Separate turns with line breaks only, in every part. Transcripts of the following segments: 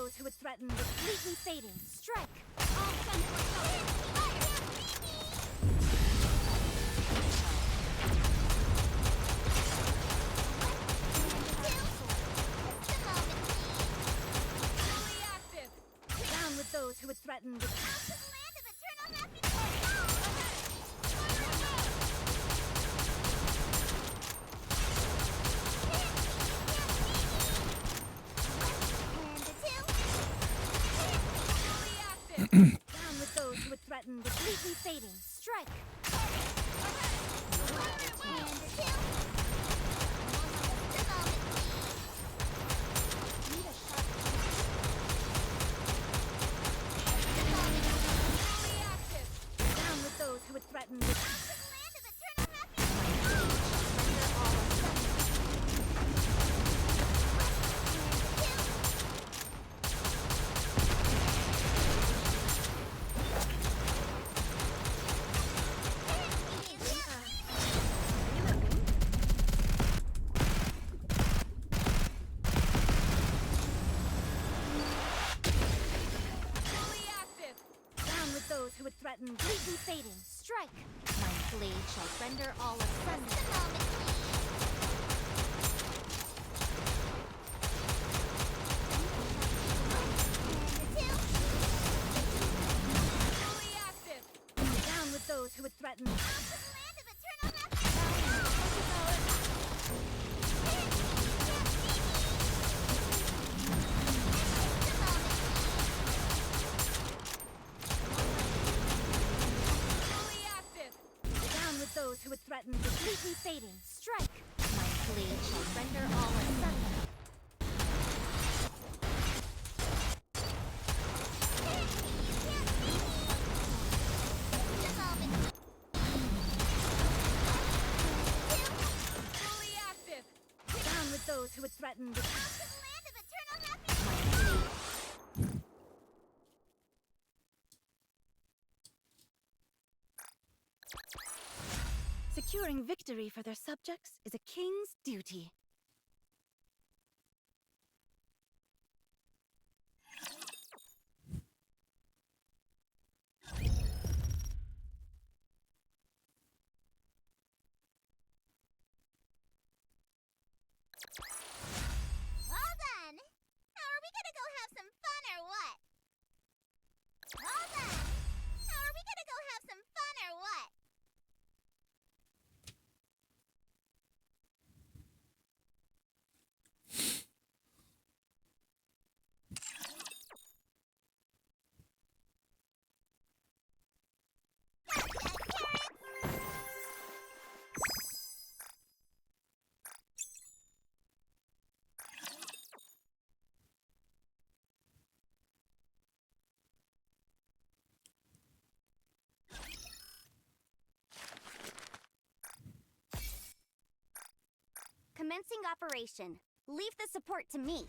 those who would threaten with bleakly fading. Strike! All send down with those who would threaten with out to the land of eternal happiness. Down with those who would threaten with bleakly fading. Strike! Down with those who would threaten with out to the land of eternal those who would threaten bleakly fading. Strike! My blade shall render all asunder. Down with those who would threaten out to the land of eternal with those who would threaten with bleakly fading. Strike! My blade shall render all asunder. Down with those who would threaten with out to the land of eternal happiness. Securing victory for their subjects is a king's duty. All done! Now are we gonna go have some fun or what? All done! Now are we gonna go have some fun or what? Commencing operation. Leave the support to me.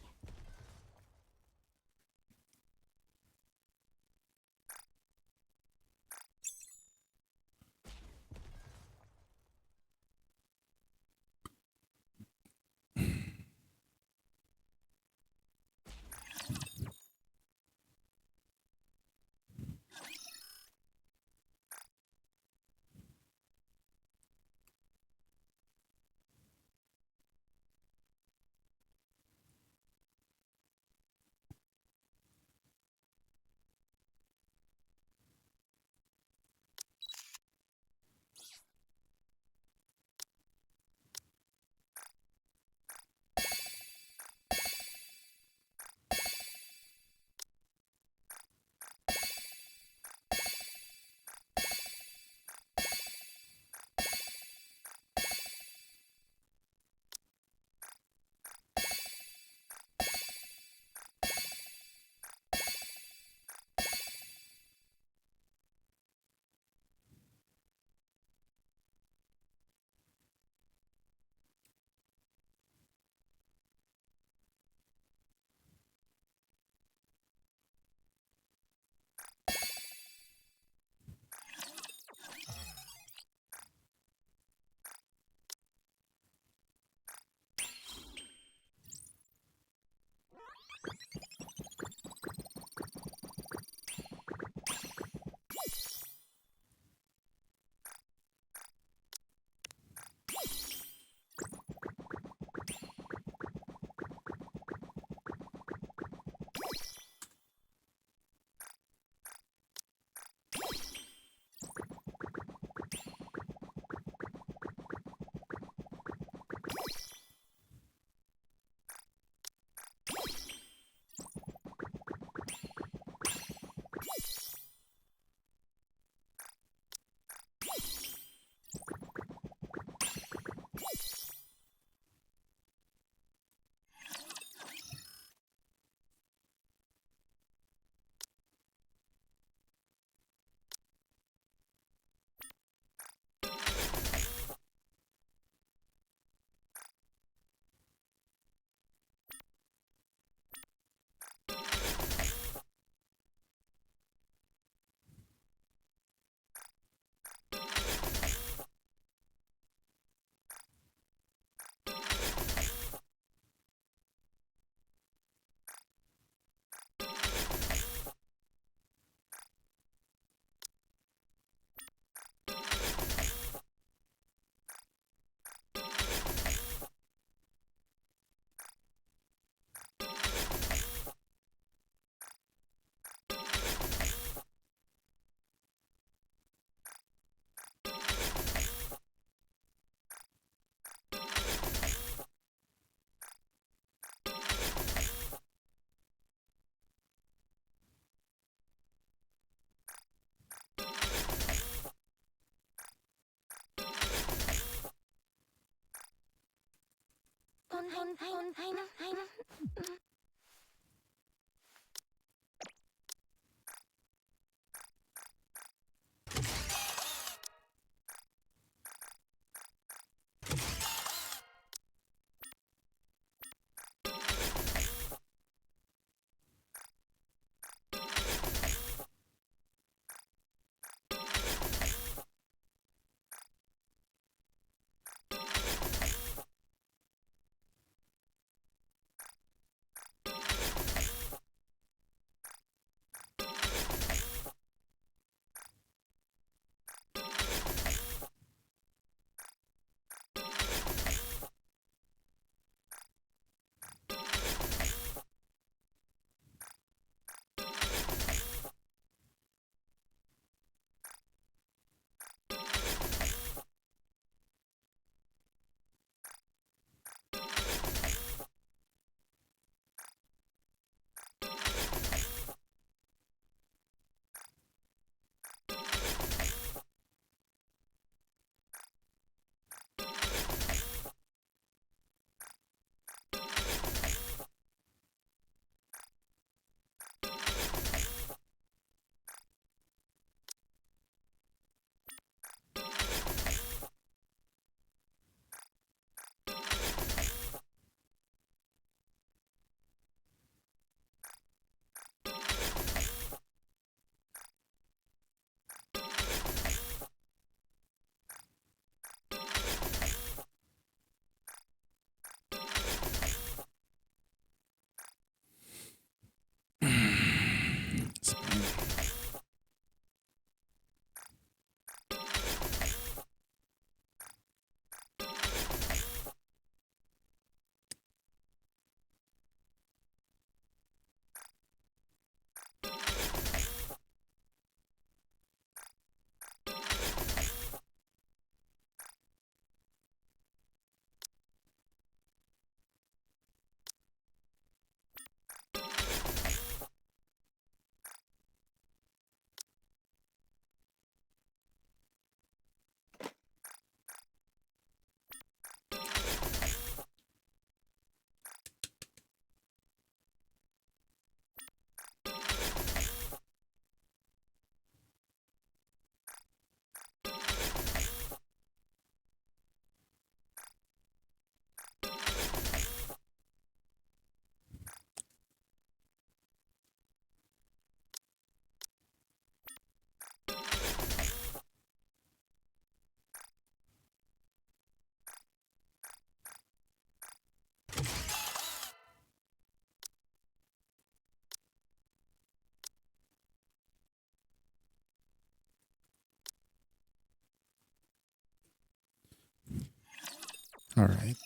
All right.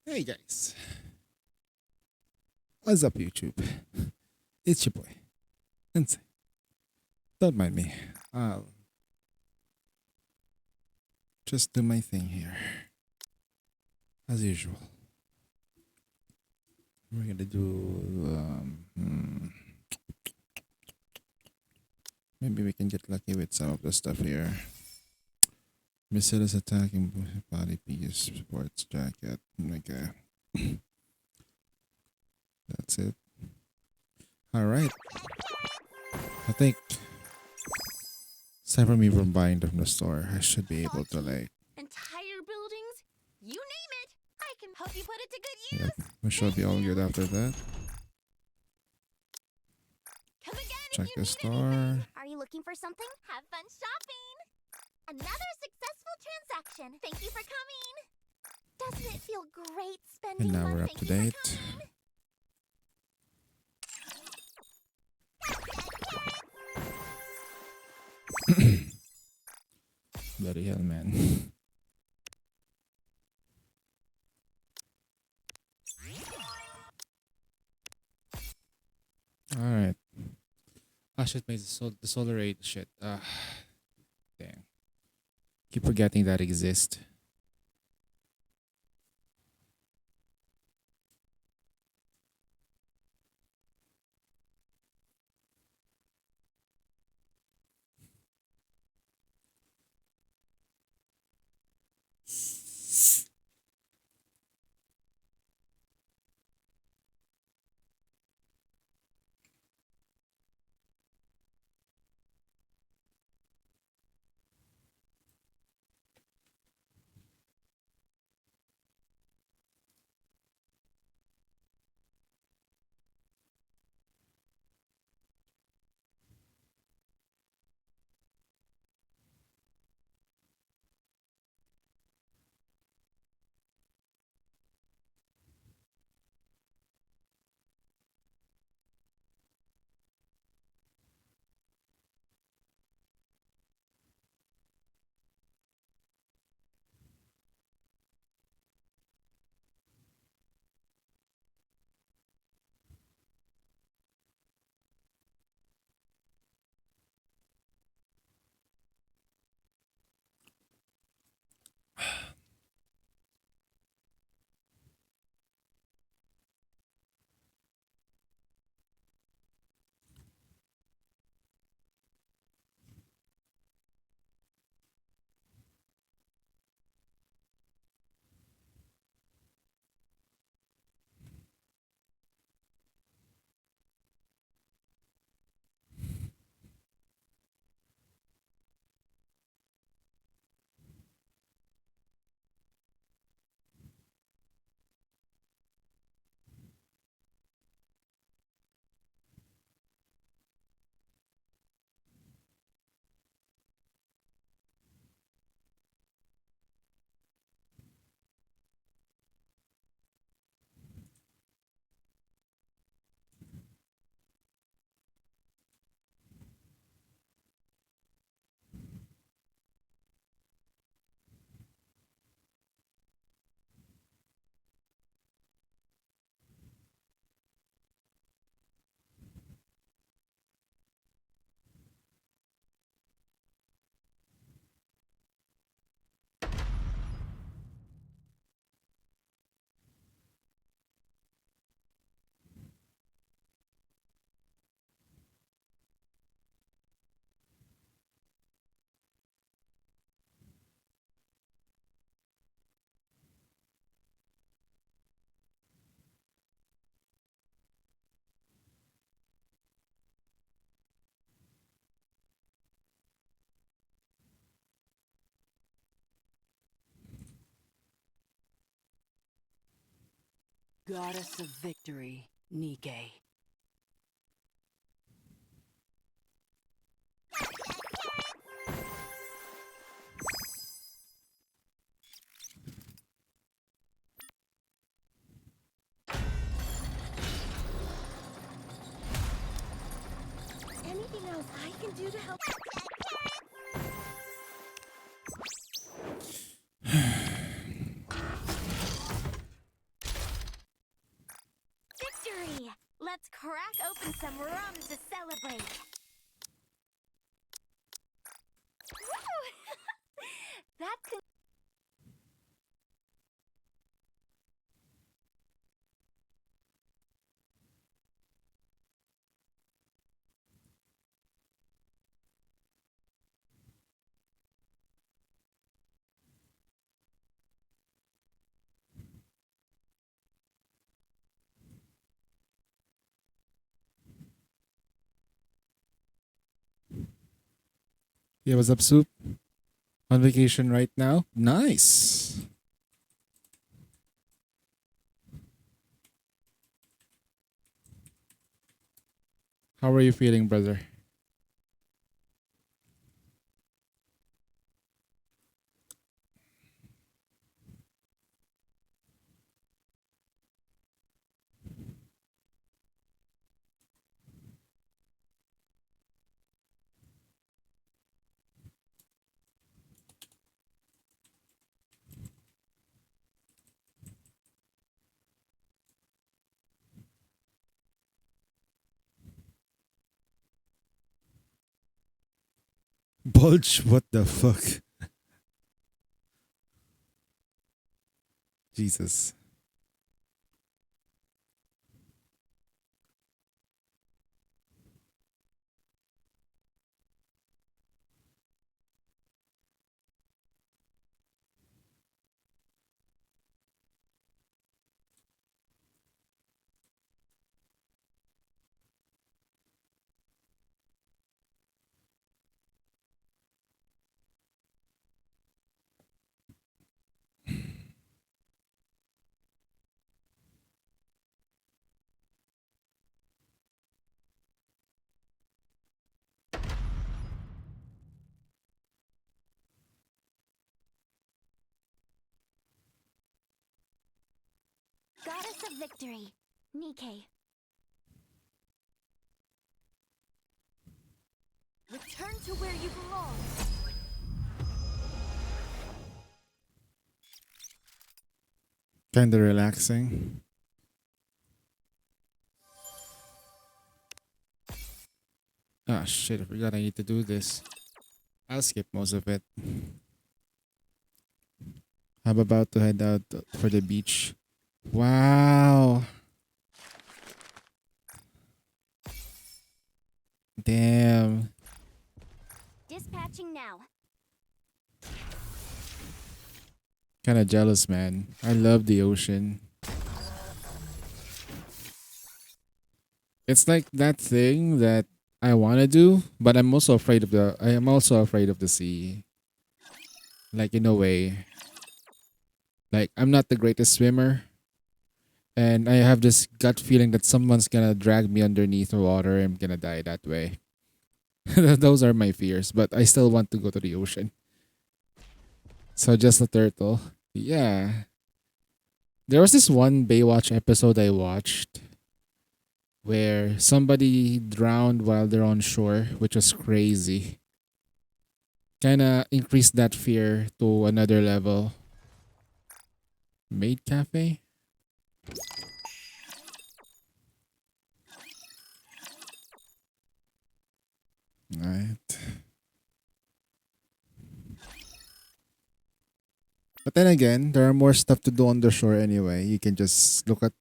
Hey guys. What's up, YouTube? It's your boy, Insane. Don't mind me. I'll just do my thing here. As usual. We're gonna do. Maybe we can get lucky with some of the stuff here. Mercedes attacking body piece, sports jacket. Okay. That's it. All right. I think aside from me from buying from the store, I should be able to like.
Entire buildings? You name it. I can help you put it to good
Yep,
use.
we should be all good after that.
Come again
Check
if
the
you need
store.
anything. Are you looking for something? Have fun shopping. Another successful transaction. Thank you for coming. Doesn't it feel great spending
And now
money?
we're up to date. Bloody hell, man. All right. Ah, shit, made the solar rate shit. Ah, dang. Keep forgetting that exists.
Goddess of Victory, Nike.
Anything else I can do to help? Victory! Let's crack open some rum to celebrate. Woo! That could.
Yeah, what's up, Soup? On vacation right now? Nice. How are you feeling, brother? Bulge? What the fuck? Jesus.
Goddess of Victory, Nike. Return to where you belong.
Kinda relaxing. Ah, shit, I forgot I need to do this. I'll skip most of it. I'm about to head out for the beach. Wow. Damn.
Dispatching now.
Kinda jealous, man. I love the ocean. It's like that thing that I want to do, but I am also afraid of the sea. Like in a way. Like I'm not the greatest swimmer, and I have this gut feeling that someone's gonna drag me underneath the water and I'm gonna die that way. Those are my fears, but I still want to go to the ocean. So just a turtle. Yeah. There was this one Baywatch episode I watched where somebody drowned while they're on shore, which was crazy. Kinda increased that fear to another level. Maid Cafe? Right. But then again, there are more stuff to do on the shore anyway. You can just look at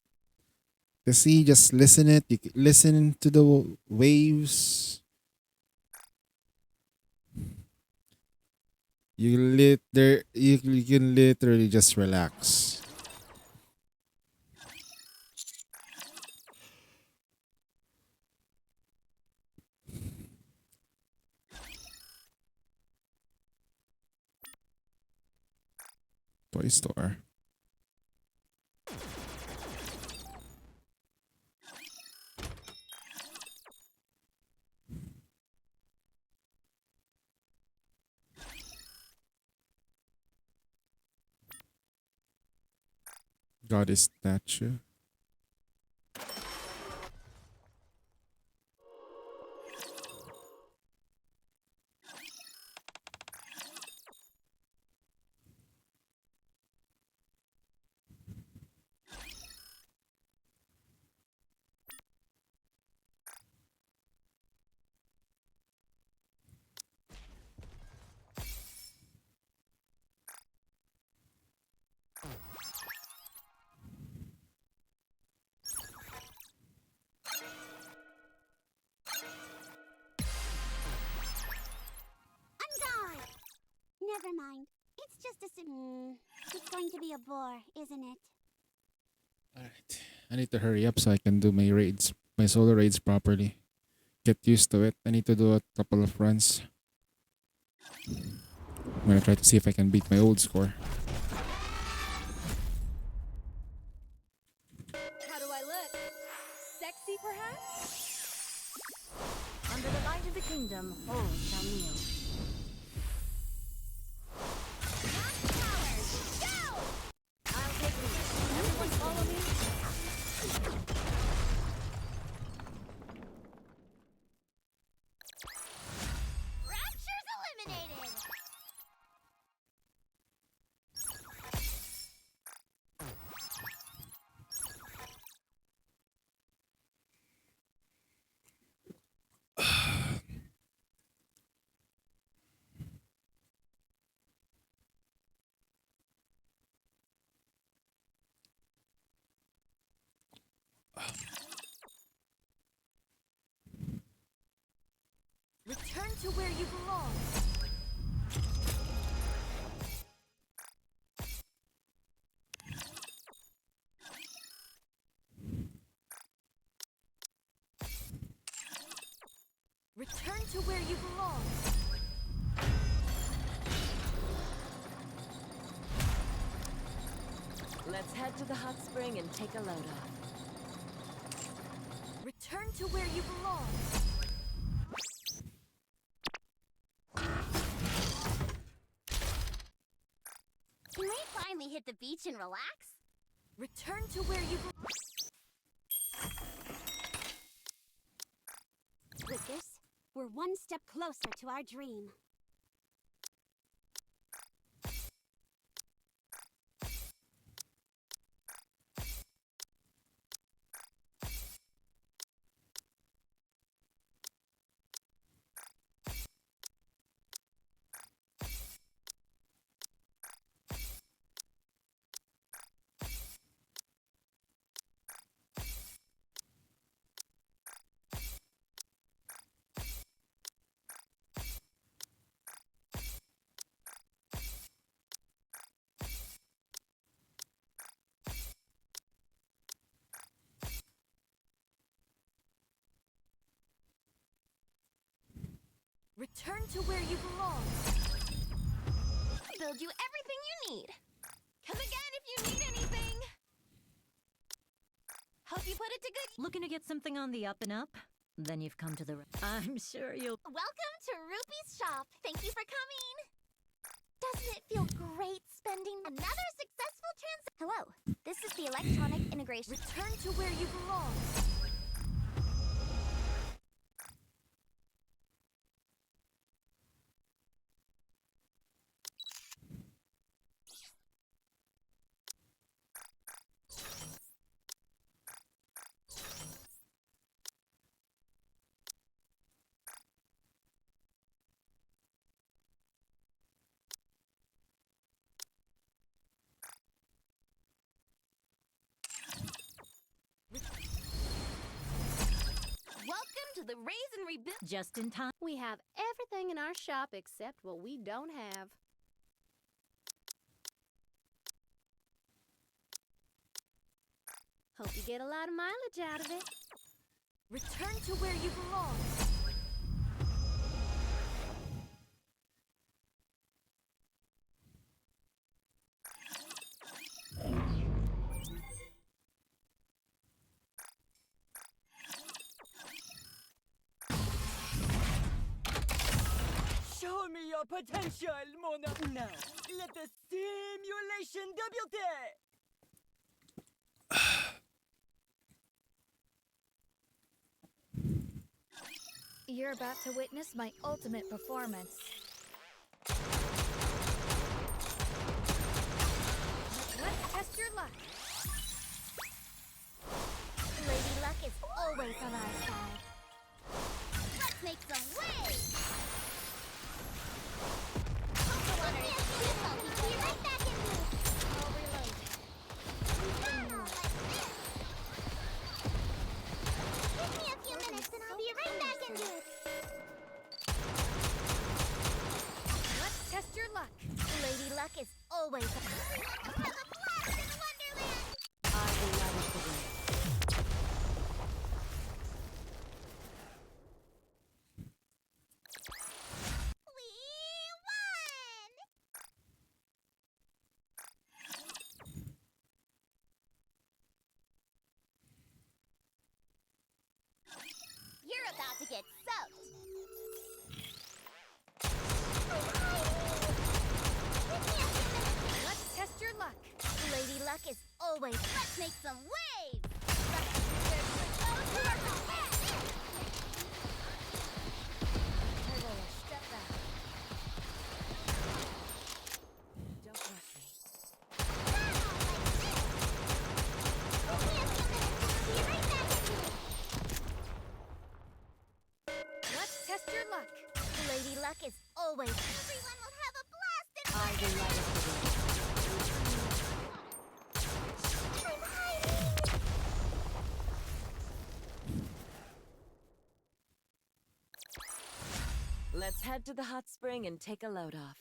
the sea, just listen it. You can listen to the waves. You can literally just relax. Toy store. goddess statue.
I'm gone. Never mind. It's just a It's going to be a bore, isn't it?
Alright. I need to hurry up so I can do my raids, my solo raids properly. Get used to it. I need to do a couple of runs. I'm gonna try to see if I can beat my old score.
How do I look? Sexy, perhaps? Under the light of the kingdom, all shall kneel. I'll take lead. Everyone follow me.
Rapture's eliminated.
Return to where you belong. Return to where you belong. Let's head to the hot spring and take a load off. Return to where you belong.
Can we finally hit the beach and relax?
Return to where you belong.
With this, we're one step closer to our dream.
Return to where you belong.
Build you everything you need. Come again if you need anything. Hope you put it to good.
Looking to get something on the up and up? Then you've come to the I'm sure you'll
Welcome to Rupee's shop. Thank you for coming. Doesn't it feel great spending another successful Hello, this is the electronic integration.
Return to where you belong.
Welcome to the Raise and Rebuild.
just in time.
We have everything in our shop except what we don't have. Hope you get a lot of mileage out of it.
Return to where you belong.
Show me your potential, Mona. Now, let the simulation debut.
You're about to witness my ultimate performance. Let's test your luck.
Lady Luck is always on our side. Let's make some waves! Cocoa water is beautiful. I'll be right back in mood. I'll reload. Like this. Give me a few minutes and I'll be right back in mood.
Let's test your luck.
Lady Luck is always on our side. Everyone will have a blast in Wonderland!
I will light up the way.
We won! You're about to get soaked.
Let's test your luck.
Lady Luck is always. Let's make some waves.
I roll a step back.
Don't rush me.
Let's test your luck.
Lady Luck is always. Everyone will have a blast in
I will light up the way.
I'm hiding.
Let's head to the hot spring and take a load off.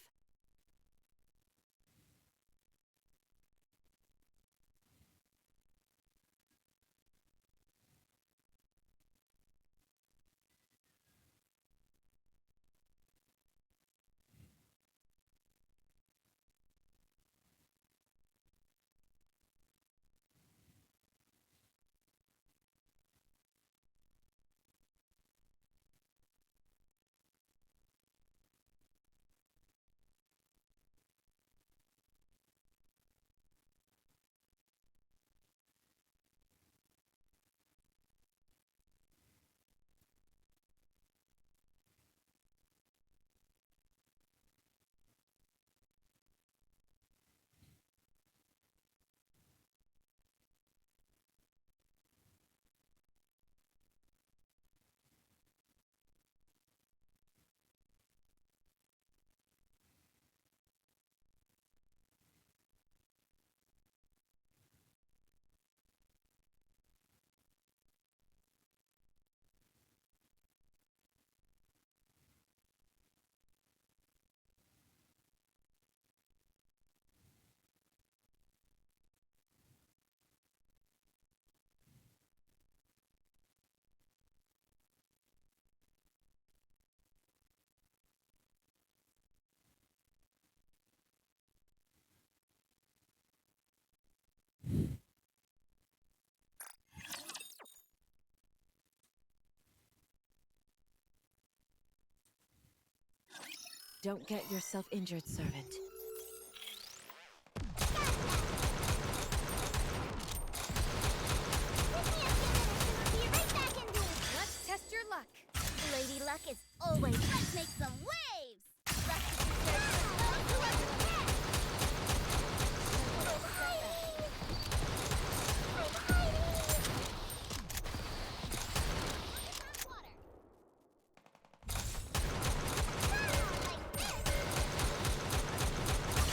Don't get yourself injured, servant.
Let's test your luck.
Lady Luck is always. Let's make some waves.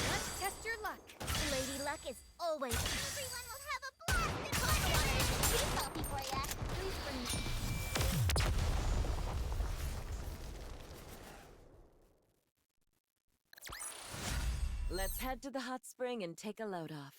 Let's test your luck.
Lady Luck is always. Everyone will have a blast in hot water. Too salty for ya. Please bring me.
Let's head to the hot spring and take a load off.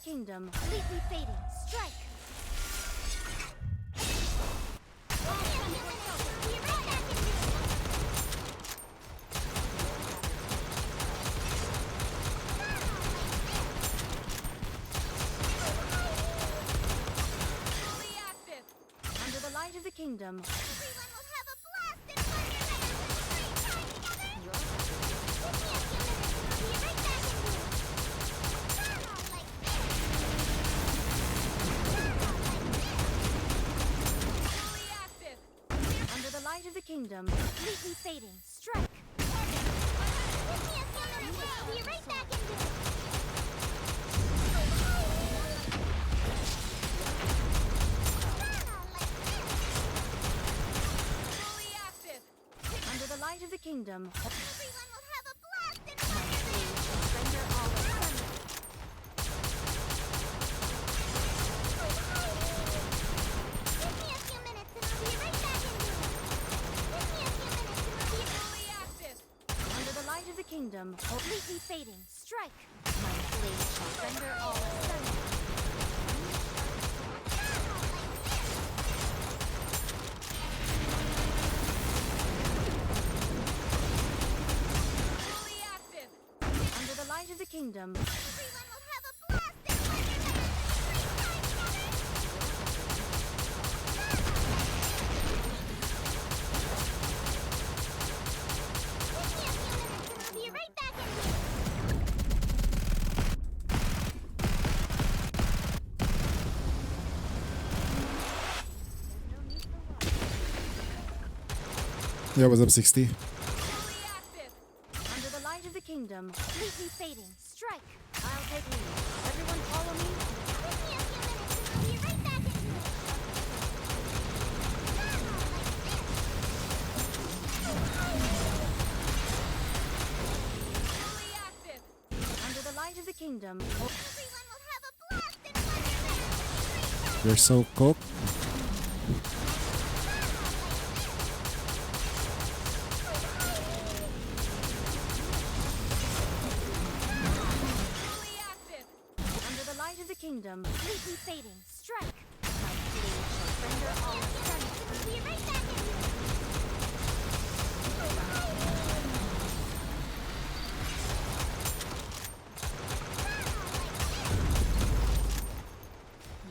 kingdom.
Completely fading. Strike. Be right back in here.
Fully active.
Under the light of the kingdom.
Everyone will have a blast and fun together. Give me a few minutes and I'll be right back in here. Like
Fully active.
Under the light of the kingdom.
completely fading. Strike. Give me a few minutes and I'll be right back in here.
Fully active.
Under the light of the kingdom.
Everyone will have a blast and fun together.
Render all of thunder.
Give me a few minutes and I'll be right back in here. Give me a few minutes and I'll be
Fully active.
Under the light of the kingdom.
completely fading. Strike.
My blade shall render all of thunder.
Fully active.
Under the light of the kingdom.
Everyone will have a blast and fun together. Give me a few minutes and I'll be right back in here.
Yeah, what's up, 60?
Fully active.
Under the light of the kingdom.
Completely fading. Strike.
I'll take lead. Everyone follow me.
Give me a few minutes and I'll be right back in here.
Fully active.
Under the light of the kingdom.
Everyone will have a blast and fun together.
You're so cooked.
Fully active.
Under the light of the kingdom.
Completely fading. Strike.
My blade shall render all of thunder.
I'll be right back in here.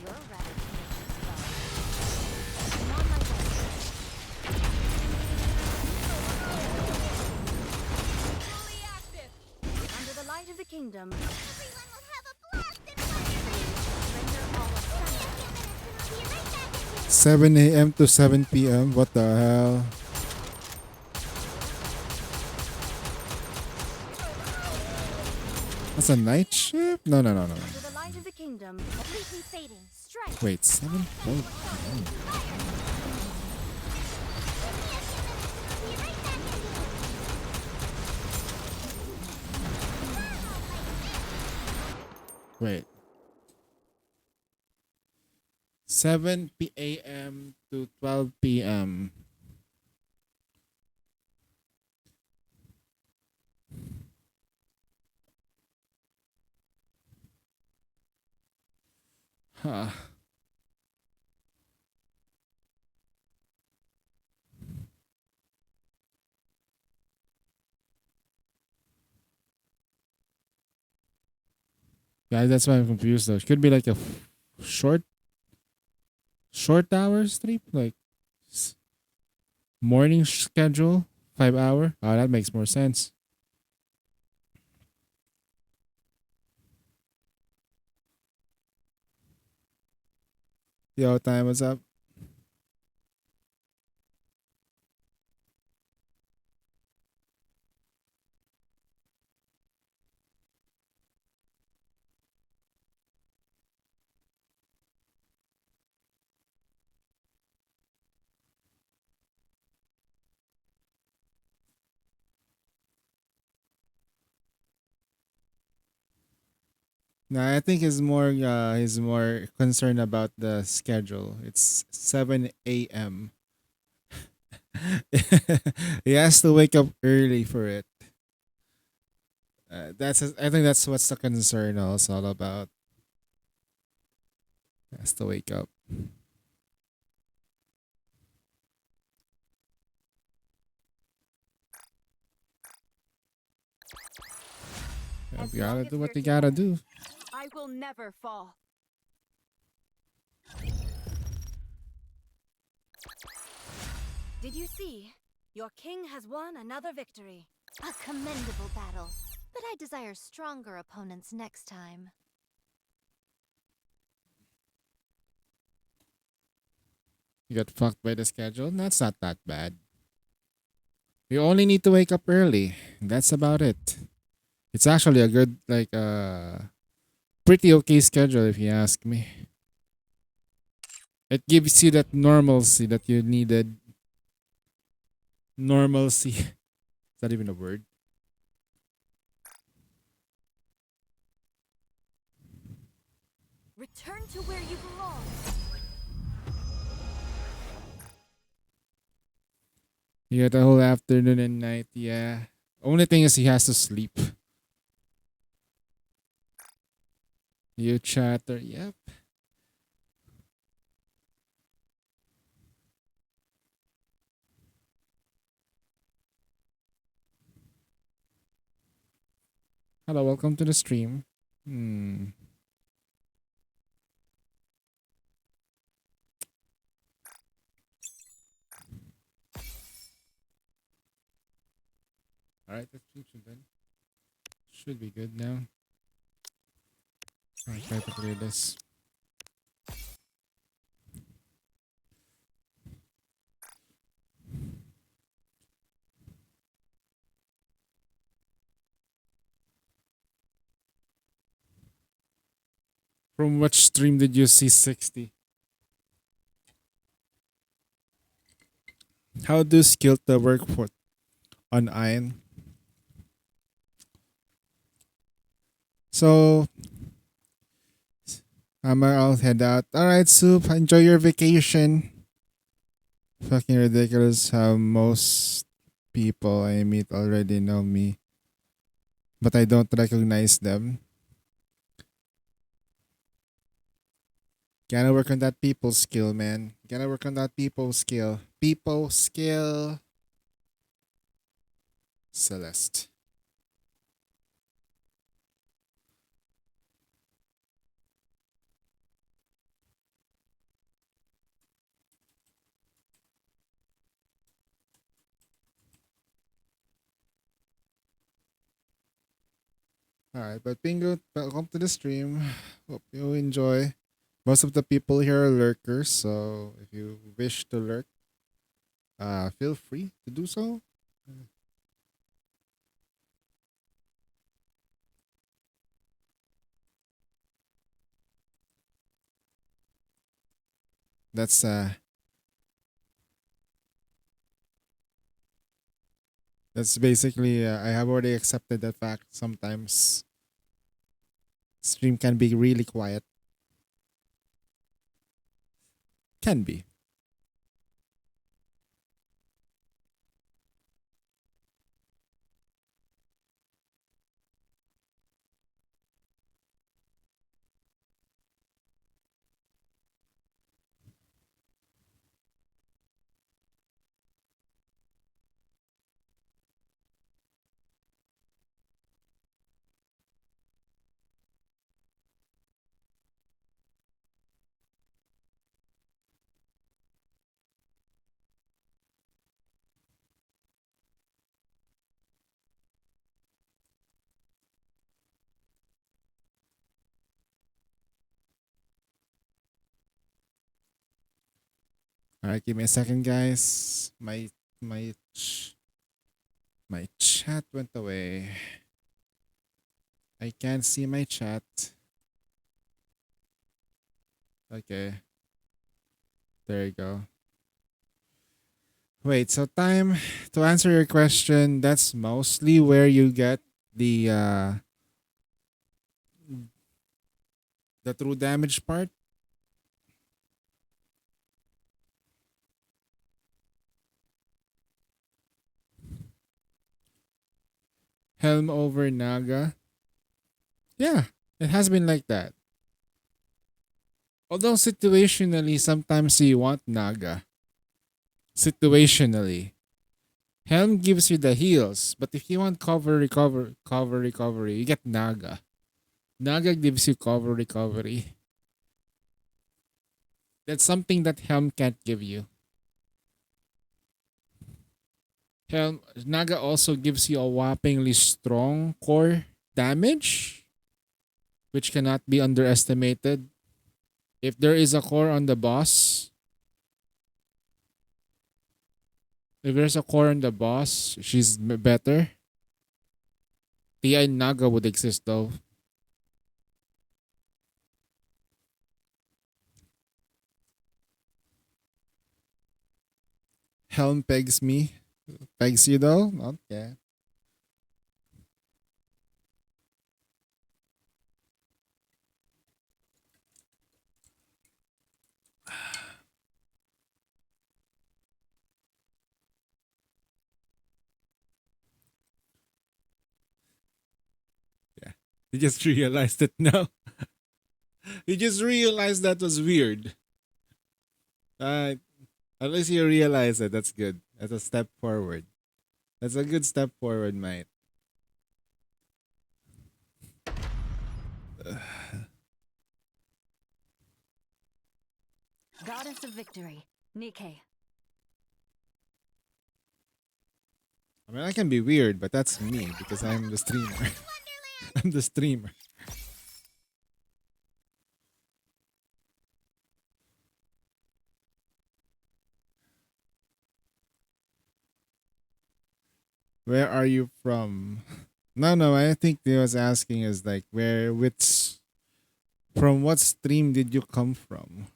You're rather tenacious, though. I'm on my way.
Fully active.
Under the light of the kingdom.
Everyone will have a blast and fun together.
Render all of
Give me a
thunder.
few minutes and I'll be right back in here.
7 a.m. to 7 p.m. What the hell? That's a night shift? No.
Under the light of the kingdom.
Completely fading. Strike.
Wait, 7? Oh,
Give me a few minutes and I'll be right back in here.
wait. 7 p.m. to 12 p.m. Huh. Yeah, that's why I'm confused though. It could be like a short hour sleep, like morning schedule, 5 hour. Oh, that makes more sense. Yo, time, what's up? No, I think he's more concerned about the schedule. It's 7 a.m. He has to wake up early for it. I think that's what's the concern also all about. Has to wake up. You
As long
gotta
as
do what
we're
you gotta
together.
do.
I will never fall. Did you see? Your king has won another victory.
A commendable battle, but I desire stronger opponents next time.
You got fucked by the schedule? That's not that bad. You only need to wake up early. That's about it. It's actually a good, like, pretty okay schedule if you ask me. It gives you that normalcy that you needed. Normalcy. Is that even a word?
Return to where you belong.
You got the whole afternoon and night, yeah. Only thing is he has to sleep. You chatter, yep. Hello, welcome to the stream. Alright, that's should then. Should be good now. I'll try to clear this. From which stream did you see 60? How do Skilta work for on Iron? So I'll head out. Alright, Soup, enjoy your vacation. Fucking ridiculous how most people I meet already know me, but I don't recognize them. Gotta work on that people skill, man. Gotta work on that people skill. People skill. Celeste. Alright, but Bingo, welcome to the stream. Hope you enjoy. Most of the people here are lurkers, so if you wish to lurk, feel free to do so. That's basically I have already accepted that fact. Sometimes stream can be really quiet. Can be. All right, give me a second, guys. My chat went away. I can't see my chat. Okay. There you go. Wait, so time to answer your question, that's mostly where you get the true damage part. Helm over Naga. Yeah, it has been like that. Although situationally, sometimes you want Naga. Situationally. Helm gives you the heals, but if you want cover, recovery, you get Naga. Naga gives you cover, recovery. That's something that Helm can't give you. Helm Naga also gives you a whoppingly strong core damage, which cannot be underestimated. If there is a core on the boss, if there's a core on the boss, she's better. TI Naga would exist though. Helm pegs me. Pegs you though? Okay. Yeah. You just realized it now. You just realized that was weird. Uh, at least you realize it. That's good. That's a step forward. That's a good step forward, mate.
Goddess of Victory, Nikke.
I mean, I can be weird, but that's me because I'm the streamer.
Wonderland!
I'm the streamer. Where are you from? No, I think they was asking is like from what stream did you come from?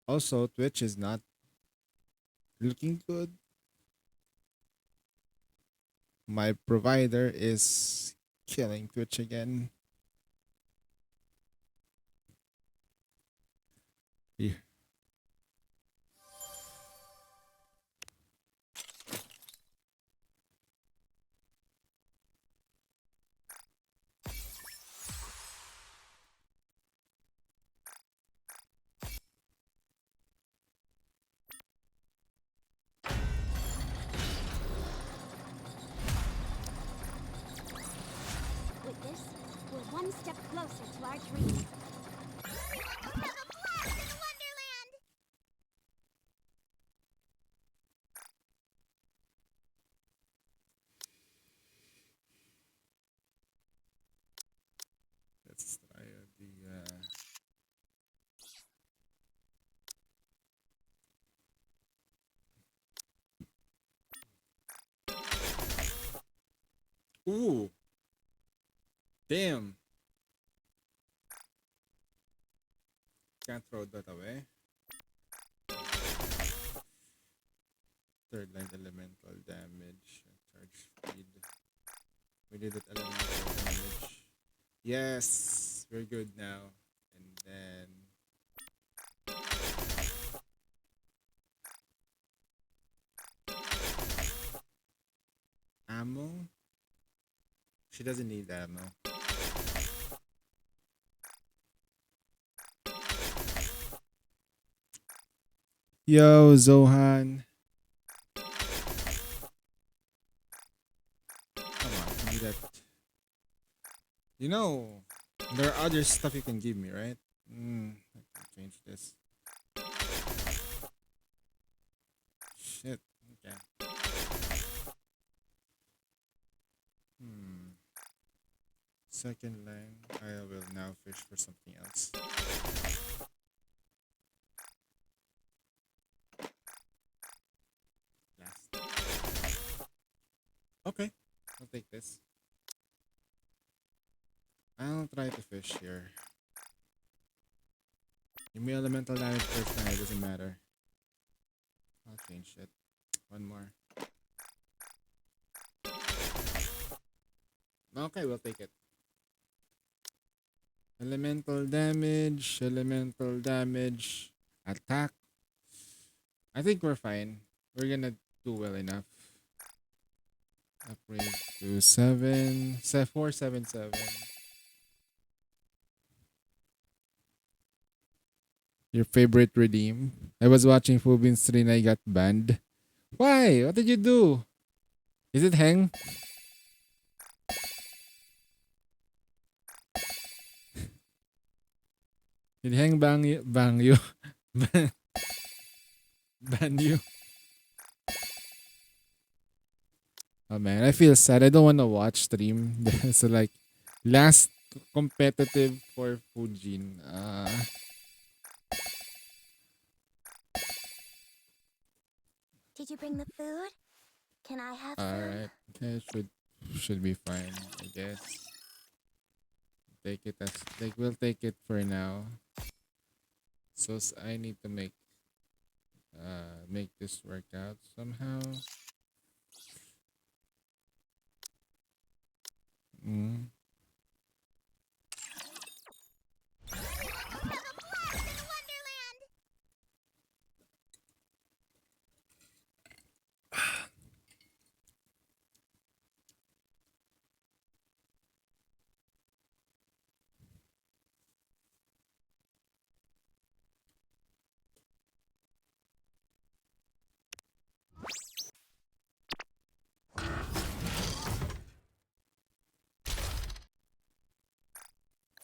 Also, Twitch is not looking good. My provider is killing Twitch again. Yeah.
With this, we're one step closer to our dream.
Have a blast in Wonderland!
Let's try the Ooh. Damn. Can't throw that away. Third line elemental damage. Charge speed. We did it elemental damage. Yes. We're good now. And then ammo. She doesn't need ammo. Yo, Zohan. Come on, give me that. You know, there are other stuff you can give me, right? I can change this. Shit. Okay. Second line. I will now fish for something else. Last. Okay. I'll take this. I'll try to fish here. Give me elemental damage first time, it doesn't matter. I'll change it. One more. Okay, we'll take it. Elemental damage, attack. I think we're fine. We're gonna do well enough. Upgrade to 477. Your favorite redeem. I was watching Fubin stream. I got banned. Why? What did you do? Is it hang? Did hang bang you? Bang you? Ban you? Oh man, I feel sad. I don't want to watch stream. So like, last competitive for Fujin.
Did you bring the food? Can I have
All
some?
right. Okay, should be fine, I guess. Take it as like we'll take it for now. So I need to make this work out somehow. Mm.
Wonderland!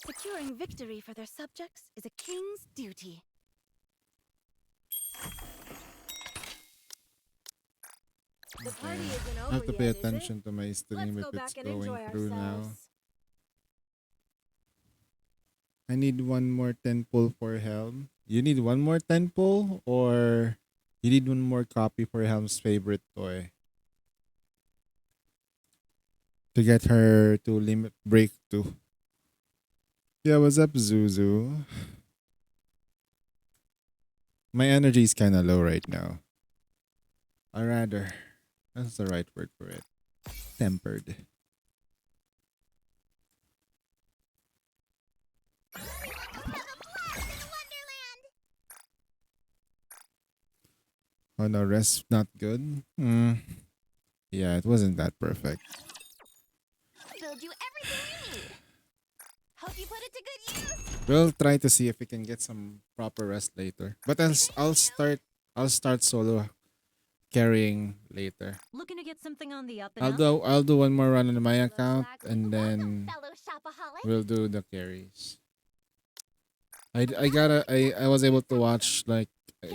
Securing victory for their subjects is a king's duty. The party isn't
I
over
have to
yet,
pay
is it?
attention to my stream
Let's
if
go
it's
back and
going
enjoy
through now.
ourselves.
I need one more 10 pull for Helm. You need one more 10 pull or you need one more copy for Helm's favorite toy? To get her to limit break to. Yeah, what's up, Zuzu? My energy is kind of low right now. Or rather, that's the right word for it. Tempered.
Wonderland!
Oh no, rest not good? Yeah, it wasn't that perfect.
Build you everything you need. Hope you put it to good use.
We'll try to see if we can get some proper rest later. But I'll start solo carrying later.
Looking to get something on the up and up?
I'll do one more run on my
Looks
account
like
and
welcome,
then
fellow shopaholic.
we'll do the carries. I was able to watch like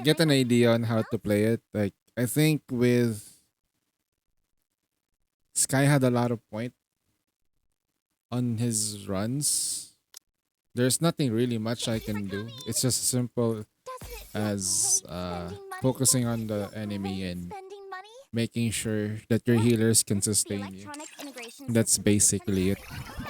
get an idea on how to play it. Like I think with Sky had a lot of point on his runs. There's nothing really much I can do. It's just simple
Doesn't it feel
as
great spending money?
focusing on
Doesn't it
the
feel
enemy
great
and
spending money?
making sure that your healers can
The
sustain you.
electronic integration
That's
system
basically it.
Wonderland!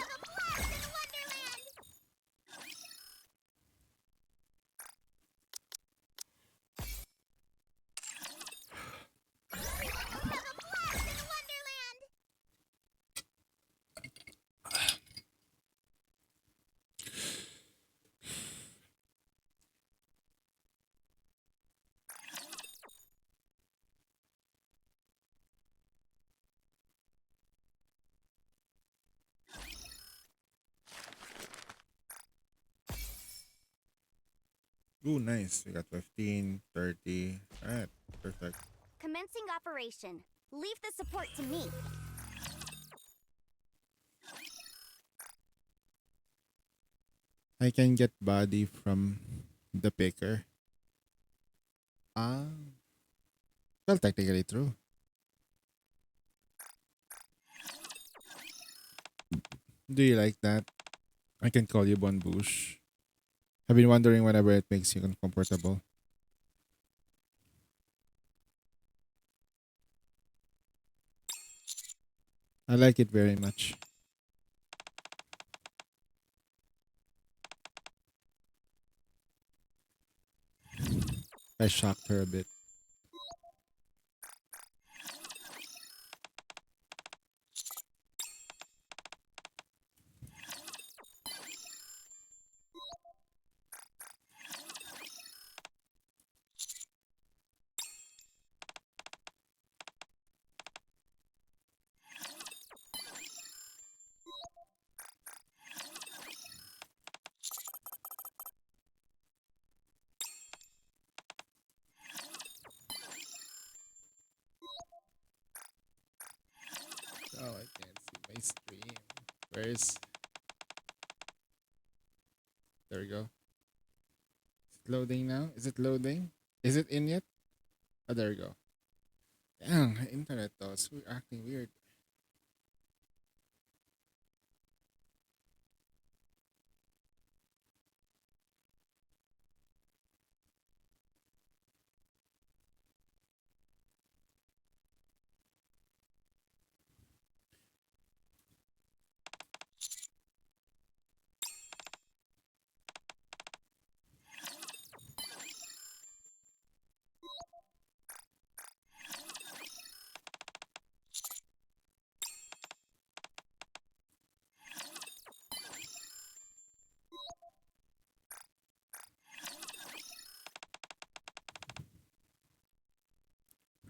Wonderland!
Ooh, nice. We got 15, 30. Alright, perfect.
Commencing operation. Leave the support to me.
I can get body from the picker. Ah. Well, technically true. Do you like that? I can call you Bon Bush. I've been wondering whenever it makes you uncomfortable. I like it very much. I shocked her a bit. Oh, I can't see my stream. Where's? There we go. Is it loading now? Is it loading? Is it in yet? Oh, there we go. Damn, internet though. It's acting weird.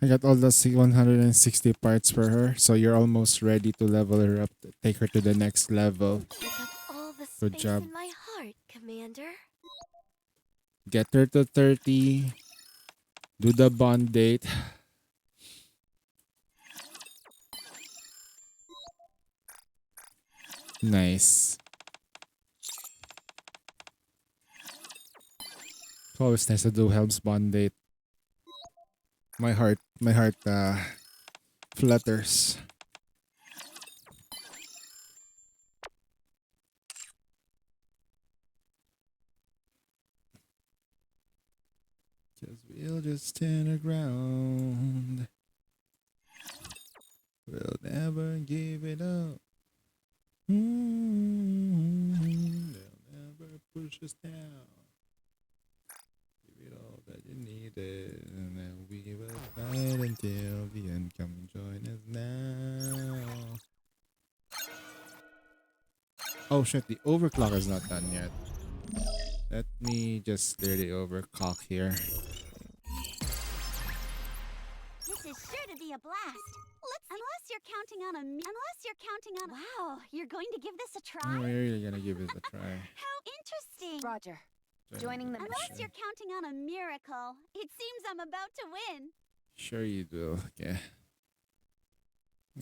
I got all the 160 parts for her, so you're almost ready to level her up, take her to the next level.
Take up all the
Good
space
job.
in my heart, Commander.
Get her to 30. Do the bond date. Nice. It's always nice to do Helm's bond date. My heart flutters. Cause we'll just stand around. We'll never give it up. They'll never push us down. Give it all that you needed, and then we will fight until the end. Come join us now. Oh shit, the overclock is not done yet. Let me just clear the overclock here.
This is sure to be a blast. Unless you're counting on Wow, you're going to give this a try?
I'm really gonna give it a try.
How interesting.
Roger.
Join
Joining the
Unless
mission.
you're counting on a miracle, it seems I'm about to win.
Sure you do. Okay.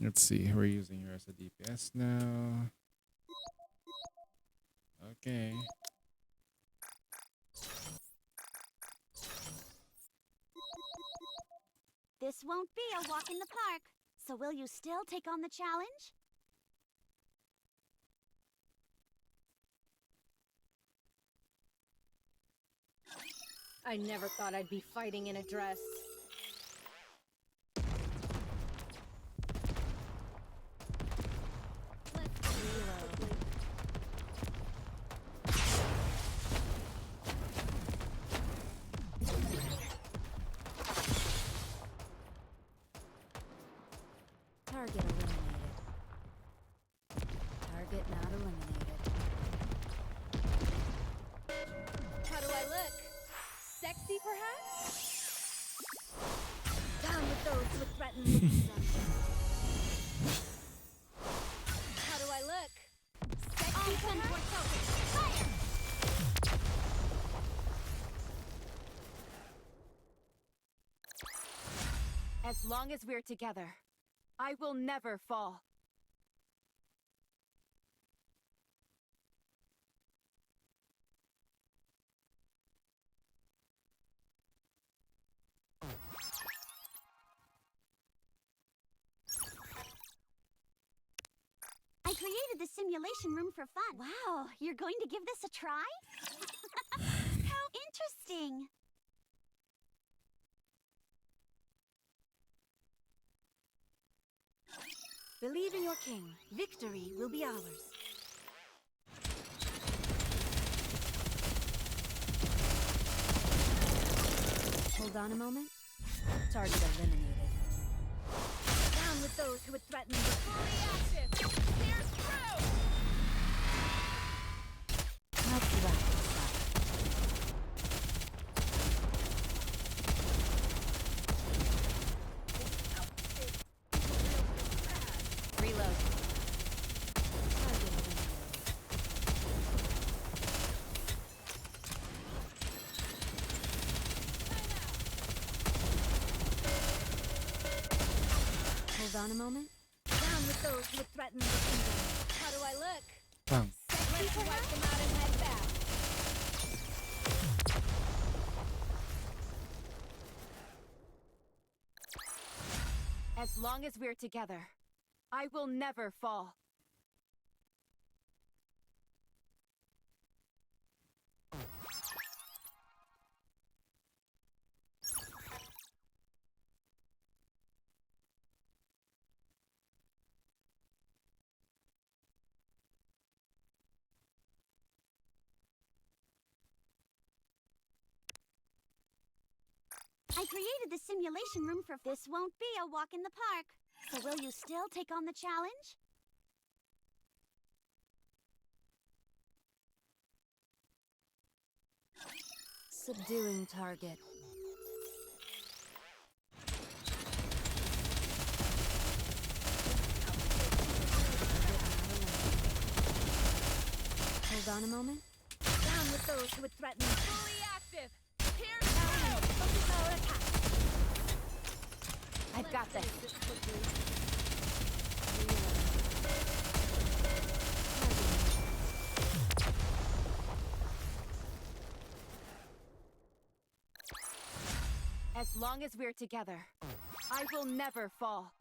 Let's see. We're using her as a DPS now. Okay.
This won't be a walk in the park. So will you still take on the challenge?
I never thought I'd be fighting in a dress.
Target eliminated. Target not eliminated.
How do I look? Sexy, perhaps?
Down with those who threaten the
How do I look? Sexy, perhaps?
Fire!
As long as we're together, I will never fall.
I created the simulation room for fun. Wow, you're going to give this a try? How interesting.
Believe in your king. Victory will be ours.
Hold on a moment. Target eliminated. Down with those who would threaten the Let's wrap this up.
Reload.
Target eliminated. Hold on a moment. Down with with those who would threaten the kingdom. How do I look?
Bang.
Let's wipe them out and head back.
As long as we're together, I will never fall.
I created the simulation room for this won't be a walk in the park. So will you still take on the challenge?
Subduing target. Hold on a moment. Down with those who would threaten.
Fully active. Here's
Focus power attack.
I've got this. As long as we're together, I will never fall.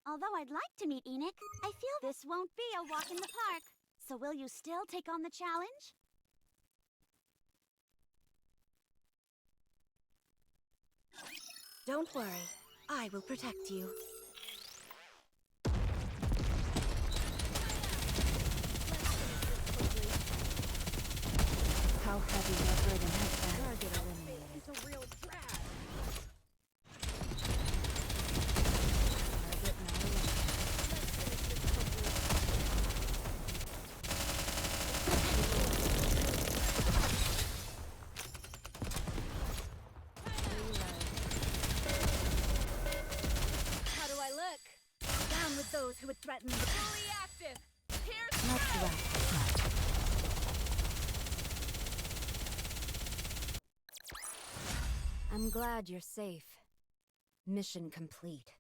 Although I'd like to meet Enoch, I feel this won't be a walk in the park. So will you still take on the challenge?
Don't worry. I will protect you. How heavy your burden has been. Target eliminated.
It's a real drag.
Target now eliminated. How do I look? Down with those who would threaten.
Fully active. Here's
Let's wrap this up. I'm glad you're safe. Mission complete.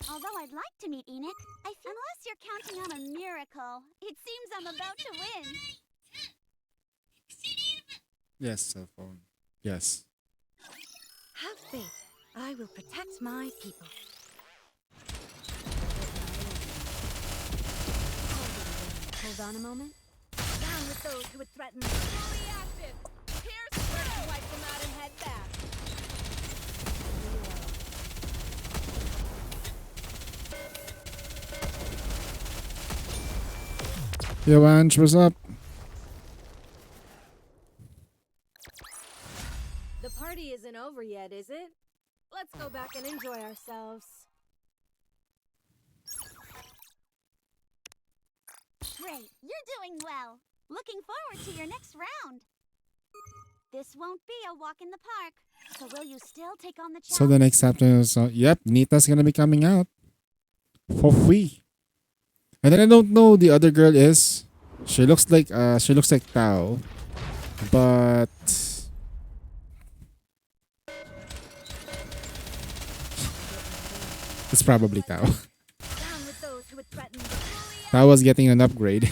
Although I'd like to meet Enoch, I feel unless you're counting on a miracle, it seems I'm about to win.
Yes, cell phone. Yes.
Have faith. I will protect my people. Hold on a moment. Down with those who would threaten.
fully active. Here's
Let's wipe them out and head back.
Yo, Ange, what's up?
The party isn't over yet, is it? Let's go back and enjoy ourselves.
Great, you're doing well. Looking forward to your next round. This won't be a walk in the park. So will you still take on the challenge?
So the next afternoon is, yep, Nita's gonna be coming out. For free. And then I don't know who the other girl is. She looks like Tao. But it's probably Tao.
Down with those who would threaten.
Tao was getting an upgrade.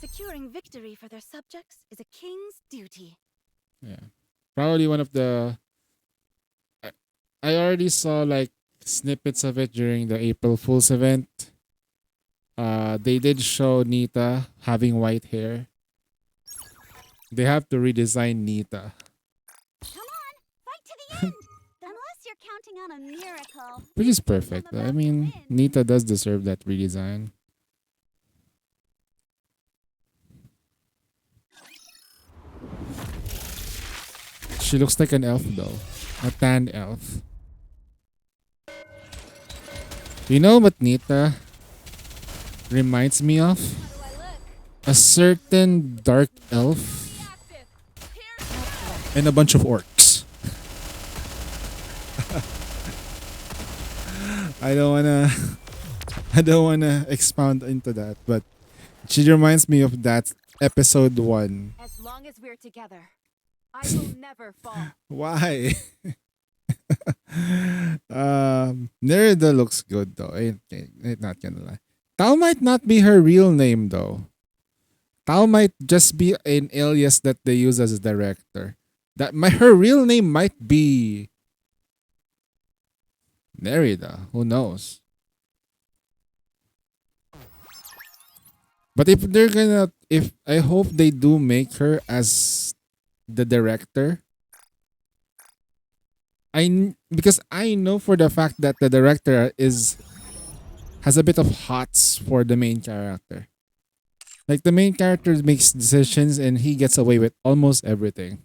Securing victory for their subjects is a king's duty.
Yeah. Probably one of the I already saw like snippets of it during the April Fool's event. They did show Nita having white hair. They have to redesign Nita.
Come on, fight to the end. Unless you're counting on a miracle.
Which is perfect. I mean, Nita does deserve that redesign. She looks like an elf though. A tan elf. You know what Nita reminds me of? A certain dark elf and a bunch of orcs. I don't wanna I don't wanna expound into that, but she reminds me of that episode 1.
As long as we're together, I will never fall.
Why? Nerida looks good though. Ain't not gonna lie. Tao might not be her real name though. Tao might just be an alias that they use as a director. Her real name might be Nerida. Who knows? But if I hope they do make her as the director. Because I know for the fact that the director has a bit of hots for the main character. Like the main character makes decisions and he gets away with almost everything.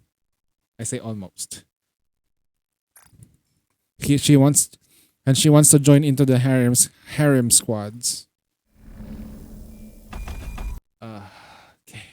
I say almost. She wants to join into the harem squads. Okay.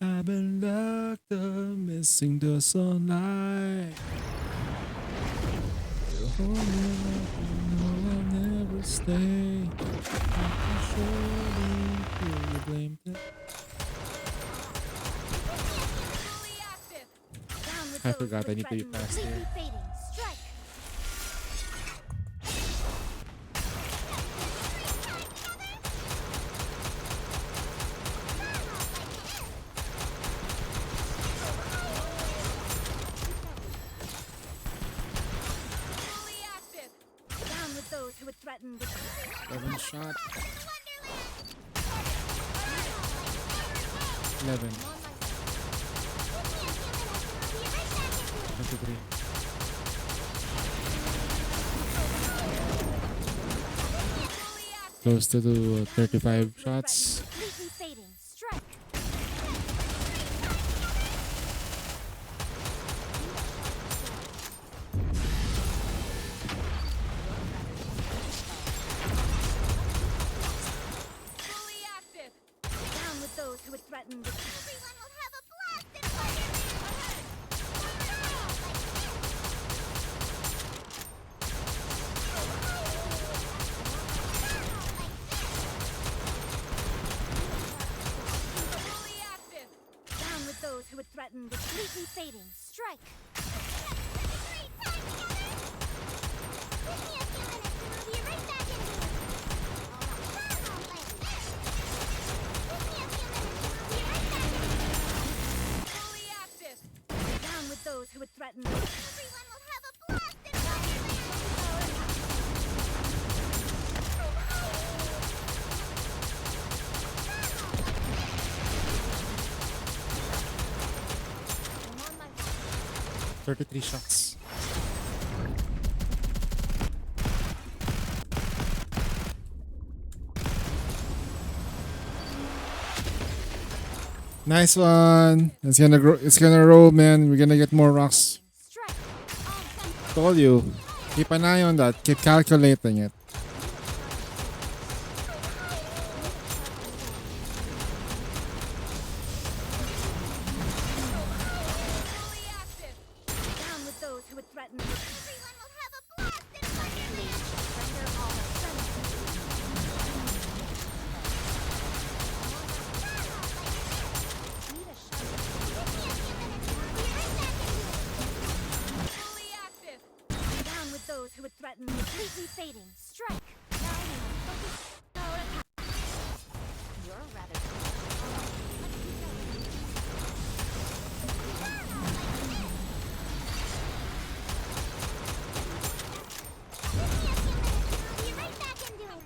I've been locked up, missing the sunlight. You hold me up, you know I'll never stay. I can surely feel you blame that. I forgot I need to be fast
Completely
here.
fading. Strike.
Down with those who would threaten the
11 shot. 11. 23. Close to the 35 shots.
Completely fading. Strike.
down with those who would threaten the
Everyone will have a blast in Wonderland.
down with those who would threaten the
Completely fading. Strike.
down with those who would threaten the
Everyone will have a blast in Wonderland.
33 shots. Nice one. It's gonna roll, man. We're gonna get more rocks.
Strike. Awesome.
Told you. Keep an eye on that. Keep calculating it.
down with those who would threaten the
Everyone will have a blast in Wonderland.
down with those who would threaten the
Completely fading. Strike.
You're rather
Be right back into it.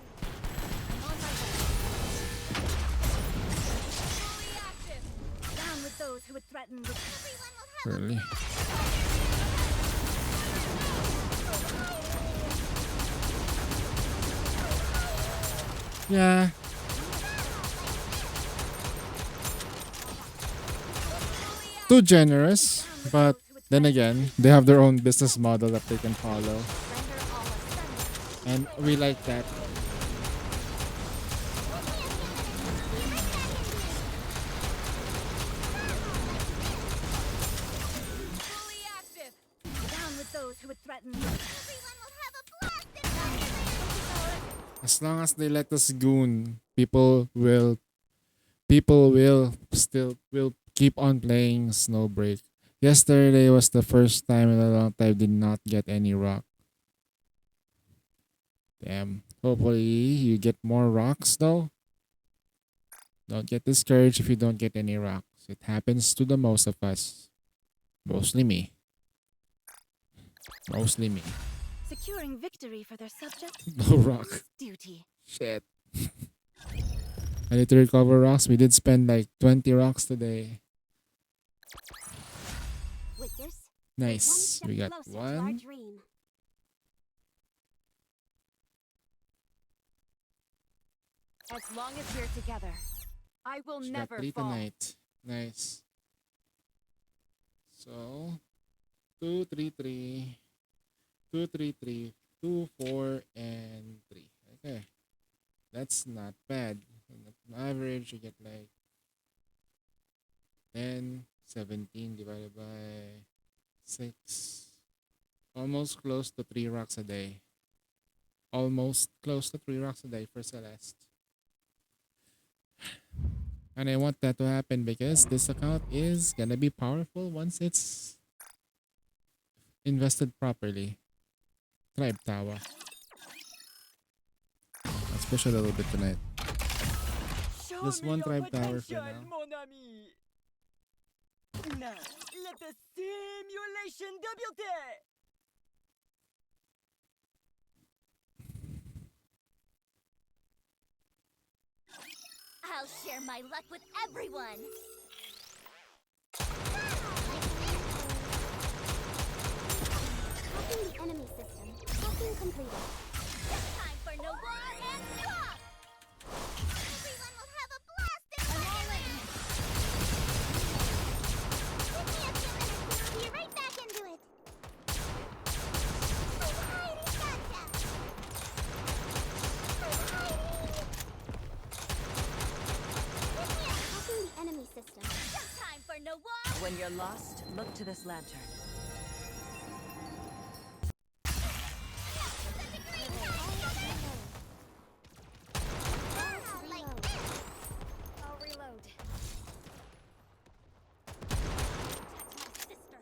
Really? Yeah. Too generous, but then again, they have their own business model that they can follow.
Render all ascendants.
And we like that.
Fully active.
Down with those who would threaten.
Everyone will have a blast in Wonderland.
As long as they let us goon, people will still will keep on playing Snowbreak. Yesterday was the first time in a long time I did not get any rock. Damn. Hopefully you get more rocks though. Don't get discouraged if you don't get any rocks. It happens to the most of us. Mostly me. Mostly me.
Securing victory for their subjects.
No rock.
is Duty.
Shit. I need to recover rocks. We did spend like 20 rocks today.
With this,
Nice. We got
closer to our
one.
dream.
As long as we're together, I will
She got
never
3
fall.
tonight. Nice. So, 2, 3, 3. 2, 3, 3. 2, 4, and 3. Okay. That's not bad. On average, you get like 10, 17 divided by 6. Almost close to 3 rocks a day. Almost close to 3 rocks a day for Celeste. And I want that to happen because this account is gonna be powerful once it's invested properly. Tribe Tower. Let's push a little bit tonight. Just one Tribe Tower for now.
mon ami. Now, let the simulation débute.
I'll share my luck with everyone.
Hacking the enemy system. Hacking completed.
Time for no war and swap. Everyone will have a blast in Wonderland. Give me a few minutes and I'll be right back into it. Alrighty, gotcha.
Hacking the enemy system.
Time for no war.
When you're lost, look to this lantern.
Like this.
I'll reload.
That's my sister.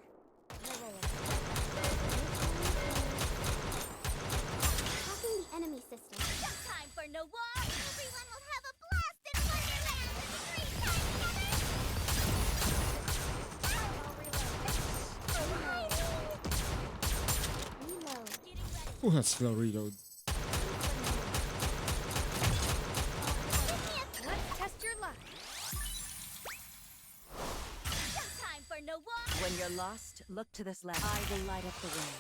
Hacking the enemy system.
Time for no war. Everyone will have a blast in Wonderland.
Reload.
Getting ready.
Ooh, that's slow reload.
Let's test your luck.
Time for no war.
When you're lost, look to this lantern. I will light up the way.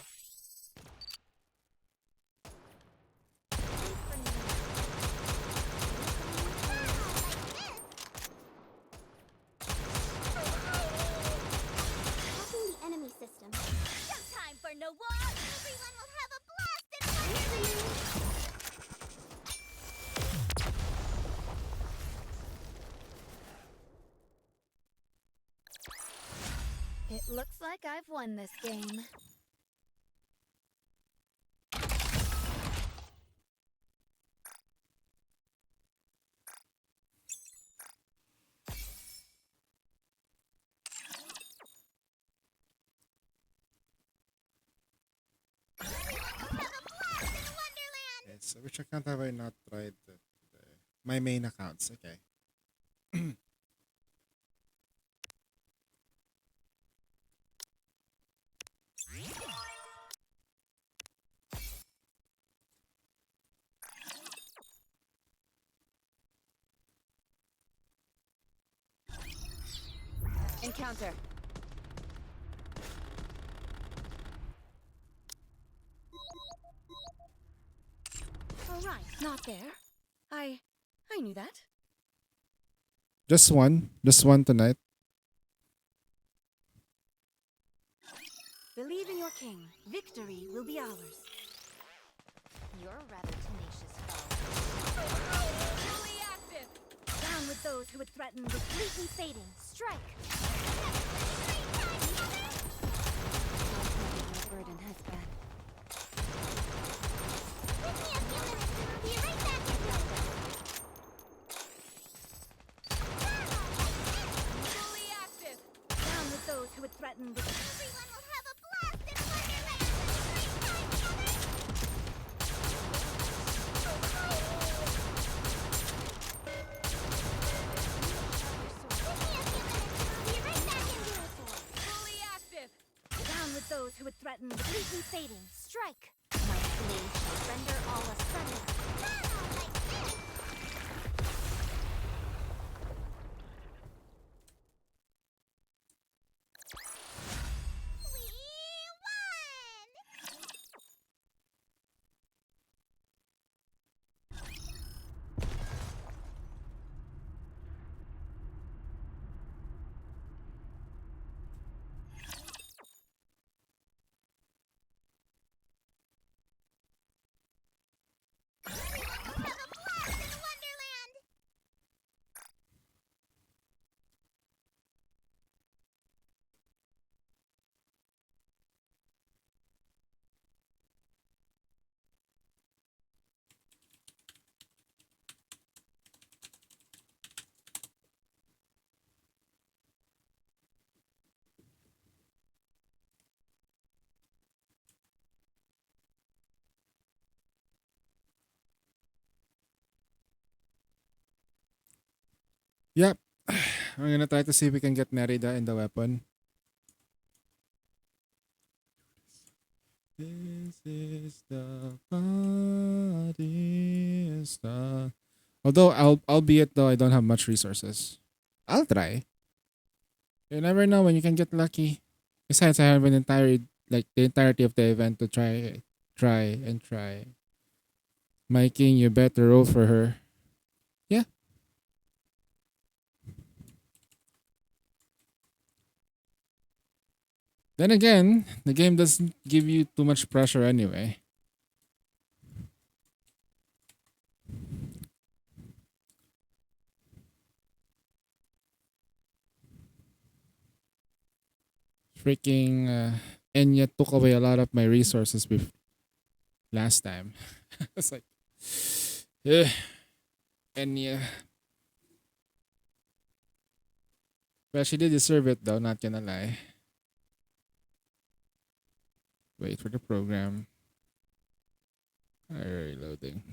Hacking the enemy system.
Time for no war. Everyone will have a blast in Wonderland.
It looks like I've won this game.
Wonderland.
Yes, which account have I not tried? My main accounts. Okay.
Encounter.
right. Not there. I knew that.
Just one tonight.
Believe in your king. Victory will be ours.
You're a rather tenacious foe.
Fully active. Down with those who would threaten with fleeting fading. Strike.
My burden has been.
Give me a few minutes and I'll be right back with you.
Fully active. Down with those who would threaten with.
Everyone will have a blast in Wonderland and a great time together. Give me a few minutes and I'll be right back with you.
Fully active. Down with those who would threaten with fleeting fading. Strike.
My blade shall render all asunder.
Like this. We won! Everyone will have a blast in Wonderland!
Yep. I'm gonna try to see if we can get Nerida in the weapon. This is the body is the. Although albeit though I don't have much resources, I'll try. You never know when you can get lucky. Besides, I have an entire the entirety of the event to try. My king, you better roll for her. Yeah. Then again, the game doesn't give you too much pressure anyway. Freaking Enya took away a lot of my resources last time. It's like, Enya. Well, she did deserve it though, not gonna lie. Wait for the program. Reloading.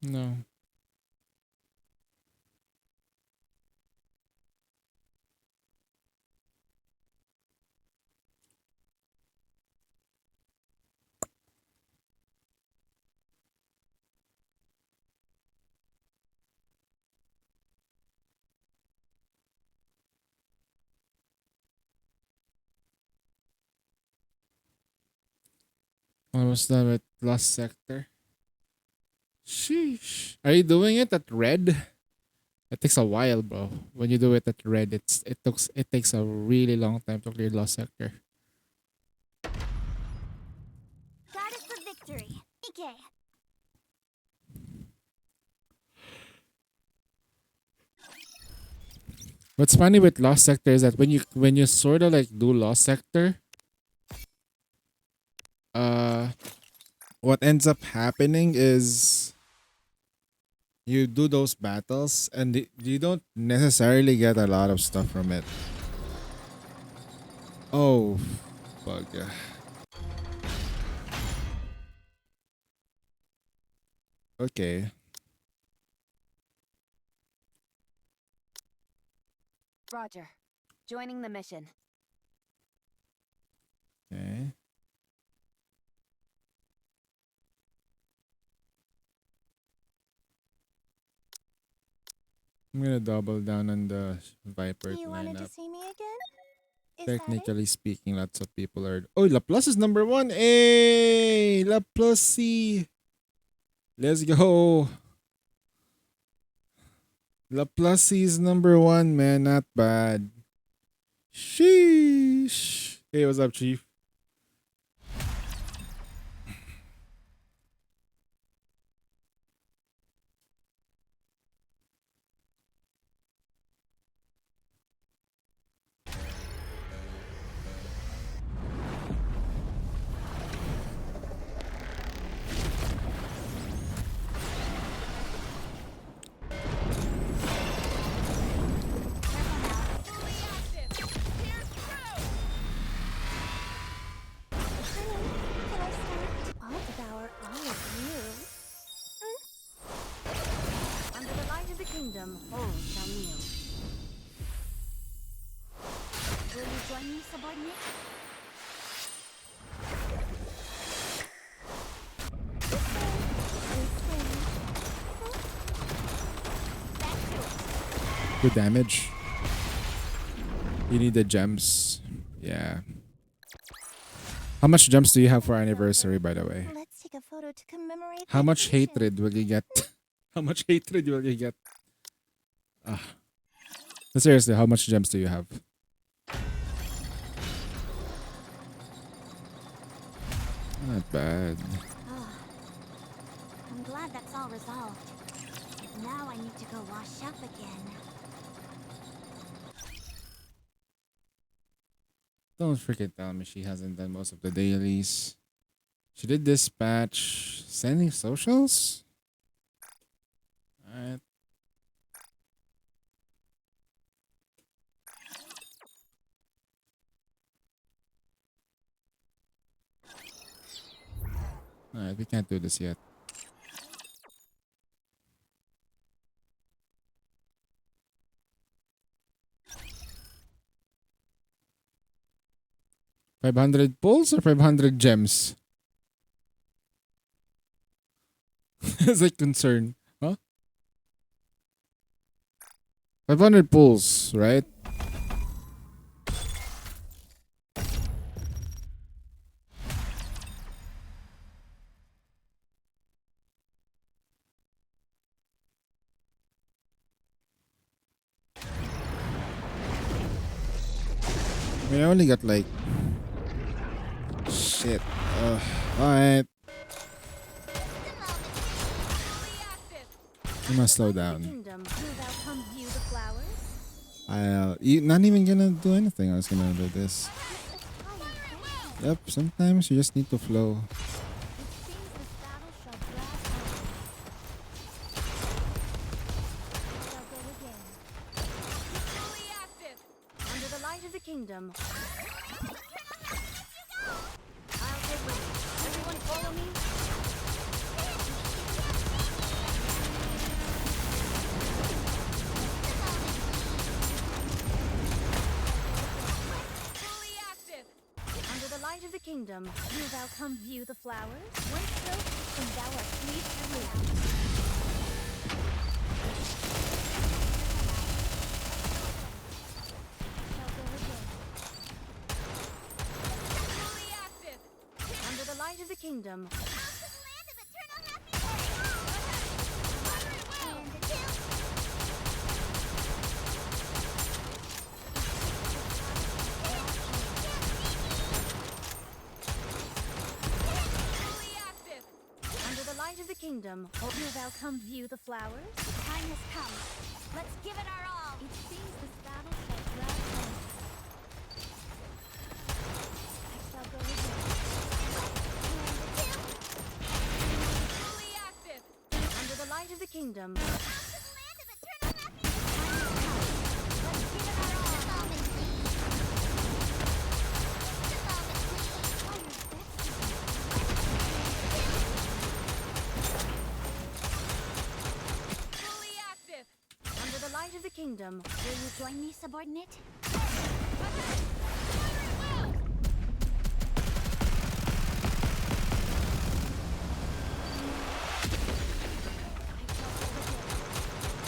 No. Almost done with Lost Sector. Sheesh. Are you doing it at red? It takes a while, bro. When you do it at red, it takes a really long time to clear Lost Sector.
That is the victory. Okay.
What's funny with Lost Sector is that when you sort of like do Lost Sector, what ends up happening is you do those battles and you don't necessarily get a lot of stuff from it. Oh, bug. Okay.
Roger. Joining the mission.
Okay. I'm gonna double down on the Viper
You wanted to
lineup.
see me again? Is that it?
Technically speaking, lots of people are. Oh, Laplace is number one. Hey, Laplace. Let's go. Laplace is number one, man. Not bad. Sheesh. Hey, what's up, Chief?
Can I start? I'll devour all of you.
Under the light of the kingdom, all shall kneel.
Will you join me, subordinate?
Good damage. You need the gems. Yeah. How much gems do you have for anniversary, by the way?
Let's take a photo to commemorate.
How
the
much
occasion.
hatred will you get? How much hatred will you get? Ah. But seriously, how much gems do you have? Not bad.
I'm glad that's all resolved. But now I need to go wash up again.
Don't freaking tell me she hasn't done most of the dailies. She did dispatch. Sending socials? Alright. Alright, we can't do this yet. $500 pulls or 500 gems? It's a concern. Huh? 500 pulls, right? I mean, I only got like... Shit. Alright. You must slow down.
Kingdom, do thou come view the flowers?
Not even gonna do anything. I was gonna do this. Yep, sometimes you just need to flow.
It seems this battle shall drag on. Shall go again.
Under the light of the kingdom. I'll take with you. Everyone follow me. Under the light of the kingdom.
Do thou come view the flowers? Once built, and thou art pleased to live. Shall go again.
Under the light of the kingdom.
Land of eternal happiness. And the two.
Under the light of the kingdom.
Do thou come view the flowers?
The time has come. Let's give it our all.
It seems this battle shall drag on. I shall go again.
Under the light of the kingdom.
Land of eternal happiness. Let's give it our all. Development, please.
Under the
the light of the kingdom.
Will you join me, subordinate?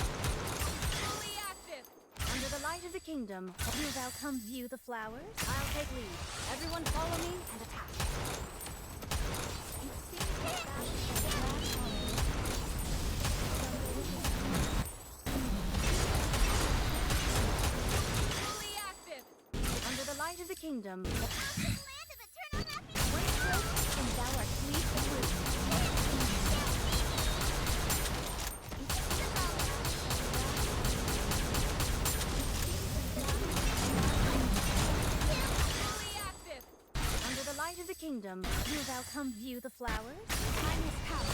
Fully active.
Under the light of the kingdom, do thou come view the flowers? I'll take lead. Everyone follow me and attack. It seems that that is the last
Fully active.
under the light of the kingdom.
Land of eternal happiness.
One stroke, and thou art sweet and blue.
Fully active.
Under the light of the kingdom, do thou come view the flowers? Time has come.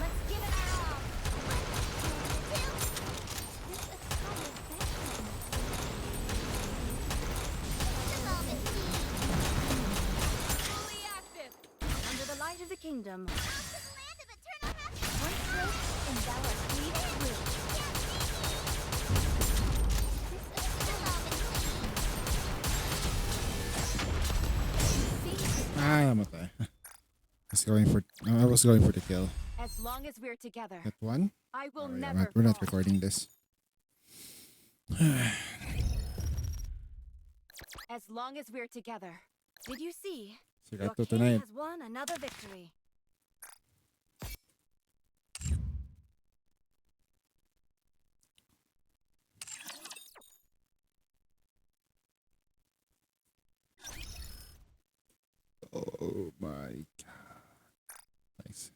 Let's give it our all.
This is how we're veteran. The moment
Fully active.
Under the light of the kingdom.
to the land of eternal happiness.
One stroke, and thou art sweet and blue.
This is the moment.
Namatay. I was going for the kill.
As long as we're together,
That one?
I will
Oh, yeah,
never
we're not
fall.
recording this.
As long as we're together.
Did you see?
Sigato
Your king
tonight.
has won another victory.
Oh my god. Nice.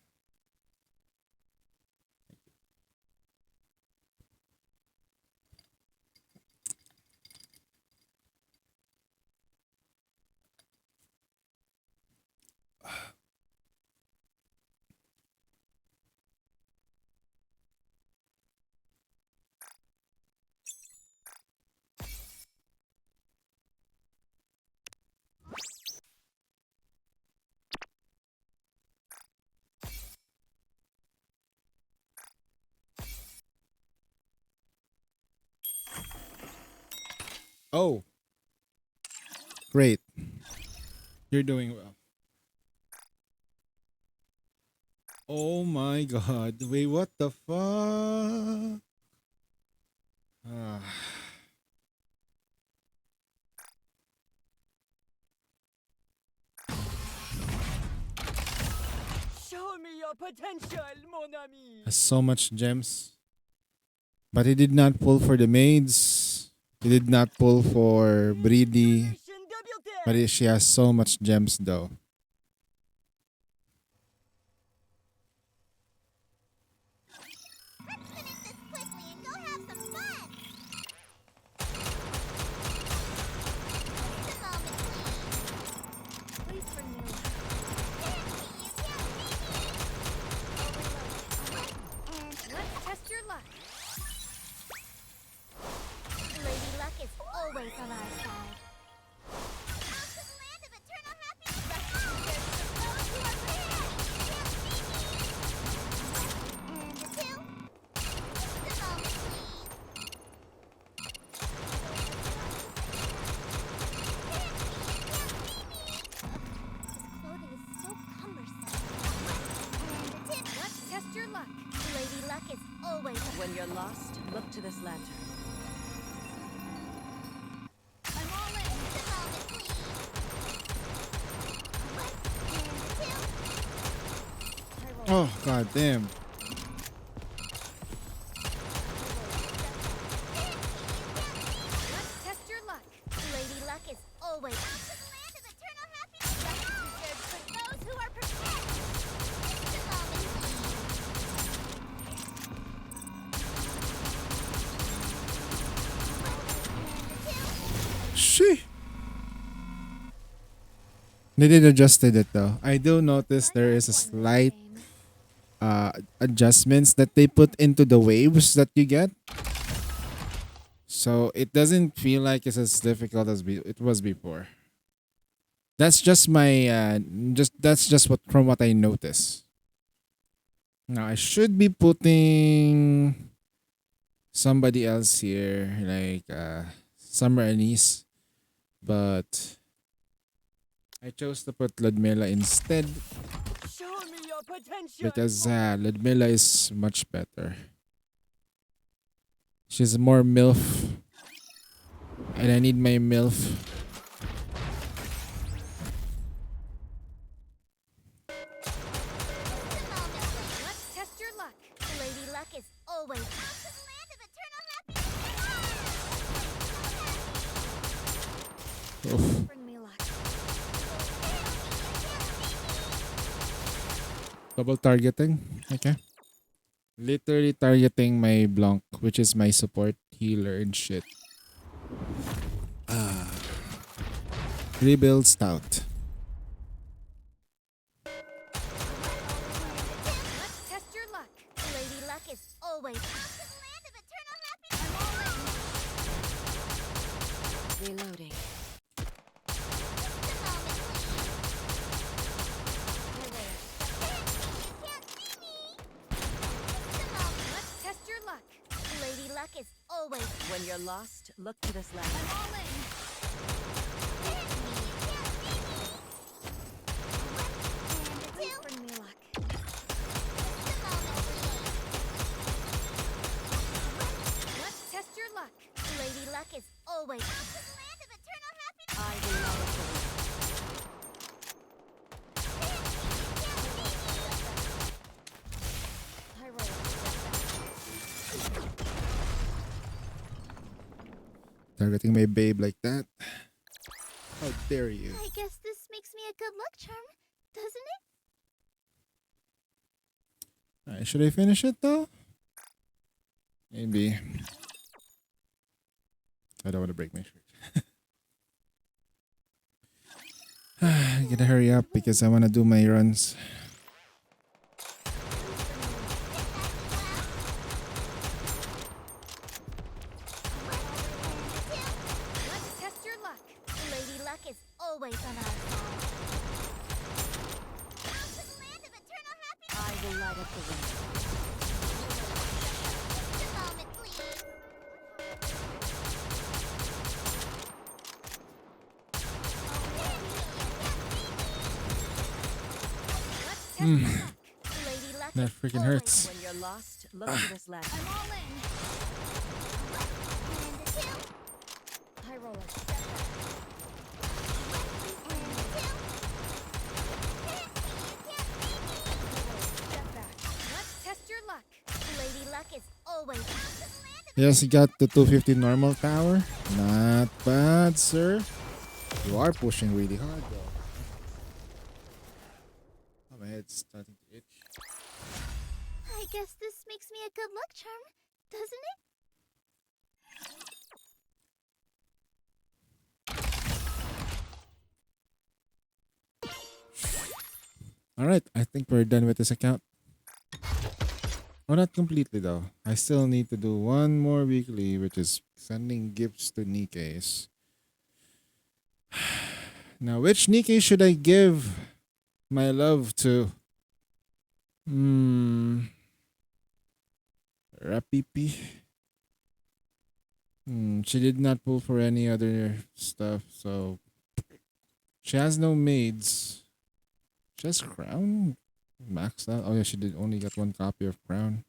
Oh. Great. You're doing well. Oh my god. Wait, what the fuck? Ah.
Show me your potential, mon ami.
Has so much gems. But he did not pull for the maids. He did not pull for Breedy. But she has so much gems though.
Let's finish this quickly and go have some fun. The moment,
Please bring me along. Let's test your luck.
Lady Luck is always on our side. Off to the land of eternal happiness. Those who are prepared. And the two. The moment, please. His clothing is so cumbersome. And the tip.
Let's test your luck.
Lady Luck is always
When you're lost, look to this lantern.
I'm all in. The moment, please. And the two.
Oh god damn.
Let's test your luck.
Lady Luck is always off to the land of eternal happiness. For those who are prepared. The moment,
She. They did adjusted it though. I do notice there is a slight adjustments that they put into the waves that you get. So it doesn't feel like it's as difficult as it was before. That's just my that's just what from what I notice. Now I should be putting somebody else here, like Summer Anise, but I chose to put Ludmilla instead
Show me your potential.
because Ludmilla is much better. She's more MILF, and I need my MILF.
Let's test your luck. Lady Luck is always out to the land of eternal happiness.
Oof.
Bring me luck.
Double targeting. Okay. Literally targeting my Blanc, which is my support healer and shit. Rebuild stout.
Let's test your luck. Lady Luck is always out to the land of eternal happiness.
Reloading.
Let's test your luck. Lady Luck is always.
When you're lost, look to this land.
All in.
Please bring me luck.
Let's test your luck. Lady Luck is always out to the land of eternal happiness.
I will not fail.
High roll.
Targeting my babe like that. How dare you?
I guess this makes me a good luck charm, doesn't it?
Alright, should I finish it though? Maybe. I don't want to break my shirt. I gotta hurry up because I want to do my runs.
Let's test your luck. Lady Luck is always on our side. Out to the land of eternal happiness.
I will light up the room.
Just a moment, please. Let's test your luck. Lady Luck
That
is
freaking
always.
hurts.
When you're lost, look to this land.
I'm all in. And a two.
High roller. Step back.
Let's test your luck. Lady Luck is always out to the land of
Yes, you got the 250 normal tower. Not bad, sir. You are pushing really hard though. Oh, my head's starting to itch.
I guess this makes me a good luck charm, doesn't it?
Alright, I think we're done with this account. Oh, not completely though. I still need to do one more weekly, which is sending gifts to Nikkei's. Now, which Nikkei should I give my love to? Rapipi. She did not pull for any other stuff, so she has no maids. She has Crown maxed out. Oh yeah, she did only got one copy of Crown.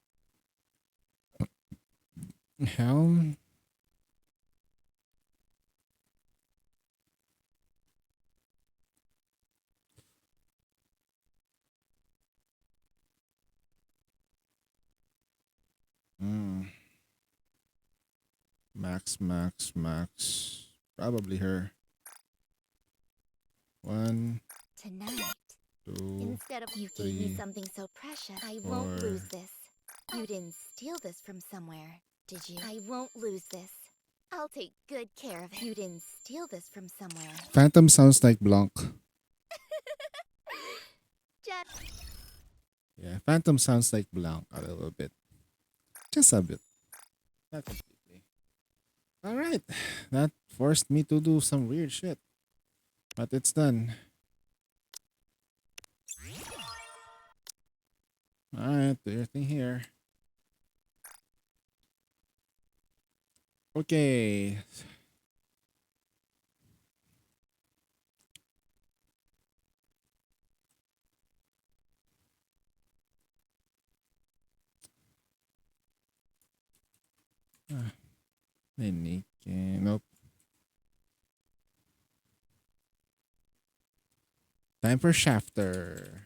Helm. Max. Probably her. 1,
Tonight,
2.
instead of you gave me
3,
something so precious, I won't
4.
lose this. You didn't steal this from somewhere, did you? I won't lose this. I'll take good care of it. You didn't steal this from somewhere.
Phantom sounds like Blanc.
Just
Yeah, Phantom sounds like Blanc a little bit. Just a bit. Not completely. Alright. That forced me to do some weird shit. But it's done. Alright, do your thing here. Okay. Ah, Nope. Time for Shafter.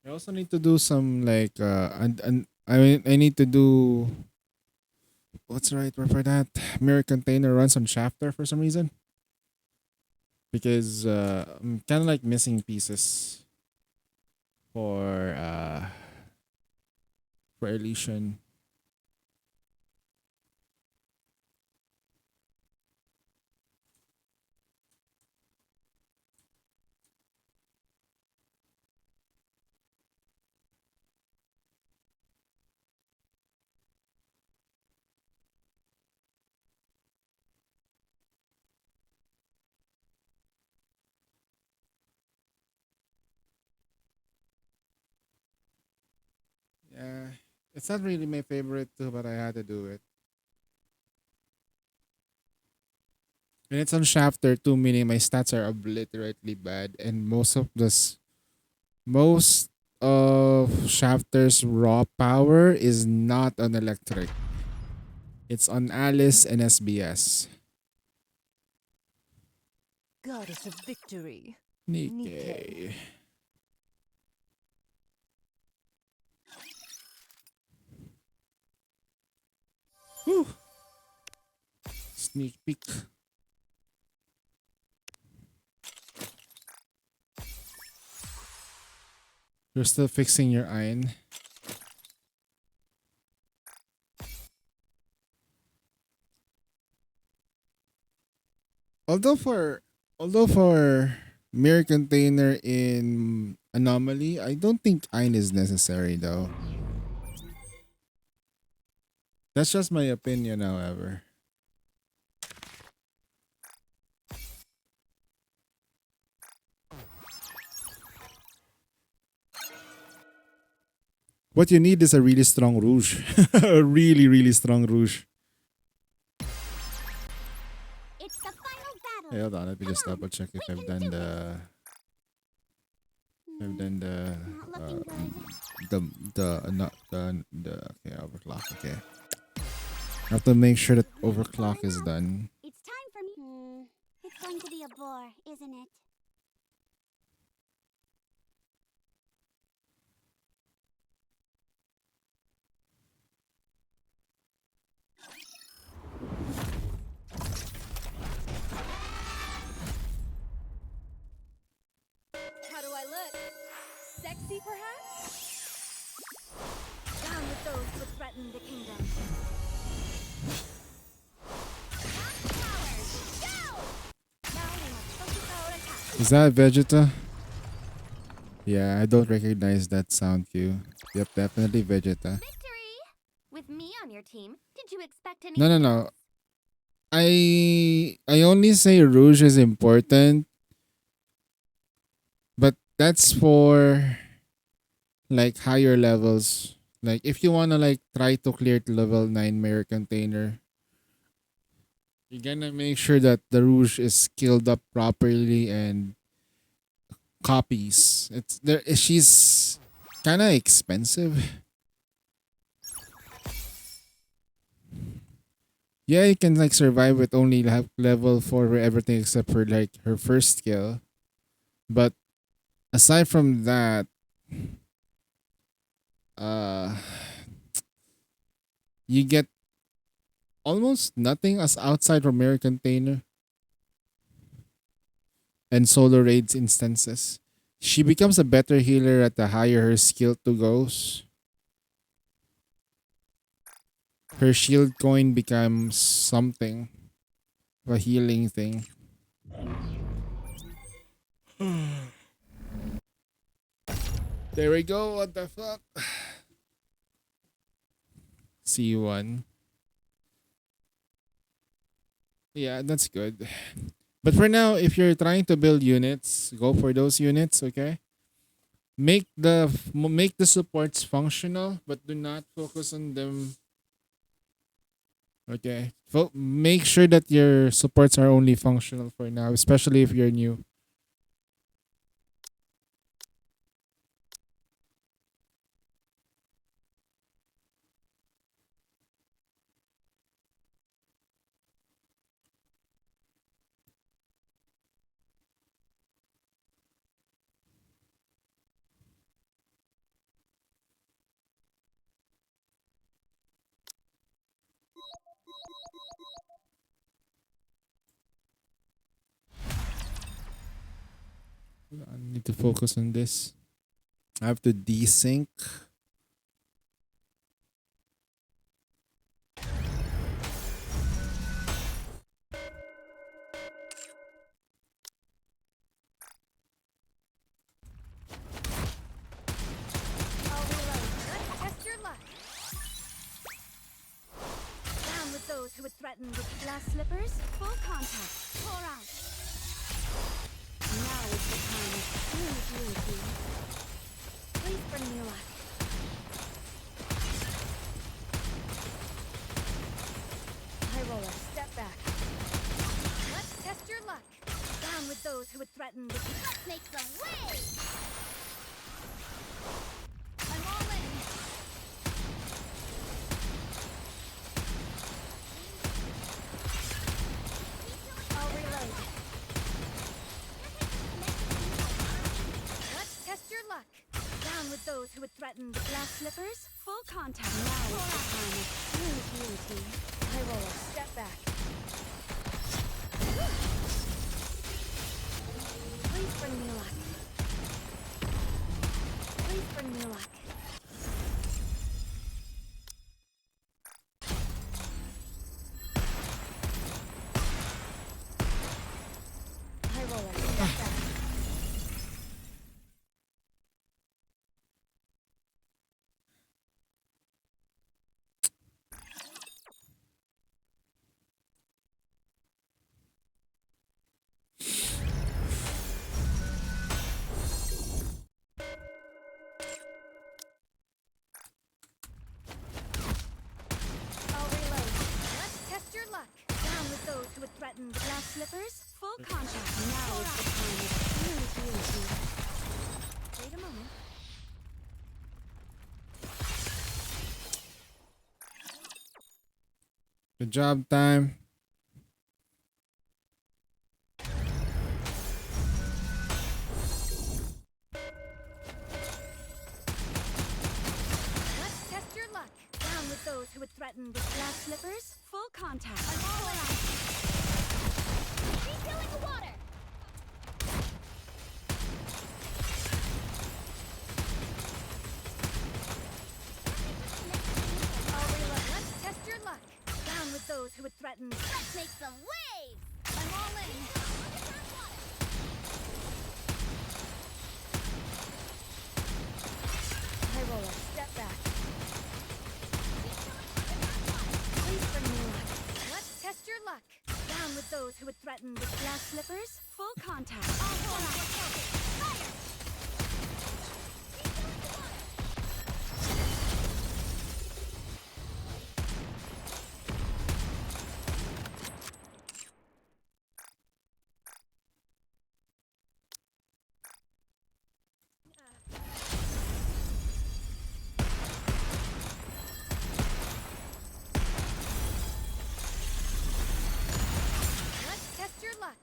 I also need to do some like and I mean I need to do what's the right word for that? Mirror container runs on Shafter for some reason. Because I'm kinda like missing pieces for Elysian. Yeah. It's not really my favorite too, but I had to do it. And it's on Shafter too, meaning my stats are obliterately bad, and most of Shafter's raw power is not on electric. It's on Alice and SBS.
Goddess of victory.
Nikkei. Whew. Sneak peek. You're still fixing your iron. Although for mirror container in anomaly, I don't think iron is necessary though. That's just my opinion, however. What you need is a really strong rouge. A really, really strong rouge.
It's the final battle.
Hey, hold on, let me just double check if I've done the I've done
Not looking good.
not the okay, overclock, okay. I have to make sure that overclock is done.
It's time for me. It's going to be a bore, isn't it?
How do I look? Sexy, perhaps?
Down with those who threaten the kingdom. Mounting a focus power attack.
Is that Vegeta? Yeah, I don't recognize that sound cue. Yep, definitely Vegeta.
Victory! With me on your team, did you expect any?
No. I only say Rouge is important, but that's for like higher levels. Like if you wanna like try to clear to level 9 mirror container, you're gonna make sure that the Rouge is skilled up properly and copies. It's there she's kinda expensive. Yeah, you can like survive with only level 4 for everything except for like her first skill. But aside from that, uh you get almost nothing as outside from mirror container and solo raids instances. She becomes a better healer at the higher her skill 2 goes. Her shield coin becomes something, a healing thing. There we go. What the fuck? C1. Yeah, that's good. But for now, if you're trying to build units, go for those units, okay? make the supports functional, but do not focus on them. Okay. Make sure that your supports are only functional for now, especially if you're new. I need to focus on this. I have to desync.
I'll reload. Let's test your luck. Down with those who would threaten with glass slippers. Full contact. Pour out. Now is the time of true unity. Please bring me luck. High roller, step back. Let's test your luck. Down with those who would threaten with
Let's make some waves! I'm all in!
I'll reload. Let's test your luck. Down with those who would threaten with glass slippers. Full contact. Now is the time of true unity. High roller, step back. Please bring me luck. Please bring me luck. High roller, step back. I'll reload. Let's test your luck. Down with those who would threaten glass slippers. Full contact. Now is the time of true unity. Wait a moment.
Good job, time.
Let's test your luck. Down with those who would threaten with glass slippers. Full contact.
I'm all in! Refilling the water!
I'll reload. Let's test your luck. Down with those who would threaten.
Let's make some waves! I'm all in!
High roller, step back. Please bring me luck. Let's test your luck. Down with those who would threaten with glass slippers. Full contact. Let's test your luck.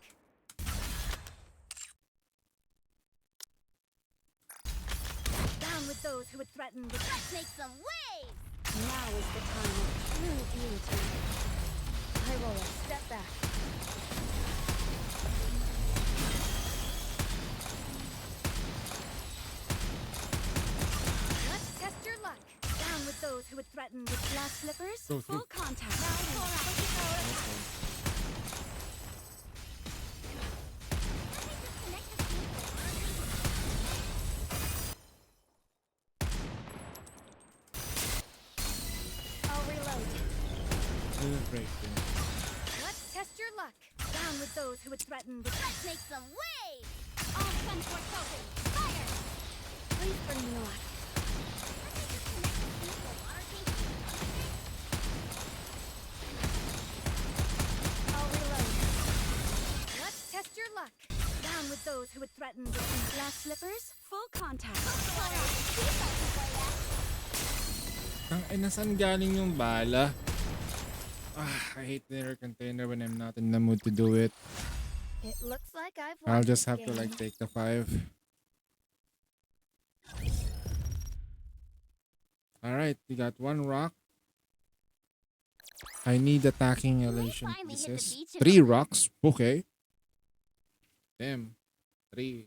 Down with those who would threaten with.
Let's make some waves!
Now is the time of true unity. High roller, step back. Let's test your luck. Down with those who would threaten with glass slippers.
Go through.
Full contact. Now pour out. I'll reload. Let's test your luck. Down with those who would threaten with.
Let's make some waves! All guns were focused! Fire!
Please bring me luck. I'll reload. Let's test your luck. Down with those who would threaten the glass slippers. Full contact.
Nasaan galing yung bala? I hate the air container when I'm not in the mood to do it.
It looks like I've won
I'll just
this
have to like
game.
take the 5. Alright, we got 1 rock. I need attacking elation
finally hit the
pieces.
beach in
3
a-
rocks. Okay. Damn. 3.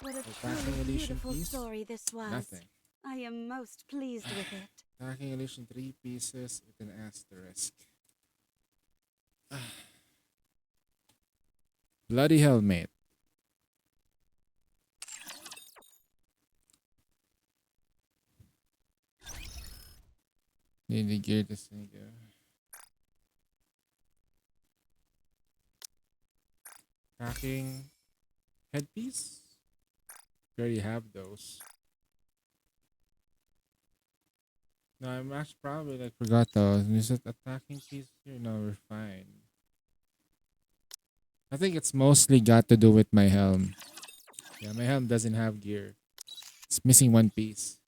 What a
Attacking
truly
elation
beautiful
piece?
story this was.
Nothing.
I am most pleased with it.
Attacking elation 3 pieces with an asterisk. Bloody helmet. Need to gear this thing. Attacking headpiece. We already have those. No, I'm actually probably like forgot those. Is it attacking piece here? No, we're fine. I think it's mostly got to do with my helm. Yeah, my helm doesn't have gear. It's missing 1 piece.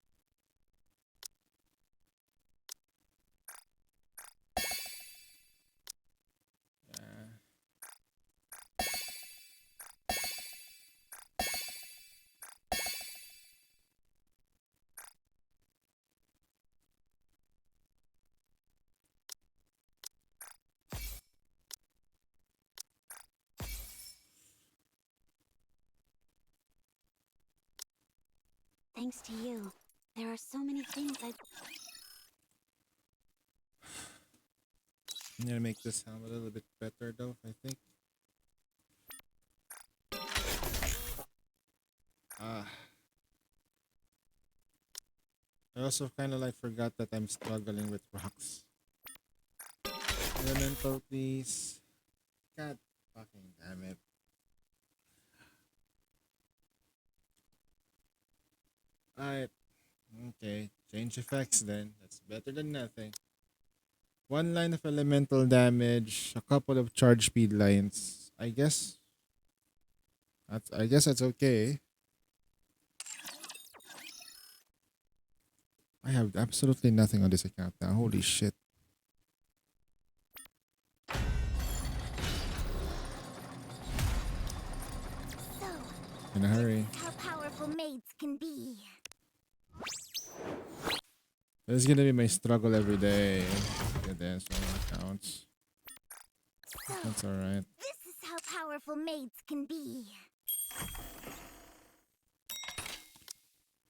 Yeah.
Thanks to you, there are so many things I...
I'm gonna make this helm a little bit better though, I think. I also kind of like forgot that I'm struggling with rocks. Elemental, please. God fucking damn it. Alright. Okay. Change effects then. That's better than nothing. 1 line of elemental damage, a couple of charge speed lines. I guess that's okay. I have absolutely nothing on this account now. Holy shit.
So,
In a hurry.
how powerful maids can be.
This is gonna be my struggle every day. Get dance on accounts.
So,
That's alright.
this is how powerful maids can be.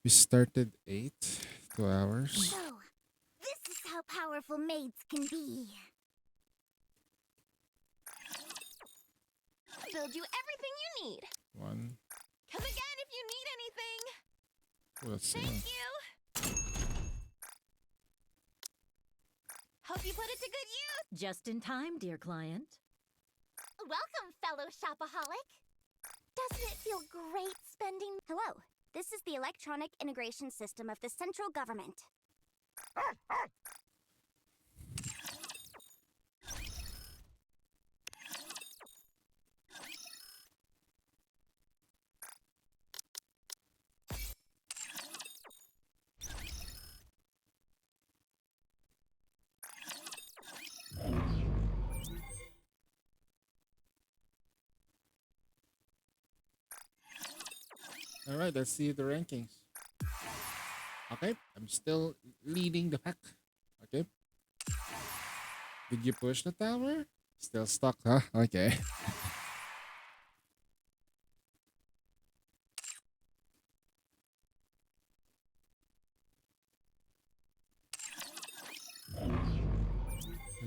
We started 8, 2 hours.
So, this is how powerful maids can be.
Build you everything you need.
1.
Come again if you need anything.
Let's see.
Thank you. Hope you put it to good use.
Just in time, dear client.
Welcome, fellow shopaholic. Doesn't it feel great spending? Hello, this is the electronic integration system of the central government.
Alright, let's see the rankings. Okay, I'm still leading the pack. Okay. Did you push the tower? Still stuck, huh? Okay.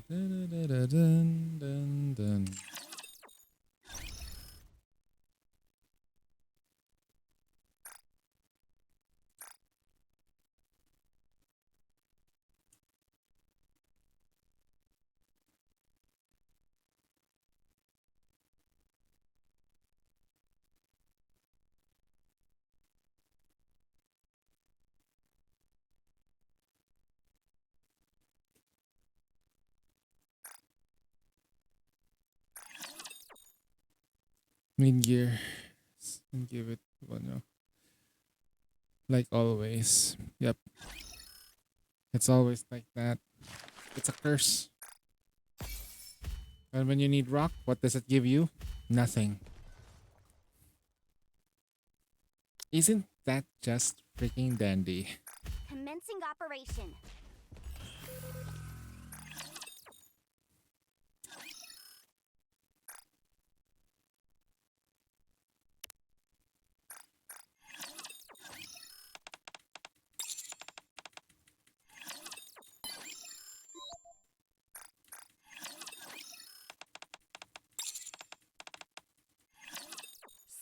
Dun, dun, dun. Mid gear. And give it one. Like always. Yep. It's always like that. It's a curse. And when you need rock, what does it give you? Nothing. Isn't that just freaking dandy?
Commencing operation.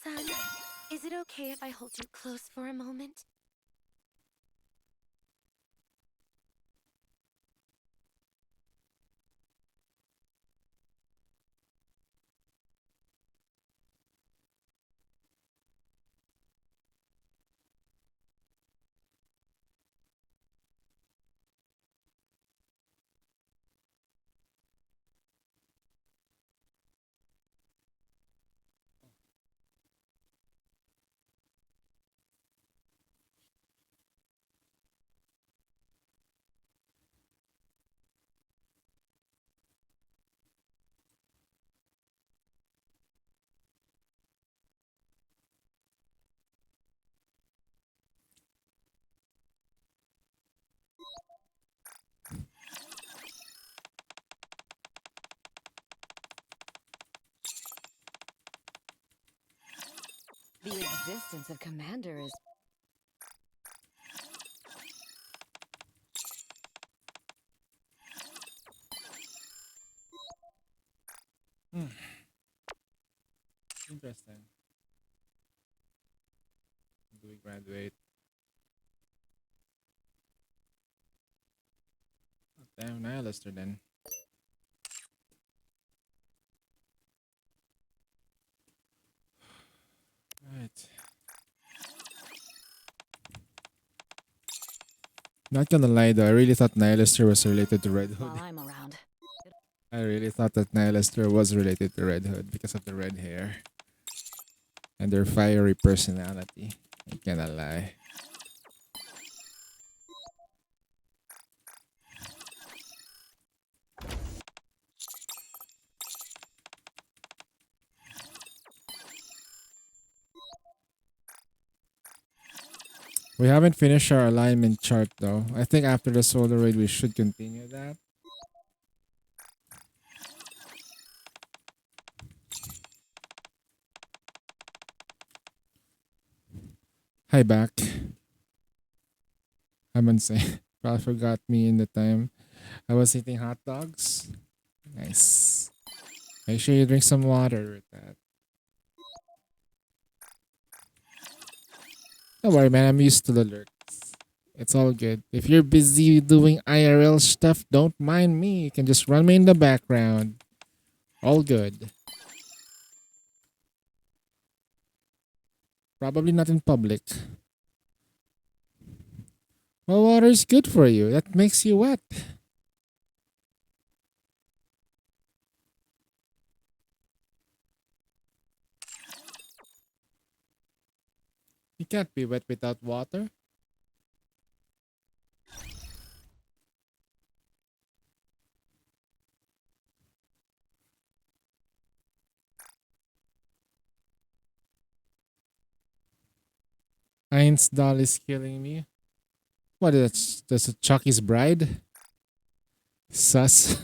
Son, is it okay if I hold you close for a moment?
The existence of Commander is
Interesting. Do we graduate? Oh, damn, Nihilister then. Right. Not gonna lie though, I really thought Nihilister was related to Red Hood.
while I'm around.
I really thought that Nihilister was related to Red Hood because of the red hair and their fiery personality. I cannot lie. We haven't finished our alignment chart though. I think after the solar raid we should continue that. Hi back. I'm insane. Probably forgot me in the time I was eating hot dogs. Nice. Make sure you drink some water with that. Don't worry, man. I'm used to the lurks. It's all good. If you're busy doing IRL stuff, don't mind me. You can just run me in the background. All good. Probably not in public. Well, water is good for you. That makes you wet. You can't be wet without water. Ein's doll is killing me. What is that? That's a Chucky's bride? Sus.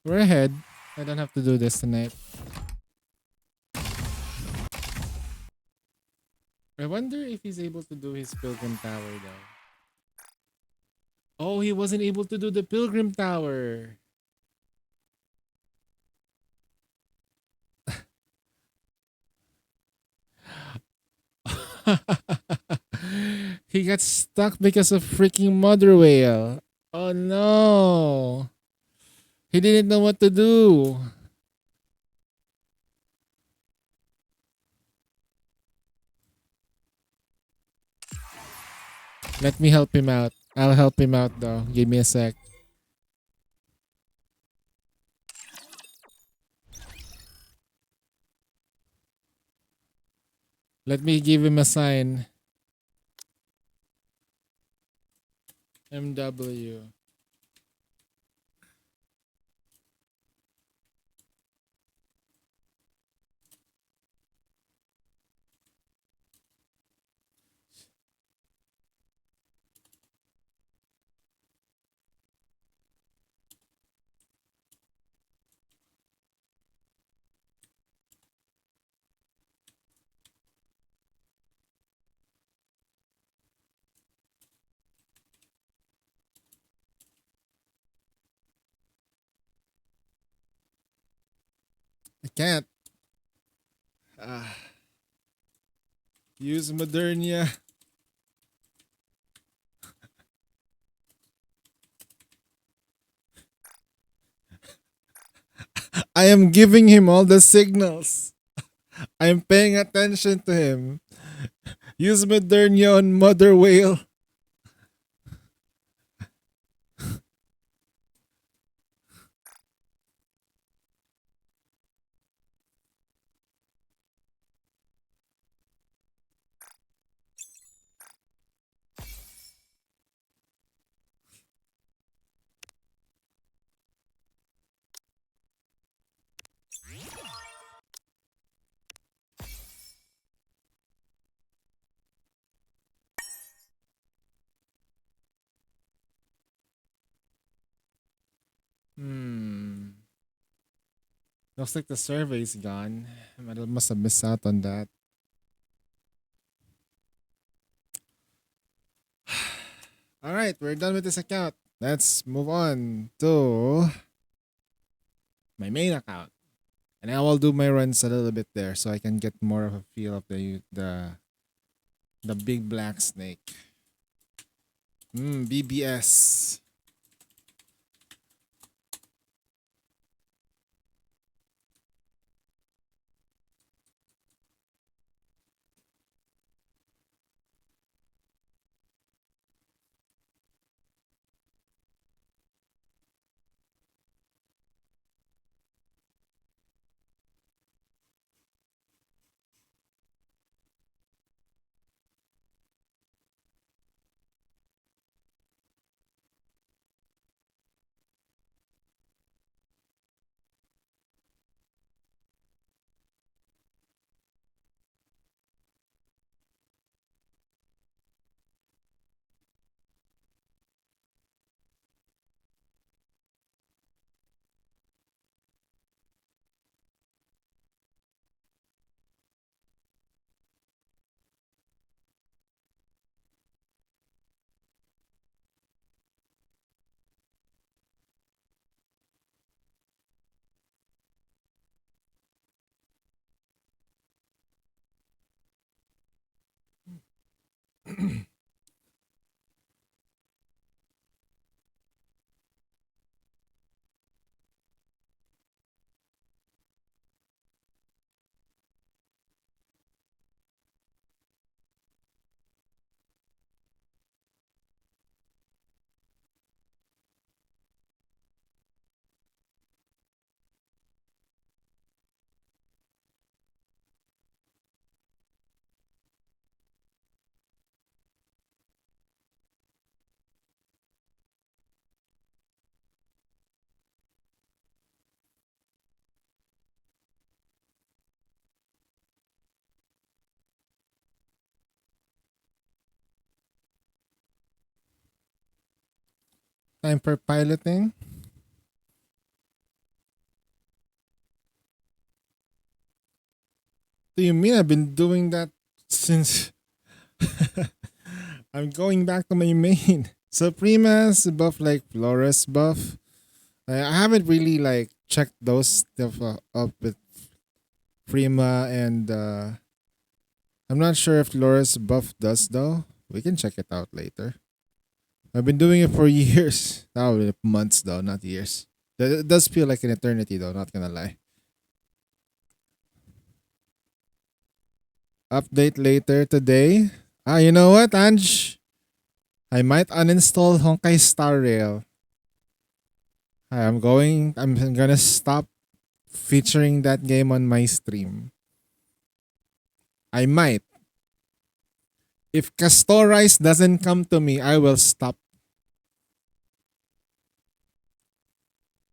We're ahead. I don't have to do this tonight. I wonder if he's able to do his Pilgrim Tower though. Oh, he wasn't able to do the Pilgrim Tower. He got stuck because of freaking mother whale. Oh no. He didn't know what to do. Let me help him out. I'll help him out though. Give me a sec. Let me give him a sign. MW. I can't. Use Modernia. I am giving him all the signals. I am paying attention to him. Use Modernia on Mother Whale. Looks like the survey's gone. I must have missed out on that. All right, we're done with this account. Let's move on to my main account. And I will do my runs a little bit there so I can get more of a feel of the big black snake. BBS. Time for piloting. Do you mean I've been doing that since I'm going back to my main? Supremas buff like Flores buff. I haven't really like checked those stuff up with Prima and I'm not sure if Flores buff does though. We can check it out later. I've been doing it for years. Oh, months though, not years. It does feel like an eternity though, not gonna lie. Update later today. You know what, Ange? I might uninstall Honkai Star Rail. I'm gonna stop featuring that game on my stream. I might. If Castorize doesn't come to me, I will stop.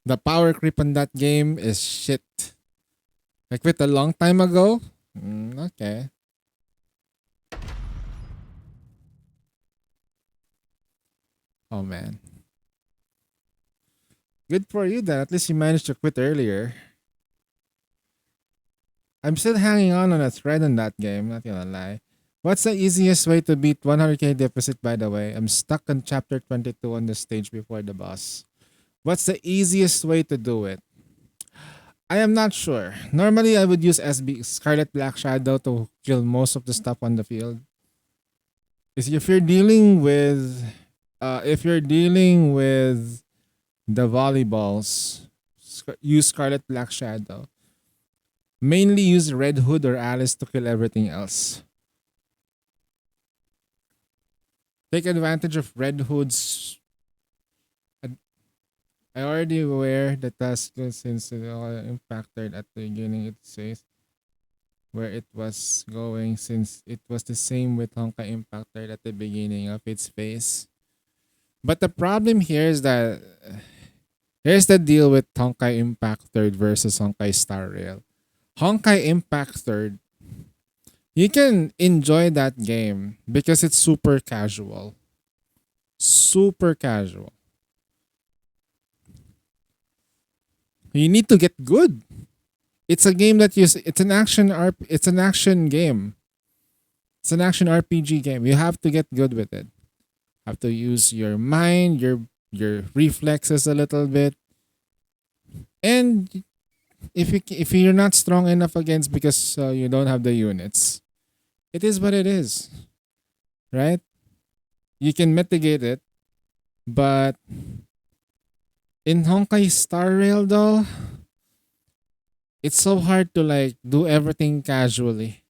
The power creep on that game is shit. I quit a long time ago. Okay. Oh man. Good for you then. At least you managed to quit earlier. I'm still hanging on a thread on that game, not gonna lie. What's the easiest way to beat 100k deficit, by the way? I'm stuck on chapter 22 on the stage before the boss. What's the easiest way to do it? I am not sure. Normally, I would use SB Scarlet Black Shadow to kill most of the stuff on the field. If you're dealing with the volleyballs, use Scarlet Black Shadow. Mainly use Red Hood or Alice to kill everything else. Take advantage of Red Hood's. I already aware the task since it impacted at the beginning. It says where it was going since it was the same with Honkai Impactor at the beginning of its phase. But the problem here is that here's the deal with Honkai Impact Third versus Honkai Star Rail. Honkai Impact Third, you can enjoy that game because it's super casual. Super casual. You need to get good. It's a game that it's an action game. It's an action RPG game. You have to get good with it. Have to use your mind, your reflexes a little bit. And if you're not strong enough against because you don't have the units, it is what it is. Right? You can mitigate it, but in Honkai Star Rail though, it's so hard to like do everything casually.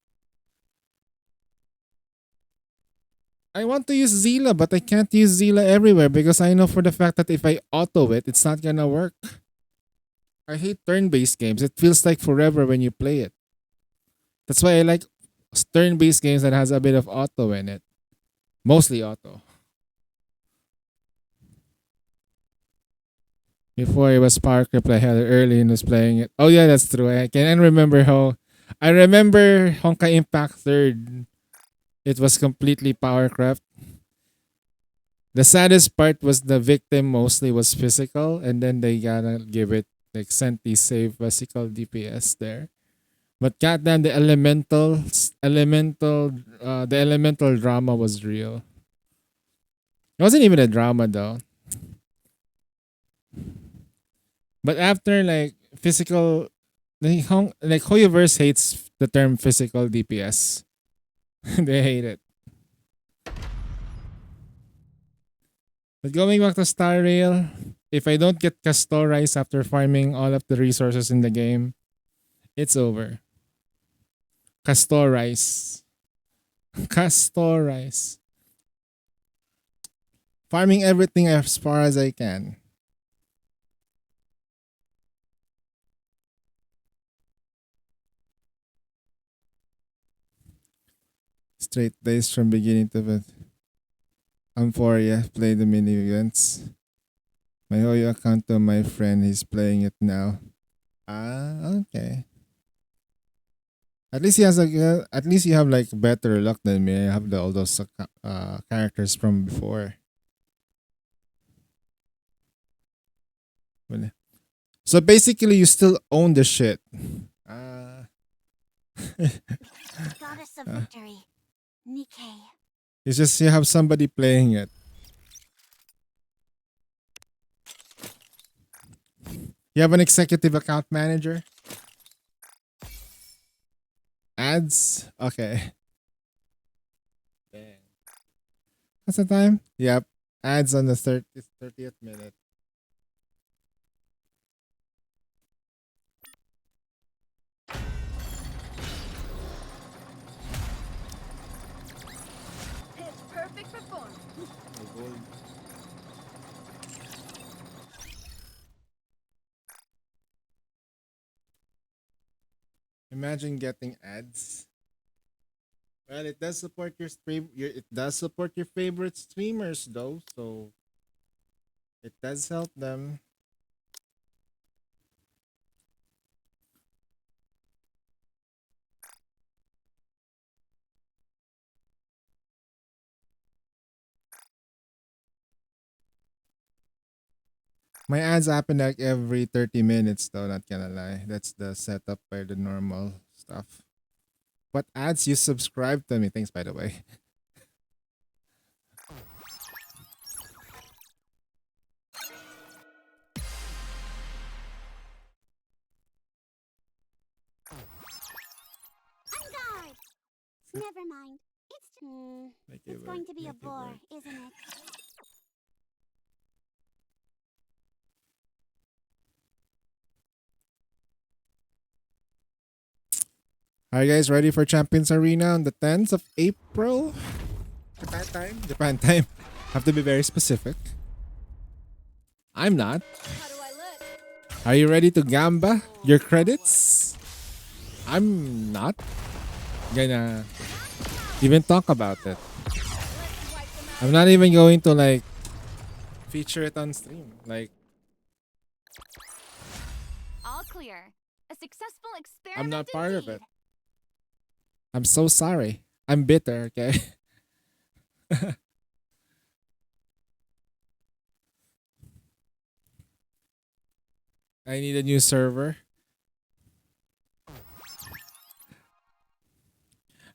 I want to use Zila, but I can't use Zila everywhere because I know for the fact that if I auto it, it's not gonna work. I hate turn-based games. It feels like forever when you play it. That's why I like turn-based games that has a bit of auto in it. Mostly auto. Before it was Power Creep, I had it early and was playing it. Oh yeah, that's true. I can remember how. I remember Honkai Impact Third. It was completely Power Craft. The saddest part was the victim mostly was physical, and then they gotta give it like Senti save physical DPS there. But goddamn, the elemental drama was real. It wasn't even a drama though. But after like physical, like Hoyoverse hates the term physical DPS. They hate it. But going back to Star Rail, if I don't get Castorize after farming all of the resources in the game, it's over. Castorize. Castorize. Farming everything as far as I can. Straight days from beginning to end. Amphoria, play the mini events. My Hoyo account to my friend, he's playing it now. Ah, okay. At least at least you have like better luck than me. I have all those characters from before. So basically, you still own the shit.
Goddess of Victory, Nikkei.
It's just you have somebody playing it. You have an executive account manager? Ads? Okay. Dang. What's the time? Yep. Ads on the 30th minute.
Pitch perfect performance.
Oh, Imagine getting ads. Well, it does support it does support your favorite streamers though, so it does help them. My ads happen like every 30 minutes though, not gonna lie. That's the setup by the normal stuff. What ads you subscribe to me? Thanks by the way.
On guard! Never mind.
Make it
It's
work,
going to be a
make it
bore,
work.
isn't it?
Are you guys ready for Champions Arena on the 10th of April? Japan time? Japan time. Have to be very specific. I'm not.
How do I look?
Are you ready to gamba your credits? I'm not gonna even talk about it. I'm not even going to like feature it on stream. Like,
All clear. A successful experiment.
I'm not part of
indeed.
it. I'm so sorry. I'm bitter, okay? I need a new server.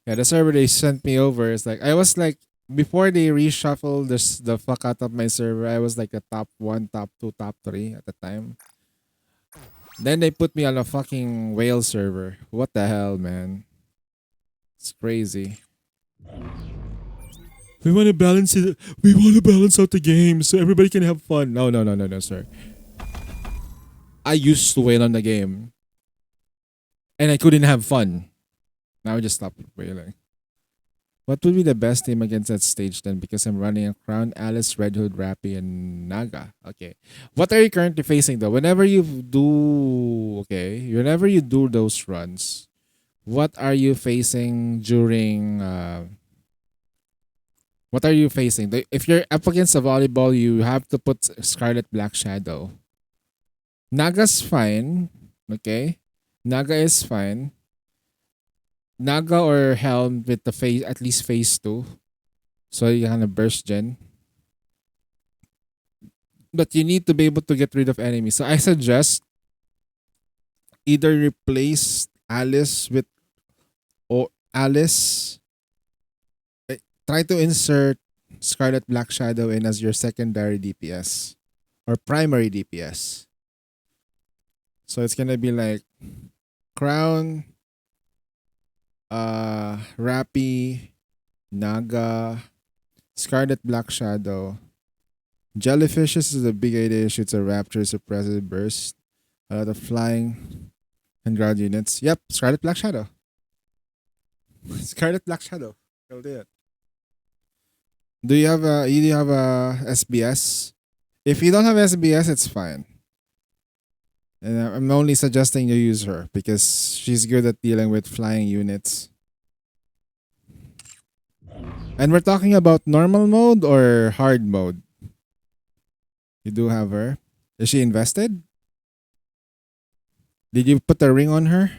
Yeah, the server they sent me over is like I was like before they reshuffled the fuck out of my server, I was like a top 1, top 2, top 3 at the time. Then they put me on a fucking whale server. What the hell, man? It's crazy. We want to balance it. We want to balance out the game so everybody can have fun. No, no, no, no, no, sir. I used to whale on the game, and I couldn't have fun. Now I just stopped whaling. What would be the best team against that stage then? Because I'm running a Crown, Alice, Red Hood, Rappy, and Naga. Okay. What are you currently facing though? Whenever you do those runs, what are you facing during what are you facing? If you're up against a volleyball, you have to put Scarlet Black Shadow. Naga's fine. Okay. Naga is fine. Naga or Helm with the phase, at least phase 2. So you kind of burst gen. But you need to be able to get rid of enemies. So I suggest either replace Alice with or Alice. Try to insert Scarlet Black Shadow in as your secondary DPS or primary DPS. So it's gonna be like Crown, Rappy, Naga, Scarlet Black Shadow. Jellyfishes is a big idea. Shoots a raptor, suppressive burst, a lot of flying, and ground units. Yep, Scarlet Black Shadow. Scarlet Black Shadow. I'll do it. Do you have a SBS? If you don't have SBS, it's fine. And I'm only suggesting you use her because she's good at dealing with flying units. And we're talking about normal mode or hard mode? You do have her. Is she invested? Did you put a ring on her?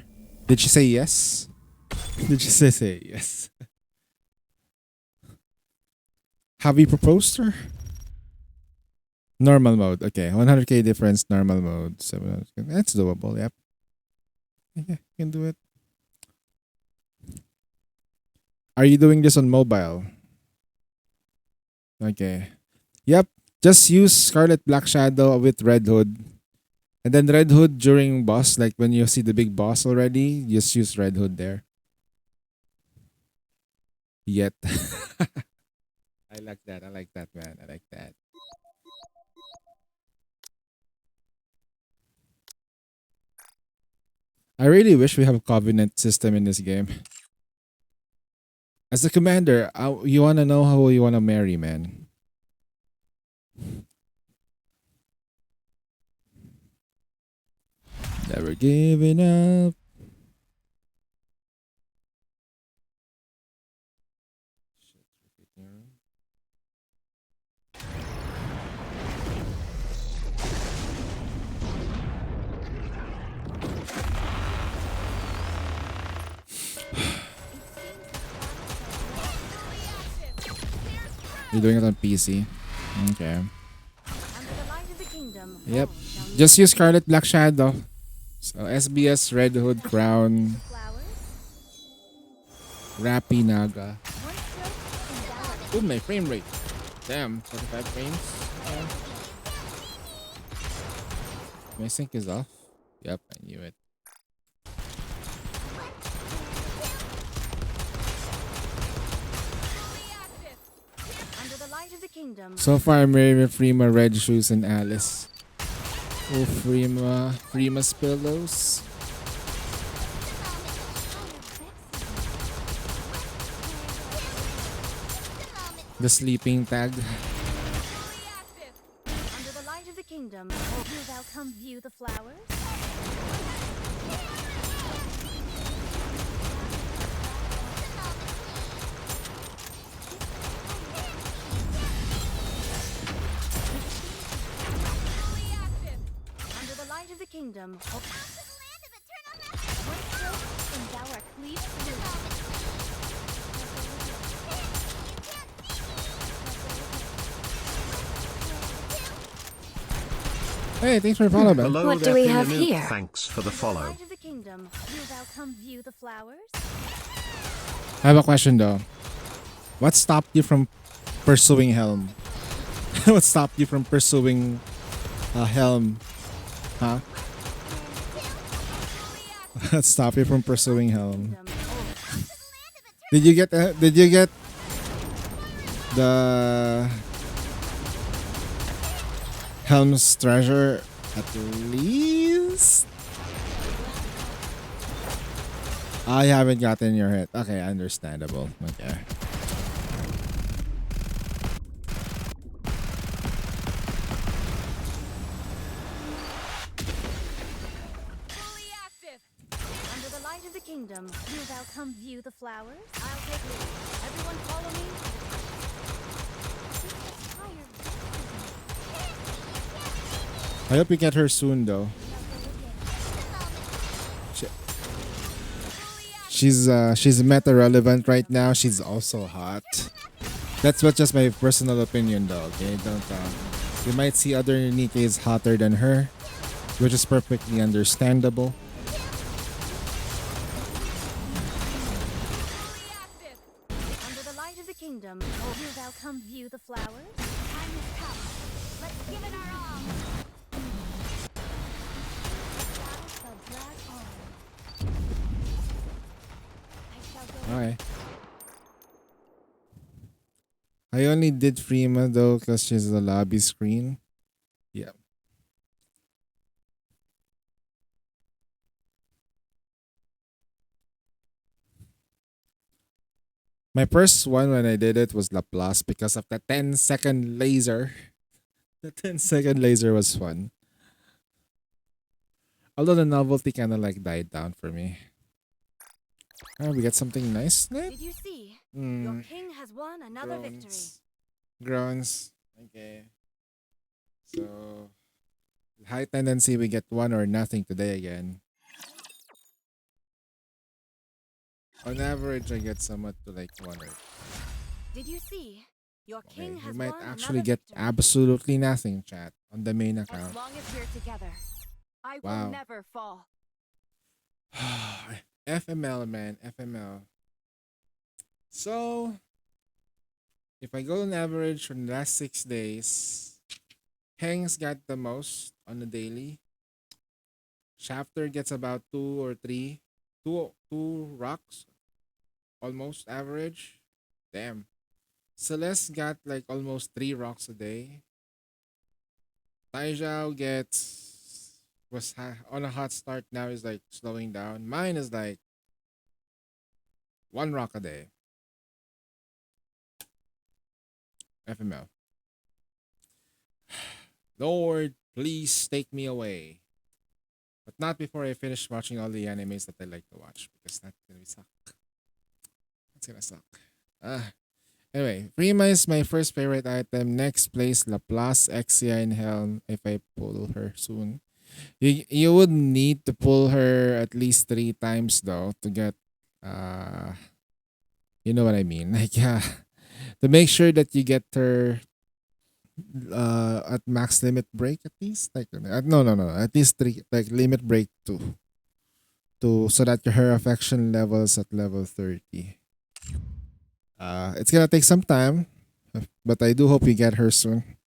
Did she say yes? Did she say yes? Have you proposed her? Normal mode. Okay. 100k difference, normal mode. 700. That's doable. Yep. Yeah, you can do it. Are you doing this on mobile? Okay. Yep. Just use Scarlet Black Shadow with Red Hood. And then Red Hood during boss, like when you see the big boss already, just use Red Hood there. Yet. I like that. I like that, man. I like that. I really wish we have a covenant system in this game. As a commander, you want to know who you want to marry, man. Never giving up. You're doing it on PC. Okay.
Under the light of the kingdom,
Yep.
all shall meet.
Just use Scarlet Black Shadow. So SBS Red Hood Crown
Flowers.
Rappy Naga.
One stroke and
Oh, my frame rate. Damn, 45 frames. My sync is off. Yep, I knew it.
Under the light of the kingdom.
So far, I'm wearing Freema red shoes and Alice. Oh, Freema's pillows. The sleeping tag.
Under the light of the kingdom.
Do thou come view the flowers?
Under the light of the kingdom.
One stroke and thou art cleaved through.
Hey, thanks for following.
Hello
What
there,
do we have
Pinanu.
here?
Thanks for the
Under
follow.
light of the kingdom. Do thou come view the flowers?
I have a question though. What stopped you from pursuing Helm? What stopped you from pursuing Helm? Huh? What stopped you from pursuing Helm?
Kingdom. Oh,
Did you get the Helm's treasure at least? I haven't gotten your hit. Okay, understandable. Okay.
under the light of the kingdom.
Do thou come view the flowers?
I'll take lead. Everyone follow me.
I hope you get her soon though. She's meta relevant right now. She's also hot. That's what just my personal opinion though. Okay, don't you might see other Nikkei's hotter than her, which is perfectly understandable.
Under the light of the kingdom.
Do thou come view the flowers?
Time has come. Let's give it our all.
Battle shall drag on. I shall go.
Okay. I only did Freema though because she's the lobby screen. Yeah. My first one when I did it was Laplace because of the 10-second laser. The 10-second laser was fun. Although the novelty kind of like died down for me. Oh, we got something nice.
Did you see? Your
Hmm.
king has won another victory.
Groans. Okay. So, high tendency we get one or nothing today again. On average, I get somewhat to like one or.
Did you see? Your
Okay,
king
we
has
might
won
actually
another
get
victory.
absolutely nothing, chat, on the main
As
account.
long as we're together, I
Wow.
will never fall.
FML, man, FML. So, if I go on average for the last 6 days, Heng's got the most on the daily. Shafter gets about 2 or 3. Two rocks. Almost average. Damn. Celeste got like almost 3 rocks a day. Taijao on a hot start now is like slowing down. Mine is like 1 rock a day. FML. Lord, please take me away. But not before I finish watching all the animes that I like to watch because that's gonna suck. That's gonna suck. Anyway, Prima is my first favorite item. Next place, Laplace, Exia, and Helm if I pull her soon. You would need to pull her at least 3 times though to get you know what I mean. Like to to make sure that you get her at max limit break at least. Like no. At least 3, like limit break 2. So that her affection levels at level 30. It's gonna take some time, but I do hope you get her soon.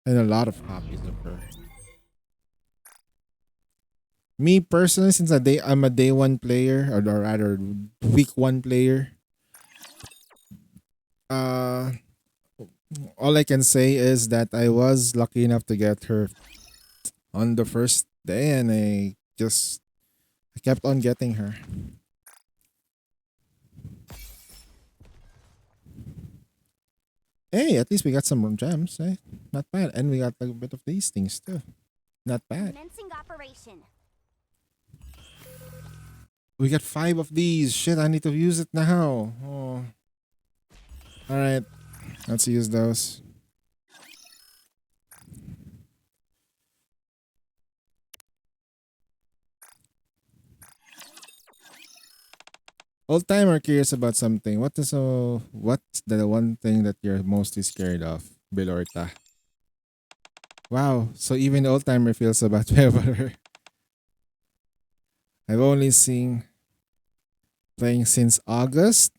And a lot of copies of her. Me personally, since I'm a day one player, or rather week one player, uh all I can say is that I was lucky enough to get her on the first day, and I kept on getting her. Hey, at least we got some gems, eh? Not bad. And we got a bit of these things too. Not bad.
Commencing operation.
We got 5 of these. Shit, I need to use it now. Oh. Alright. Let's use those. Old timer curious about something. What's the one thing that you're mostly scared of, Bilorta? Wow, so even the old timer feels about her. I've only seen playing since August.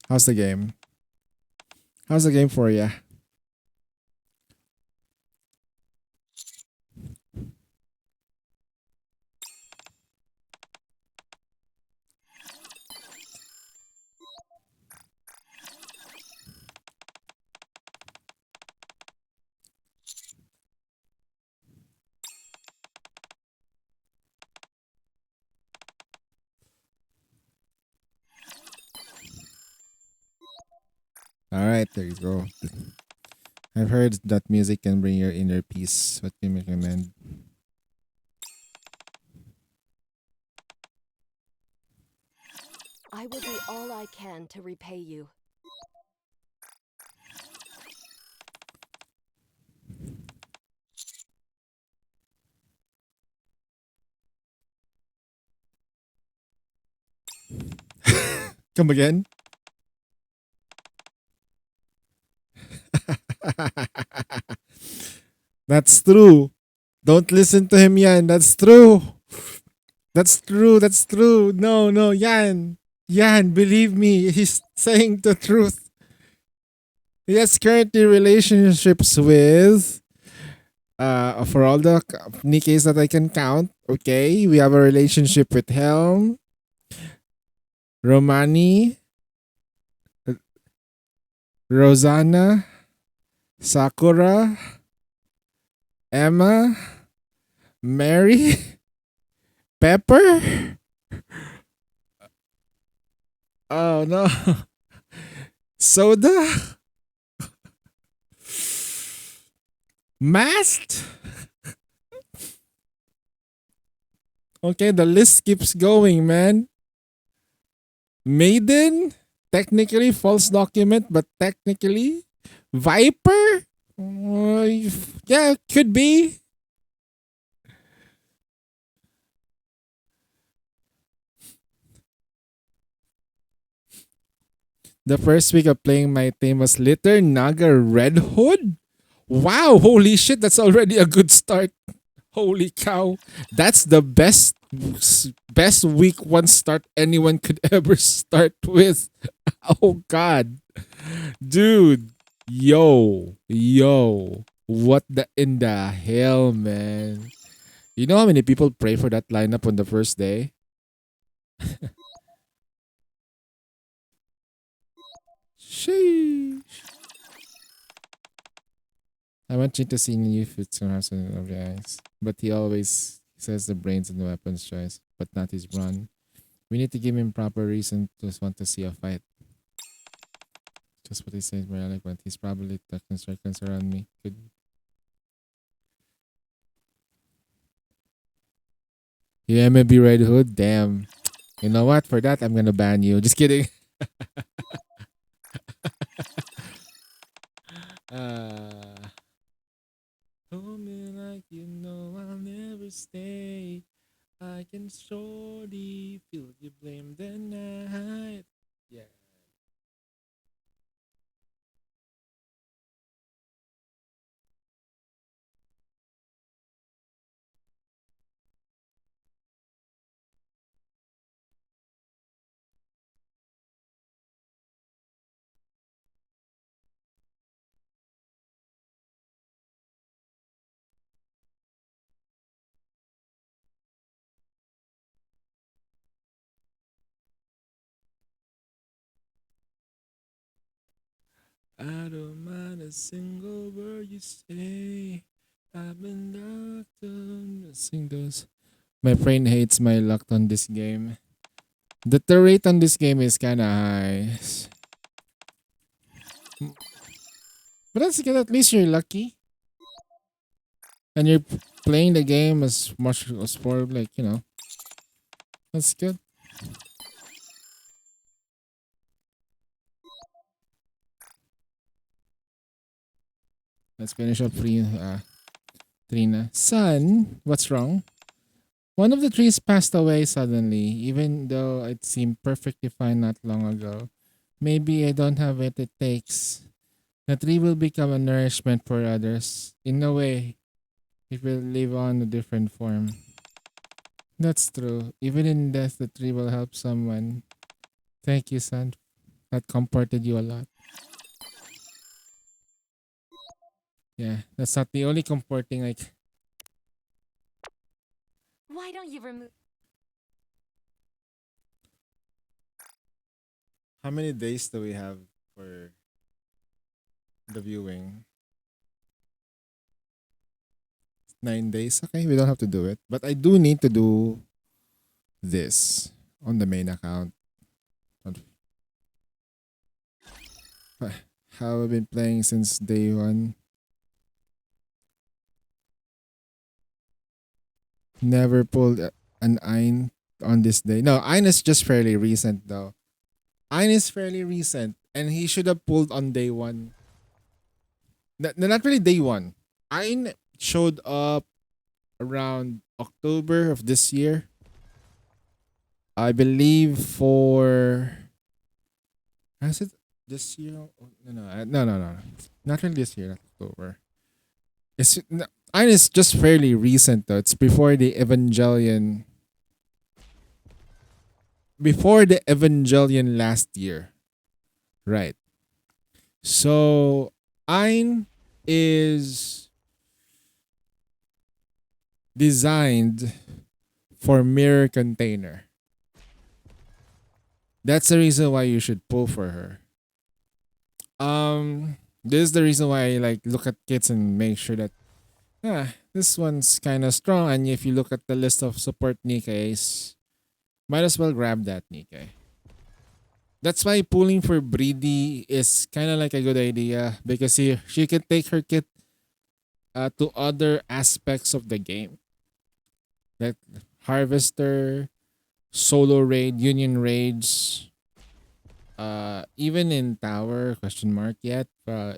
How's the game? How's the game for you? All right, there you go. I've heard that music can bring your inner peace. What can you recommend?
I will do all I can to repay you.
Come again? That's true. Don't listen to him, Yan. That's true. That's true. That's true. No, Yan. Yan, believe me, he's saying the truth. He has currently relationships with for all the Nikes that I can count. Okay, we have a relationship with Helm, Romani, Rosanna, Sakura, Emma, Mary, Pepper. Oh no. Soda? Masked? Okay, the list keeps going, man. Maiden? Technically false document, but technically Viper? Yeah, could be. The first week of playing my team was Litter, Naga, Red Hood. Wow, holy shit, that's already a good start. Holy cow. That's the best week 1 start anyone could ever start with. Oh god. Dude. Yo. What the in the hell, man? You know how many people pray for that lineup on the first day? Sheesh. I want you to see new fits from House of the Eyes. But he always says the brains and the weapons choice, but not his run. We need to give him proper reason to want to see a fight. Just what he says, very eloquent. He's probably tucking circles around me. Could you MLB Red Hood? Damn. You know what? For that, I'm gonna ban you. Just kidding. Hold me like you know I'll never stay. I can surely feel you blame the night. Yeah. I don't mind a single word you say. I've been locked on. Sing those. My brain hates my luck on this game. The rate on this game is kind of high. But that's good. At least you're lucky. And you're playing the game as much as for like, you know. That's good. Let's finish up Trina. Son, what's wrong? One of the trees passed away suddenly, even though it seemed perfectly fine not long ago. Maybe I don't have what it takes. The tree will become a nourishment for others. In a way, it will live on a different form. That's true. Even in death, the tree will help someone. Thank you, son. That comforted you a lot. Yeah, that's not the only comforting
Why don't you remove?
How many days do we have for the viewing? 9 days. Okay, we don't have to do it. But I do need to do this on the main account. How I've been playing since day one. Never pulled an Ein on this day. No, Ein is just fairly recent though. Ein is fairly recent, and he should have pulled on day one. Not really day one. Ein showed up around October of this year. I believe for. Has it this year? Oh, no. Not really this year, not October. Ein is just fairly recent though. It's before the Evangelion. Before the Evangelion last year. Right. So Ein is designed for mirror container. That's the reason why you should pull for her. This is the reason why I like look at kits and make sure that this one's kind of strong. And if you look at the list of support Nikkeis, might as well grab that Nikkei. That's why pulling for Breedy is kind of like a good idea because she can take her kit to other aspects of the game, like Harvester, solo raid, union raids, even in tower question mark yet,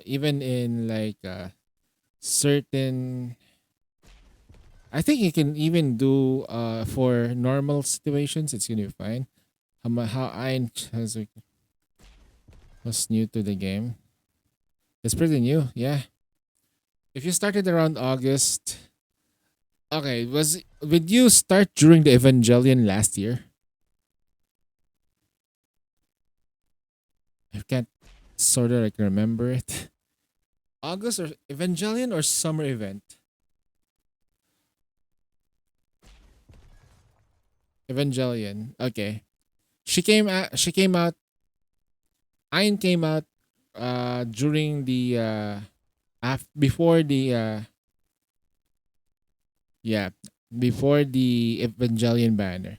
even in like certain. I think you can even do for normal situations. It's gonna be fine. How I was new to the game. It's pretty new, yeah. If you started around August, okay, would you start during the Evangelion last year? I can't sort of like remember it. August or Evangelion or summer event? Evangelion. Okay. She came out. Ein came out during the before the yeah, before the Evangelion banner.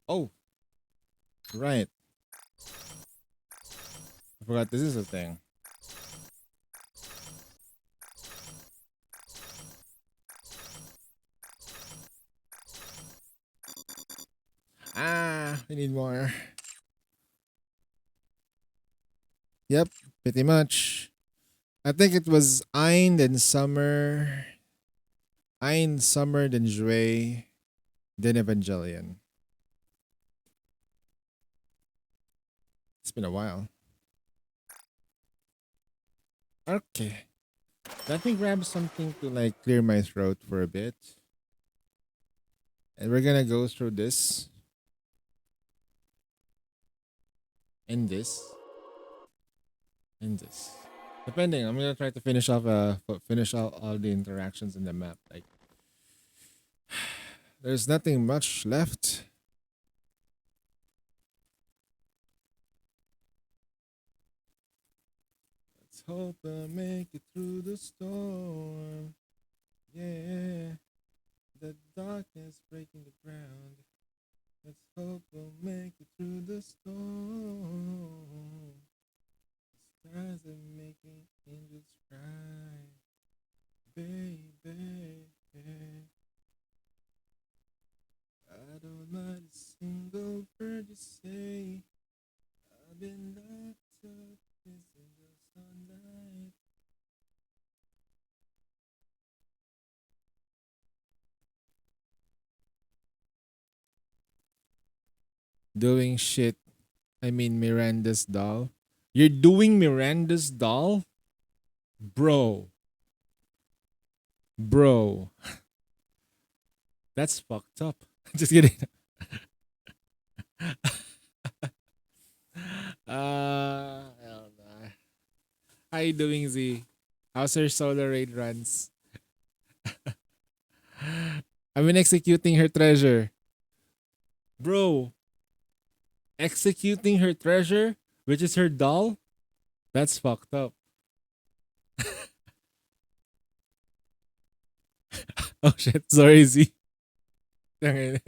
Oh, right. I forgot this is a thing. We need more. Yep, pretty much. I think it was Ein, then Summer. Ein, Summer, then Jue, then Evangelion. It's been a while. Okay. Let me grab something to like clear my throat for a bit. And we're gonna go through this. And this. And this. Depending, I'm gonna try to finish off finish all the interactions in the map. Like there's nothing much left. Let's hope I make it through the storm. Yeah. The darkness breaking the ground. Let's hope we'll make it through the storm. The stars are making angels cry. Baby. I don't mind a single word you say. I've been locked up missing just all night. Doing shit. I mean Miranda's doll. You're doing Miranda's doll? Bro. That's fucked up. Just kidding. Hell nah. How you doing, Z? How's your solar raid runs? I've been executing her treasure. Bro. Executing her treasure, which is her doll? That's fucked up. Oh shit, sorry, Z. Damn.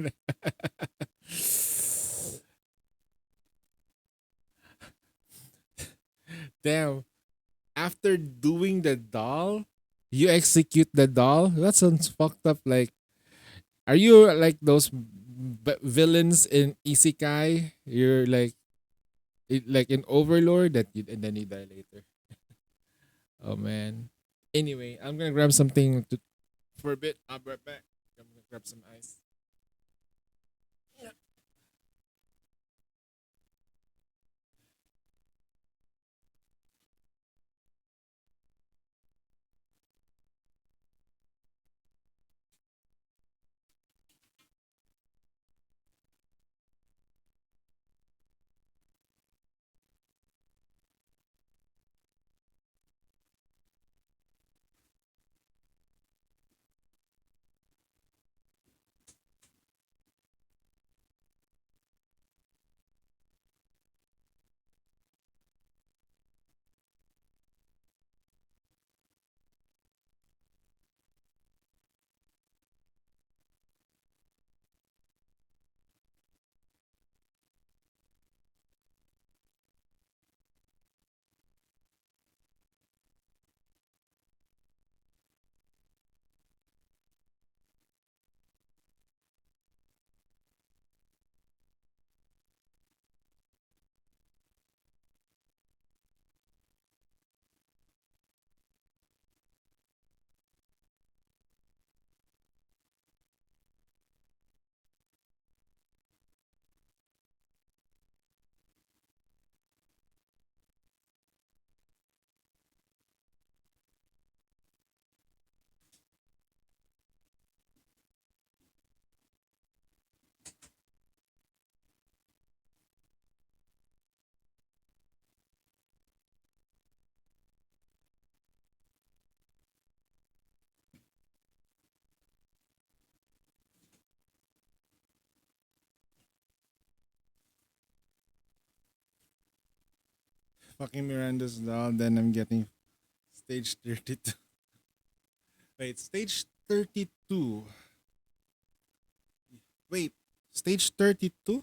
After doing the doll, you execute the doll? That sounds fucked up. Like, are you like those villains in Isekai? You're like, like an overlord that you, and then you die later. Oh man. Anyway, I'm gonna grab something for a bit. I'll be right back. I'm gonna grab some ice. Fucking Miranda's doll, then I'm getting stage 32. Wait, stage 32. Wait, stage 32?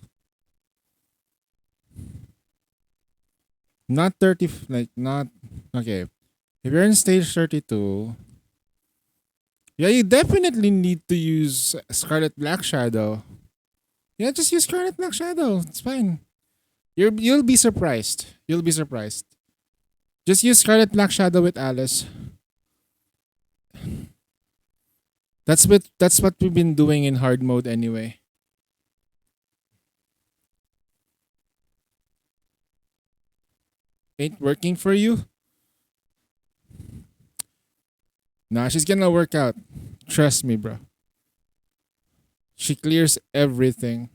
Not 30, like, not. Okay. If you're in stage 32, yeah, you definitely need to use Scarlet Black Shadow. Yeah, just use Scarlet Black Shadow. It's fine. You'll be surprised. You'll be surprised. Just use Scarlet Black Shadow with Alice. That's what we've been doing in hard mode anyway. Ain't working for you? Nah, she's gonna work out. Trust me, bro. She clears everything.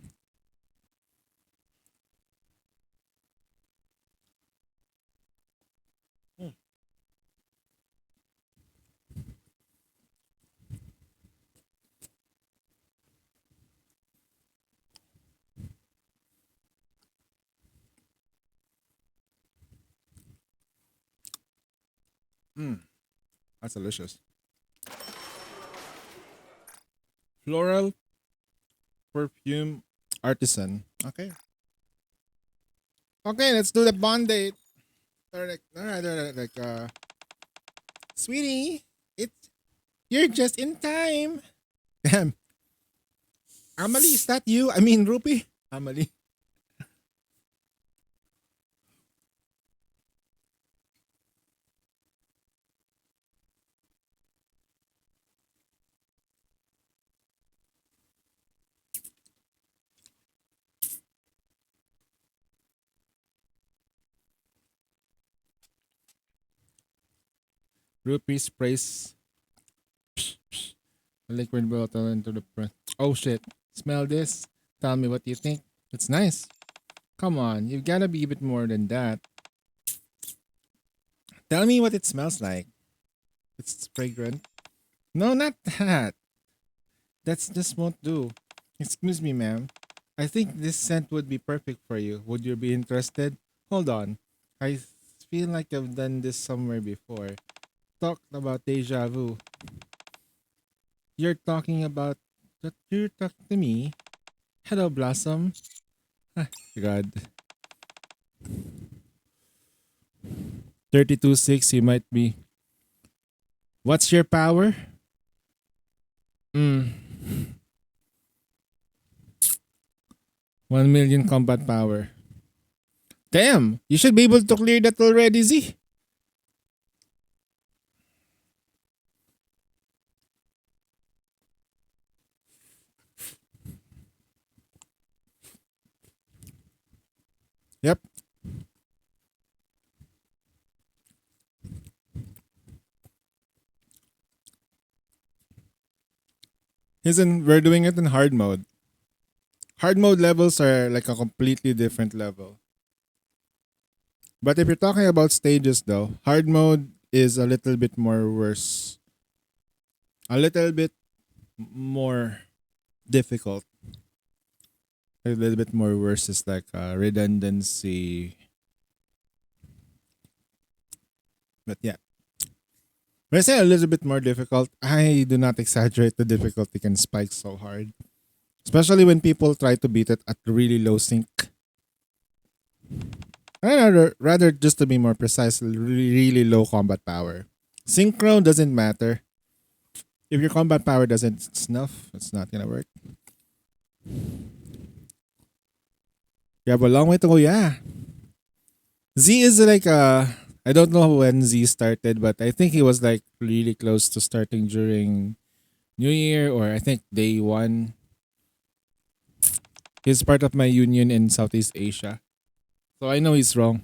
That's delicious. Floral perfume artisan. Okay. Okay, let's do the bond date. All right, like sweetie, you're just in time. Damn. Amalie, is that you? I mean Rupi? Amalie. Rupi sprays a liquid bottle into the press. Oh shit. Smell this. Tell me what you think. It's nice. Come on, you've gotta be a bit more than that. Tell me what it smells like. It's fragrant. No, not that. That's just won't do. Excuse me, ma'am. I think this scent would be perfect for you. Would you be interested? Hold on. I feel like I've done this somewhere before. Talked about deja vu. You're talking about that you're talking to me. Hello, Blossom. Ah, God. 32-6, you might be. What's your power? Hmm. 1 million combat power. Damn, you should be able to clear that already, Z. Yep. We're doing it in hard mode. Hard mode levels are like a completely different level. But if you're talking about stages though, hard mode is a little bit more worse. A little bit more difficult. A little bit more worse is like redundancy. But yeah. When I say a little bit more difficult, I do not exaggerate the difficulty can spike so hard. Especially when people try to beat it at really low sync. Rather just to be more precise, really low combat power. Synchro doesn't matter. If your combat power doesn't snuff, it's not gonna work. You have a long way to go, yeah. Z is like I don't know when Z started, but I think he was like really close to starting during New Year or I think day one. He's part of my union in Southeast Asia. So I know he's wrong.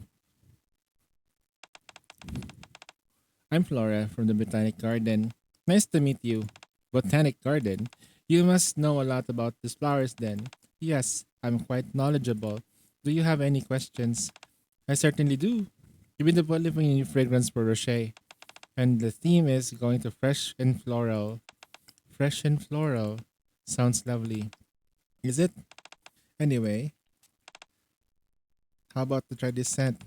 I'm Flora from the Botanic Garden. Nice to meet you. Botanic Garden? You must know a lot about these flowers then. Yes, I'm quite knowledgeable. Do you have any questions? I certainly do. You've been developing a new fragrance for Rocher. And the theme is going to fresh and floral. Fresh and floral. Sounds lovely. Is it? Anyway, how about to try this scent?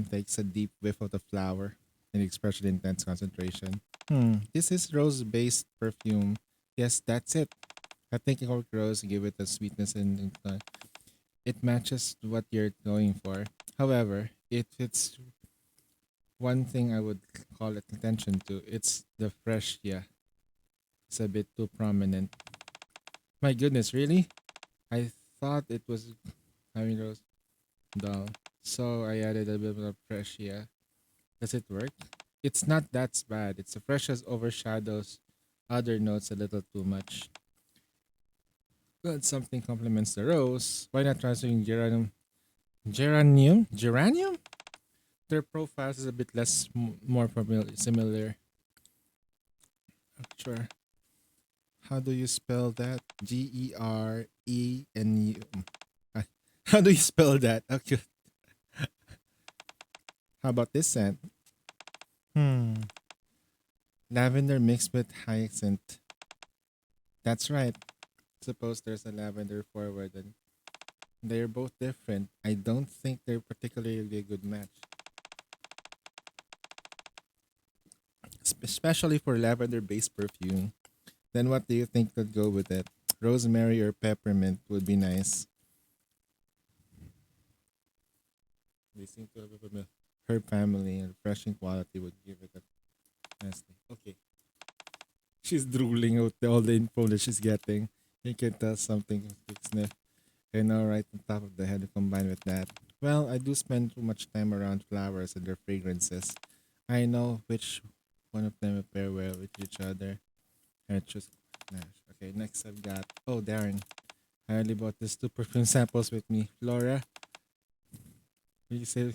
Takes a deep whiff of the flower and expression intense concentration. This is rose-based perfume. Yes, that's it. I think Cork Rose give it a sweetness and it matches what you're going for. However, if it's one thing I would call attention to, it's the fresh, It's a bit too prominent. My goodness, really? I thought it was having rose dull. So I added a bit of fresia. Does it work? It's not that bad. It's the freshest overshadows other notes a little too much. But something complements the rose. Why not try something geranium? Geranium? Geranium? Their profiles is a bit less, more similar. Sure. How do you spell that? Gerenu. How do you spell that? Okay. How about this scent? Lavender mixed with hyacinth. That's right. Suppose there's a lavender forward and they're both different. I don't think they're particularly a good match. Especially for lavender based perfume. Then what do you think could go with it? Rosemary or peppermint would be nice. They seem to have a herb family and refreshing quality would give it a nice thing. Okay. She's drooling out all the info that she's getting. You can tell something to sniff. You know, right on top of the head combined with that. Well, I do spend too much time around flowers and their fragrances. I know which one of them will pair well with each other. I choose. Okay, next I've got. Oh, Darren. I only bought these 2 perfume samples with me. Flora, you say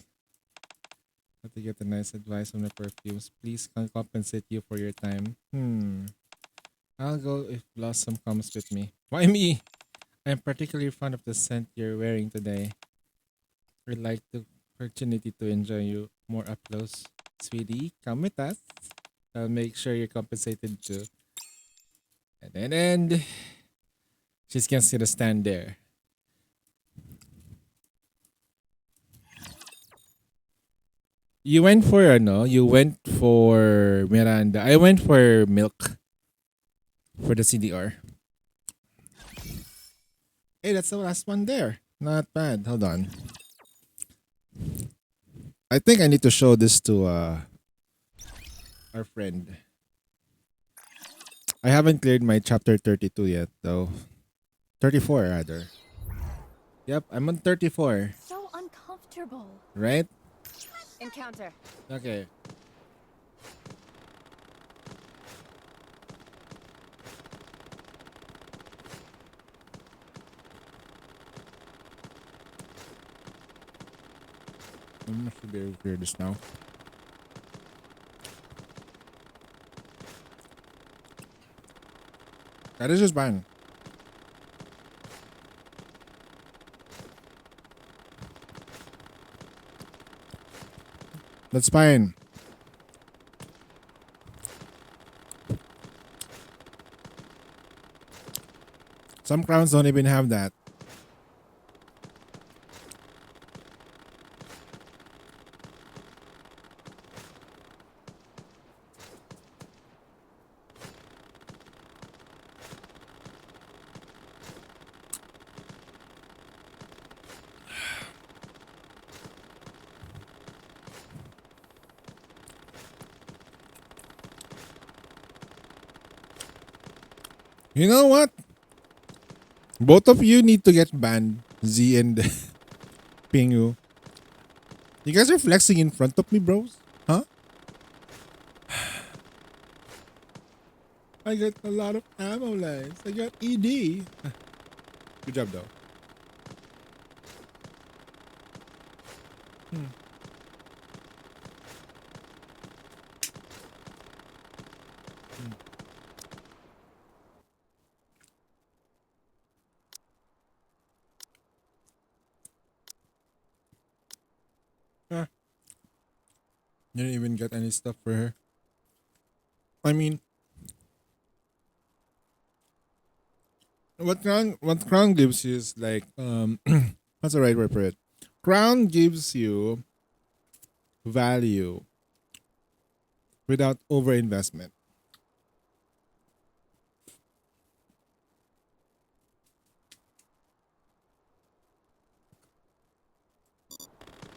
how to get a nice advice on the perfumes. Please can compensate you for your time. I'll go if Blossom comes with me. Why me? I'm particularly fond of the scent you're wearing today. I'd like the opportunity to enjoy you more up close. Sweetie, come with us. I'll make sure you're compensated too. And she's gonna see the stand there. You went for you went for Miranda. I went for Milk for the CDR. Hey, that's the last one there. Not bad. Hold on. I think I need to show this to our friend. I haven't cleared my chapter 32 yet though. 34 rather. Yep, I'm on 34.
So uncomfortable.
Right?
Encounter.
Okay. I must be able to clear this now. That is just fine. That's fine. Some crowns don't even have that. You know what? Both of you need to get banned. Z and Pingu. You guys are flexing in front of me, bros. Huh? I got a lot of ammo lines. I got ED. Good job, though. You didn't even get any stuff for her. I mean, what crown gives you is like what's the right word for it? Crown gives you value without overinvestment.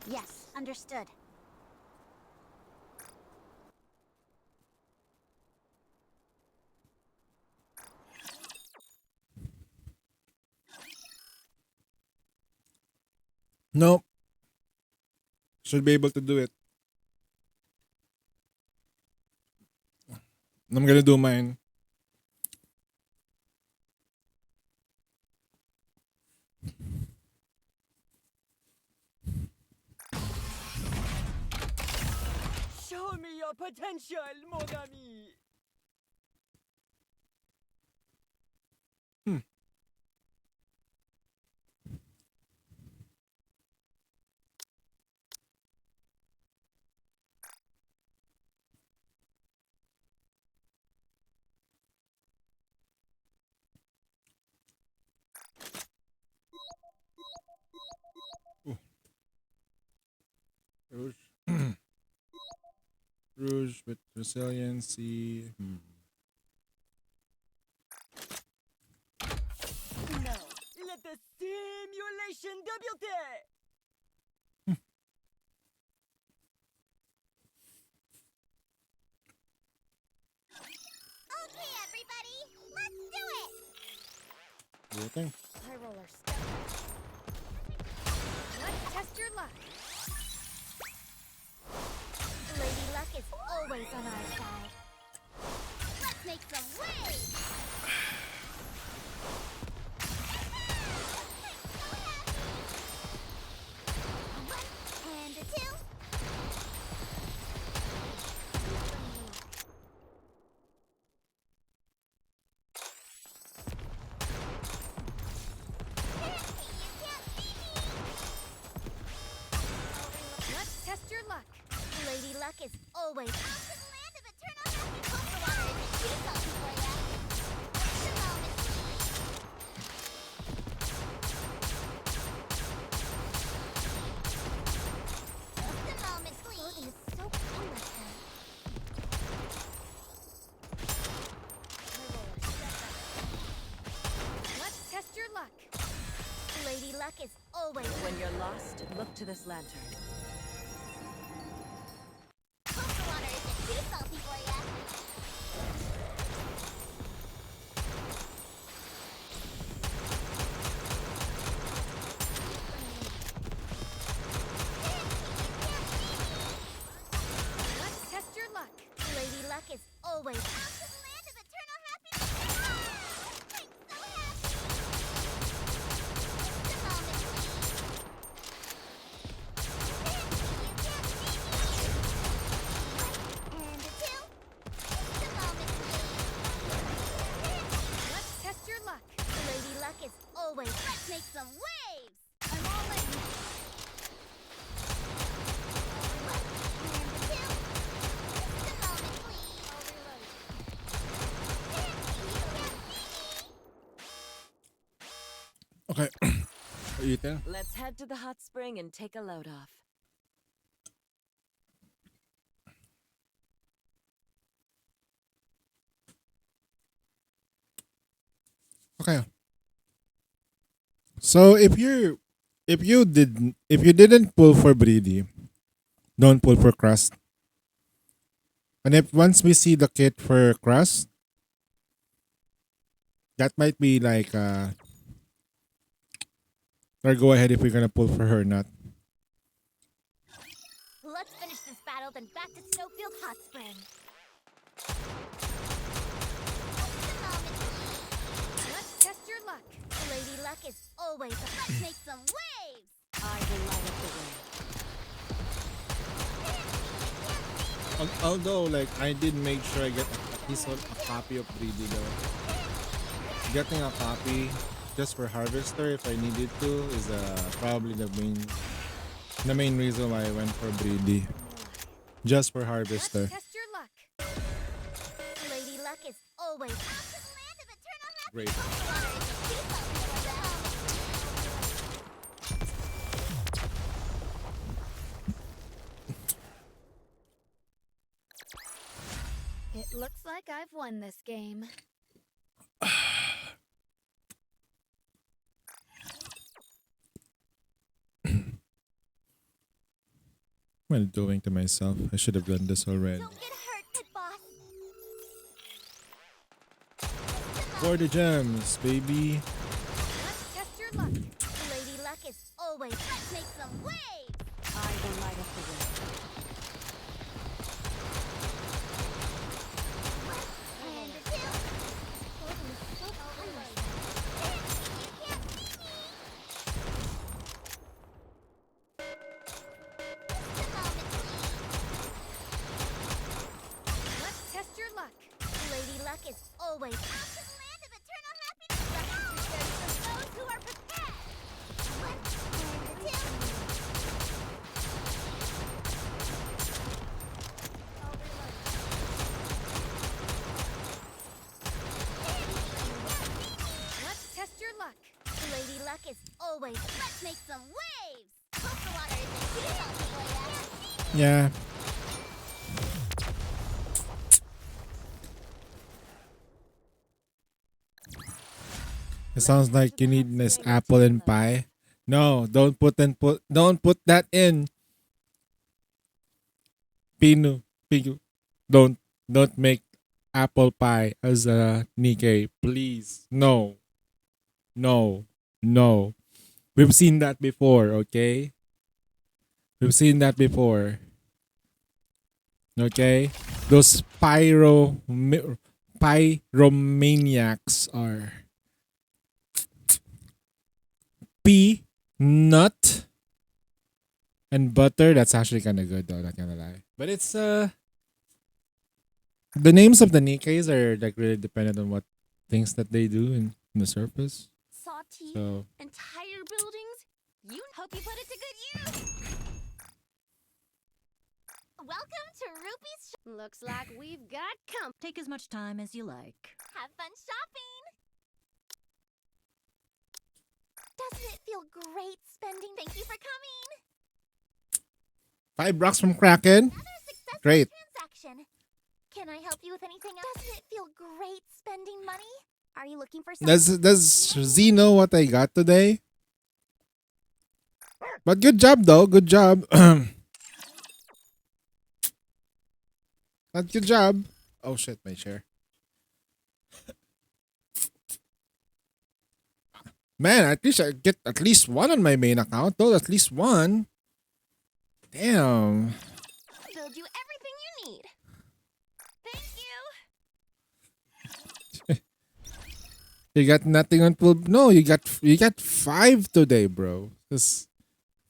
Yes, understood.
Nope. Should be able to do it. I'm gonna do mine.
Show me your potential, mon ami.
Rouge. Rouge with resiliency.
Now, let the simulation débute.
Okay, everybody, let's do it!
Do you think?
High roller, step back. Let's test your luck.
Lady Luck is always on our side. Let's make some waves! One and a two.
Let's test your luck.
Lady Luck is always out to the land of eternal happiness. Hope the water isn't too salty for ya. Just a moment, just a moment, please. Clothing is so colorful.
High roller, step back. Let's test your luck.
Lady Luck is always.
When you're lost, look to this lantern.
Hope the water isn't too salty for ya.
Let's test your luck.
Lady Luck is always out to the land of eternal happiness. I'm so happy. Just a moment, please. And a two. Just a moment, please.
Let's test your luck.
Lady Luck is always. Let's make some waves. I'm all in. And a two. Just a moment, please. I'll reload.
Okay. What you think?
Let's head to the hot spring and take a load off.
Okay. So if you didn't pull for Breedy, don't pull for Crust. And if once we see the kit for Crust, that might be like or go ahead if we're gonna pull for her or not.
Let's finish this battle, then back to Snowfield Hot Spring.
Let's test your luck.
Lady Luck is always. Let's make some waves.
I will light up the way.
Although like I did make sure I get at least a copy of 3D though. Getting a copy just for Harvester if I needed to is probably the main reason why I went for Breedy. Just for
Let's
Harvester.
test your luck.
Lady Luck is always. Out to the land of eternal happiness.
Great.
Water isn't too salty for them.
It looks like I've won this game.
What am I doing to myself? I should have done this already.
Don't get hurt, Pit Boss.
For the gems, baby.
Let's test your luck.
Lady Luck is always. Let's make some waves.
I will light up the way.
And the two. You can't see me. Just a moment, please.
Let's test your luck.
Lady Luck is always out to the land of eternal happiness. Reserved for those who are prepared. One, and the two.
Let's test your luck.
Lady Luck is always. Let's make some waves. Hope the water isn't too salty for ya.
Yeah. It sounds like you need this apple and pie. No, don't put that in. Pinu. Don't make apple pie as a Nikkei, please. No. We've seen that before, okay? We've seen that before. Okay? Those pyromaniacs are peanut and butter. That's actually kind of good though, not gonna lie. But it's the names of the Nikkeis are like really dependent on what things that they do in the surface.
Salty.
So
Entire buildings. You hope you put it to good use.
Welcome to Rupee's
Looks like we've got
Take as much time as you like.
Have fun shopping. Doesn't it feel great spending? Thank you for coming.
$5 from Kraken.
Another successful
Great.
transaction. Can I help you with anything else? Doesn't it feel great spending money? Are you looking for something?
Does Z know what I got today? But good job though. Good job. But good job. Oh shit, my chair. Man, at least I get at least one on my main account though. At least one. Damn.
Build you everything you need. Thank you.
You got nothing on full. No, you got 5 today, bro. Just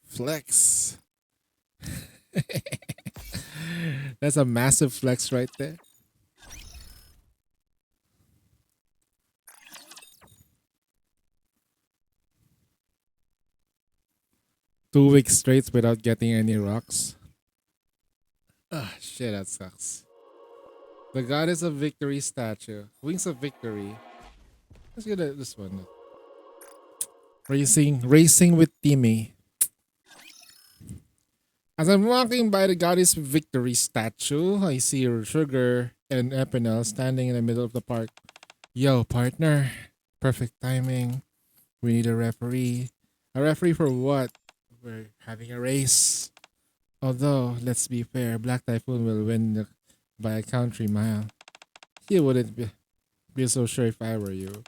flex. That's a massive flex right there. Two weeks straight without getting any rocks. Ah, shit, that sucks. The Goddess of Victory statue. Wings of Victory. Let's get this one. Racing with Timmy. As I'm walking by the Goddess of Victory statue, I see Sugar and Epinel standing in the middle of the park. Yo, partner. Perfect timing. We need a referee. A referee for what? We're having a race. Although, let's be fair, Black Typhoon will win by a country mile. He wouldn't be so sure if I were you.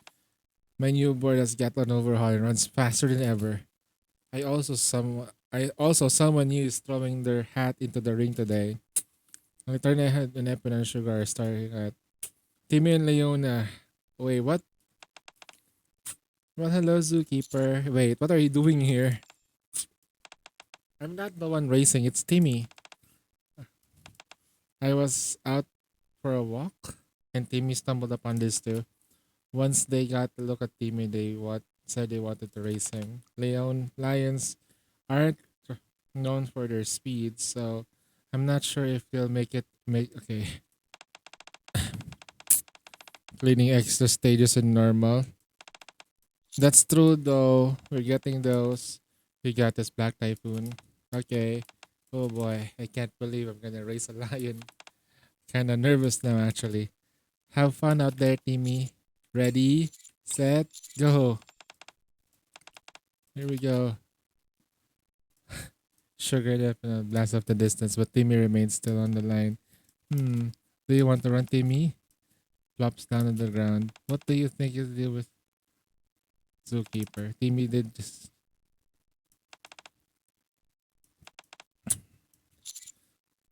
My new board has got an overhaul and runs faster than ever. Someone new is throwing their hat into the ring today. I turn ahead and Epin and Sugar are starting at Timmy and Leona. Wait, what? Well, hello, Zookeeper. Wait, what are you doing here? I'm not the one racing, it's Timmy. I was out for a walk and Timmy stumbled upon this too. Once they got to look at Timmy, said they wanted to race him. Lions aren't known for their speed, so I'm not sure if they'll okay. Cleaning extra stages in normal. That's true though. We're getting those. We got this Black Typhoon. Okay. Oh boy, I can't believe I'm gonna race a lion. Kinda nervous now actually. Have fun out there, Timmy. Ready, set, go. Here we go. Sugar definitely blast off the distance, but Timmy remains still on the line. Do you want to run, Timmy? Flops down on the ground. What do you think you'll deal with Zookeeper? Timmy did just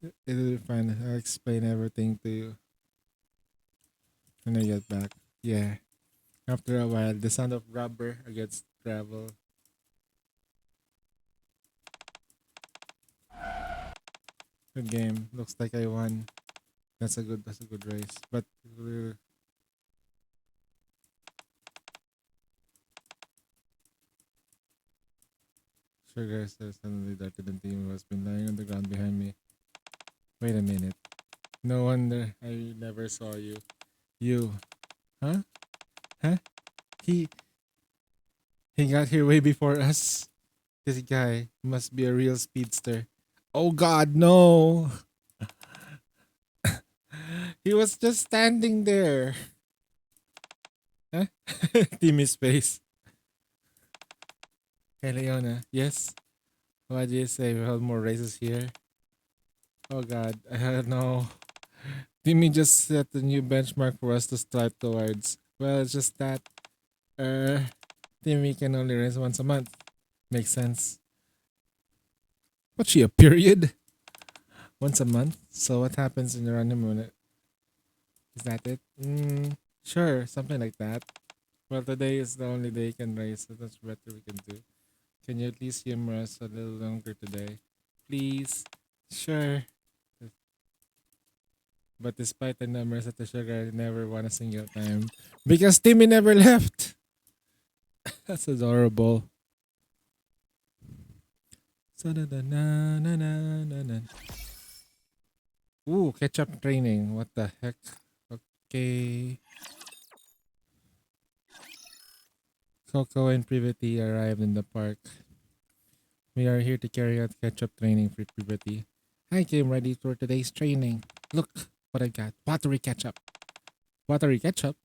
It'll be fine. I'll explain everything to you when I get back. Yeah. After a while, the sound of rubber against gravel. Good game. Looks like I won. That's a good race. But Sugar says suddenly darted the team who has been lying on the ground behind me. Wait a minute. No wonder I never saw you. You. Huh? Huh? He he got here way before us. This guy must be a real speedster. Oh god, no. He was just standing there. Huh? Timmy's face. Hey Leona, yes? What do you say? We have more races here. Oh god, I don't know. Timmy just set a new benchmark for us to strive towards. Well, it's just that, Timmy can only race once a month. Makes sense. What's she, a period? Once a month? So what happens in your honeymoon? Is that it? Sure, something like that. Well, today is the only day you can race, so that's better we can do. Can you at least humor us a little longer today? Please? Sure. But despite the numbers at the sugar, I never won a single time. Because Timmy never left! That's adorable. Sa-da-da-na-na-na-na-na. Ooh, ketchup training. What the heck? Okay. Coco and Privity arrived in the park. We are here to carry out ketchup training for Privity. I came ready for today's training. Look what I got. Watery ketchup. Watery ketchup?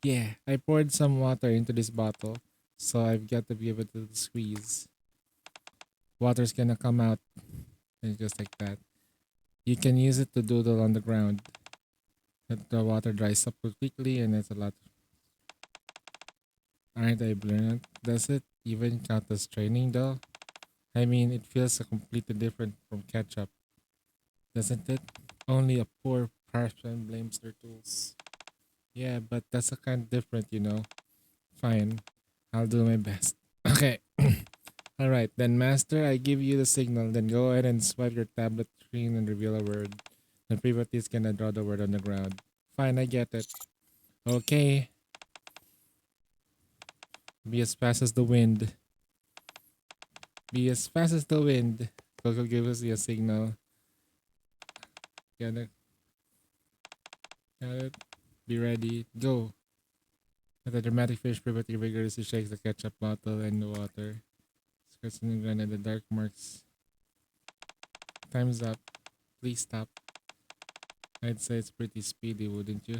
Yeah, I poured some water into this bottle, so I've got to be able to squeeze. Water's gonna come out. And just like that. You can use it to doodle on the ground. But the water dries up quickly and it's a lot. Aren't I brilliant? Does it even count as training though? I mean, it feels completely different from ketchup. Doesn't it? Only a poor person blames their tools. Yeah, but that's a kind of different, you know. Fine. I'll do my best. Okay. Alright, then master, I give you the signal. Then go ahead and swipe your tablet screen and reveal a word. Then Privity is gonna draw the word on the ground. Fine, I get it. Okay. Be as fast as the wind. Be as fast as the wind. Coco give us a signal. Got it. Be ready. Go. At a dramatic fish, Privity vigorously shakes the ketchup bottle in the water. Skirts in the ground and the dark marks. Time's up. Please stop. I'd say it's pretty speedy, wouldn't you?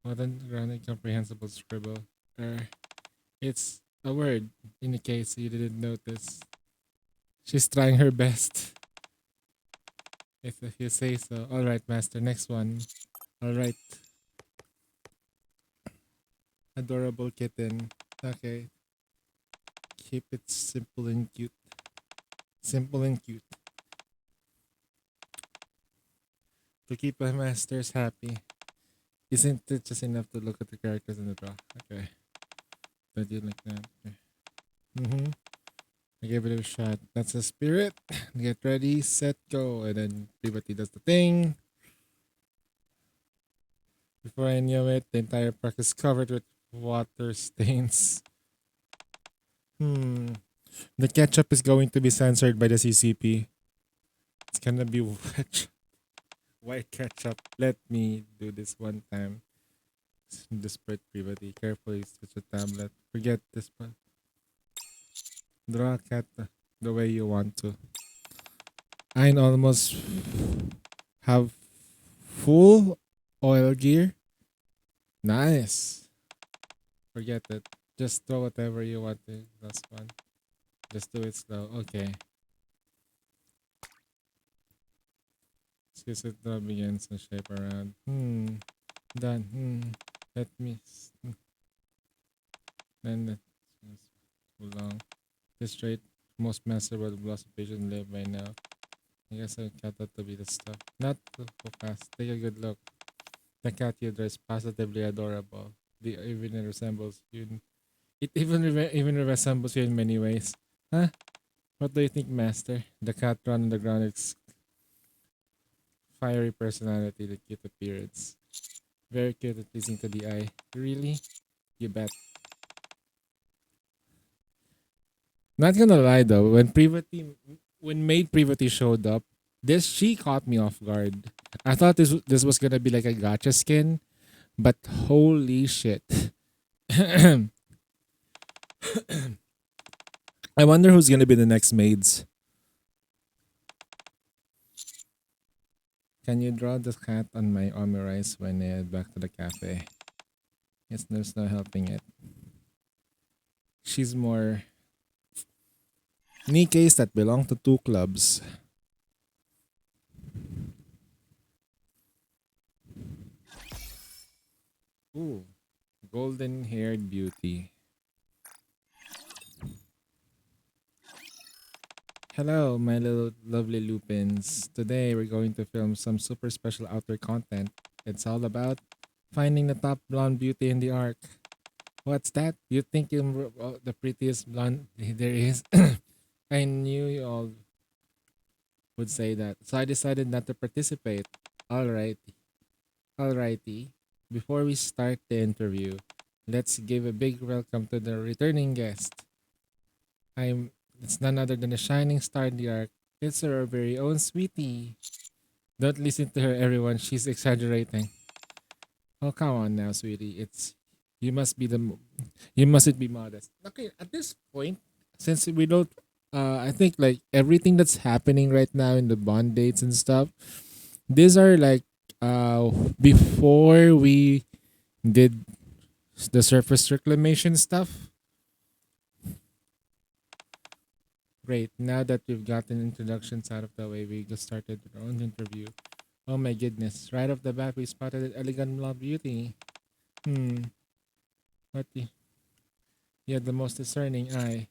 What an incomprehensible scribble. It's a word, in the case you didn't notice. She's trying her best. If you say so. Alright, master. Next one. Alright. Adorable kitten. Okay. Keep it simple and cute. Simple and cute. To keep my masters happy. Isn't it just enough to look at the characters in the draw? Okay. Don't you like that? Okay. I gave it a shot. That's the spirit. Get ready, set, go. And then Privity does the thing. Before I knew it, the entire park is covered with water stains. The ketchup is going to be censored by the CCP. It's gonna be white ketchup. Let me do this one time. Desperate Privity. Carefully switch the tablet. Forget this one. Draw a cat the way you want to. I almost have full oil gear. Nice. Forget it. Just throw whatever you want to. Last one. Just do it slow. Okay. Since it now begins to shape around. Done. Let me. Then that's too long. This straight most masterable philosophy live by now. I guess I cat out to be the stuff. Not too fast. Take a good look. The cat you draw is positively adorable. The even resembles you. It even resembles you in many ways. Huh? What do you think, Master? The cat run on the ground. Its fiery personality, the cute appearance. Very cute and pleasing to the eye. Really? You bet. Not gonna lie though, when Maid Privity showed up, she caught me off guard. I thought this was gonna be like a gotcha skin, but holy shit. I wonder who's gonna be the next maids. Can you draw the cat on my omurice when I head back to the cafe? Yes, there's no helping it. She's more Nikes that belong to two clubs. Ooh, golden haired beauty. Hello, my little lovely lupins. Today we're going to film some super special outdoor content. It's all about finding the top blonde beauty in the arc. What's that? You think you're the prettiest blonde there is? I knew you all would say that, so I decided not to participate. Alrighty. Alrighty. Before we start the interview, let's give a big welcome to the returning guest. It's none other than the shining star in the arc. It's our very own sweetie. Don't listen to her, everyone. She's exaggerating. Oh, come on now, sweetie. You mustn't be modest. Okay, at this point, since we don't, I think like everything that's happening right now in the bond dates and stuff, these are like, before we did the surface reclamation stuff. Great. Now that we've gotten introductions out of the way, we just started our own interview. Oh my goodness. Right off the bat, we spotted an elegant blonde beauty. What the? You had the most discerning eye.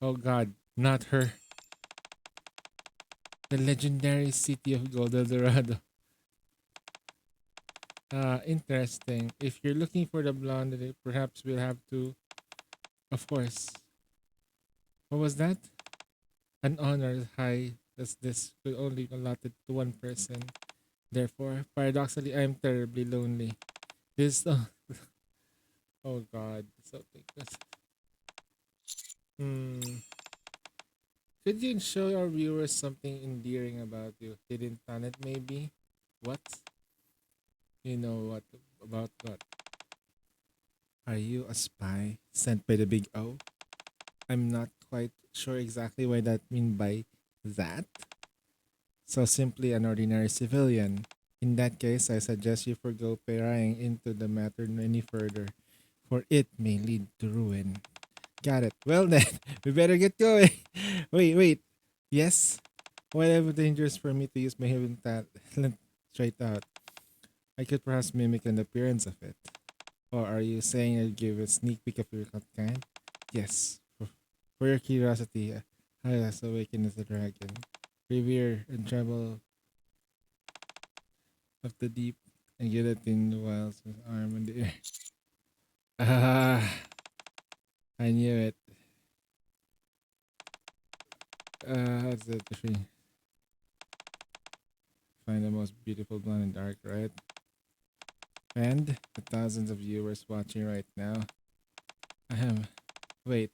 Oh god, not her. The legendary city of Gold Eldorado. Interesting. If you're looking for the blonde, perhaps we'll have to... Of course. What was that? An honor high as this could only be allotted to one person. Therefore, paradoxically, I am terribly lonely. This... oh god. Something. Could you show our viewers something endearing about you? Hidden talent, maybe? What? You know what? About what? Are you a spy sent by the big O? I'm not quite sure exactly what that mean by that. So simply an ordinary civilian. In that case, I suggest you forgo prying into the matter any further, for it may lead to ruin. Got it. Well then, we better get going. Wait. Yes? Whatever dangerous for me to use my hidden talent straight out. I could perhaps mimic an appearance of it. Or are you saying I'd give a sneak peek of your kind? Yes. For your curiosity, I has awakened as a dragon. Revere and tremble of the deep and guillotine the wilds with arm in the air. I knew it. That's the tree. Find the most beautiful blonde in dark, right? And the thousands of viewers watching right now. Wait.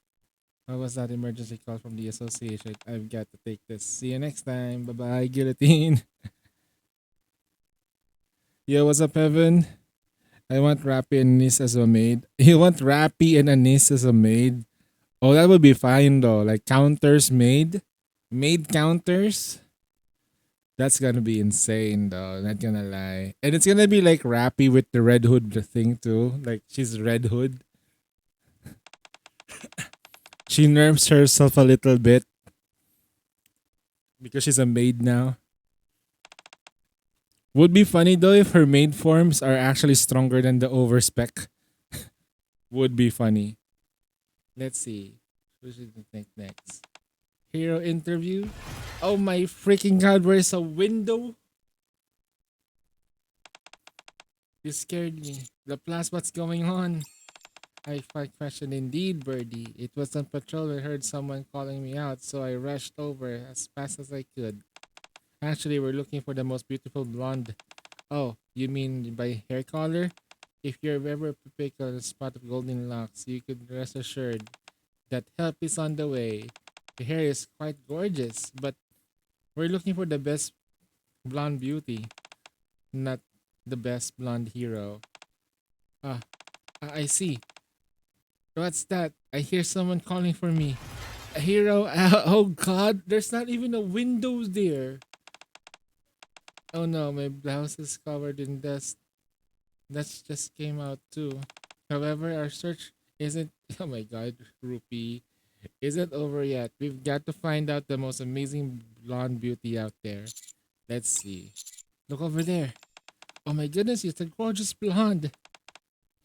What was that emergency call from the association? I've got to take this. See you next time. Bye-bye, guillotine. Yo, what's up, Evan? I want Rappy and Anis as a maid. You want Rappy and Anis as a maid? Oh, that would be fine though. Like counters made? Maid counters? That's gonna be insane though. Not gonna lie. And it's gonna be like Rappy with the Red Hood thing too. Like she's Red Hood. She nerfs herself a little bit because she's a maid now. Would be funny though if her maid forms are actually stronger than the overspec. Would be funny. Let's see. Who should we think next? Hero interview? Oh my freaking god, where's a window? You scared me. Laplace, what's going on? I fight question indeed, Birdie. It was on patrol. I heard someone calling me out, so I rushed over as fast as I could. Actually, we're looking for the most beautiful blonde. Oh, you mean by hair color? If you're ever pick on a spot of golden locks, you could rest assured that help is on the way. The hair is quite gorgeous, but we're looking for the best blonde beauty, not the best blonde hero. Ah, I see. What's that? I hear someone calling for me. A hero? Oh god, there's not even a window there. Oh no, my blouse is covered in dust. That just came out too. However, our search isn't. Oh my god, Rupee. Isn't over yet. We've got to find out the most amazing blonde beauty out there. Let's see. Look over there. Oh my goodness, it's a gorgeous blonde.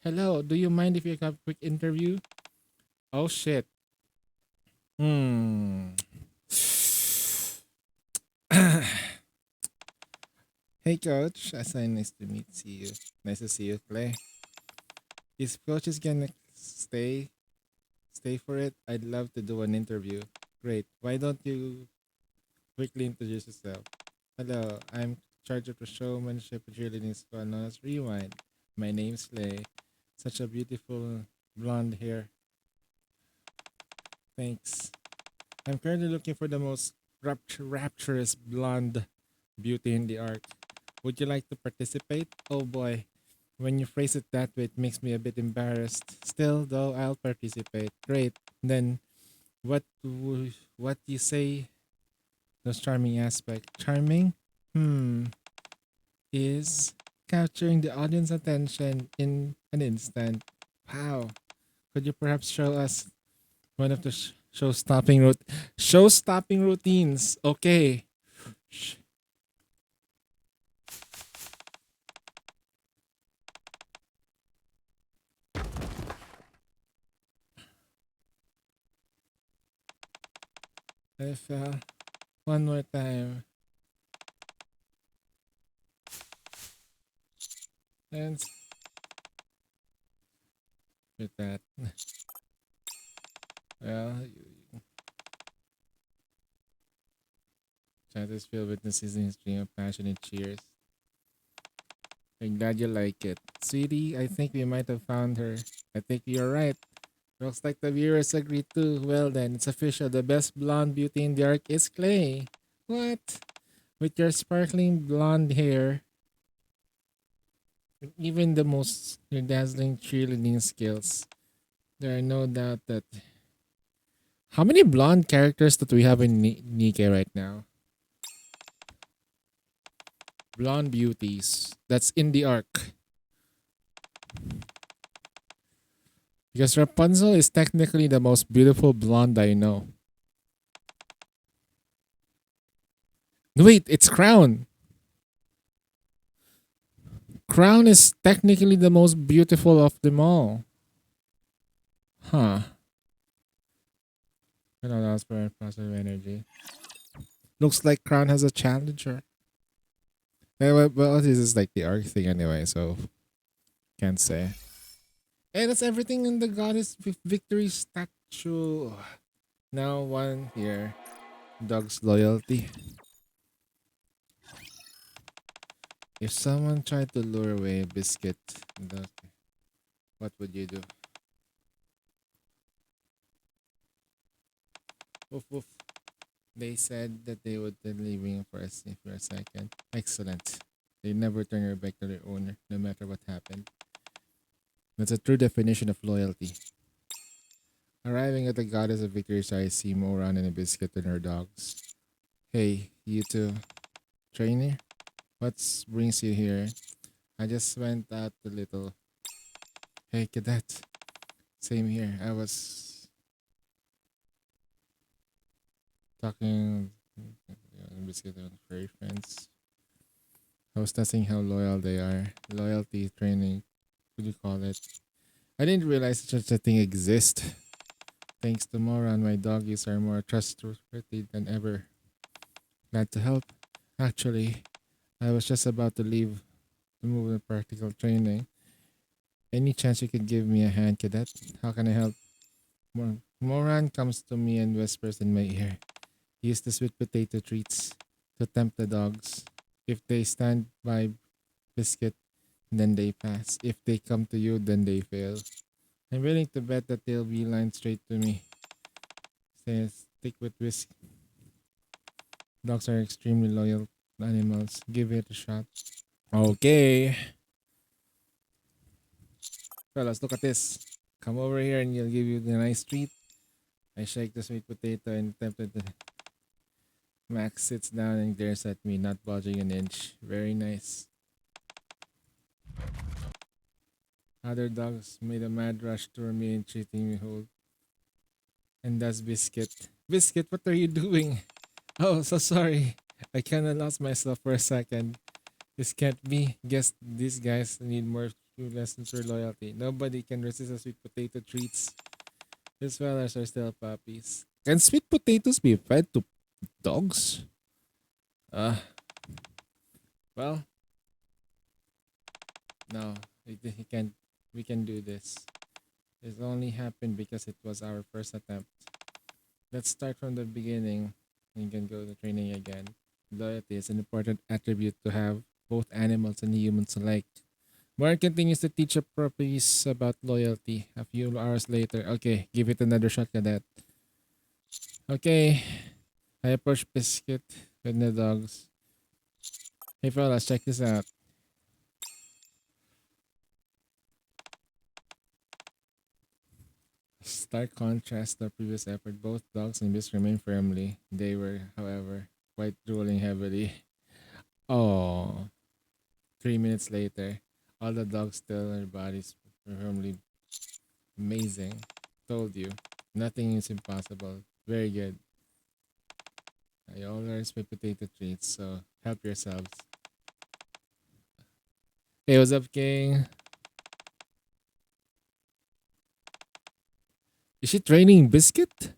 Hello, do you mind if you have a quick interview? Oh shit. Hmm. Hey coach, Asai, nice to see you. Nice to see you, Clay. If coach is gonna stay for it, I'd love to do an interview. Great. Why don't you quickly introduce yourself? Hello, I'm in charge of the showmanship cheerleading squad known as Rewind. My name's Clay. Such a beautiful blonde hair. Thanks. I'm currently looking for the most rapturous blonde beauty in the arc. Would you like to participate? Oh boy, when you phrase it that way, it makes me a bit embarrassed. Still, though, I'll participate. Great. Then, what you say? The charming aspect. Charming? Is capturing the audience attention in an instant. Wow. Could you perhaps show us one of the show-stopping routines? Okay. I fell. One more time. And with that. Well, chat is filled with the season stream of passionate cheers. I'm glad you like it. Sweetie, I think we might have found her. I think you're right. Looks like the viewers agree too. Well then, it's official. The best blonde beauty in the arc is Clay. What? With your sparkling blonde hair, and even the most your dazzling cheerleading skills, there are no doubt that. How many blonde characters that we have in Nikke right now? Blonde beauties. That's in the arc. Because Rapunzel is technically the most beautiful blonde I know. No, wait, it's Crown. Crown is technically the most beautiful of them all. Huh. Allows for positive energy. Looks like Crown has a challenger. Well, this is like the arc thing anyway, so can't say. And that's everything in the Goddess Victory statue. Now one here. Dog's loyalty. If someone tried to lure away a biscuit, what would you do? Woof woof. They said that they would be leaving for a second. Excellent. They never turn their back to their owner, no matter what happened. That's a true definition of loyalty. Arriving at the Goddess of Victory, I see Moran and a biscuit and her dogs. Hey, you two. Trainer? What brings you here? I just went out a little. Hey, cadet. Same here. I was talking biscuit and furry friends. I was testing how loyal they are. Loyalty training. What do you call it? I didn't realize such a thing exists. Thanks to Moran, my doggies are more trustworthy than ever. Glad to help. Actually, I was just about to leave to move to practical training. Any chance you could give me a hand, cadet? How can I help? Moran comes to me and whispers in my ear. Use the sweet potato treats to tempt the dogs. If they stand by Biscuit, then they pass. If they come to you, then they fail. I'm willing to bet that they'll be lined straight to me. Says, stick with Biscuit. Dogs are extremely loyal animals. Give it a shot. Okay. Fellas, look at this. Come over here and you'll give you the nice treat. I shake the sweet potato and tempted the Max sits down and glares at me, not budging an inch. Very nice. Other dogs made a mad rush toward me and treating me whole. And that's Biscuit. Biscuit, what are you doing? Oh, so sorry. I kinda lost myself for a second. This can't be. Guess these guys need more true lessons for loyalty. Nobody can resist the sweet potato treats. These fellas are still puppies. Can sweet potatoes be fed to dogs? Well, no, he can't. We can do this. It only happened because it was our first attempt. Let's start from the beginning and can go to training again. Loyalty is an important attribute to have, both animals and humans alike. Moran continues to teach puppies about loyalty. A few hours later, okay, give it another shot, cadet. Okay, I approach Biscuit with the dogs. Hey fellas, check this out. Stark contrast to the previous effort. Both dogs and Biscuit remained firmly. They were, however, quite drooling heavily. Oh, 3 minutes later, all the dogs still their bodies were firmly amazing. Told you, nothing is impossible. Very good. I always make potato treats, so help yourselves. Hey, what's up, King? Is she training Biscuit?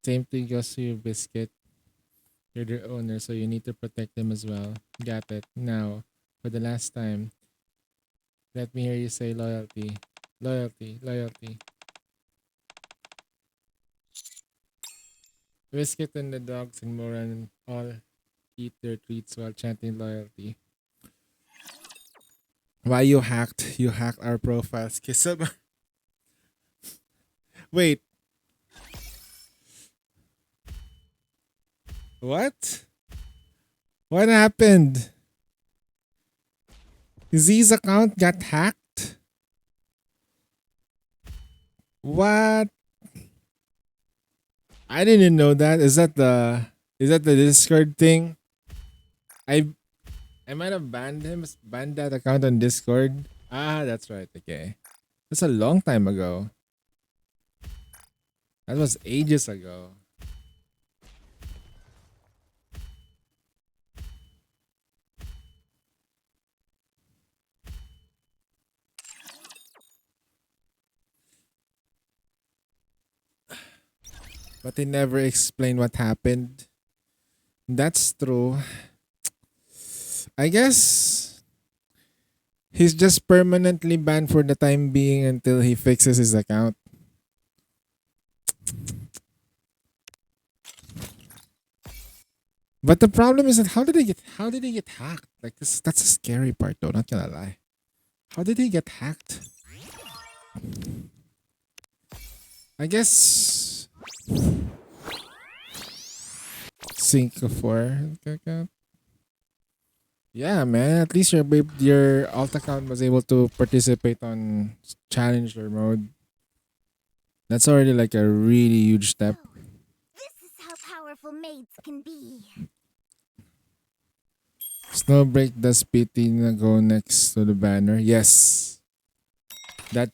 Same thing goes to your Biscuit. You're their owner, so you need to protect them as well. Got it. Now, for the last time, let me hear you say loyalty. Loyalty, loyalty. Biscuit and the dogs and Moran all eat their treats while chanting loyalty. Why you hacked? You hacked our profiles. Kisab. Wait. What? What happened? Z's account got hacked? What? I didn't know that. Is that the Discord thing? I might have banned that account on Discord. Ah, that's right. Okay. That's a long time ago. That was ages ago. But they never explain what happened. That's true. I guess he's just permanently banned for the time being until he fixes his account. But the problem is that how did he get hacked? Like this, that's a scary part though, not gonna lie. How did he get hacked? I guess sync of 4. Yeah, man. At least your alt account was able to participate on challenger mode. That's already like a really huge step.
This is how powerful maids can be.
Snowbreak does PT na go next to the banner. Yes. That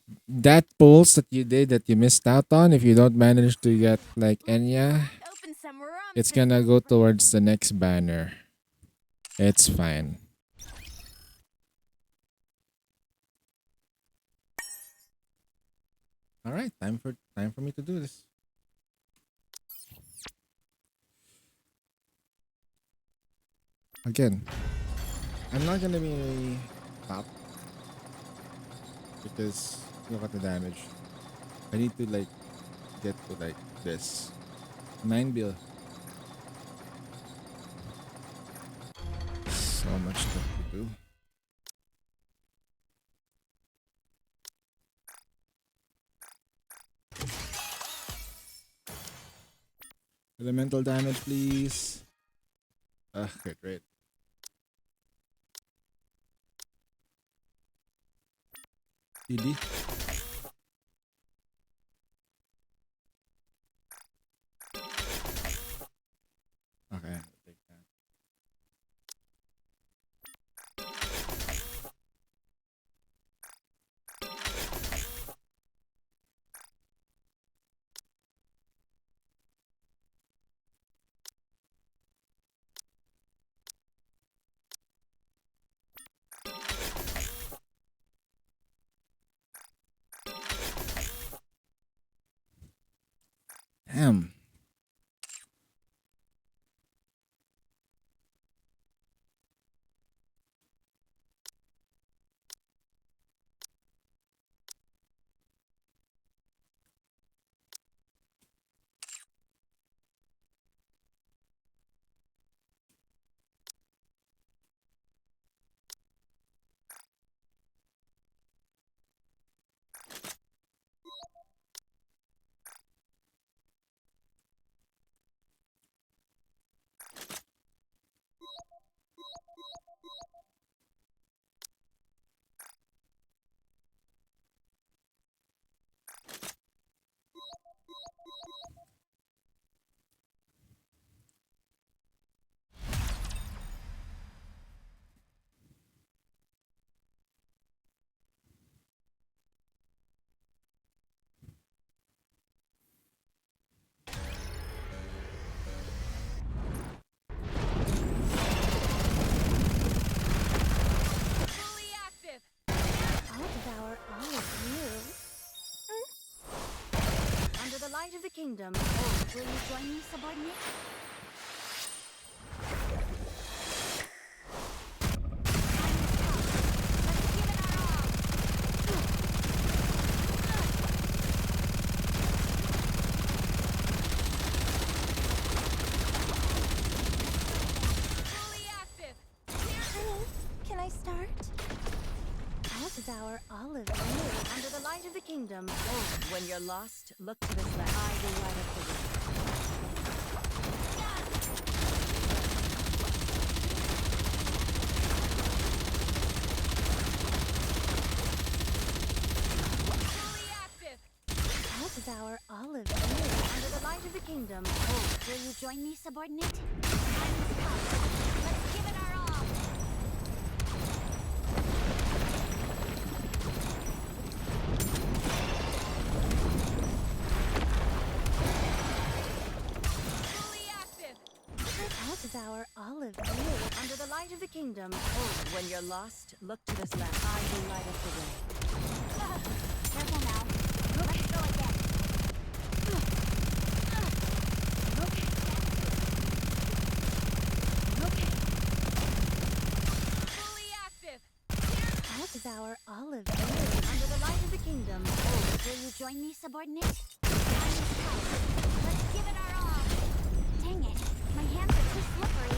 pulse that you did that you missed out on, if you don't manage to get like Enya,
Open some rum
it's
for
gonna go towards the next banner. It's fine. All right, time for me to do this. Again, I'm not gonna be top because look at the damage. I need to like get to like this 9 bill. So much stuff to do. Elemental damage, please. Great. TD. Okay, I'll take that. Damn.
Fully active.
I'll devour all of you.
Under the light of the kingdom. Oh, will you join me, subordinate?
Fully active.
Honey, can I start? I'll devour all of you.
Under the light of the kingdom. Oh, when you're lost, look to this left. I will light up the way.
Fully active.
I'll devour all of you.
Under the light of the kingdom. Oh,
Will you join me, subordinate? Time has come. Let's give it our all.
Fully active.
I'll devour all of you.
under the light of the kingdom. Oh, when you're lost, look to this left. I will light up the way.
Careful now. Let's go again.
Okay. Okay.
Fully active.
I'll devour all of you.
Under the light of the kingdom.
Oh, will you join me, subordinate? Time has come. Let's give it our all. Dang it. My hands are too slippery.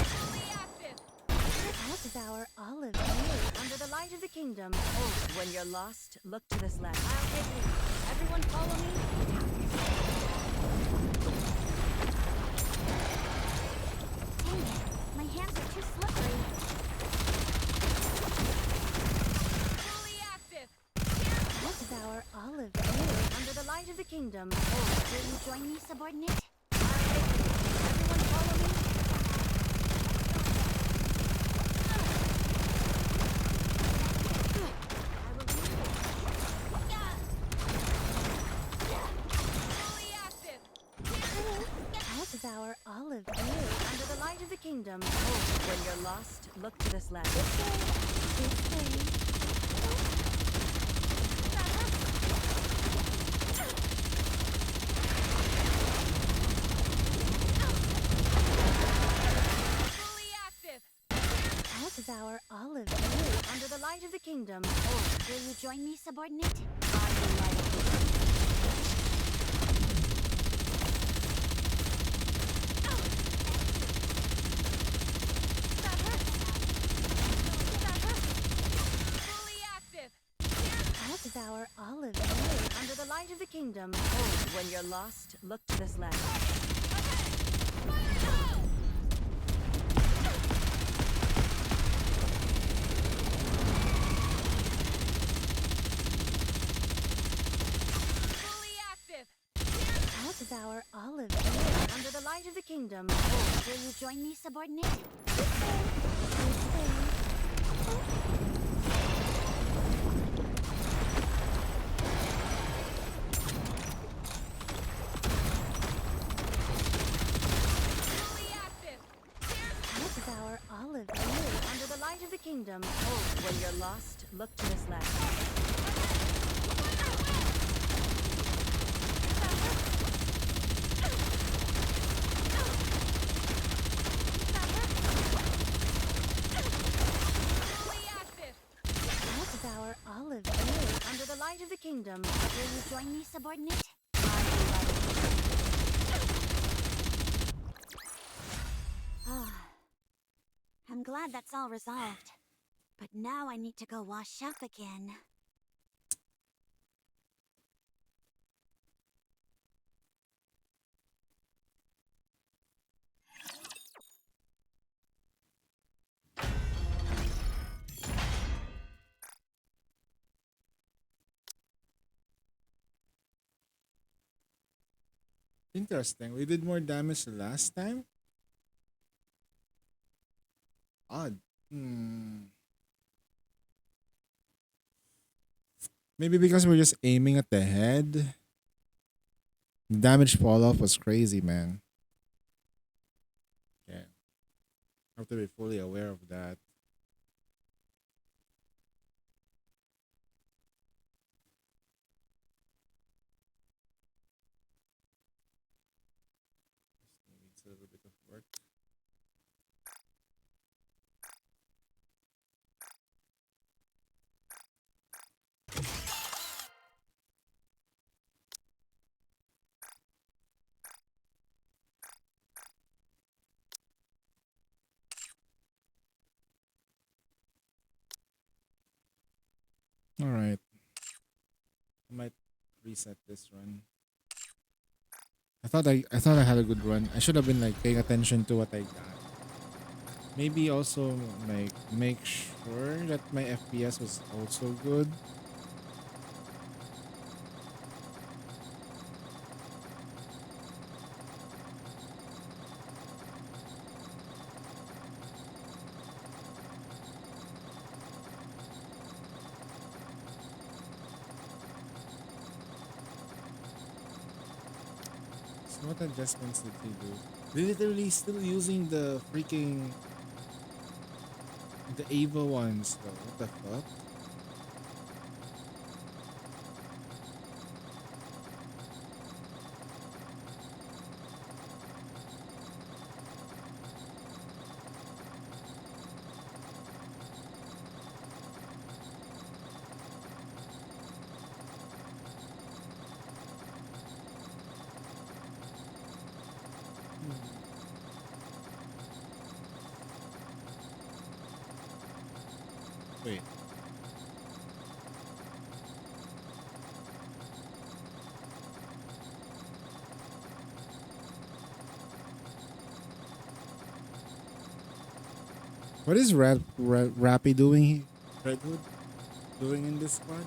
Fully active.
I'll devour all of you.
under the light of the kingdom. Oh, when you're lost, look to this left. I'll take you. Everyone follow me.
Dang it. My hands are too slippery.
Fully active.
I'll devour all of you.
Under the light of the kingdom.
Oh, will you join me, subordinate?
I'll take you. Everyone follow me.
Fully active.
I'll devour all of you.
Under the light of the
kingdom. Oh, when you're lost, look to this left. Fully active.
I'll devour all of you.
Under the light of the kingdom. Oh,
Will you join me, subordinate?
I will light up the fully active.
I'll devour all of you.
Under the light of the kingdom. Oh, when you're lost, look to this left. Fully active.
I'll devour all of you.
Under the light of the kingdom. Oh,
Will you join me, subordinate?
fully active.
I'll devour all of you.
Under the light of the kingdom. Oh, when you're lost, look to this left. Fully active.
I'll devour all of you.
Under the light of the kingdom.
Will you join me, subordinate? Ah, I'm glad that's all resolved. But now I need to go wash up again.
Interesting. We did more damage last time. Odd. Maybe because we're just aiming at the head. The damage fall off was crazy, man. Yeah. Have to be fully aware of that. Needs a little bit of work. All right. I might reset this run. I thought I had a good run. I should have been like paying attention to what I got. Maybe also like make sure that my FPS was also good. So what adjustments did he do? They literally still using the freaking the Ava ones though. What the fuck? Wait. What is Rappy doing? Red Hood doing in this squad?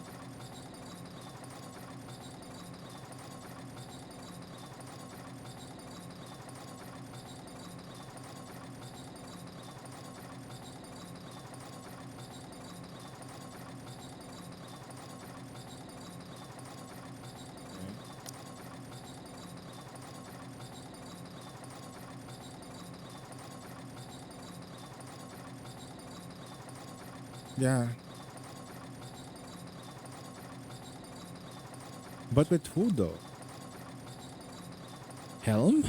Okay. Yeah. But with who though? Helm?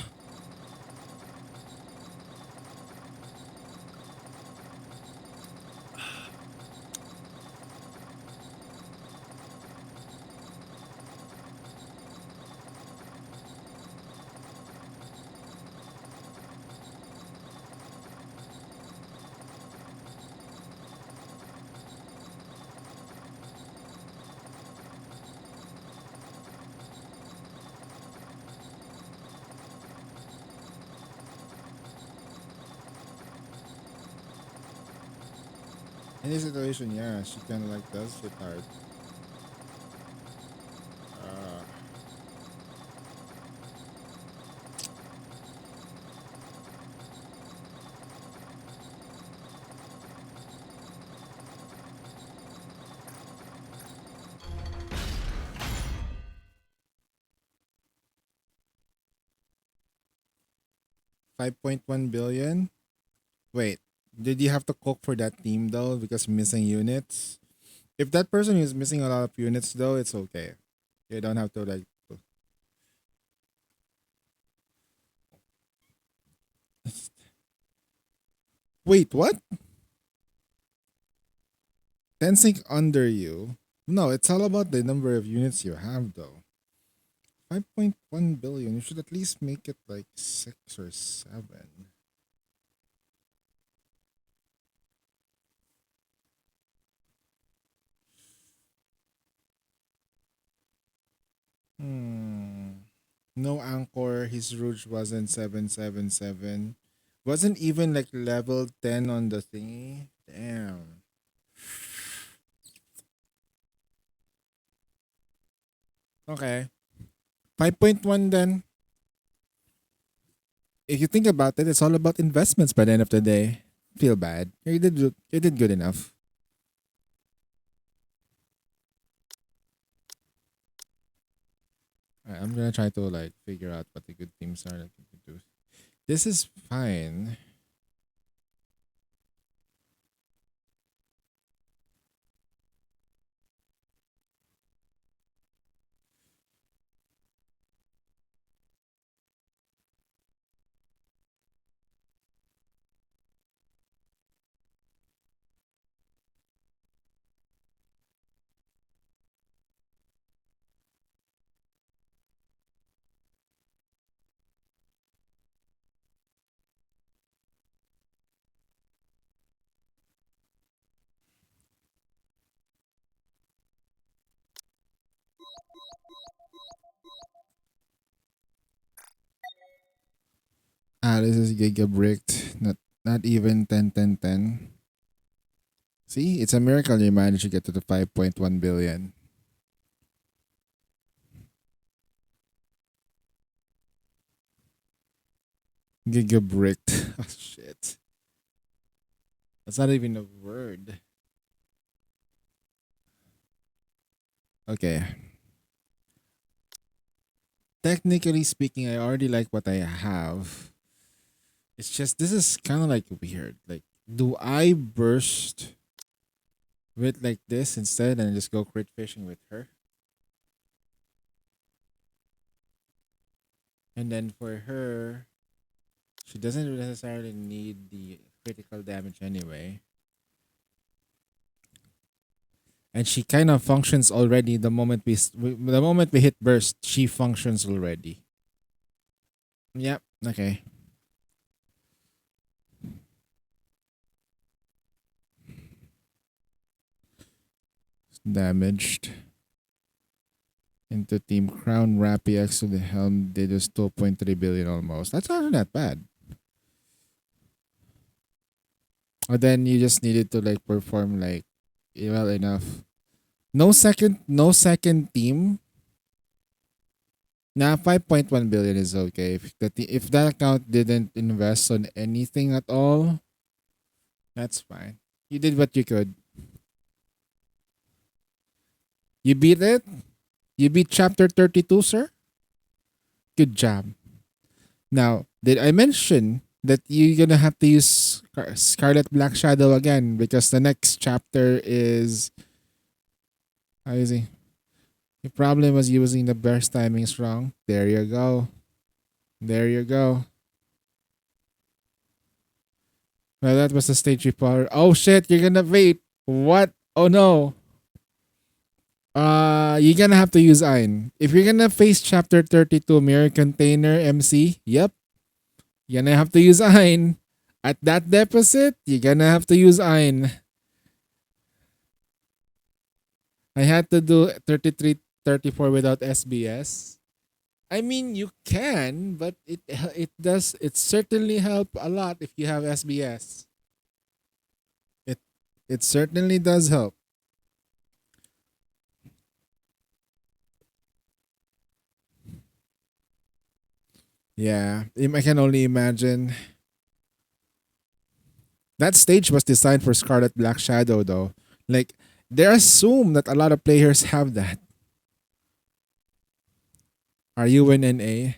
'In this situation, yeah, she kind of like does shit hard. Uh, 5.1 billion? Wait, did you have to cook for that team though because missing units? If that person is missing a lot of units though, it's okay. You don't have to like. Wait, what? Tensink under you? No, it's all about the number of units you have though. 5.1 billion. You should at least make it like 6 or 7. Hmm. No anchor. His rouge wasn't 777. Wasn't even like level 10 on the thingy. Damn. Okay. 5.1 then. If you think about it, it's all about investments by the end of the day. Feel bad. You did good enough. Alright, I'm gonna try to like figure out what the good teams are that we could do. This is fine. Ah, this is Giga Bricked. Not even 10, 10, 10. See, it's a miracle you managed to get to the 5.1 billion. Giga Bricked. Oh shit. That's not even a word. Okay. Technically speaking, I already like what I have. It's just this is kind of like weird. Like, do I burst with like this instead and just go crit fishing with her? And then for her, she doesn't necessarily need the critical damage anyway. And she kind of functions already the moment the moment we hit burst, she functions already. Yep. Okay. Damaged. Into Team Crown Rappy X to the helm did just 2.3 billion almost. That's not that bad. But then you just needed to like perform like well enough. No second team. Nah, 5.1 billion is okay. If that account didn't invest on anything at all, that's fine. You did what you could. You beat it? You beat chapter 32, sir? Good job. Now, did I mention that you're gonna have to use Scarlet Black Shadow again because the next chapter is how is he? The problem was using the burst timings wrong. There you go. There you go. Well, that was the stage report. Oh shit, you're gonna wait. What? Oh no. You're gonna have to use Ein. If you're gonna face chapter 32 mirror container MC, yep. You're gonna have to use Ein. At that deposit, you're gonna have to use Ein. I had to do 33, 34 without SBS. I mean, you can, but it certainly help a lot if you have SBS. It certainly does help. Yeah, I can only imagine. That stage was designed for Scarlet Black Shadow though. Like they assume that a lot of players have that. Are you in NA?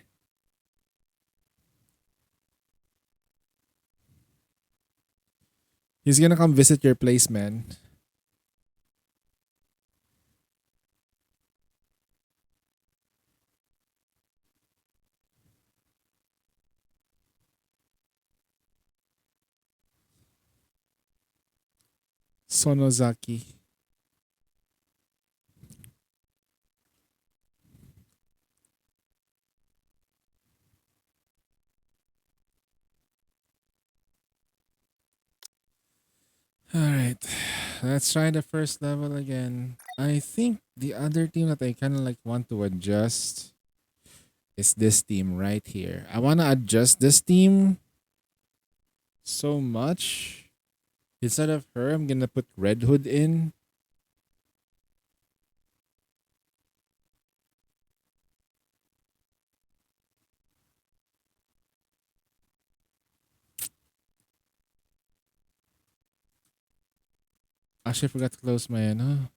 He's gonna come visit your place, man. Sonozaki. Alright. Let's try the first level again. I think the other team that I kinda like want to adjust is this team right here. I wanna adjust this team so much. Instead of her, I'm gonna put Red Hood in. Actually, I forgot to close my ano.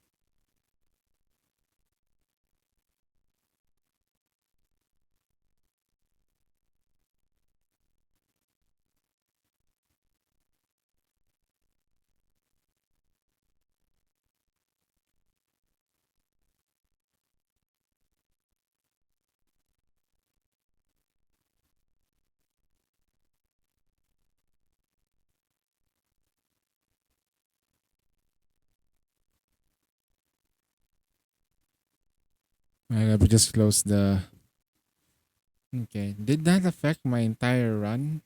Let me just close the. Okay. Did that affect my entire run?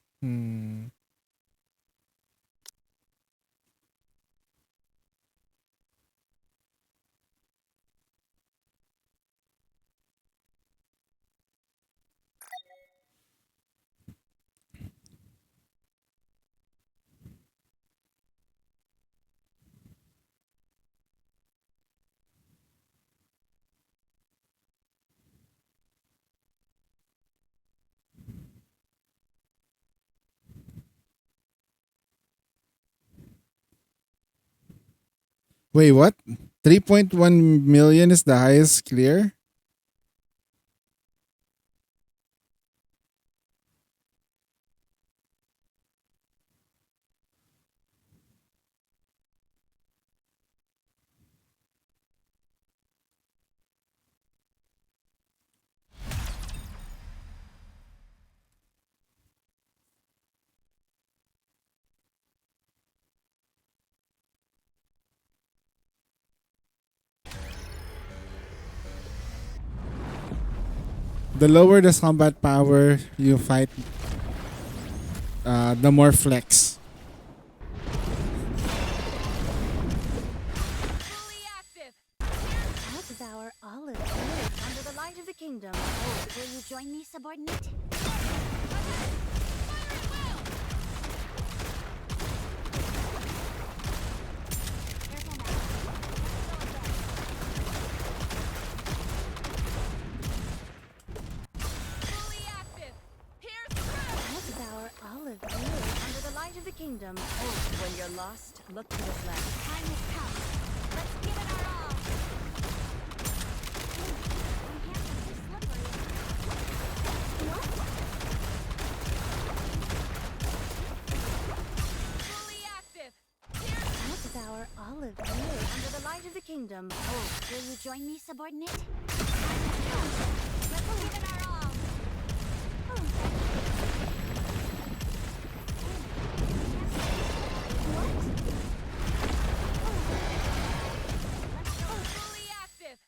Wait, what? 3.1 million is the highest clear? The lower the combat power you fight, the more flex.
Fully active.
I'll devour all of you.
Under the light of the kingdom.
Oh, will you join me, subordinate? Careful now.
Fully active. Pierce through.
I'll devour all of you.
Under the light of the kingdom. Oh, when you're lost, look to his left.
Time has come. Let's give it our all. My hands are too slippery. What?
kingdom. Oh,
Will you join me, subordinate? Let's give it our all.
Fully active.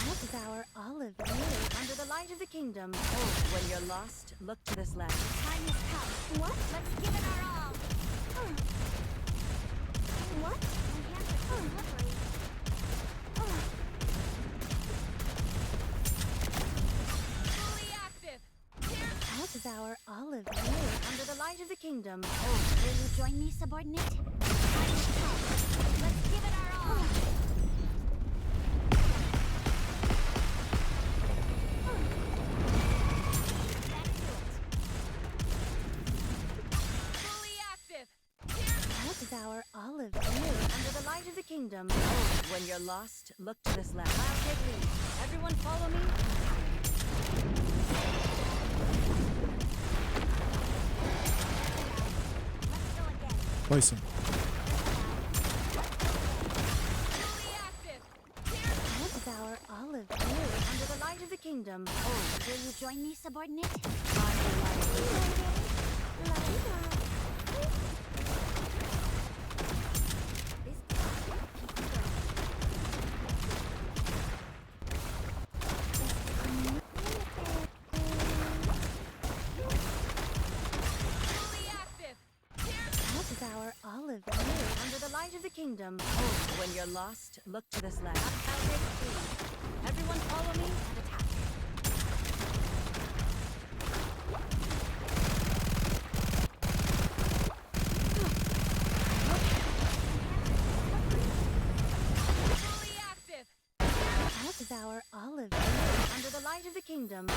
I'll devour all of you.
Under the light of the kingdom. Oh, when you're lost, look to this left.
Time has come. What? Let's give it our all. What? My hands are so slippery.
Fully active.
I'll devour all of you.
Under the light of the kingdom.
Oh, will you join me, subordinate? Time has come. Let's give it our all.
Fully active.
I'll devour all of you.
Under the light of the kingdom. Oh, when you're lost, look to this left. I'll take lead. Everyone follow me.
Let's go again.
Poison.
Fully active.
I'll devour all of you.
Under the light of the kingdom.
Oh, will you join me, subordinate?
Fully active.
I'll devour all of you.
Under the light of the kingdom. Oh, when you're lost, look to this left. I'll take lead. Everyone follow me and attack. Fully active.
I'll devour all of you.
Under the light of the kingdom.
Oh,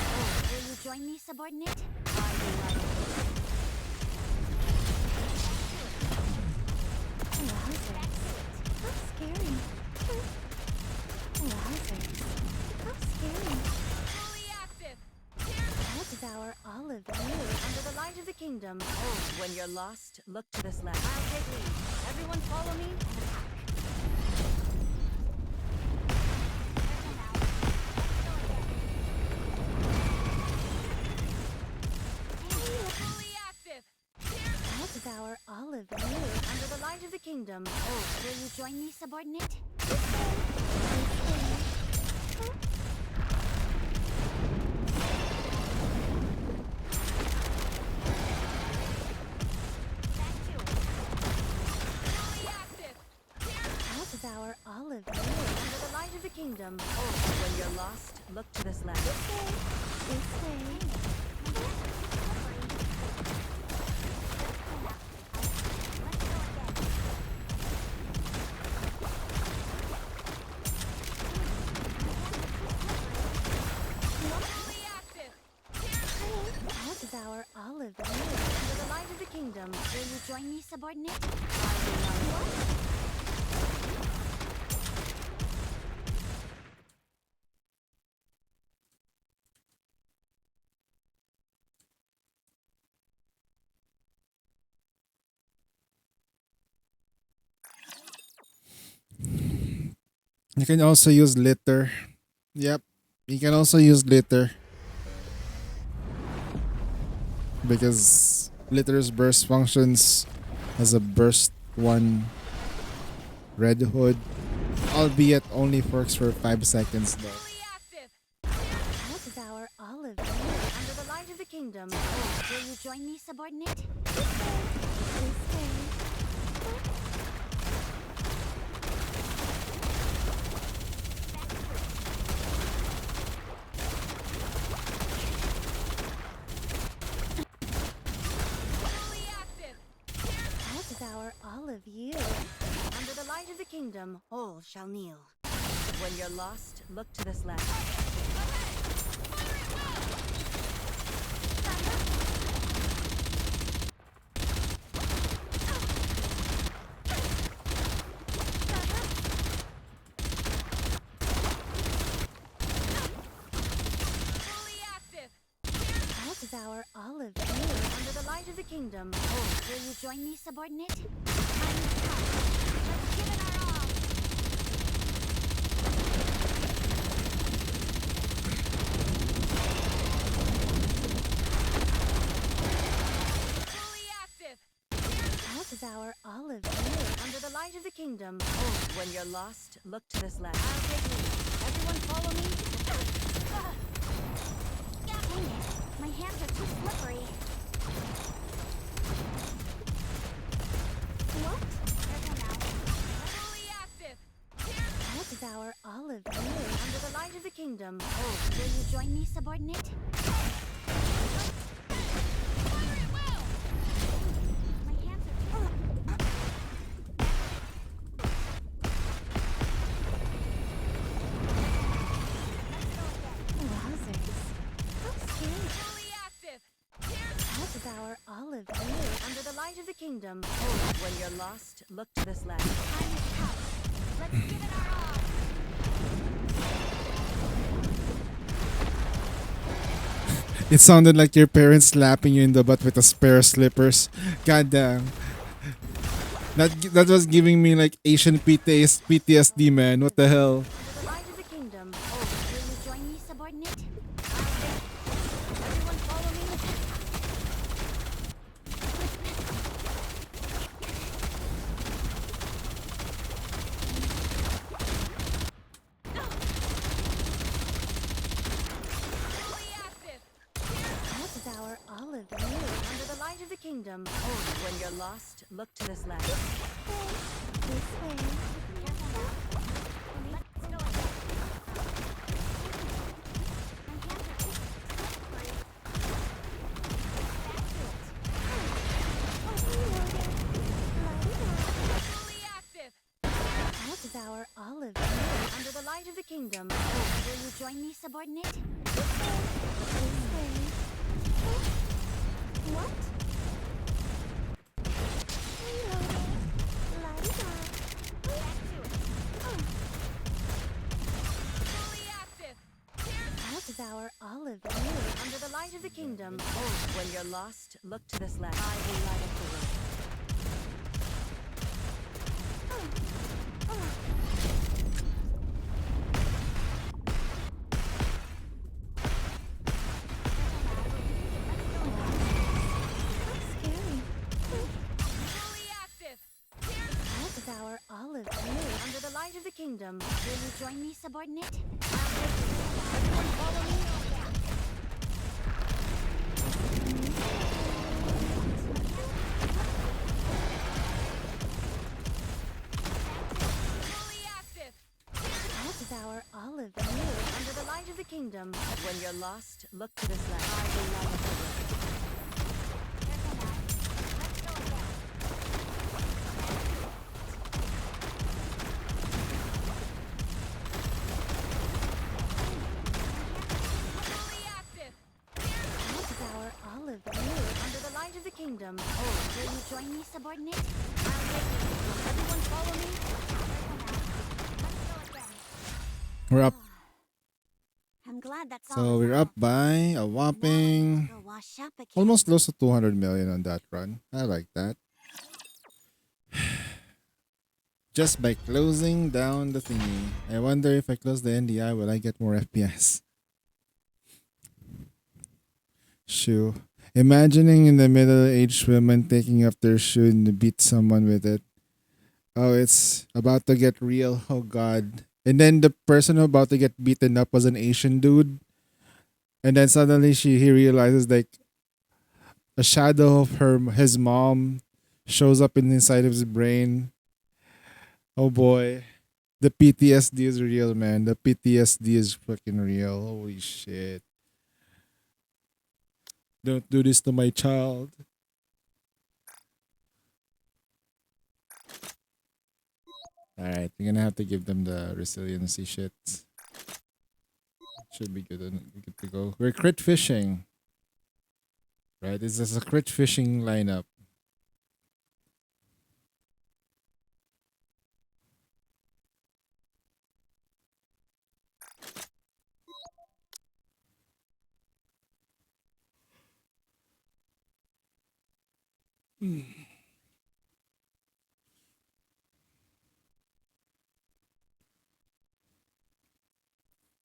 will you join me, subordinate?
Wowzers. How scary. Wowzers. How scary.
Fully active.
I'll devour all of you.
Under the light of the kingdom. Oh, when you're lost, look to this left. I'll take lead. Everyone follow me and attack. Fully active.
I'll devour all of you.
Under the light of the kingdom.
Oh, will you join me, subordinate?
Fully active.
I'll devour all of you.
Under the light of the kingdom. Oh, when you're lost, look to this left.
This way.
Fully active.
I'll devour all of you.
Under the light of the kingdom.
Will you join me, subordinate?
You can also use litter. Yep. You can also use litter. Because litter's burst functions as a burst 1 red hood. Albeit only works for 5 seconds though.
Fully active.
I'll devour all of you.
Under the light of the kingdom.
Oh, will you join me, subordinate?
This way.
Fully active.
I'll devour all of you.
Under the light of the kingdom, all shall kneel. When you're lost, look to this left. Fully active.
I'll devour all of you.
Under the light of the kingdom,
Oh, will you join me, subordinate? Time has come. Let's give it our all.
light of the kingdom. Oh, when you're lost, look to this left. I'll take lead. Everyone follow me.
Dang it. My hands are too slippery. What? Careful now.
Fully active.
I'll devour all of you. Under the light of the kingdom. Oh,
Will you join me, subordinate?
Fire at will.
My hands are too
wowzers. How scary.
Fully active.
I'll devour all of you. Under the light of the kingdom. Oh, when you're lost, look to this left.
Time is tough. Let's give it our all.
It sounded like your parents slapping you in the butt with a pair of slippers. God damn. That was giving me like Asian PTSD, man. What the hell?
Under the light of the kingdom. Oh,
Will you join me, subordinate?
everyone follow me.
Fully active.
I'll devour all of you. Under the light of the kingdom. Oh, when you're lost, look to this left.
This way. Careful now. Let's go again. My hands are too slippery.
Fully active.
I'll devour all of you. Under the light of the kingdom. Oh,
Will you join me, subordinate?
What? Fully active.
I'll devour all of you. Under the light of the kingdom. Oh, when you're lost, look to this left. I will light up the way. Scary.
Fully active.
I'll devour all of you. Under the light of the kingdom.
Will you join me, subordinate?
Everyone follow me.
Fully active.
I'll devour all of you. Under the light of the kingdom. When you're lost, look to this left. I will light up the way.
Careful now. Let's go again.
Fully active.
I'll devour all of you. Under the light of the kingdom. Oh,
Will you join me, subordinate?
everyone follow me.
Let's go again.
We're up.
I'm glad that's all.
So we're up by a whopping
Go wash up again.
almost close to 200 million on that run. I like that. Just by closing down the thingy. I wonder if I close the NDI, will I get more FPS? Shoe. Imagining in the middle-aged women taking off their shoe and beat someone with it. Oh, it's about to get real. Oh, God. And then the person about to get beaten up was an Asian dude. And then suddenly he realizes like a shadow of his mom shows up inside of his brain. Oh boy. The PTSD is real, man. The PTSD is fucking real. Holy shit. Don't do this to my child. Alright, you're gonna have to give them the resiliency shit. Should be good to go. We're crit fishing. Right? This is a crit fishing lineup.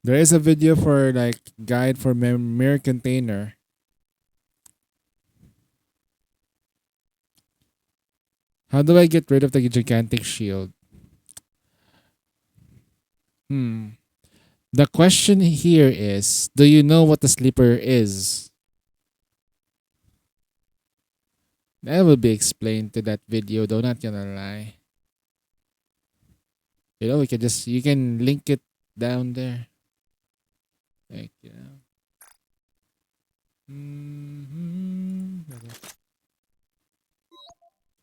There is a video for like guide for mirror container. How do I get rid of the gigantic shield? The question here is, do you know what the sleeper is? That will be explained to that video, though, not gonna lie. We can you can link it down there. Like,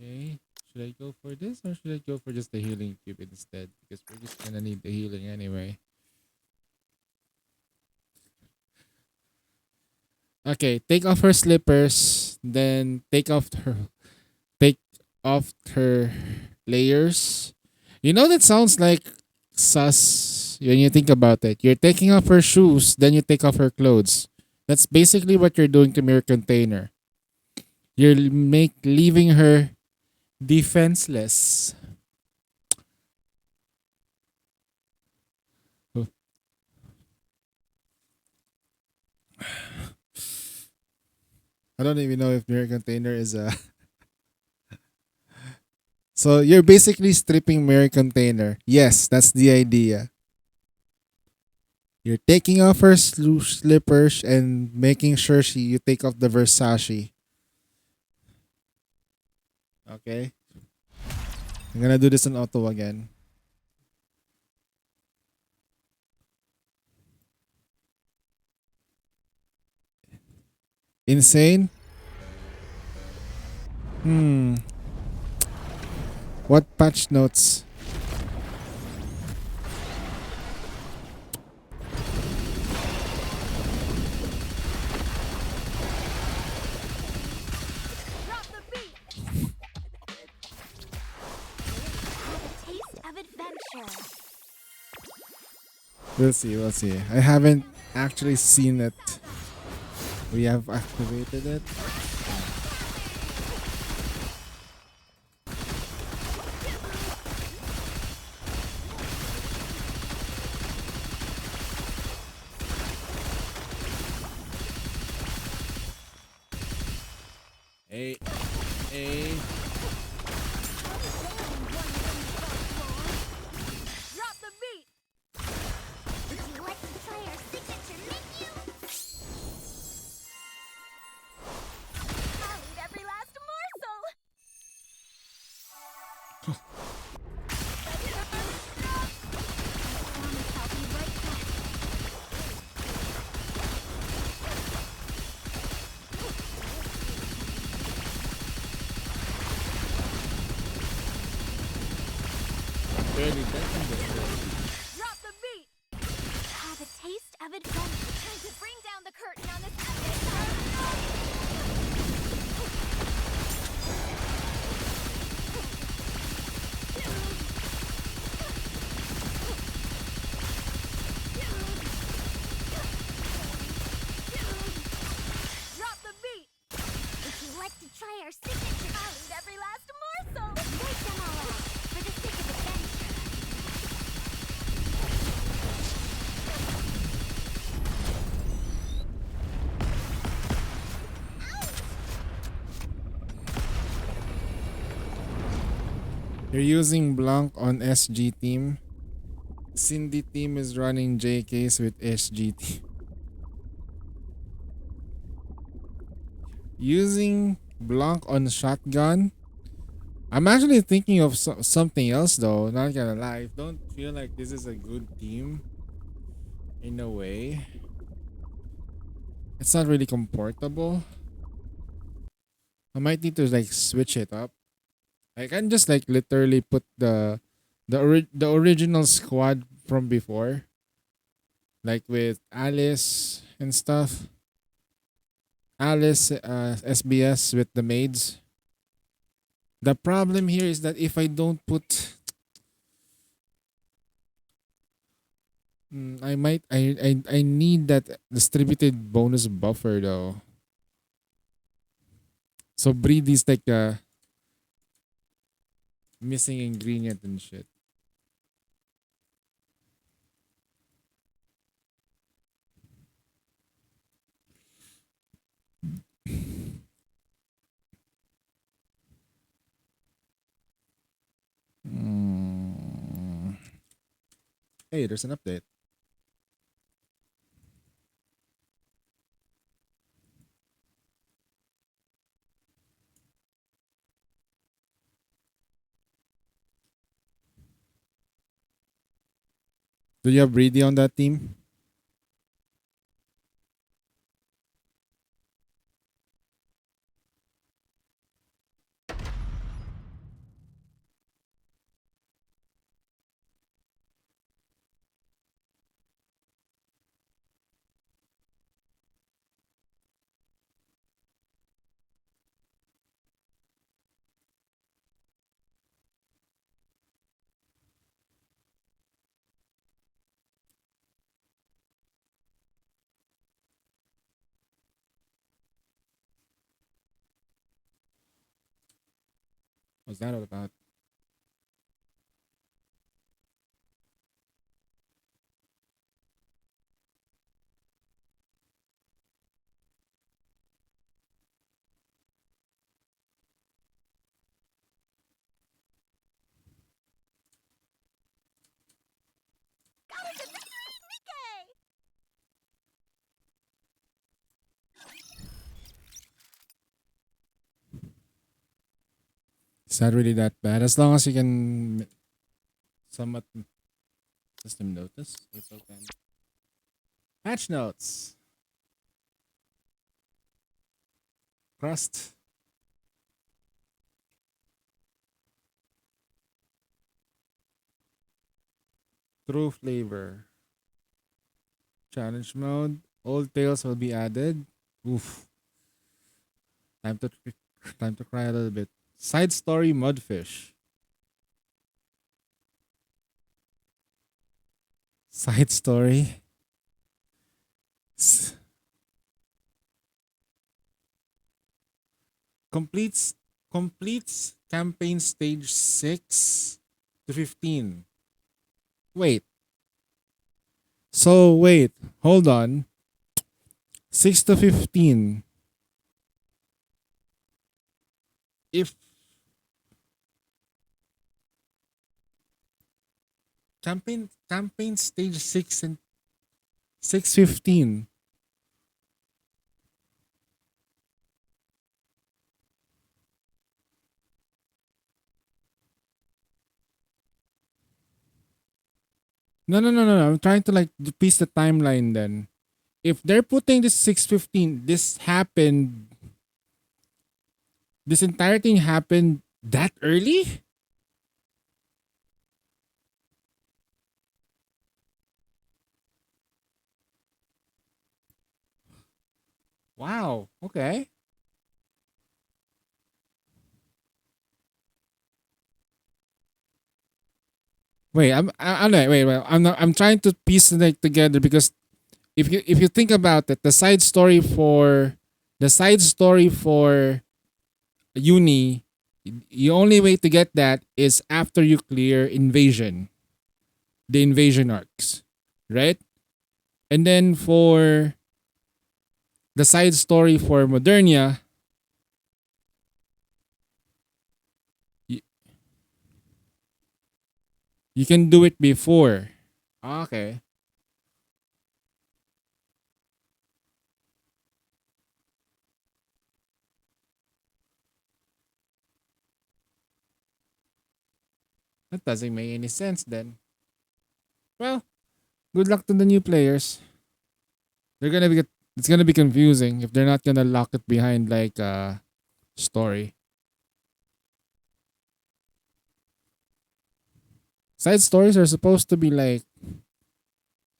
Okay. Should I go for this or should I go for just the healing cube instead? Because we're just gonna need the healing anyway. Okay, take off her slippers, then take off her layers. You know that sounds like sus when you think about it. You're taking off her shoes, then you take off her clothes. That's basically what you're doing to Mirror Container. You're leaving her defenseless. Oh. I don't even know if Mirror Container is a. So you're basically stripping Mirror Container. Yes, that's the idea. You're taking off her slippers and making sure you take off the Versace. Okay. I'm gonna do this on auto again. Insane? What patch notes?
Drop the beat.
Have a taste of adventure.
We'll see, we'll see. I haven't actually seen it. We have activated it. Hey, hey.
Drop the beat.
Would you like to try our signature menu? I'll eat every last morsel. I promise I'll be right back.
Drop the beat.
Have a taste of adventure. Time to bring down the curtain on this epic.
Drop the beat.
Would you like to try our signature? I'll eat every last morsel. Take them all out for the sake of adventure.
You're using Blanc on SG team. Cindy team is running JKs with SG team. Using Blanc on shotgun. I'm actually thinking of something else though. Not gonna lie. I don't feel like this is a good team. In a way. It's not really comfortable. I might need to like switch it up. I can just like literally put the original squad from before, like with Alice and stuff. Alice, SBS with the maids. The problem here is that if I don't put, I need that distributed bonus buffer though. So breed is like a missing ingredient and shit. Hey, there's an update. Do you have Breedy on that team? What's that all about?
Got us a victory, Mickey!
Is that really that bad? As long as you can somewhat system notice. April 10. Patch notes. Crust. True flavor. Challenge mode. Old tales will be added. Oof. Time to time to cry a little bit. Side story mudfish. Side story. S- completes campaign stage 6 to 15. Wait. So wait, hold on. 6 to 15. If campaign stage 6 and 6:15. No. I'm trying to like piece the timeline then. If they're putting this 6:15, this entire thing happened that early? Wow. Okay. Wait, I'm not, wait. I'm not. I'm trying to piece it like together because if you think about it, the side story for Uni, the only way to get that is after you clear the invasion arcs, right? And then for the side story for Modernia, you, you can do it before. Okay. That doesn't make any sense then. Well, good luck to the new players. They're gonna be it's gonna be confusing if they're not gonna lock it behind like story. Side stories are supposed to be like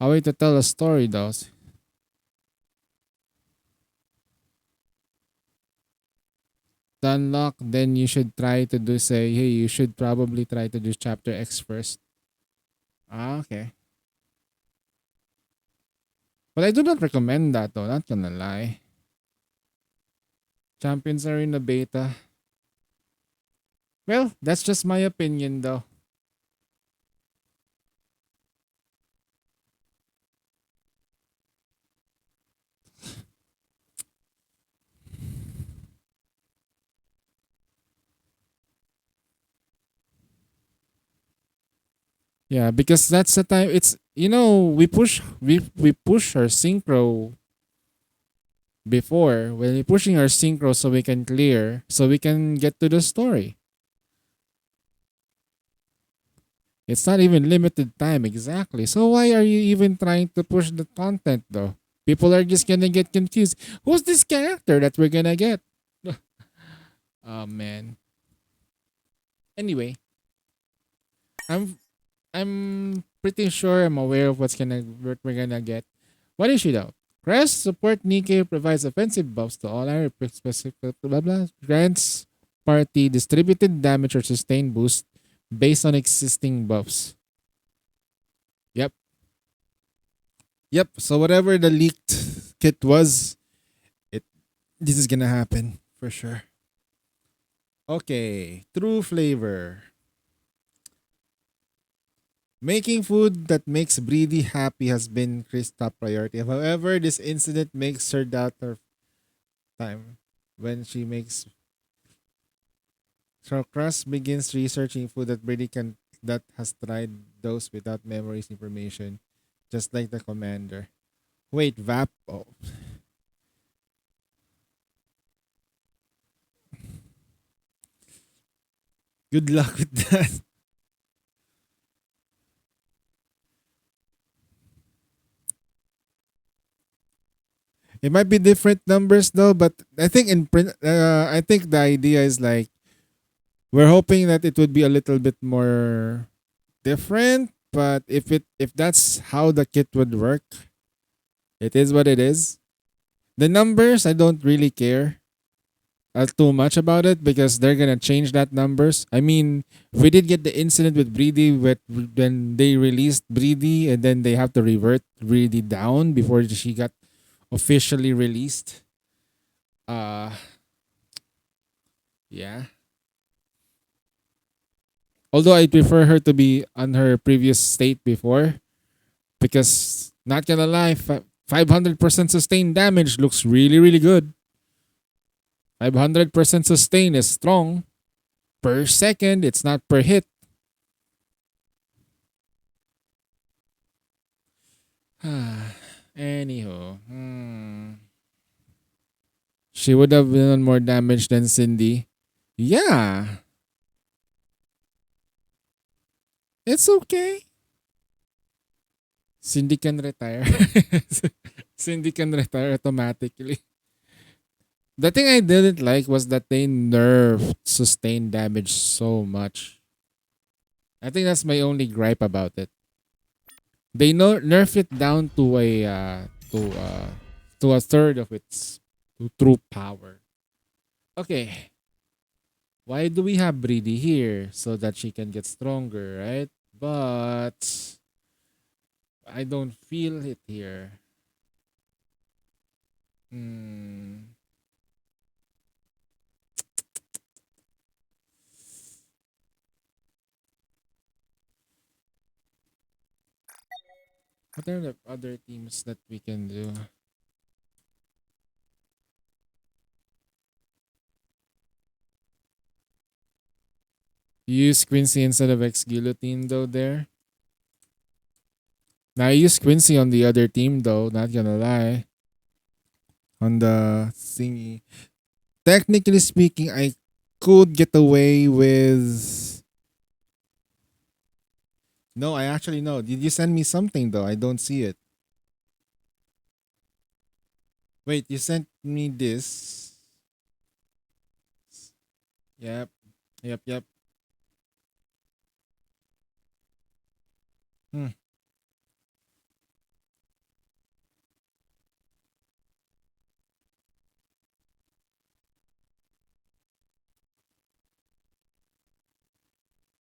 a way to tell a story though. To unlock, then you should try to do say, hey, you should probably try to do chapter X first. Okay. But I do not recommend that though, not gonna lie. Champions are in the beta. Well, that's just my opinion though. Yeah, because that's the time. It's we push our synchro before when we're pushing our synchro so we can clear so we can get to the story. It's not even limited time exactly. So why are you even trying to push the content though? People are just gonna get confused. Who's this character that we're gonna get? Oh man. Anyway, I'm I'm pretty sure I'm aware of what we're gonna get. What is she though? Crest support Nikkei provides offensive buffs to all area specific blah blah grants party distributed damage or sustained boost based on existing buffs. Yep. Yep. So whatever the leaked kit was, it this is gonna happen for sure. Okay. True flavor. Making food that makes Breedy happy has been Chris' top priority. However, this incident makes her doubt her time when she makes. So Crust begins researching food that Brady can that has tried those without memories information, just like the commander. Wait, Vap. Oh, good luck with that. It might be different numbers though, but I think I think the idea is like we're hoping that it would be a little bit more different. But if that's how the kit would work, it is what it is. The numbers I don't really care too much about it because they're gonna change that numbers. I mean, we did get the incident with Breedy when they released Breedy and then they have to revert Breedy down before she got officially released. Uh yeah. Although I prefer her to be on her previous state before because not gonna lie, 500% sustained damage looks really really good. 500% sustain is strong per second. It's not per hit. Anyhow, she would have done more damage than Cindy. Yeah, it's okay. Cindy can retire. Cindy can retire automatically. The thing I didn't like was that they nerfed sustained damage so much. I think that's my only gripe about it. They nerf it down to to a third of its true power. Okay, why do we have Breedy here so that she can get stronger, right? But I don't feel it here. Hmm. What are the other teams that we can do? Use Quincy instead of X Guillotine though there. Now I use Quincy on the other team though, not gonna lie. On the thingy. Technically speaking, I could get away with. No, I actually know. Did you send me something though? I don't see it. Wait, you sent me this. Yep. Yep, yep. Hmm.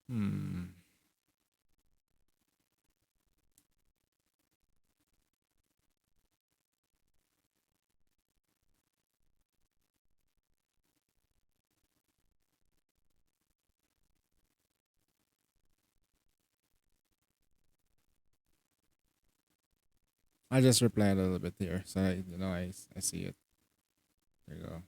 Hmm. I just replied a little bit here, so I see it. There you go.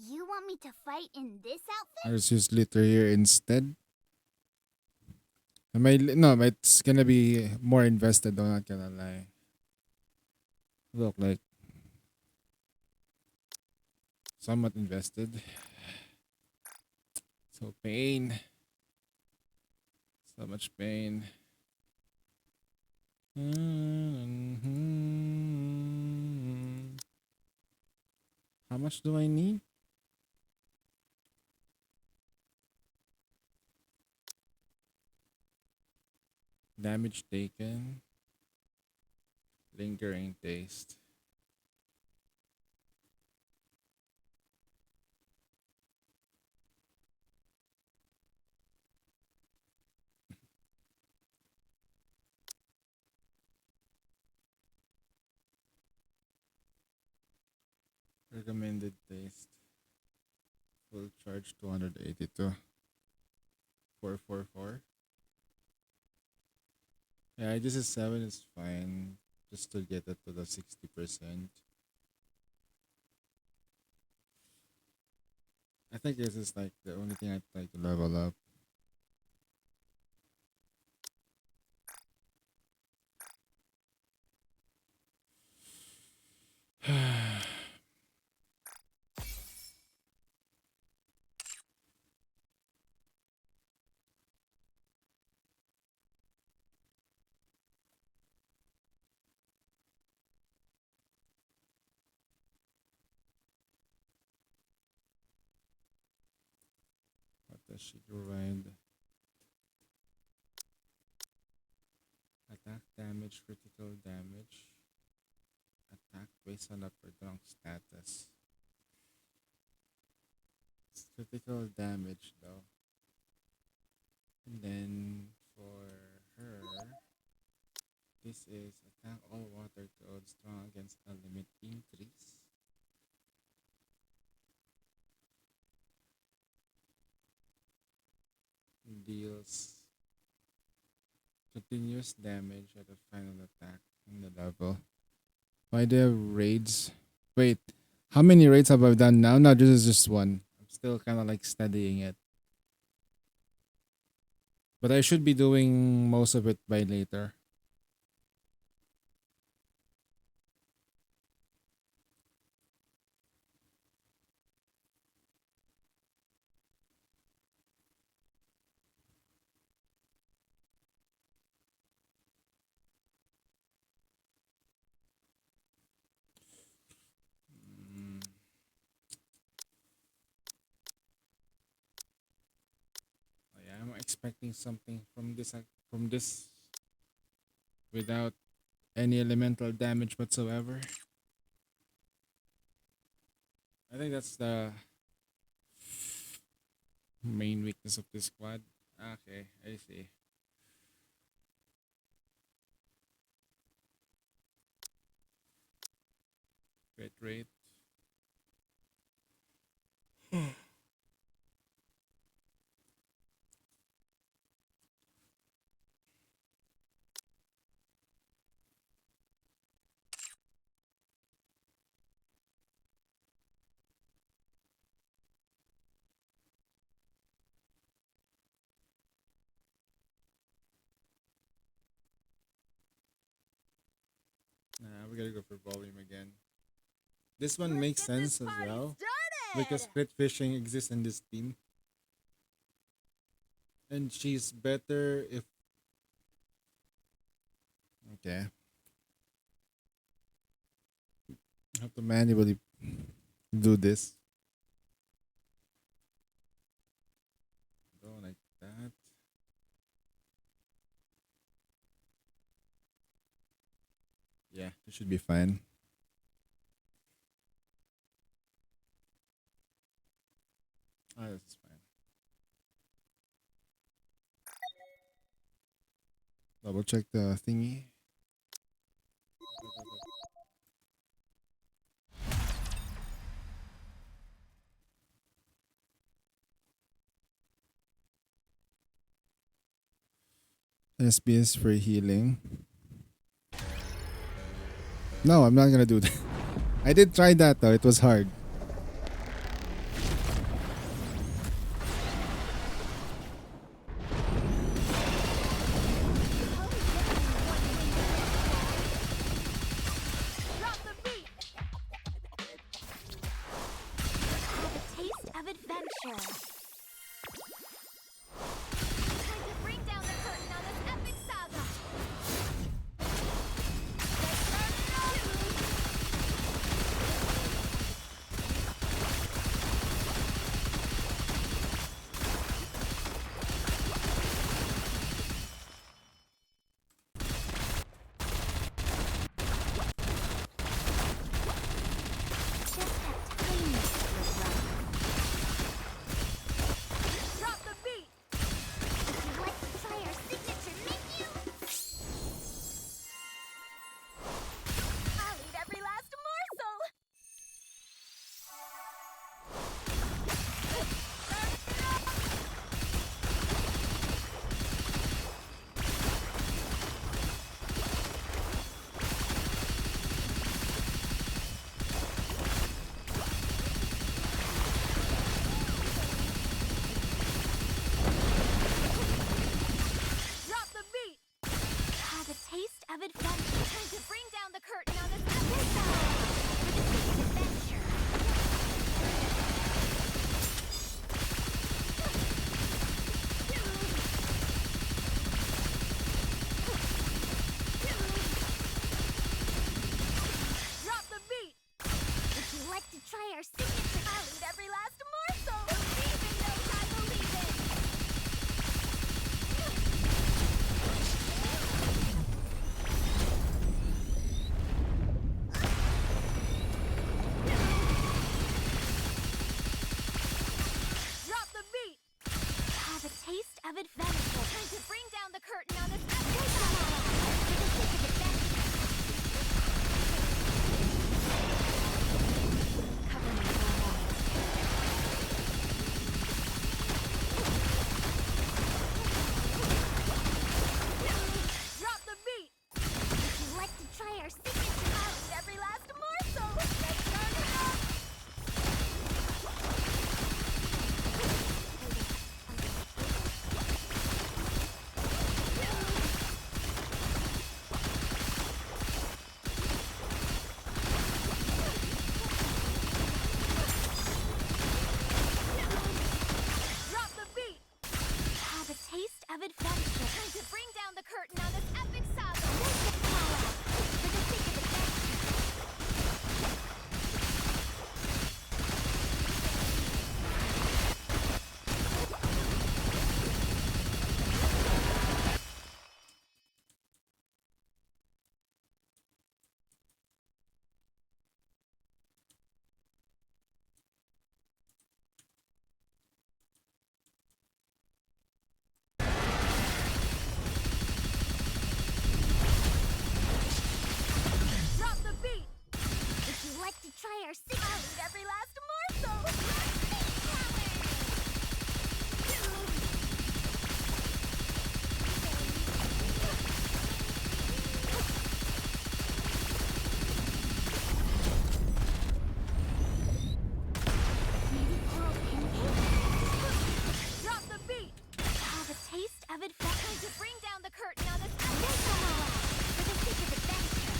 You want me to fight in this outfit?
I just use glitter here instead. No, it's gonna be more invested though, not gonna lie. Look like somewhat invested. So pain. So much pain. How much do I need? Damage taken. Lingering taste. Recommended taste. Full charge 282. 444. Yeah, this is 7 is fine. Just to get it to the 60%. I think this is like the only thing I'd like to level up. What does she provide? Attack damage, critical damage. Attack based on upper drunk status. It's critical damage though. And then for her, this is attack all water codes strong against a limit increase. Deals continuous damage at the final attack in the level. Why do I have raids? Wait, how many raids have I done now? No, this is just one. I'm still kind of like studying it. But I should be doing most of it by later. Yeah, I'm expecting something from this without any elemental damage whatsoever. I think that's the main weakness of this squad. Okay, I see. Crit rate. Nah, we gotta go for volume again. This one makes sense as well because crit fishing exists in this team. And she's better if. Okay. I have to manually do this. Go like that. Yeah, it should be fine. Ah, that's fine. Double check the thingy. SBS for healing. No, I'm not gonna do that. I did try that though. It was hard.
Drop the beat.
Have a taste of adventure.
Time to bring down the curtain on this epic saga.
Just a tiny bit of rock.
Drop the beat.
Would you like to try our signature menu?
I'll eat every last morsel. Drop the beat.
Have a taste of adventure.
Time to bring down the curtain on this epic saga.
Adventure.
Drop the beat.
Would you like to try our signature?
I'll eat every last morsel. Believe in those I believe in. Drop the beat.
Have a taste of adventure.
Time to bring down the curtain on this epic saga.
Cover me with your eyes.
Drop the beat.
Would you like to try our signature?
I'll eat every last morsel. Let's turn it up. Drop the beat.
Have a taste of adventure.
Time to bring down the curtain on this epic saga. Drop the beat.
Would you like to try our signature?
I'll eat every last morsel. Drop the beat.
Have a taste of adventure.
Time to bring down the curtain on this epic saga.
For the sake of adventure.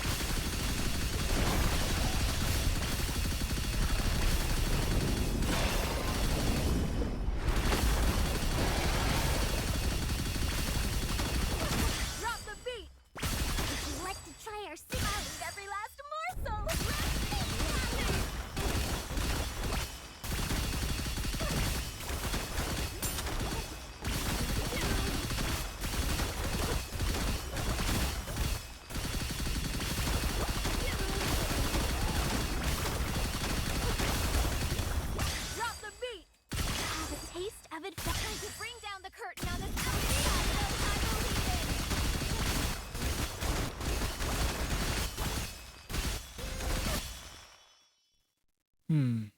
I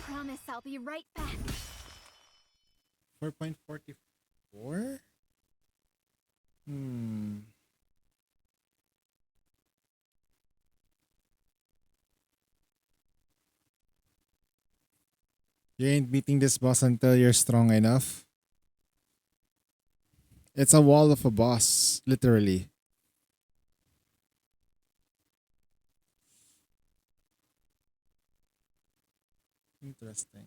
promise I'll be right back.
4.44? Hmm. You ain't beating this boss until you're strong enough. It's a wall of a boss, literally. Interesting.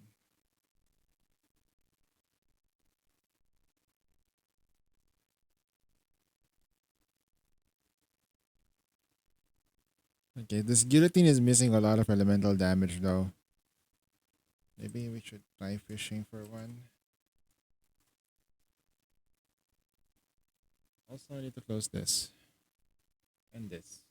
Okay, this guillotine is missing a lot of elemental damage though. Maybe we should try fishing for one. Also, I need to close this. And this.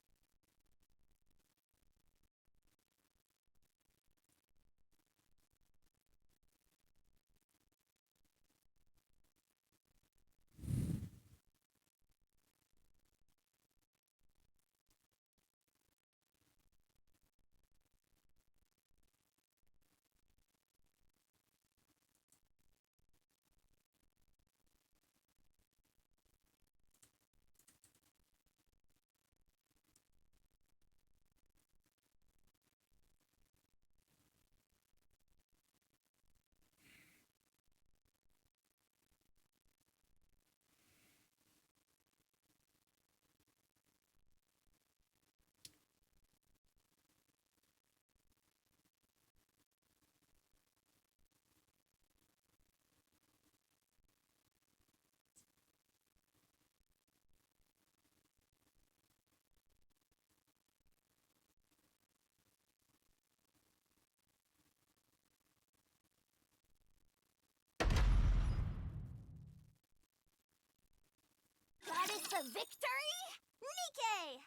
That is the victory! Nike!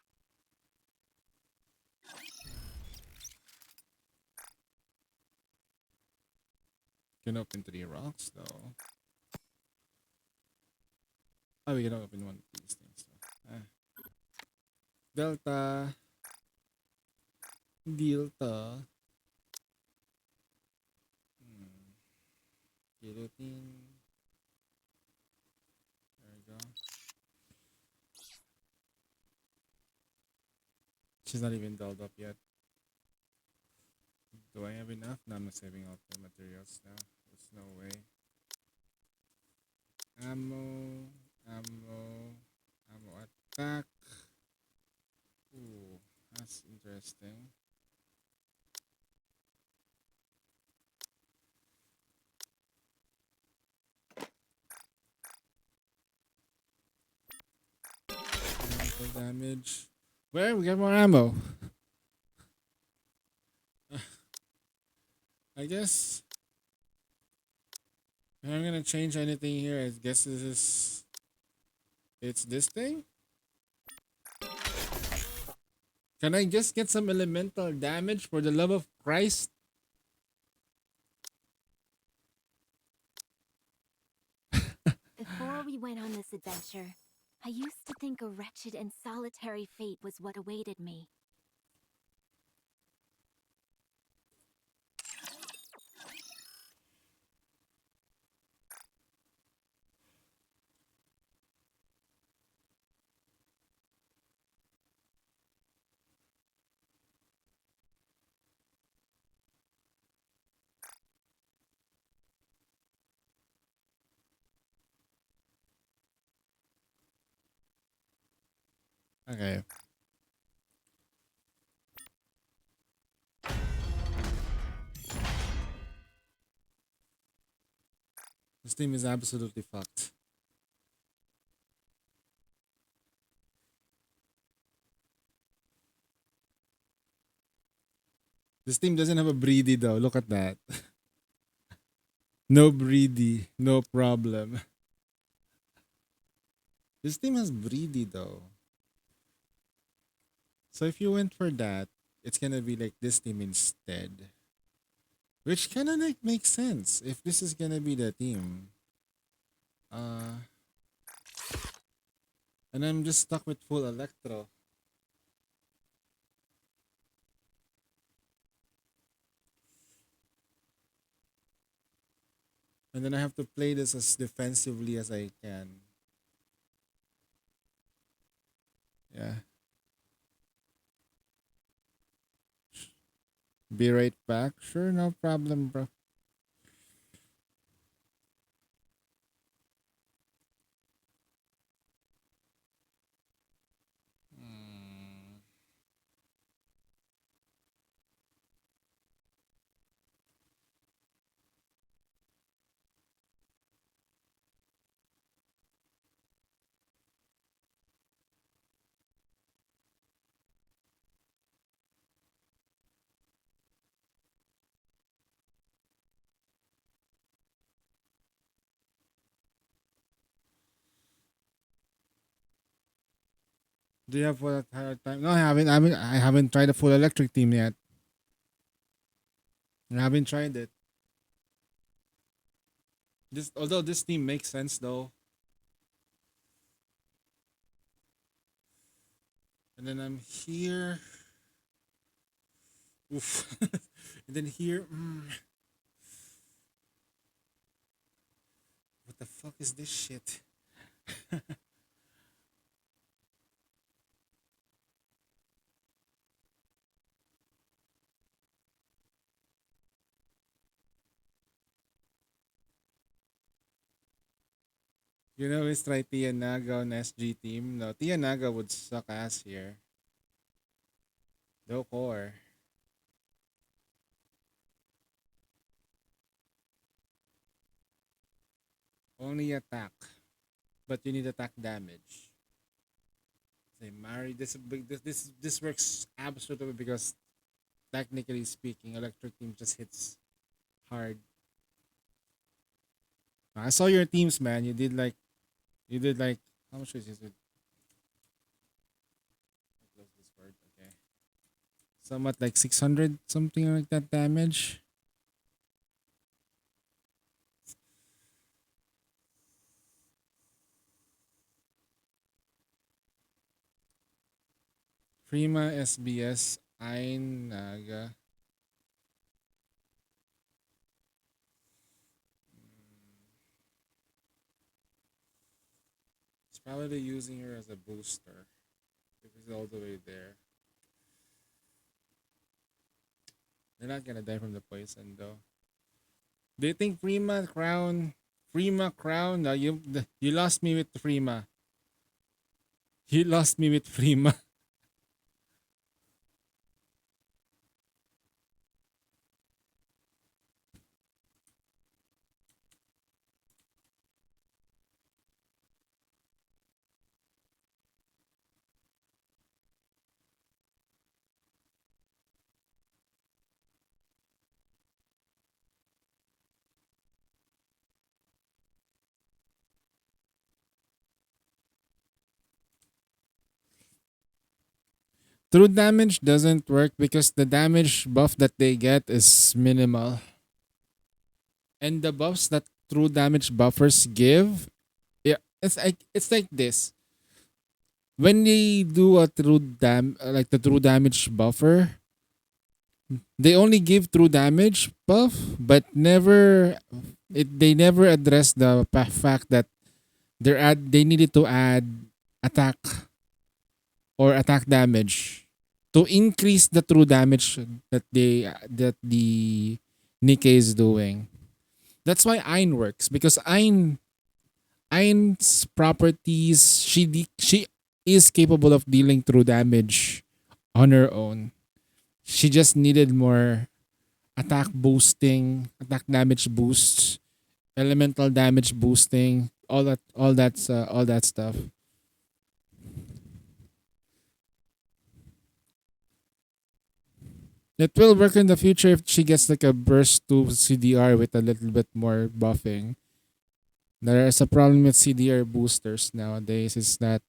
Can open 3 rocks though. Oh, we can open one of these things though. Delta. Delta. Guillotine. There we go. She's not even dolled up yet. Do I have enough? No, I'm not saving all the materials now. There's no way. Ammo. Ammo attack. Ooh, that's interesting. Full damage. Where? We got more ammo. I guess if I'm gonna change anything here, I guess it's this thing. Can I just get some elemental damage for the love of Christ?
Before we went on this adventure, I used to think a wretched and solitary fate was what awaited me.
Okay. This team is absolutely fucked. This team doesn't have a breedy though. Look at that. No breedy. No problem. This team has breedy though. So if you went for that, it's gonna be like this team instead. Which kinda like makes sense if this is gonna be the team. And I'm just stuck with full electro. And then I have to play this as defensively as I can. Yeah. Be right back. Sure, no problem, bro. Mm. Do you have for that hard time? No, I haven't. I haven't tried a full electric team yet. I haven't tried it. Although this team makes sense though. And then I'm here. Oof. And then here. What the fuck is this shit? You know, it's try Tia Naga on SG team. No, Tia Naga would suck ass here. No core. Only attack. But you need attack damage. Say Mari, this works absolutely because technically speaking, electric team just hits hard. I saw your teams, man. You did like how much is it? Close Discord, okay. Somewhat like 600 something like that damage. Prima SBS Ein Naga. It's probably using her as a booster. If it's all the way there. They're not gonna die from the poison though. Do you think Prima Crown? No, you lost me with Prima. You lost me with Prima. True damage doesn't work because the damage buff that they get is minimal. And the buffs that true damage buffers give, yeah, it's like this. When they do a like the true damage buffer, they only give true damage buff, but they never address the fact that they needed to add attack or attack damage to increase the true damage that the Nikkei is doing. That's why Ein works because Ein's properties she is capable of dealing true damage on her own. She just needed more attack boosting, attack damage boosts, elemental damage boosting, all that stuff. It will work in the future if she gets like a burst to CDR with a little bit more buffing. There's a problem with CDR boosters nowadays. Is that